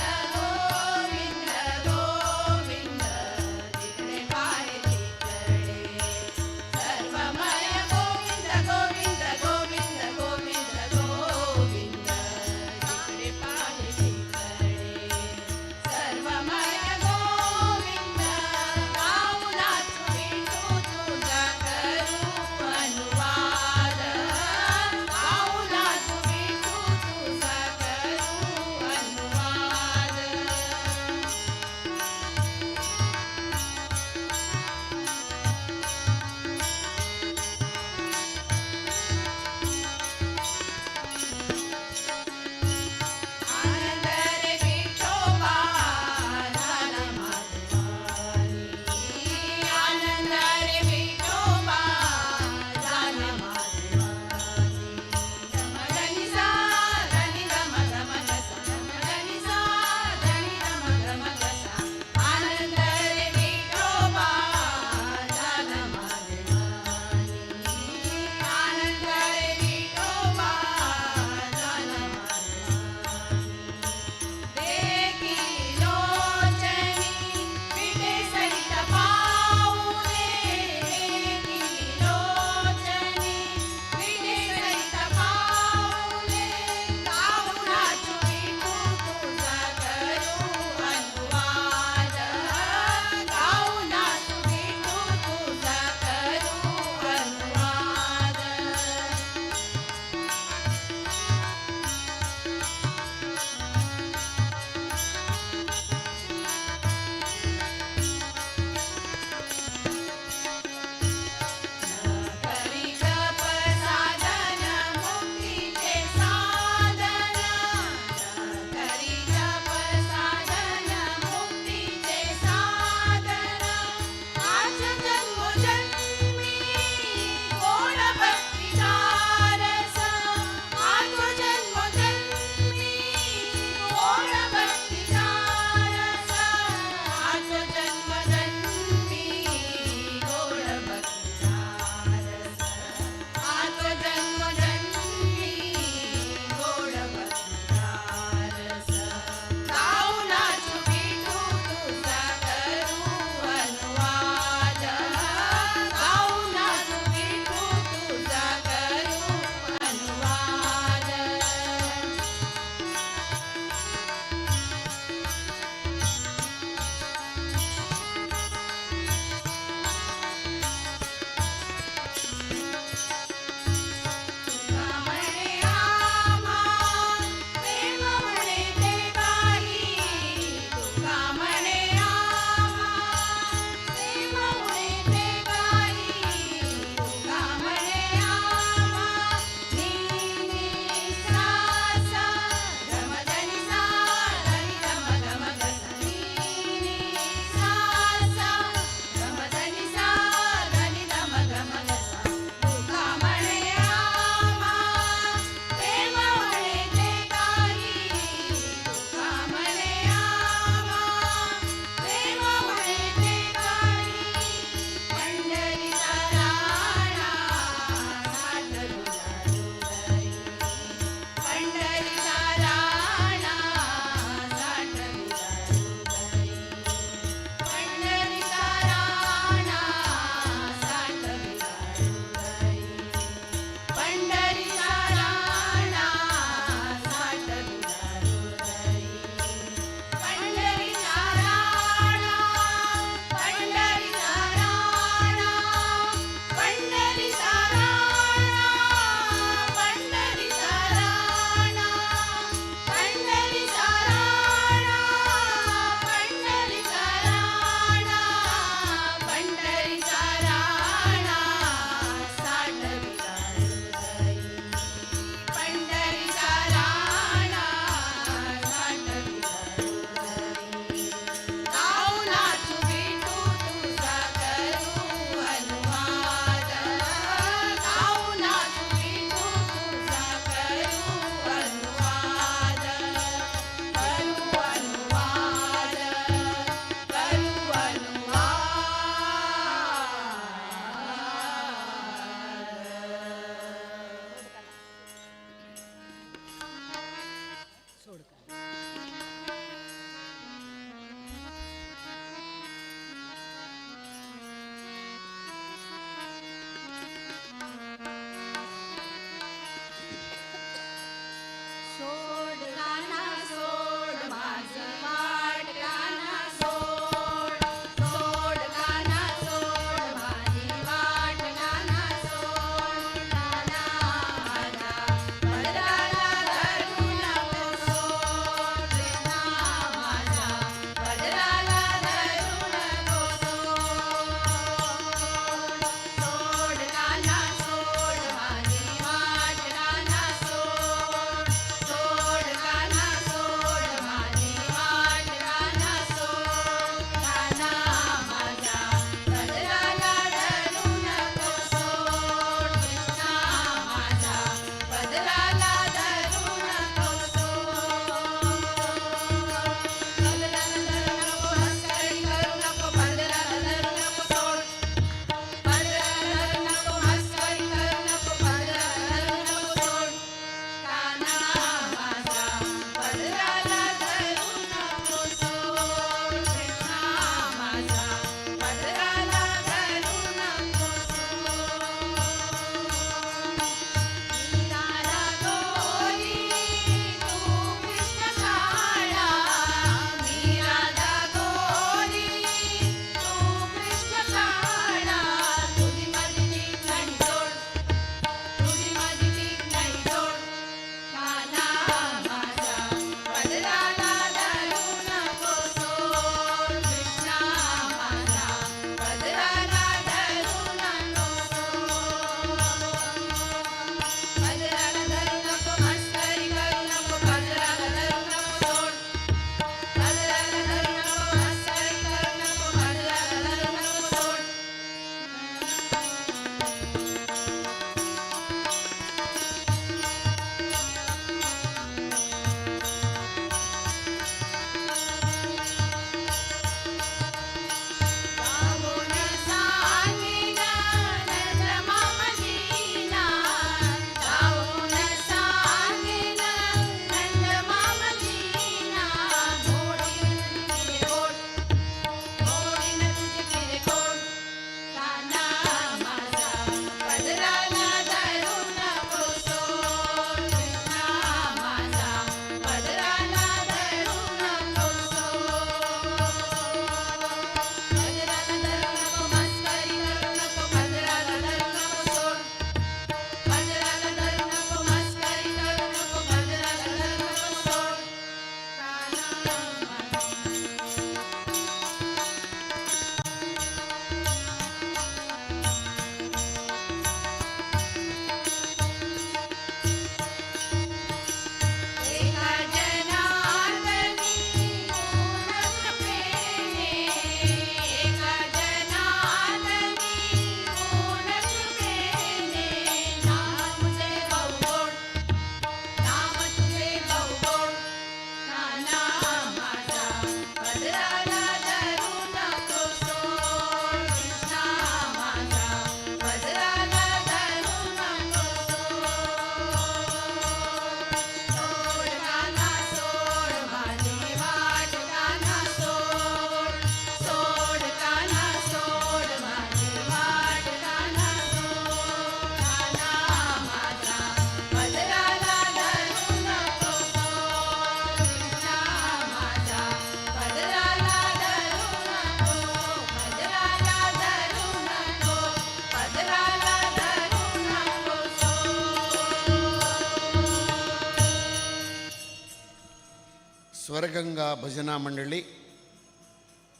स्वरगंगा भजना मंडळी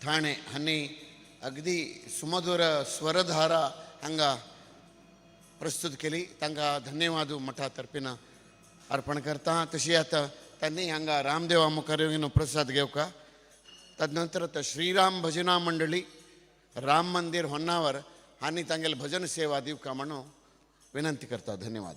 ठाणे हांनी अगदी सुमधुर स्वरधारा हांगा प्रस्तुत केली. तांकां धन्यवाद मठा तर्फेन अर्पण करता. तशी आता त्यांनी हांगा रामदेवा मुखार येवन प्रसाद घेवका. तदनंतर श्रीराम भजना मंडळी राम मंदिर होन्नावर हांनी तांगेले भजन सेवा दिवका म्हणून विनंती करता. धन्यवाद.